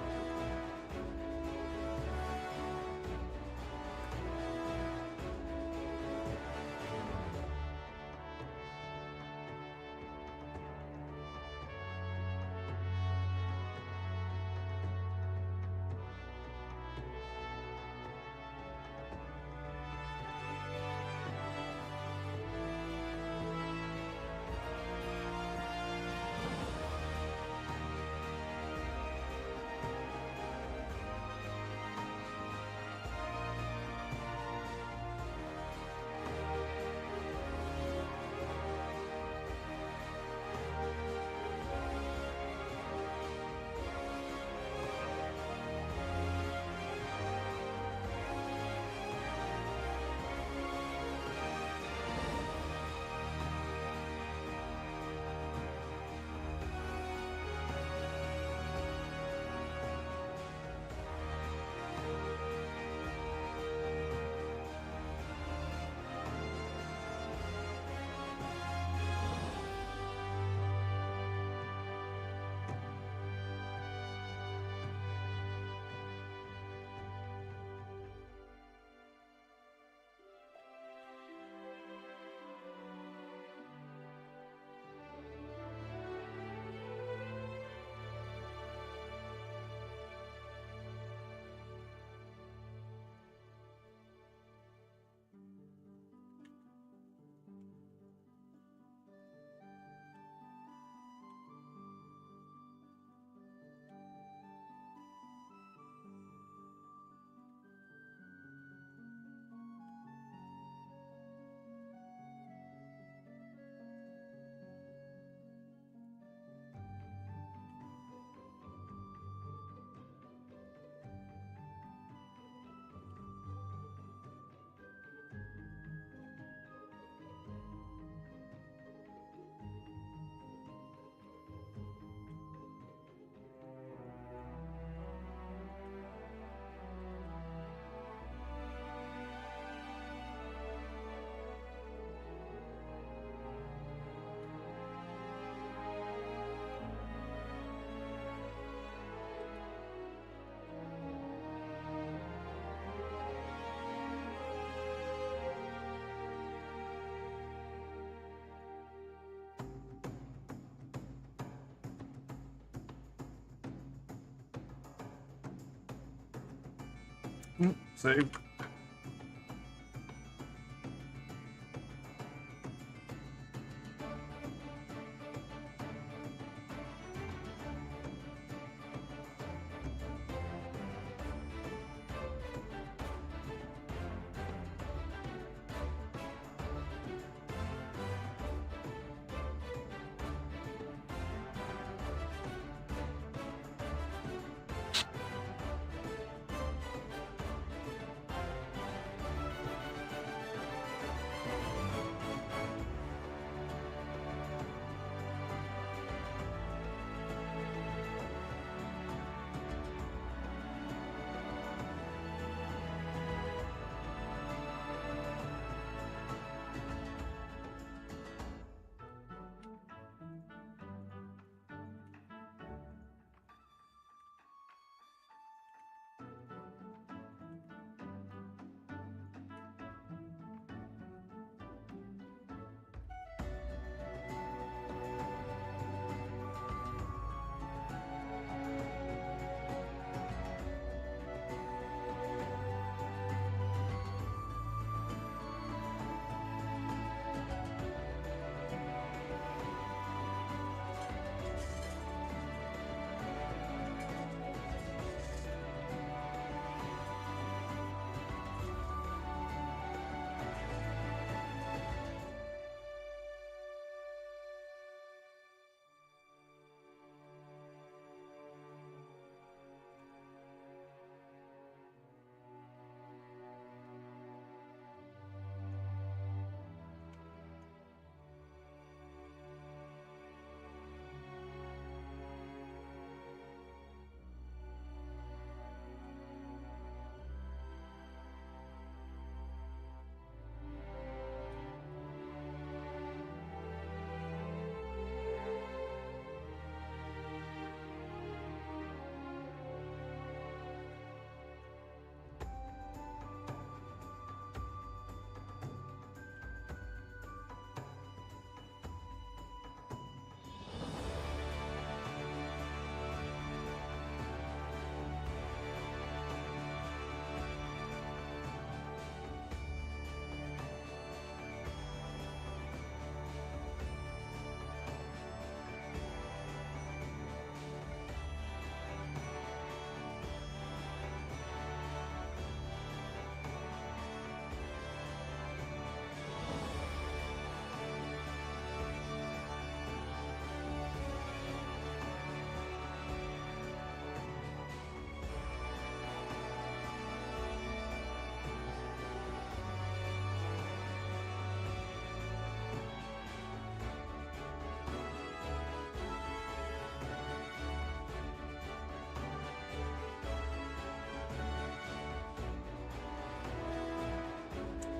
Save.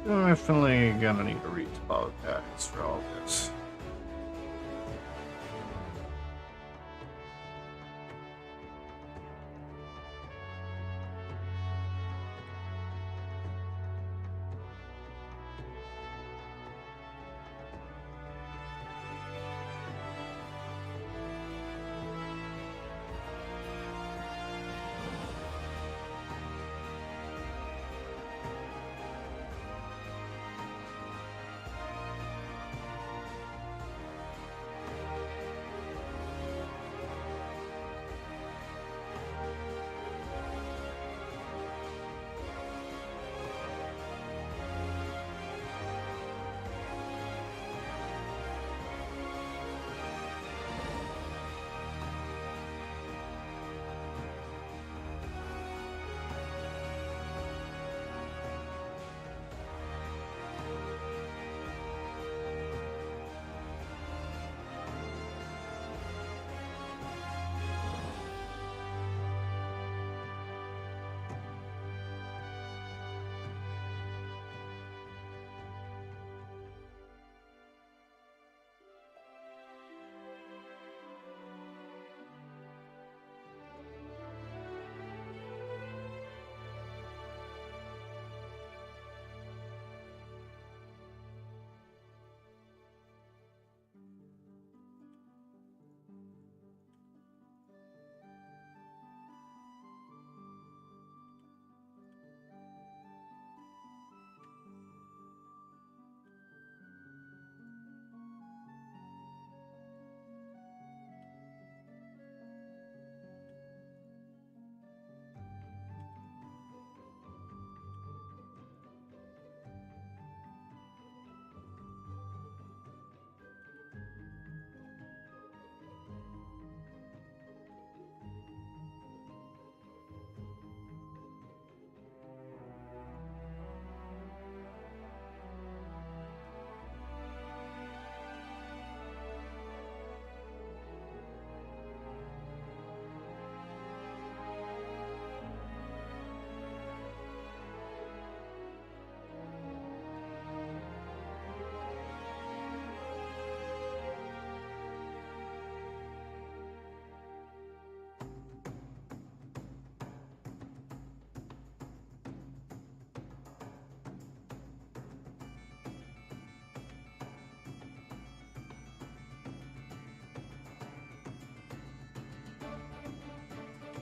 Definitely gonna need to apologize for all this.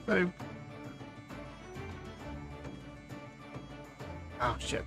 But oh shit.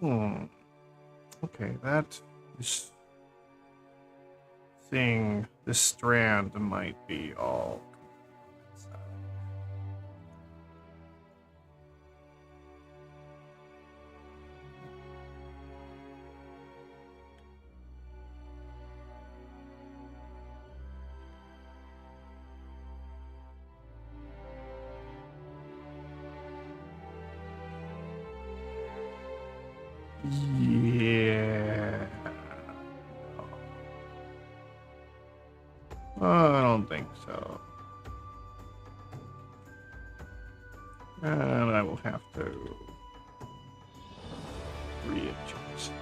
Hmm. Okay, that is thing, this strand might be all. Yeah. So, and I will have to readjust.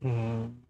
Mm.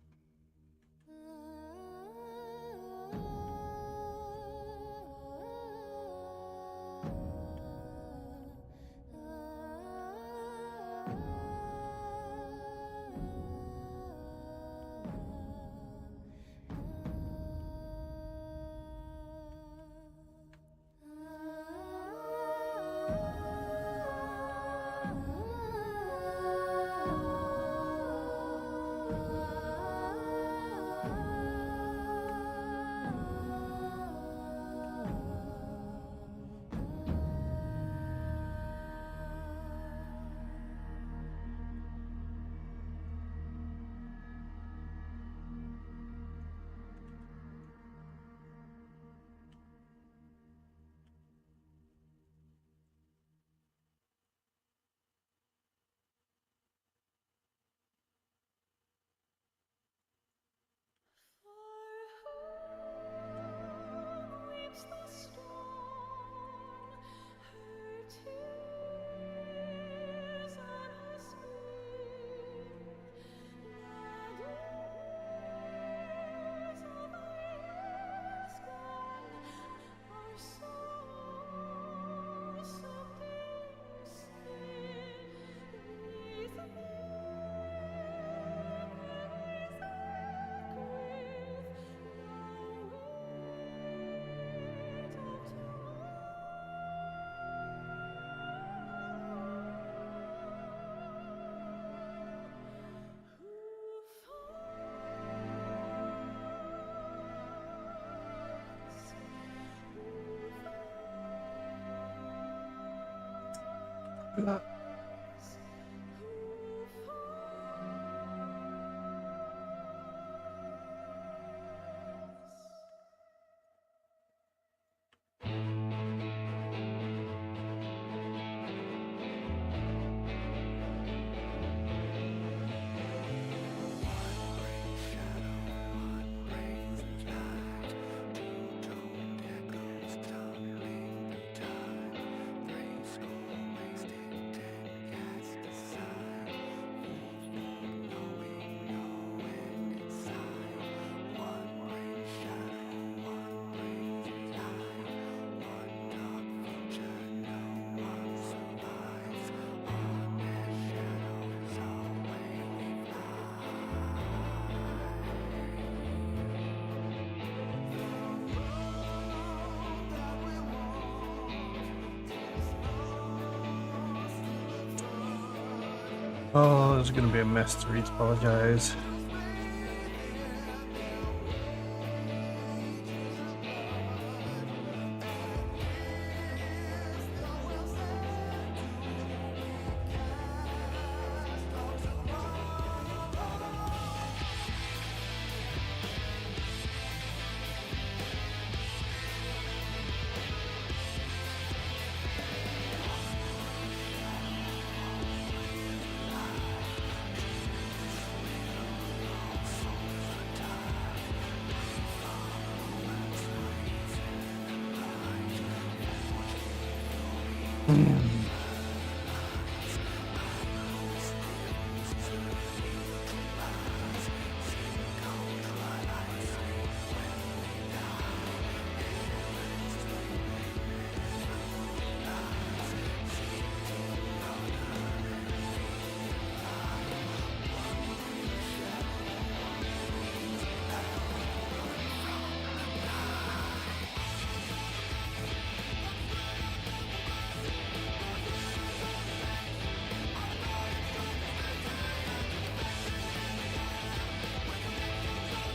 Oh, this is gonna be a mess to read. Apologize.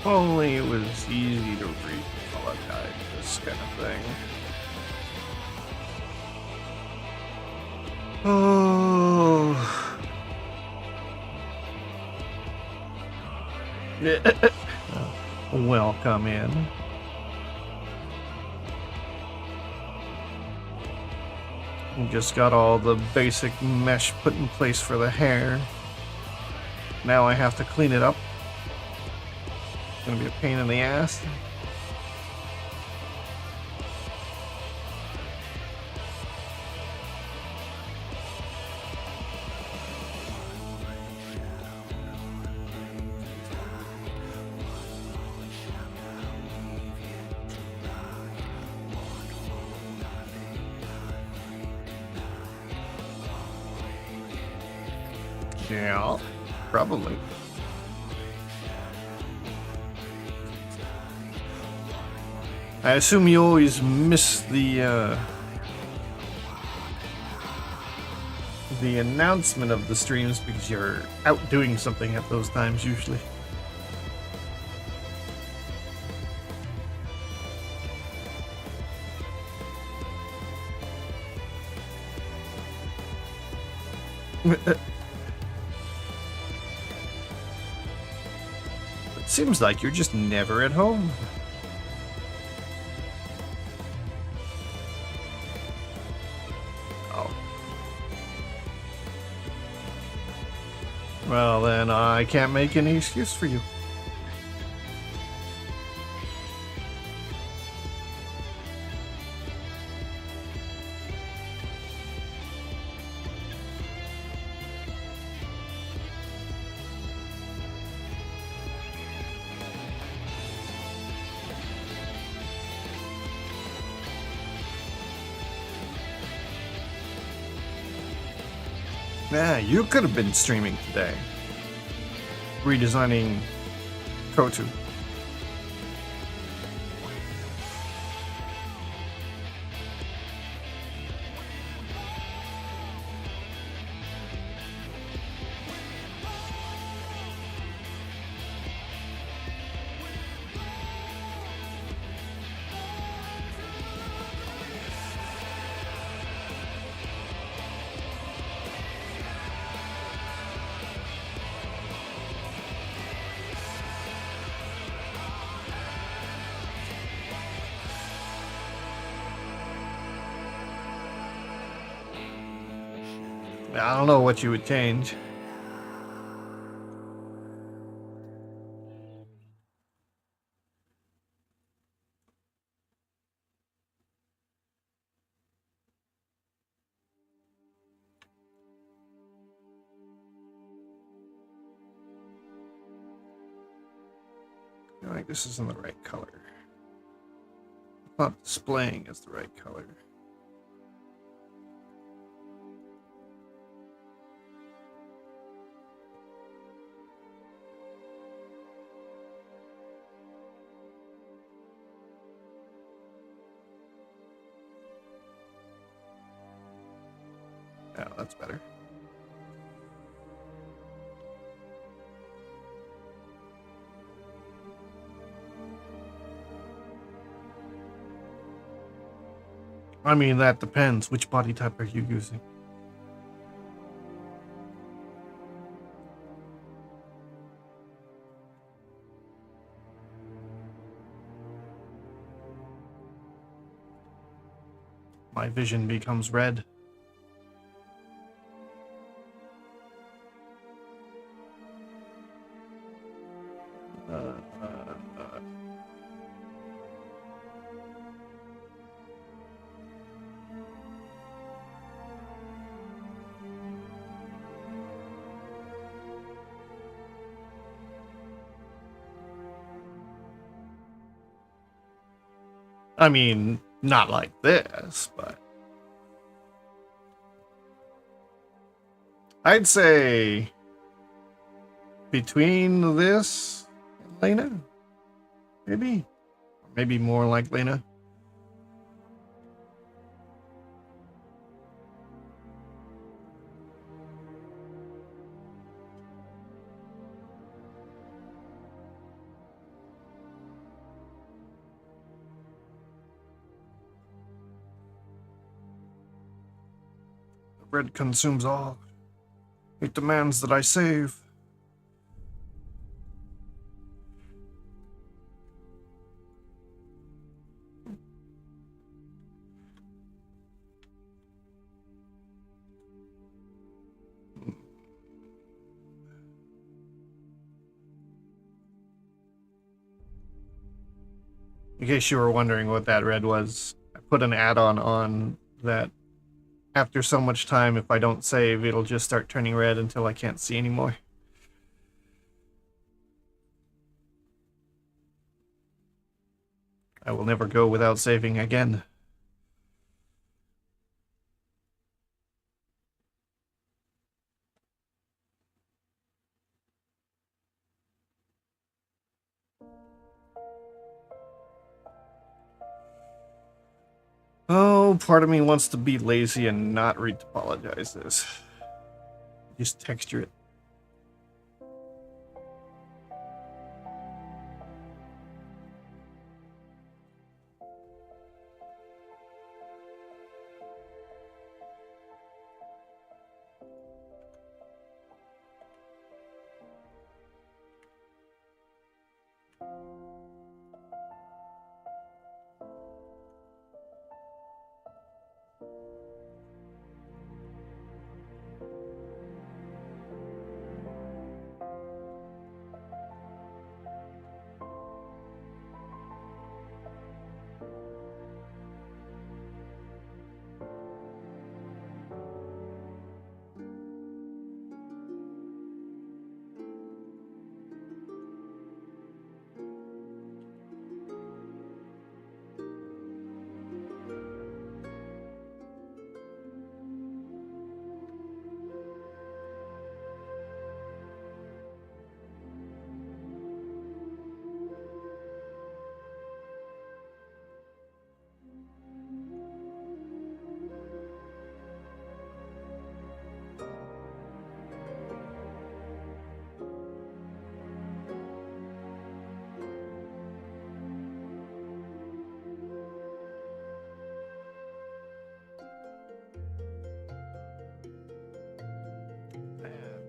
Only it was easy to read. Apologize. This kind of thing. Oh. Welcome in. We just got all the basic mesh put in place for the hair. Now I have to clean it up. It's gonna be a pain in the ass. Yeah, probably. I assume you always miss the announcement of the streams because you're out doing something at those times usually. It seems like you're just never at home. Oh. Well, then I can't make any excuse for you. Yeah, you could have been streaming today. Redesigning Kotu. I don't know what you would change. I feel like this isn't the right color. It's not displaying as the right color. Oh, that's better. I mean, that depends. Which body type are you using? My vision becomes red. I mean, not like this, but I'd say between this and Lena, maybe. Maybe more like Lena. The red consumes all. It demands that I save. In case you were wondering what that red was, I put an add-on on that after so much time, if I don't save, it'll just start turning red until I can't see anymore. I will never go without saving again. Oh, part of me wants to be lazy and not retopologize this. Just texture it.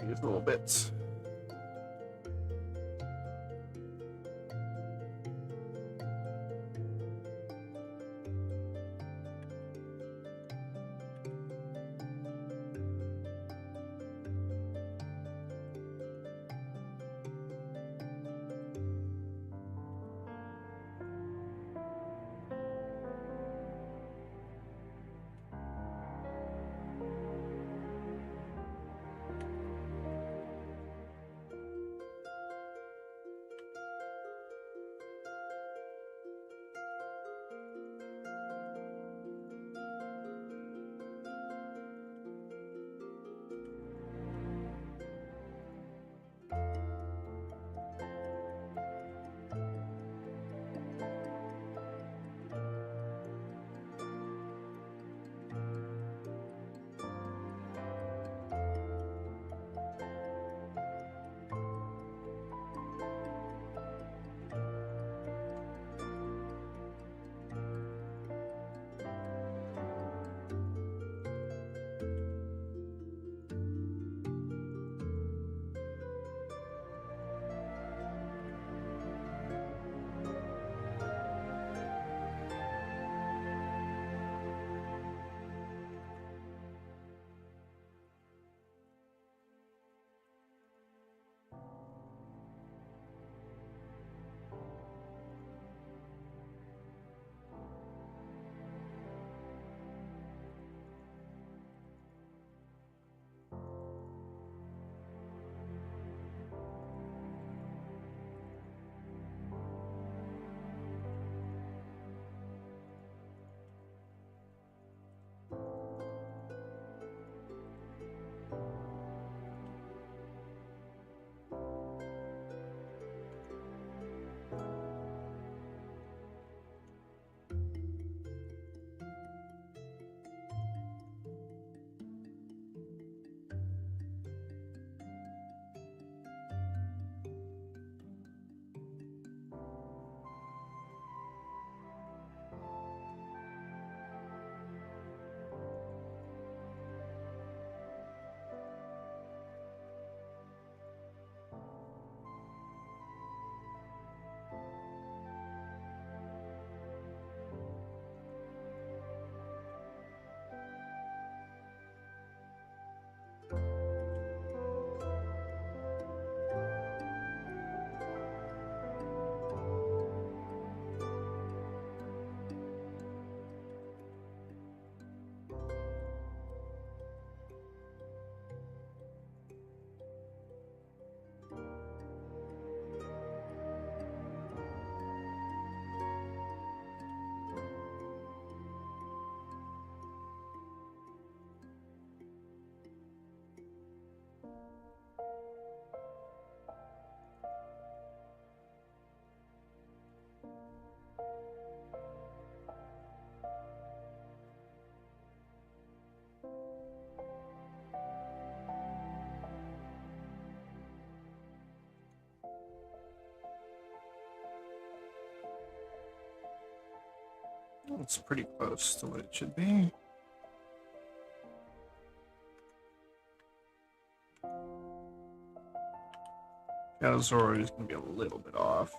These little bits. It's pretty close to what it should be. Shadow Sword is going to be a little bit off.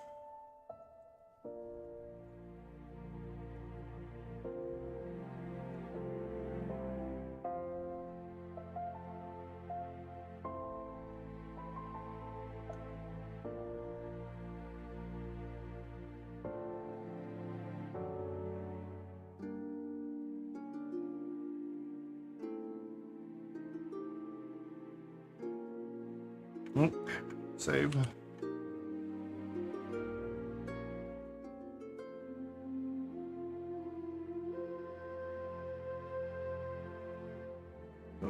Save. Do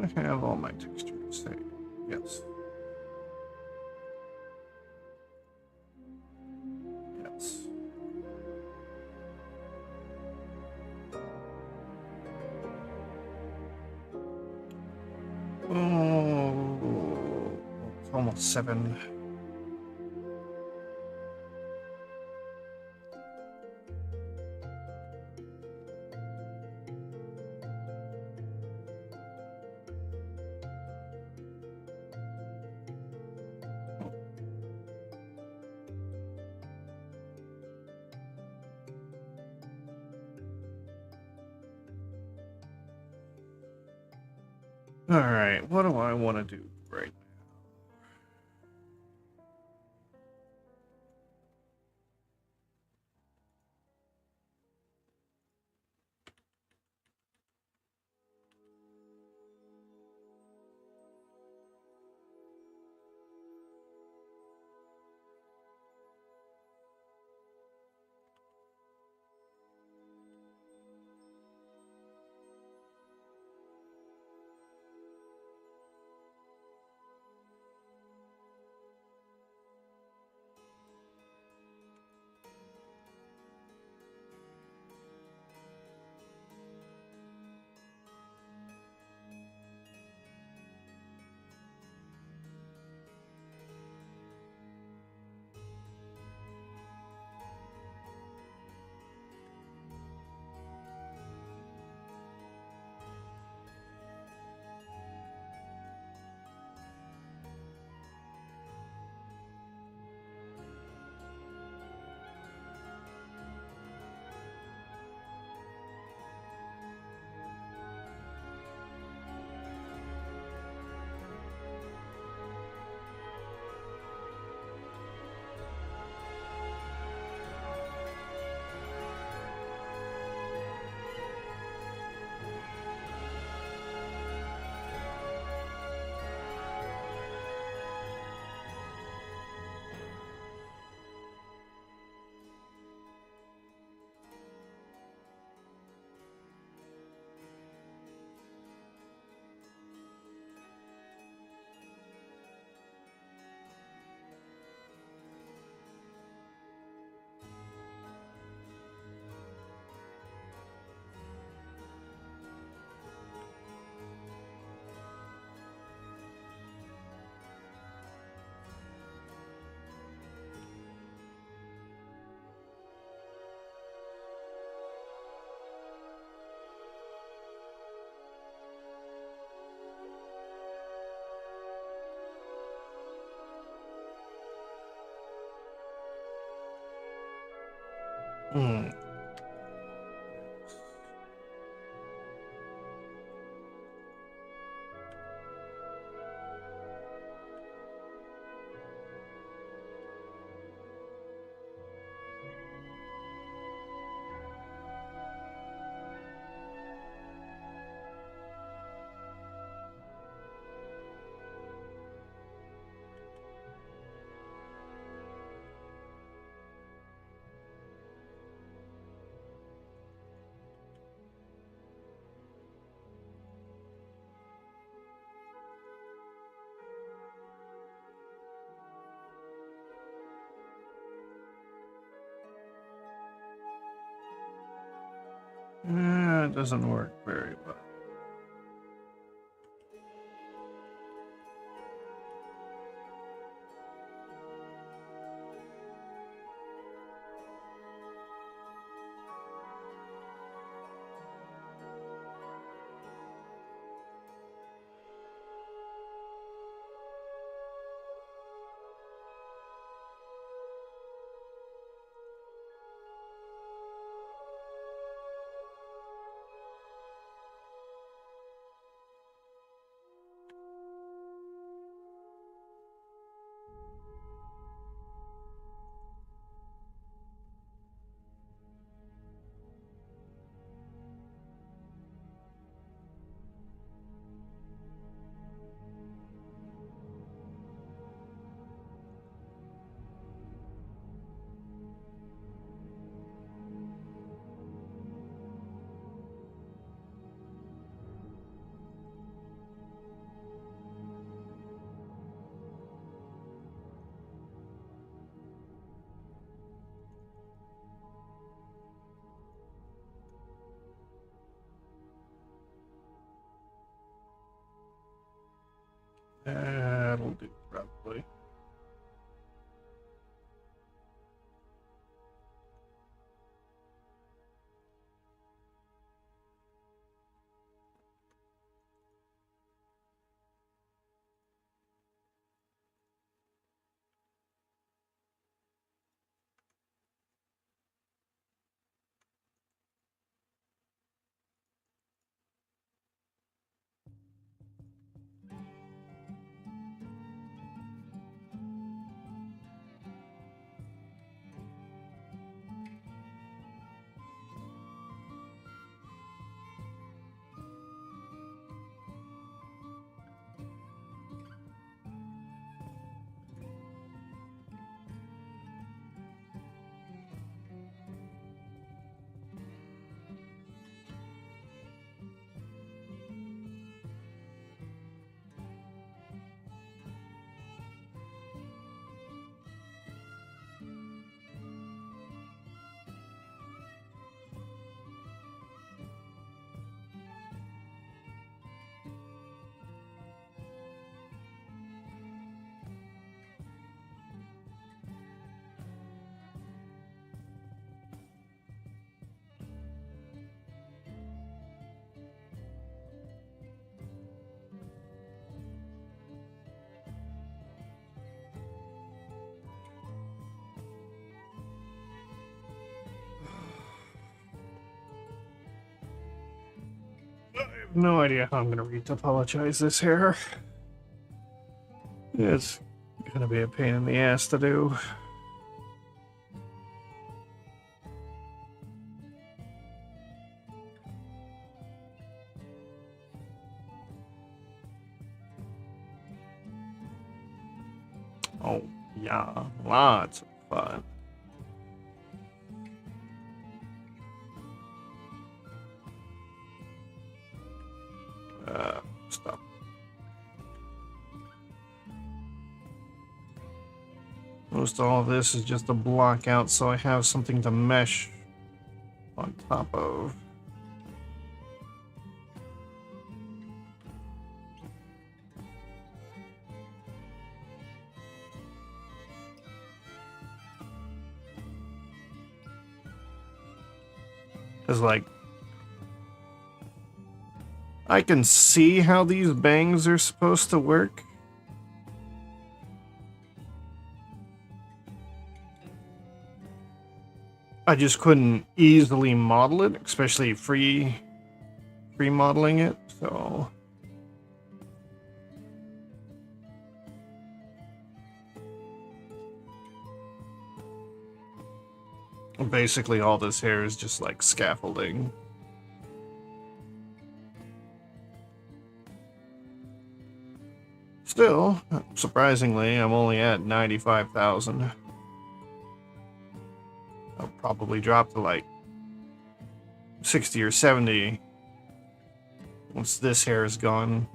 I have all my textures saved? Yes. Yes. Oh, it's almost 7. All right, what do I want to do right now? It doesn't work very well. do, probably. No idea how I'm gonna retopologize this hair. It's gonna be a pain in the ass to do. Oh, yeah, lots of fun. Stop. Most all of this is just a block out so I have something to mesh on top of. Because, like, I can see how these bangs are supposed to work. I just couldn't easily model it, especially free modeling it, so basically all this hair is just like scaffolding. Still, surprisingly, I'm only at 95,000. I'll probably drop to like 60 or 70 once this hair is gone.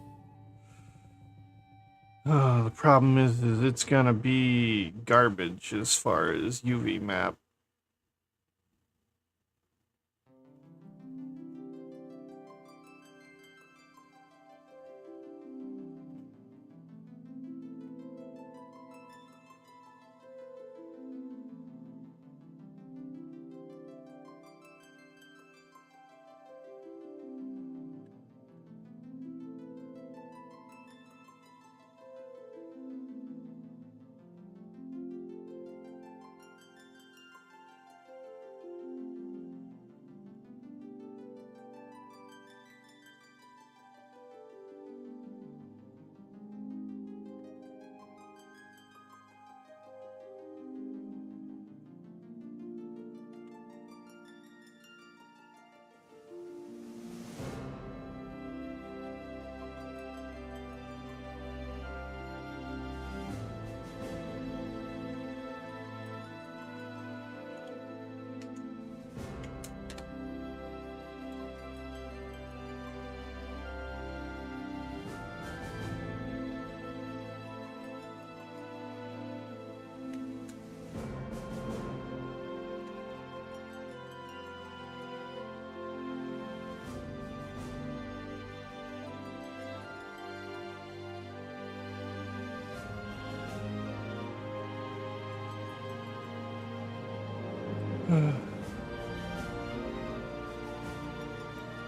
The problem is it's gonna be garbage as far as UV map.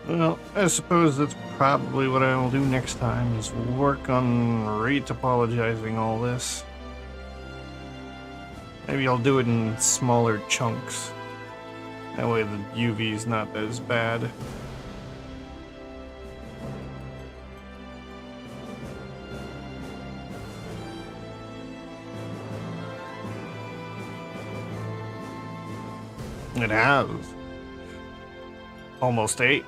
Well, I suppose that's probably what I'll do next time, is work on retopologizing all this. Maybe I'll do it in smaller chunks. That way the UV's not as bad. It has. Almost 8.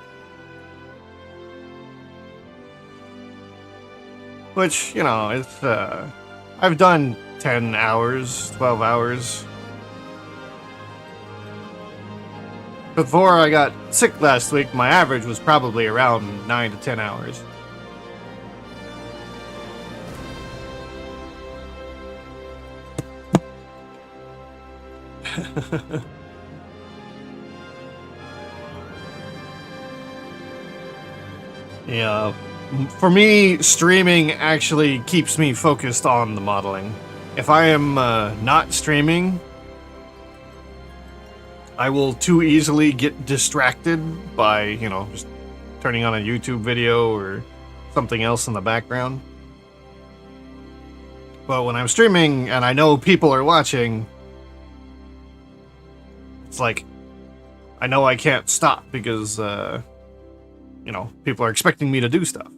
Which, you know, it's, I've done 10 hours, 12 hours. Before I got sick last week, my average was probably around 9 to 10 hours. Yeah, for me, streaming actually keeps me focused on the modeling. If I am not streaming, I will too easily get distracted by, you know, just turning on a YouTube video or something else in the background. But when I'm streaming and I know people are watching, it's like, I know I can't stop because, you know, people are expecting me to do stuff.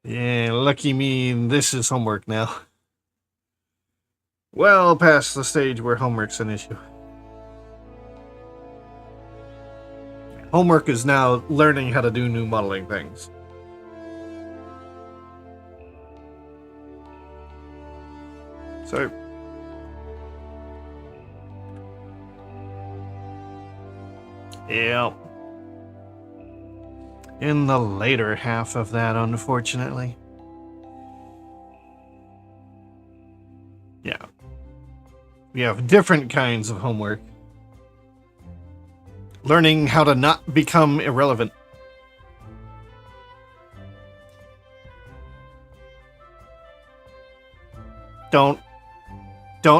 Yeah, lucky me, this is homework now. Well past the stage where homework's an issue. Homework is now learning how to do new modeling things. So, yeah. In the later half of that, unfortunately. Yeah. We have different kinds of homework. Learning how to not become irrelevant. Don't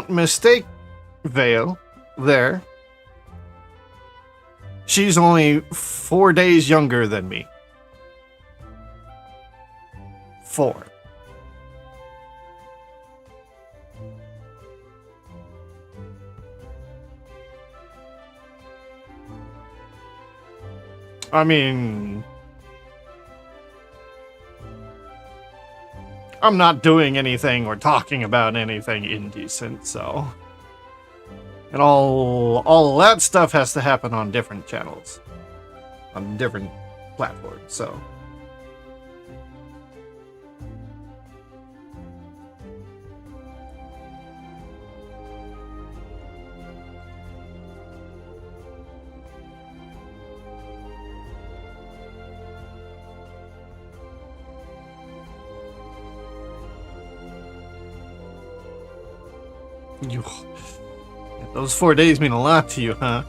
mistake Vale there. She's only 4 days younger than me. 4. I mean, I'm not doing anything or talking about anything indecent, so... And all that stuff has to happen on different channels. On different platforms, so... You... Those 4 days mean a lot to you, huh?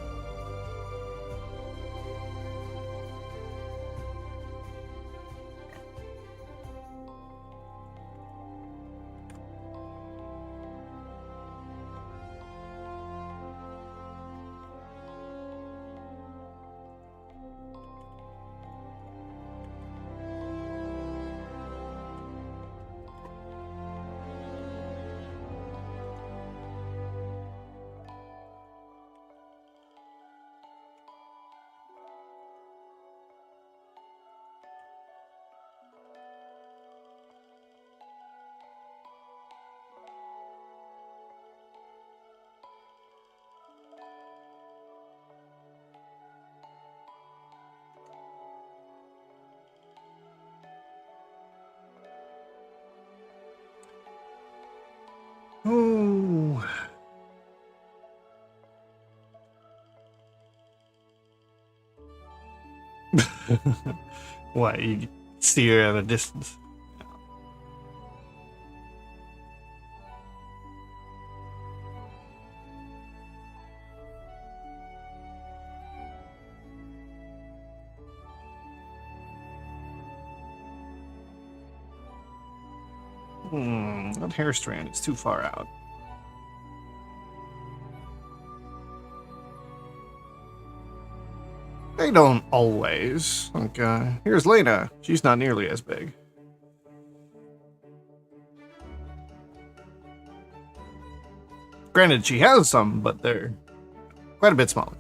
Oh. What, you see her at a distance? That hair strand is too far out. They don't always. Okay. Here's Lena. She's not nearly as big. Granted, she has some, but they're quite a bit smaller.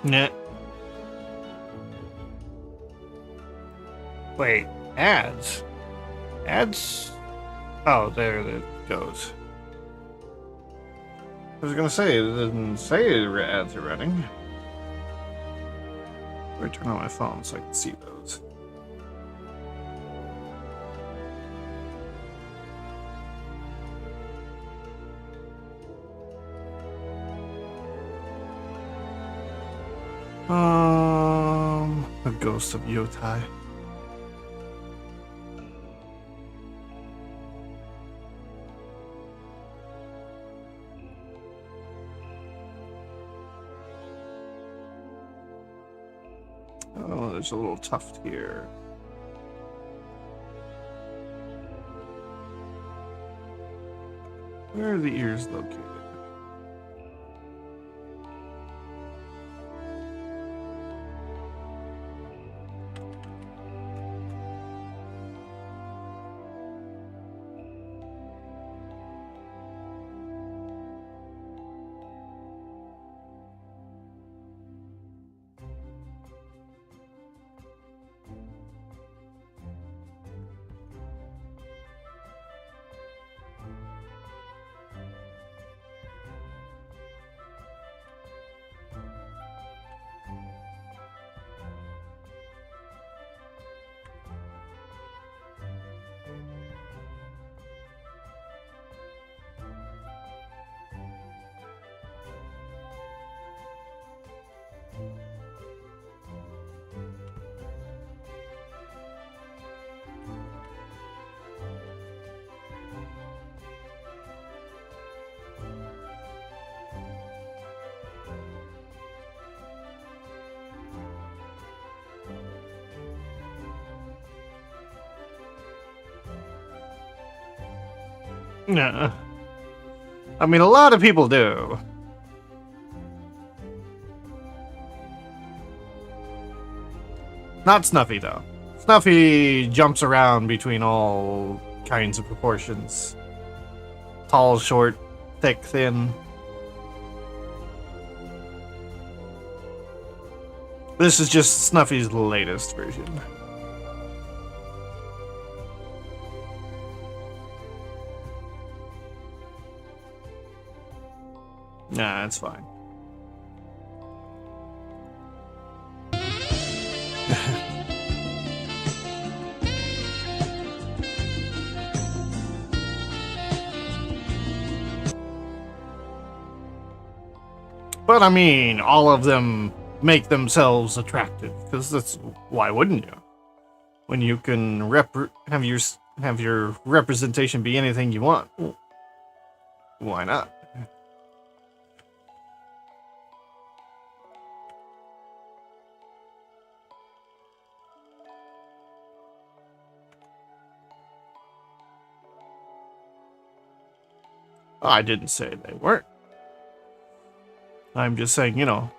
Nah. Wait, ads? Ads? Oh, there it goes. I was gonna say, it didn't say ads are running. Let me turn on my phone so I can see those. The Ghost of Yotai. Oh, there's a little tuft here. Where are the ears located? Nah. I mean, a lot of people do. Not Snuffy, though. Snuffy jumps around between all kinds of proportions. Tall, short, thick, thin. This is just Snuffy's latest version. Nah, it's fine. But I mean, all of them make themselves attractive, because that's why wouldn't you? When you can have your representation be anything you want, why not? I didn't say they weren't. I'm just saying, you know,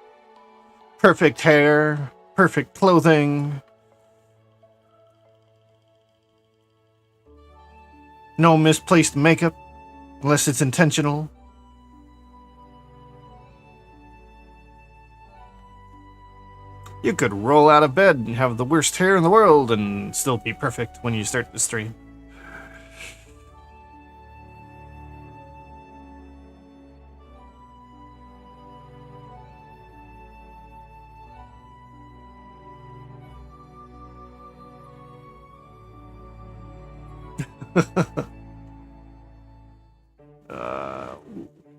perfect hair, perfect clothing, no misplaced makeup, unless it's intentional. You could roll out of bed and have the worst hair in the world and still be perfect when you start the stream.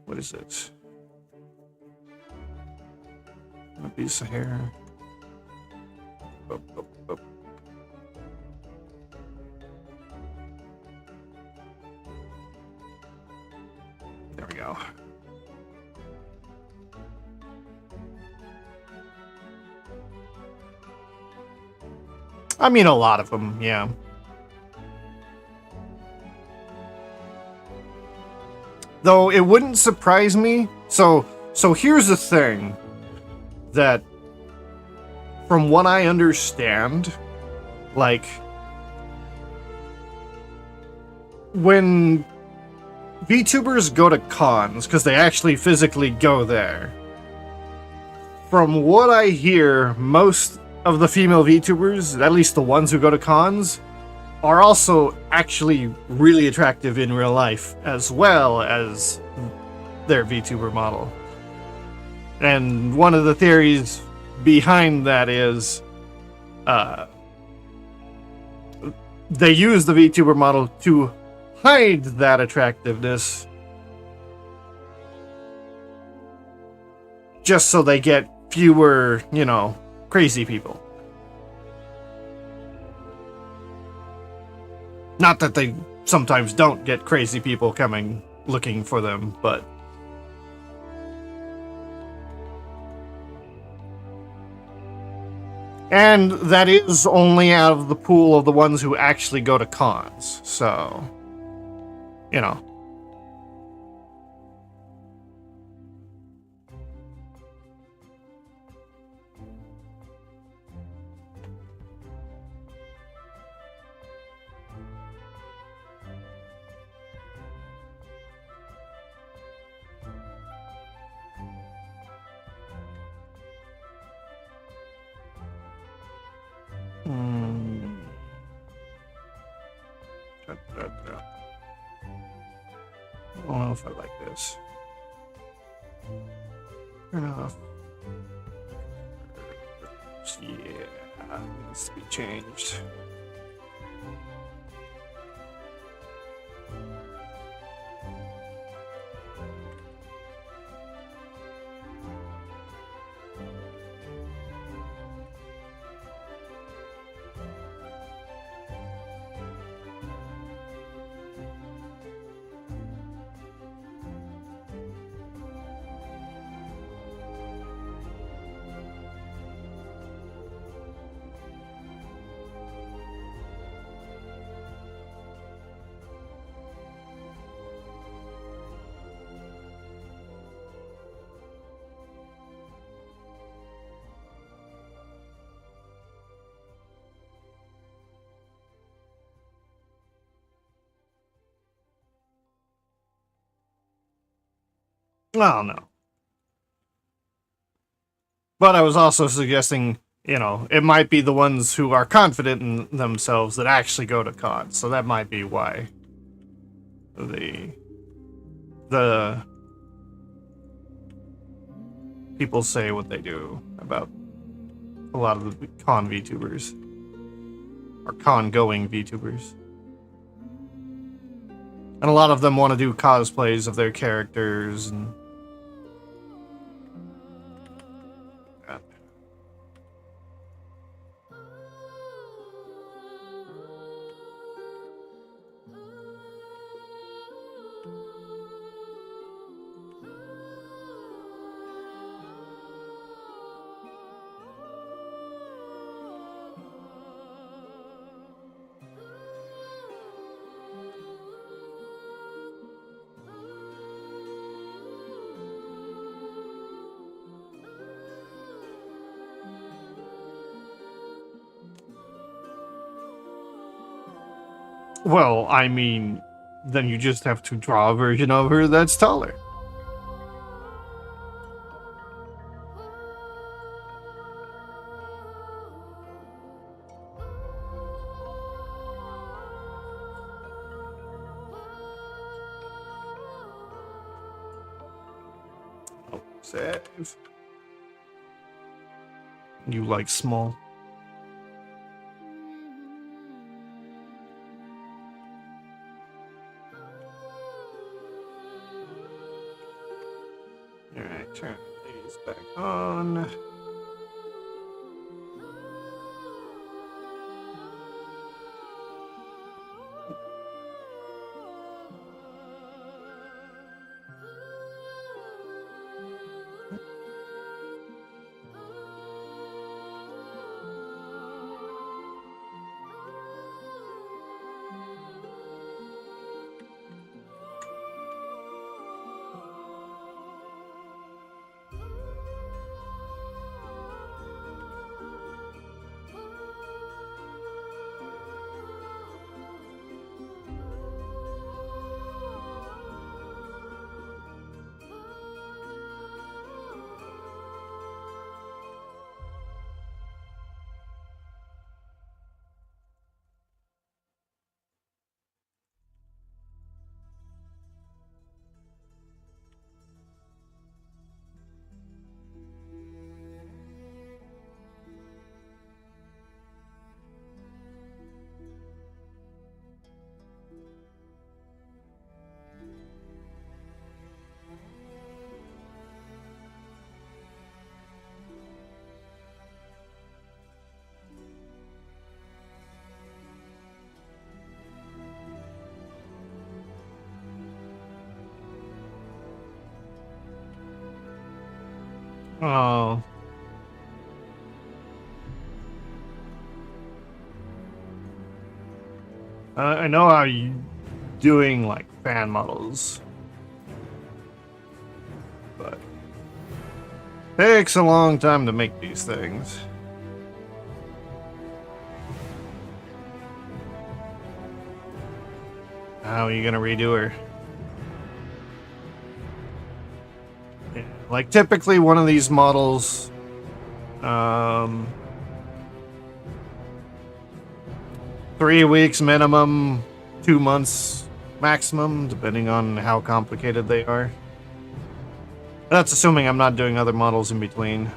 What is it? A piece of hair. up. There we go. I mean, a lot of them, yeah. Though it wouldn't surprise me. So here's the thing. That, from what I understand, like, when VTubers go to cons, because they actually physically go there, from what I hear, most of the female VTubers, at least the ones who go to cons, are also actually really attractive in real life, as well as their VTuber model. And one of the theories behind that is they use the VTuber model to hide that attractiveness just so they get fewer, you know, crazy people. Not that they sometimes don't get crazy people coming looking for them, but and that is only out of the pool of the ones who actually go to cons, so, you know. I don't know if I like this. Turn off. Yeah, needs to be changed. Well, no. But I was also suggesting, you know, it might be the ones who are confident in themselves that actually go to cons. So that might be why the people say what they do about a lot of the con VTubers. Or con-going VTubers. And a lot of them want to do cosplays of their characters and... Well, I mean, then you just have to draw a version of her that's taller. Oh, save. You like small. Alright, turn these back on. Oh. I know how you doing like fan models, but takes a long time to make these things. How are you gonna redo her? Yeah, like typically one of these models, 3 weeks minimum, 2 months maximum, depending on how complicated they are. That's assuming I'm not doing other models in between.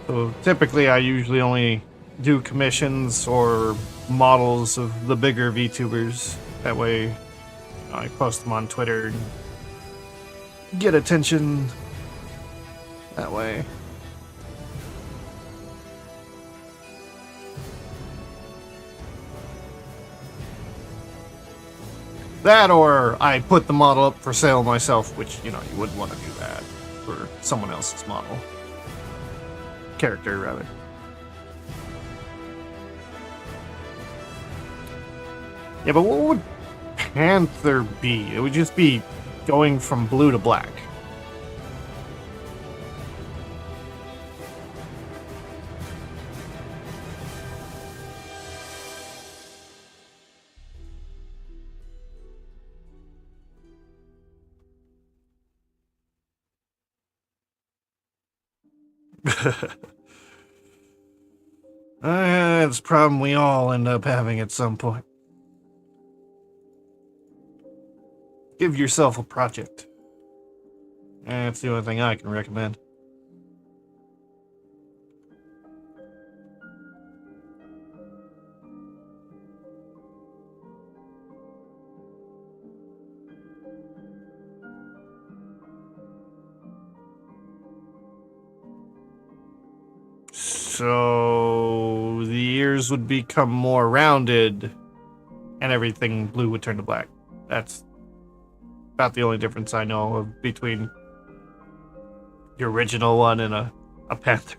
So typically I usually only do commissions or models of the bigger VTubers. That way I post them on Twitter and get attention that way. That or I put the model up for sale myself, which, you wouldn't want to do that for someone else's model. Character, rather. Yeah, but what would Panther be? It would just be going from blue to black. That's a problem we all end up having at some point. Give yourself a project. That's the only thing I can recommend. So the ears would become more rounded and everything blue would turn to black. That's about the only difference I know of between the original one and a panther.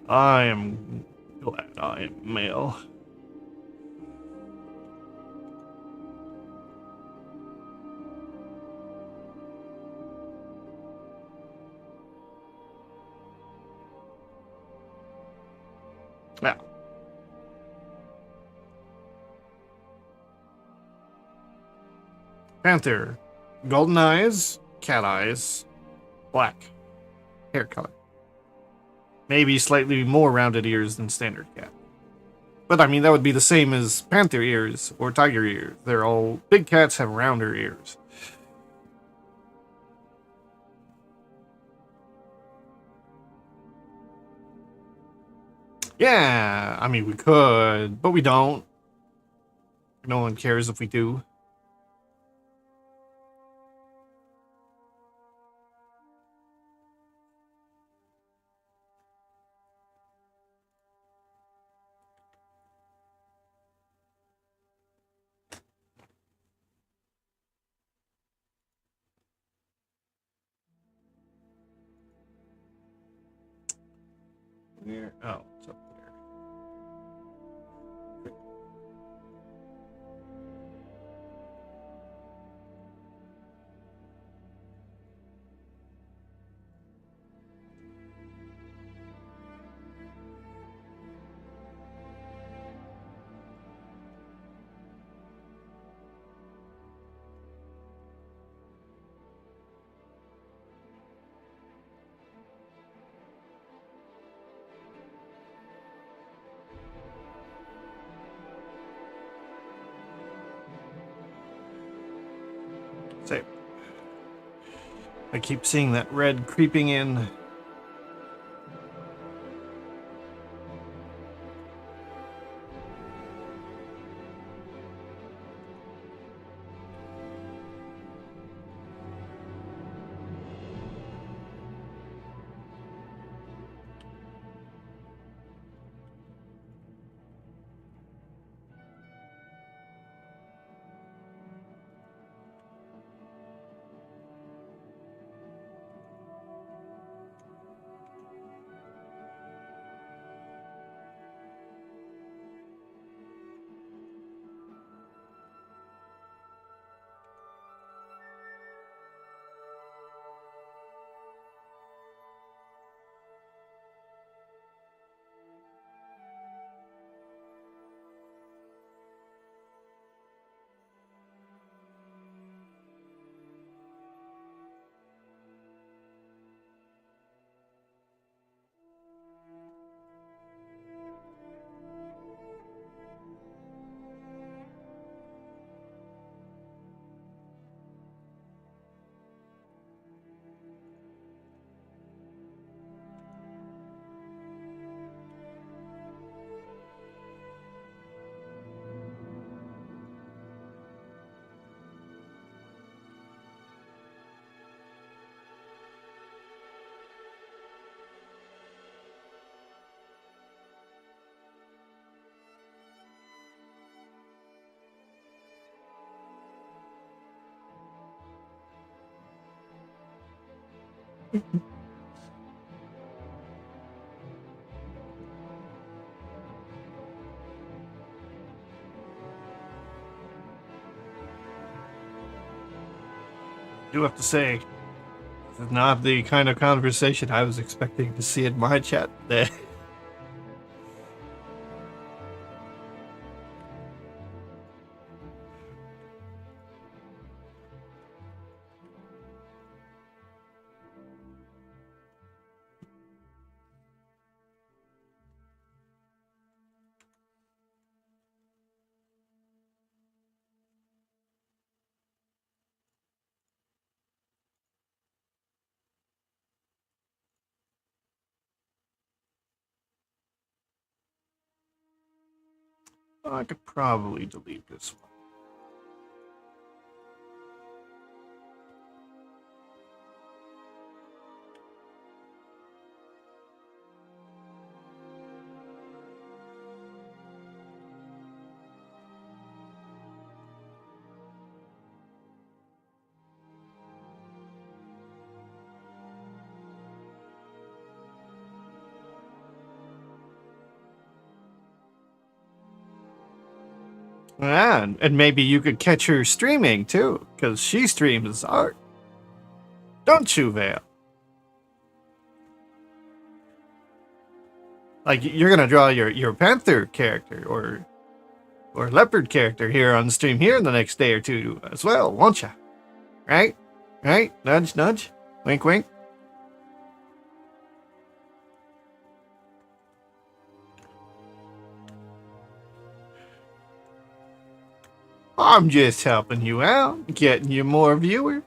I am glad I am male. Now, panther, golden eyes, cat eyes, black hair color. Maybe slightly more rounded ears than standard cat. But I mean, that would be the same as panther ears or tiger ears. They're all big cats have rounder ears. Yeah, I mean, we could, but we don't. No one cares if we do. Where? Oh, it's up there. Save. I keep seeing that red creeping in. do have to say, this is not the kind of conversation I was expecting to see in my chat today. I could probably delete this one. Yeah, and maybe you could catch her streaming too, because she streams art. Don't you, Vale? Like you're gonna draw your panther character or leopard character here on stream here in the next day or two as well, won't you? Right? Right? Nudge, nudge. Wink, wink. I'm just helping you out, getting you more viewers.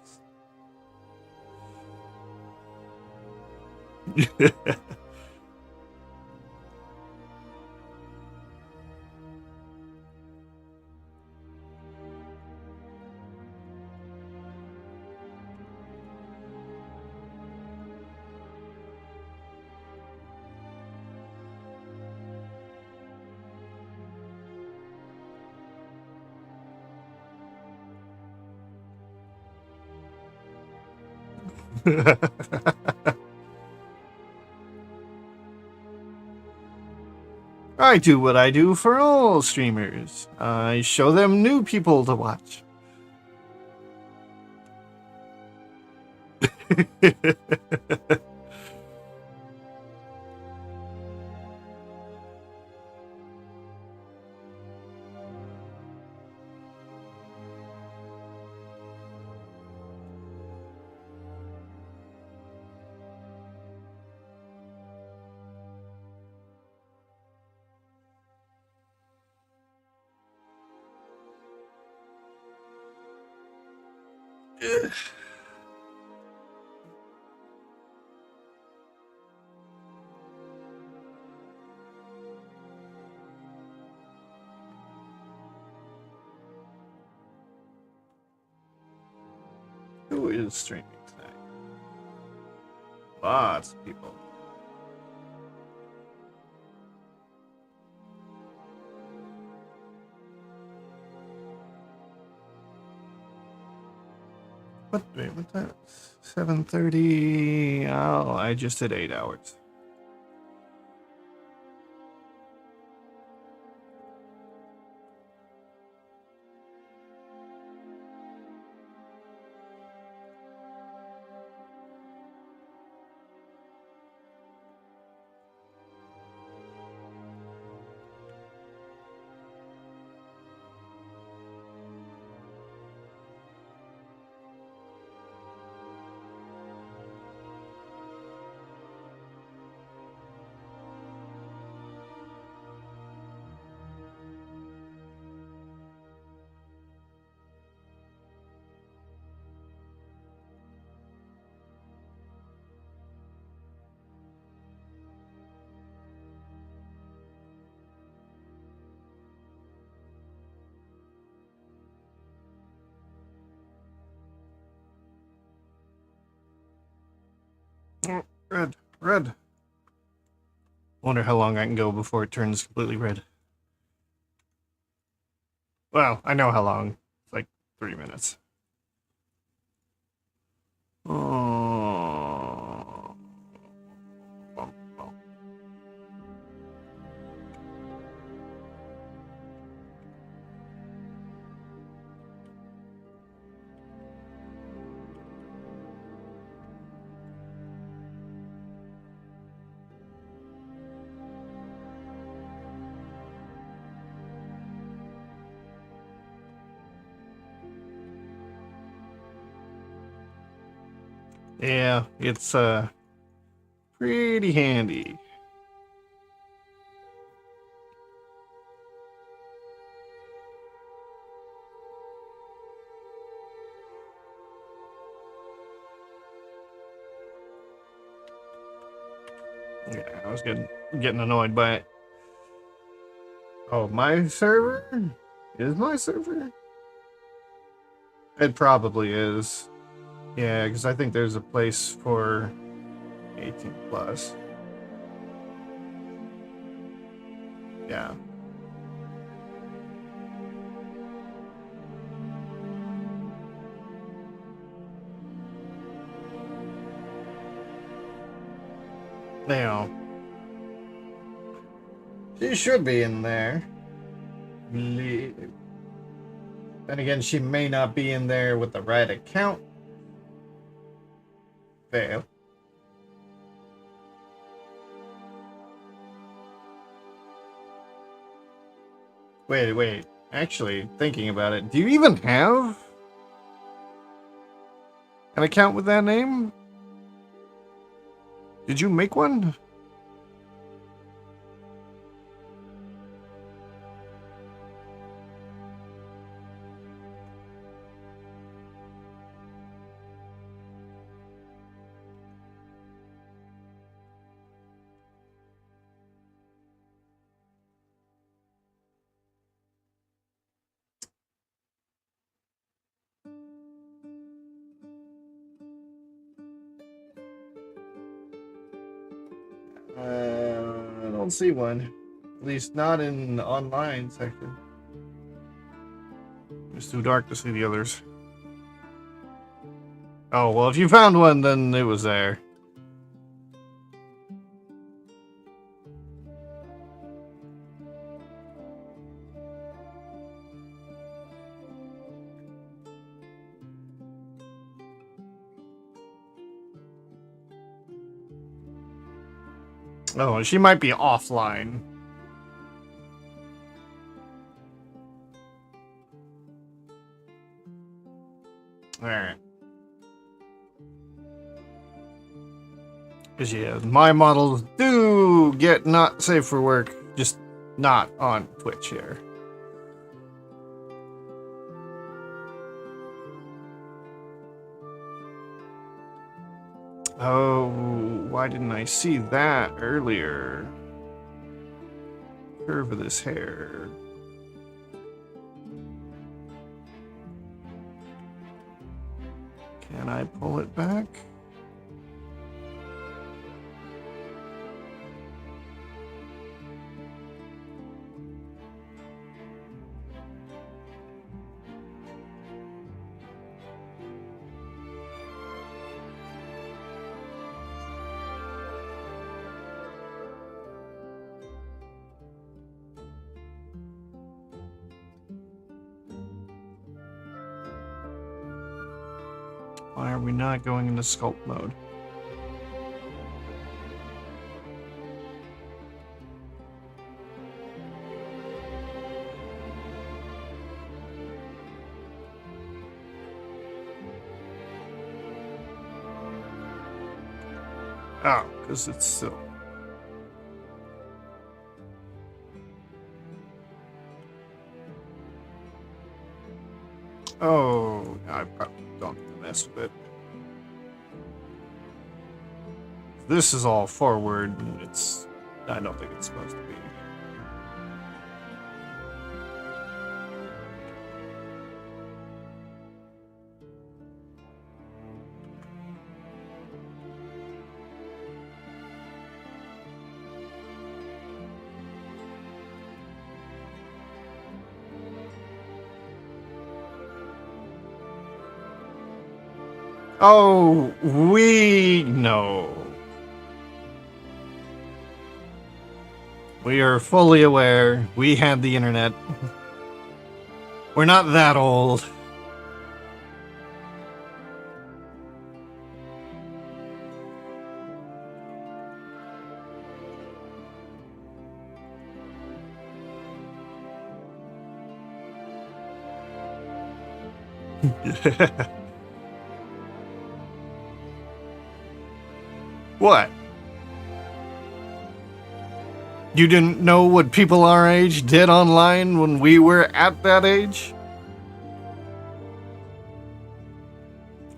I do what I do for all streamers. I show them new people to watch. Who is streaming tonight? Lots of people. Wait, what time? 7:30. Oh, I just did 8 hours. Oh, red, red. Wonder how long I can go before it turns completely red. Well, I know how long. It's like 3 minutes. Oh. Yeah, it's pretty handy. Yeah, I was getting annoyed by it. Oh, my server? Is my server? It probably is. Yeah, because I think there's a place for 18 plus. Yeah. Now, she should be in there. Then again, she may not be in there with the right account. Fail. Wait. Actually, thinking about it, do you even have an account with that name? Did you make one? I don't see one. At least not in the online section. It's too dark to see the others. Oh, well, if you found one, then it was there. Oh, she might be offline. Alright. Because, yeah, my models do get not safe for work, just not on Twitch here. Oh, why didn't I see that earlier? Curve of this hair. Can I pull it back? Why are we not going into sculpt mode? Oh, because it's still... Oh, I probably don't need to mess with it. This is all forward, and it's... I don't think it's supposed to be. Oh, we know. We are fully aware. We had the internet. We're not that old. What? You didn't know what people our age did online when we were at that age?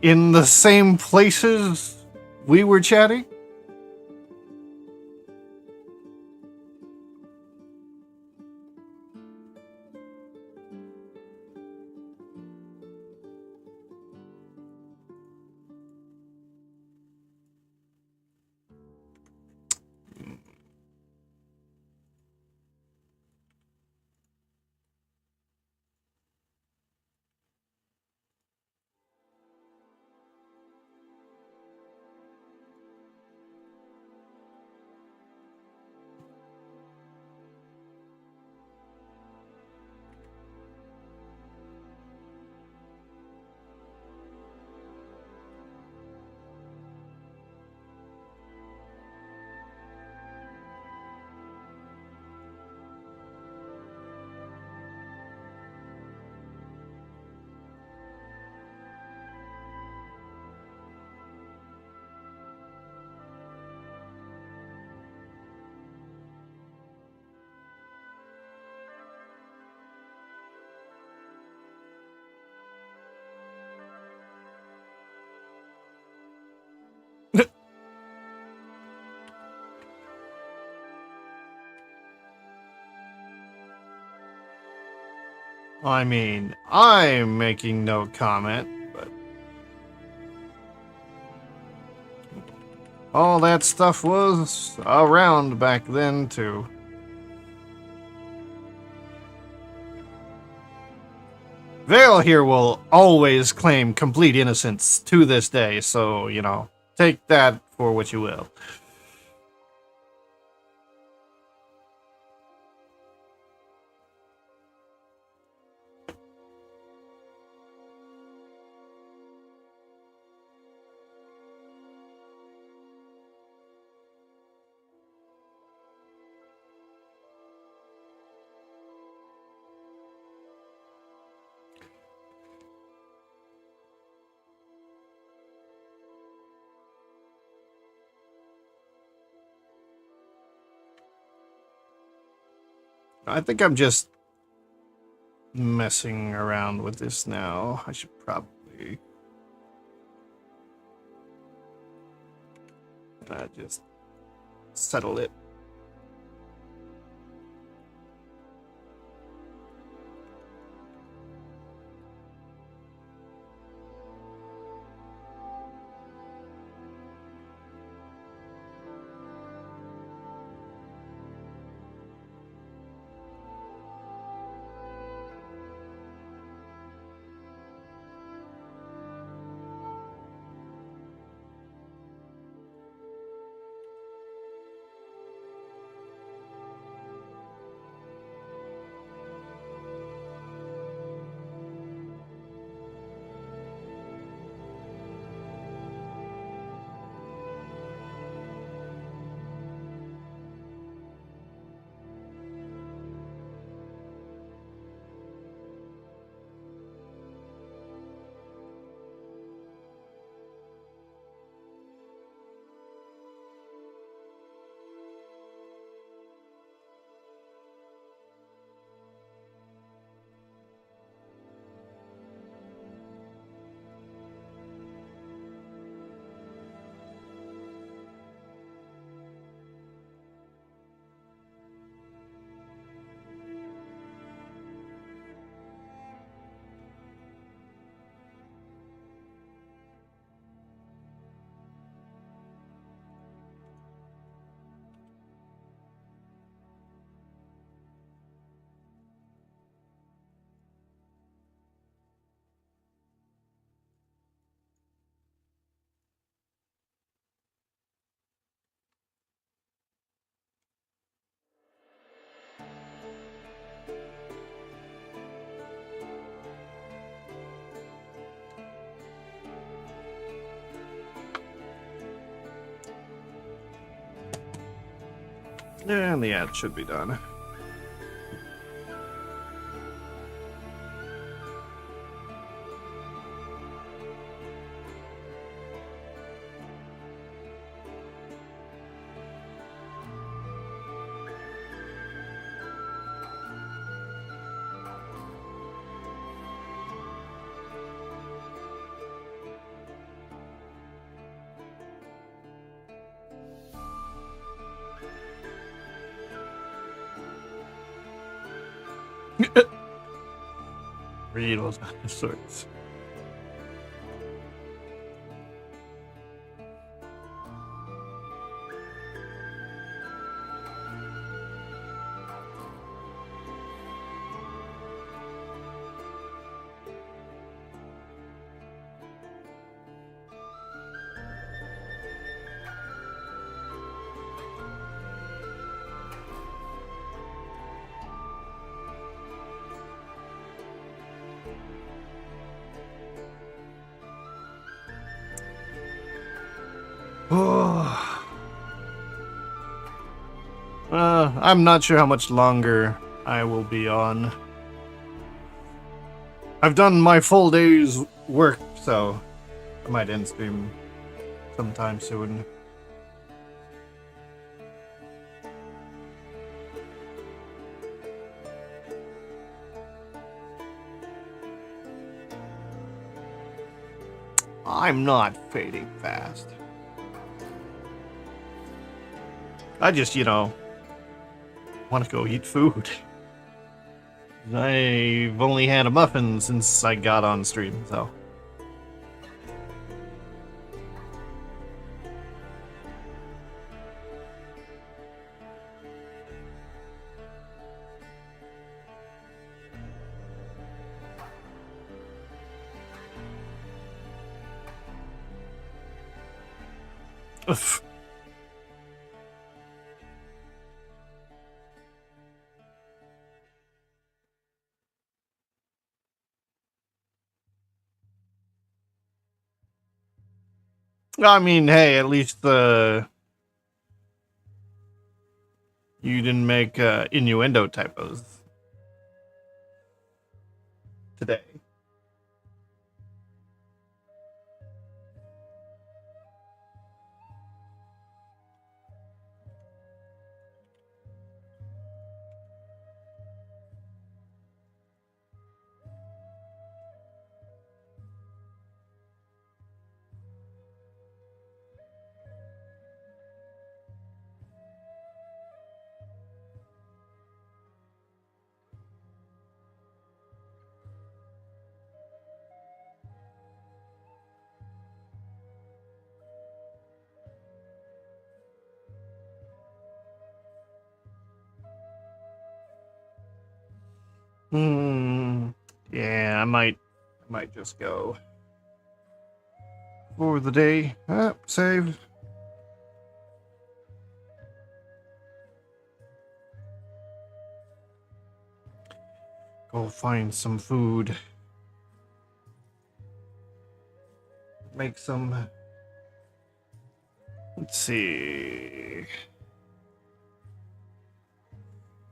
In the same places we were chatting? I mean, I'm making no comment, but all that stuff was around back then, too. Vale here will always claim complete innocence to this day, so, you know, take that for what you will. I think I'm just messing around with this now. I should probably just settle it. And the ad should be done. Real dinosaurs. Oh. I'm not sure how much longer I will be on. I've done my full day's work, so I might end stream sometime soon. I'm not fading fast. I just, want to go eat food. I've only had a muffin since I got on stream, so. Oof. I mean, hey, at least you didn't make innuendo typos today. Yeah, I might just go for the day. Save. Go find some food. Make some. Let's see.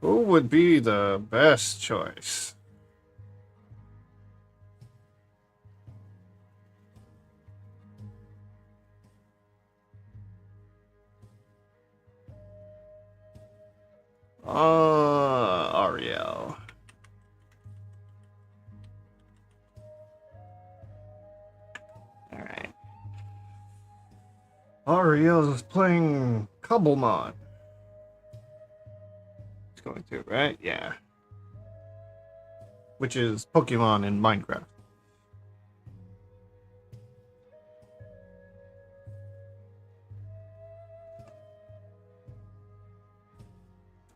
Who would be the best choice? Ariel. Alright. Ariel is playing Cobblemon. It's going to, right? Yeah. Which is Pokemon in Minecraft.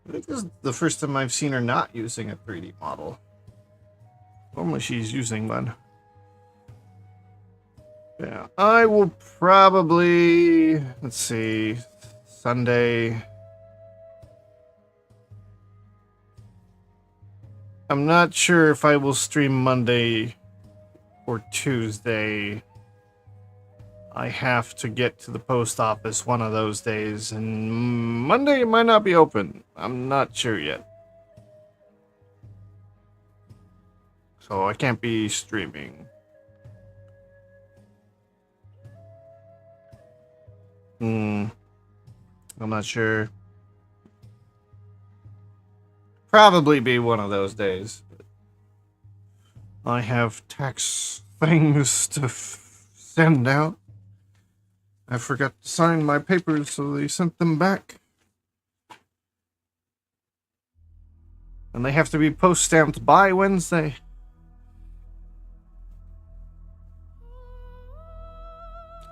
I think this is the first time I've seen her not using a 3D model. Normally she's using one. Yeah, I will probably, let's see, Sunday. I'm not sure if I will stream Monday or Tuesday. I have to get to the post office one of those days, and Monday might not be open. I'm not sure yet. So I can't be streaming. I'm not sure. Probably be one of those days. I have tax things to send out. I forgot to sign my papers, so they sent them back. And they have to be post-stamped by Wednesday.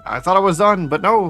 I thought I was done, but no.